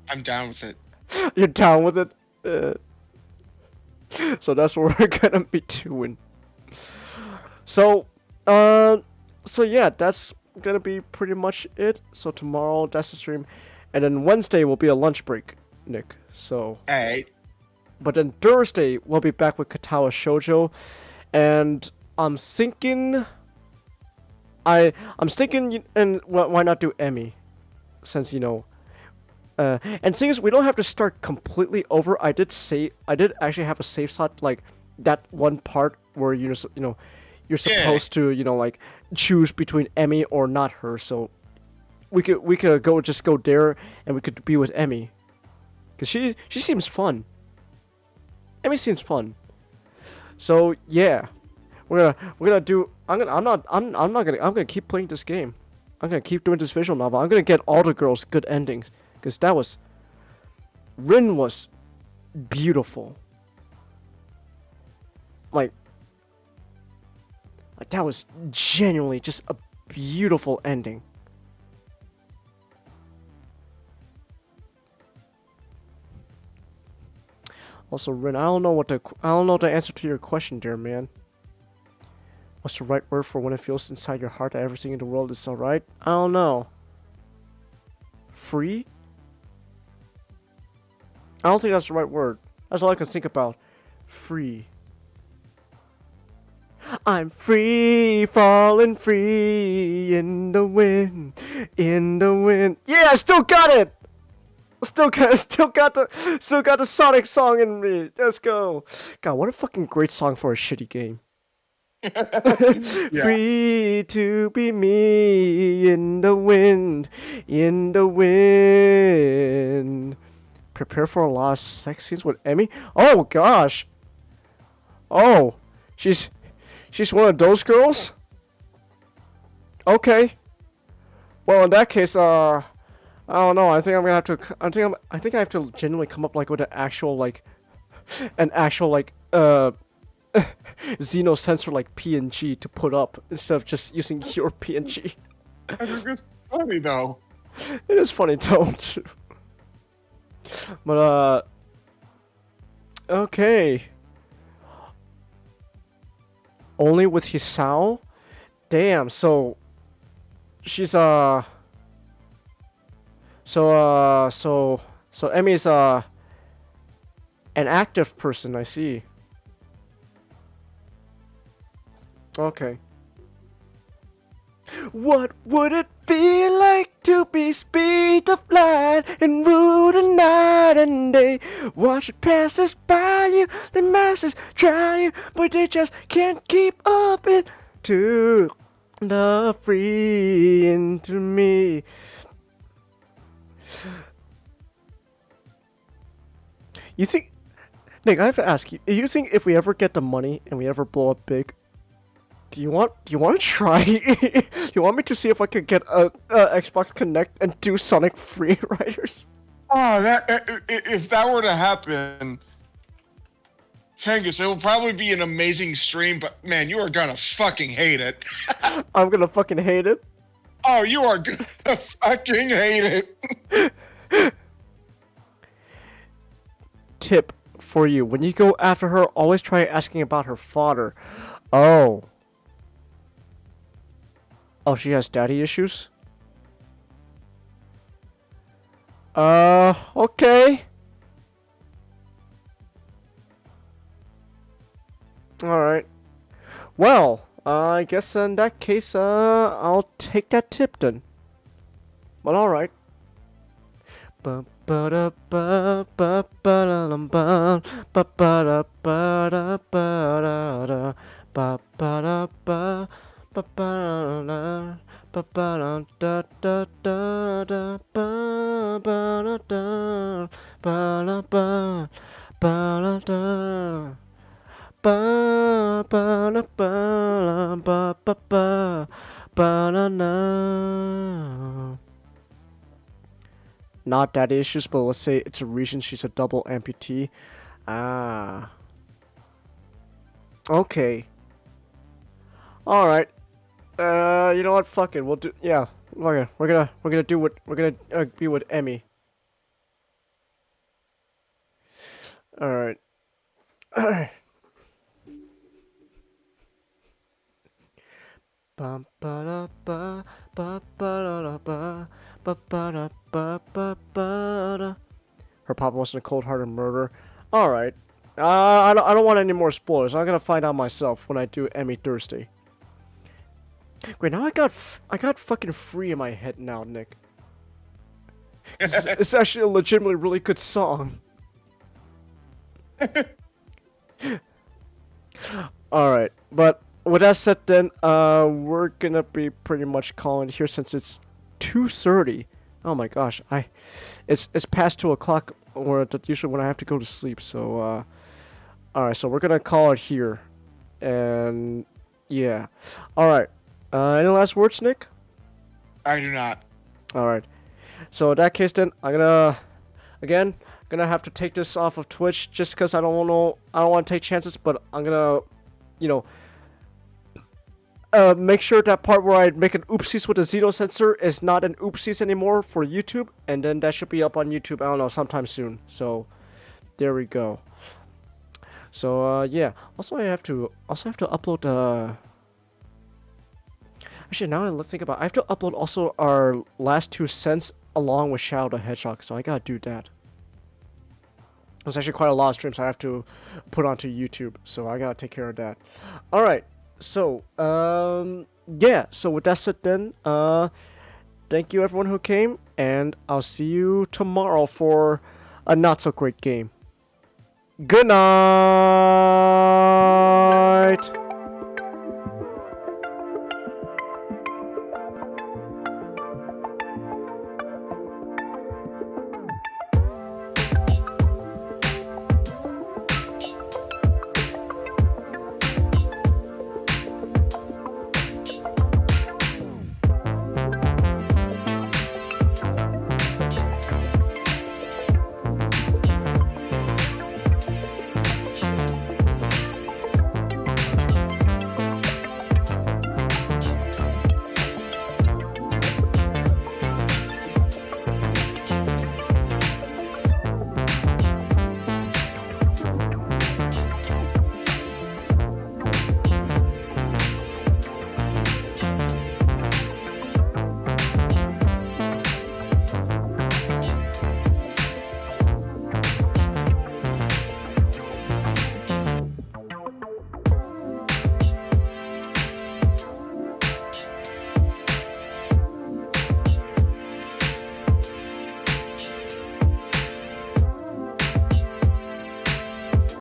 I'm down with it. You're down with it? So that's what we're gonna be doing. So, so yeah, that's gonna be pretty much it. So tomorrow, that's the stream. And then Wednesday will be a lunch break, Nick. So... Alright. But then Thursday, we'll be back with Katawa Shoujo. And I'm thinking... I'm thinking, and why not do Emmy? Since, you know... and thing is, we don't have to start completely over. I did actually have a save slot, like, that one part where, you're supposed to, you know, like, choose between Emmy or not her. So, we could just go there, and we could be with Emmy. Because she seems fun. Emmy seems fun. So yeah, we're gonna do. I'm gonna keep playing this game. I'm gonna keep doing this visual novel. I'm gonna get all the girls good endings, because Rin was beautiful. Like that was genuinely just a beautiful ending. Also, Rin, I don't know the answer to your question there, man. What's the right word for when it feels inside your heart that everything in the world is alright? I don't know. Free? I don't think that's the right word. That's all I can think about. Free. I'm free, falling free in the wind, in the wind. Yeah, I still got it! Still got the Sonic song in me. Let's go. God, what a fucking great song for a shitty game. Yeah. Free to be me in the wind, in the wind. Prepare for a lot of sex scenes with Emmy. Oh gosh. Oh, she's one of those girls. Okay. Well, in that case, I don't know. I think I'm gonna have to. I think I have to genuinely come up like with an actual Xenosensor like PNG to put up instead of just using your PNG. I think it's funny though. It is funny though. But okay. Only with Hisao? Damn. So she's So Emmy's an active person, I see. Okay. What would it feel like to be speed of light and rule the night and day? Watch it pass us by you, the masses try you, but they just can't keep up into the free into me. You think, Nick, I have to ask you, you think if we ever get the money and we ever blow up big, Do you want to try? You want me to see if I could get a Xbox Connect and do Sonic Free Riders? Oh, if that were to happen, Kangas, it will probably be an amazing stream, but man, you are gonna fucking hate it. I'm gonna fucking hate it. Oh, you are gonna fucking hate it. Tip for you: when you go after her, always try asking about her father. Oh. Oh, she has daddy issues? Okay. Alright. Well, I guess in that case, I'll take that tip then. But alright. Not daddy issues, but let's say it's a reason she's a double amputee. Ah. Okay. Alright. You know what? Fuck it. We'll do. Yeah. Okay. We're gonna do what we're gonna be with Emmy. All right. All right. Bum ba da ba ba ba da ba ba ba da ba ba ba da. Her papa wasn't a cold-hearted murderer. All right. I don't want any more spoilers. I'm gonna find out myself when I do Emmy Thursday. Wait, now I got fucking free in my head now, Nick. It's actually a legitimately really good song. Alright, but with that said then, we're gonna be pretty much calling it here since it's 2:30. Oh my gosh, it's past 2 o'clock, or usually when I have to go to sleep, so, alright, so we're gonna call it here. And, yeah. Alright. Any last words, Nick? I do not. Alright. So in that case then, I'm gonna have to take this off of Twitch just because I don't want to take chances, but I'm gonna, make sure that part where I make an oopsies with a Zeno sensor is not an oopsies anymore for YouTube, and then that should be up on YouTube, I don't know, sometime soon. So there we go. So yeah. Also I have to upload actually, now let's think about it, I have to upload also our last 2 cents along with Shadow the Hedgehog, so I gotta do that. There's actually quite a lot of streams I have to put onto YouTube, so I gotta take care of that. Alright, so, yeah, so with that said then, thank you everyone who came, and I'll see you tomorrow for a not-so-great game. Good night!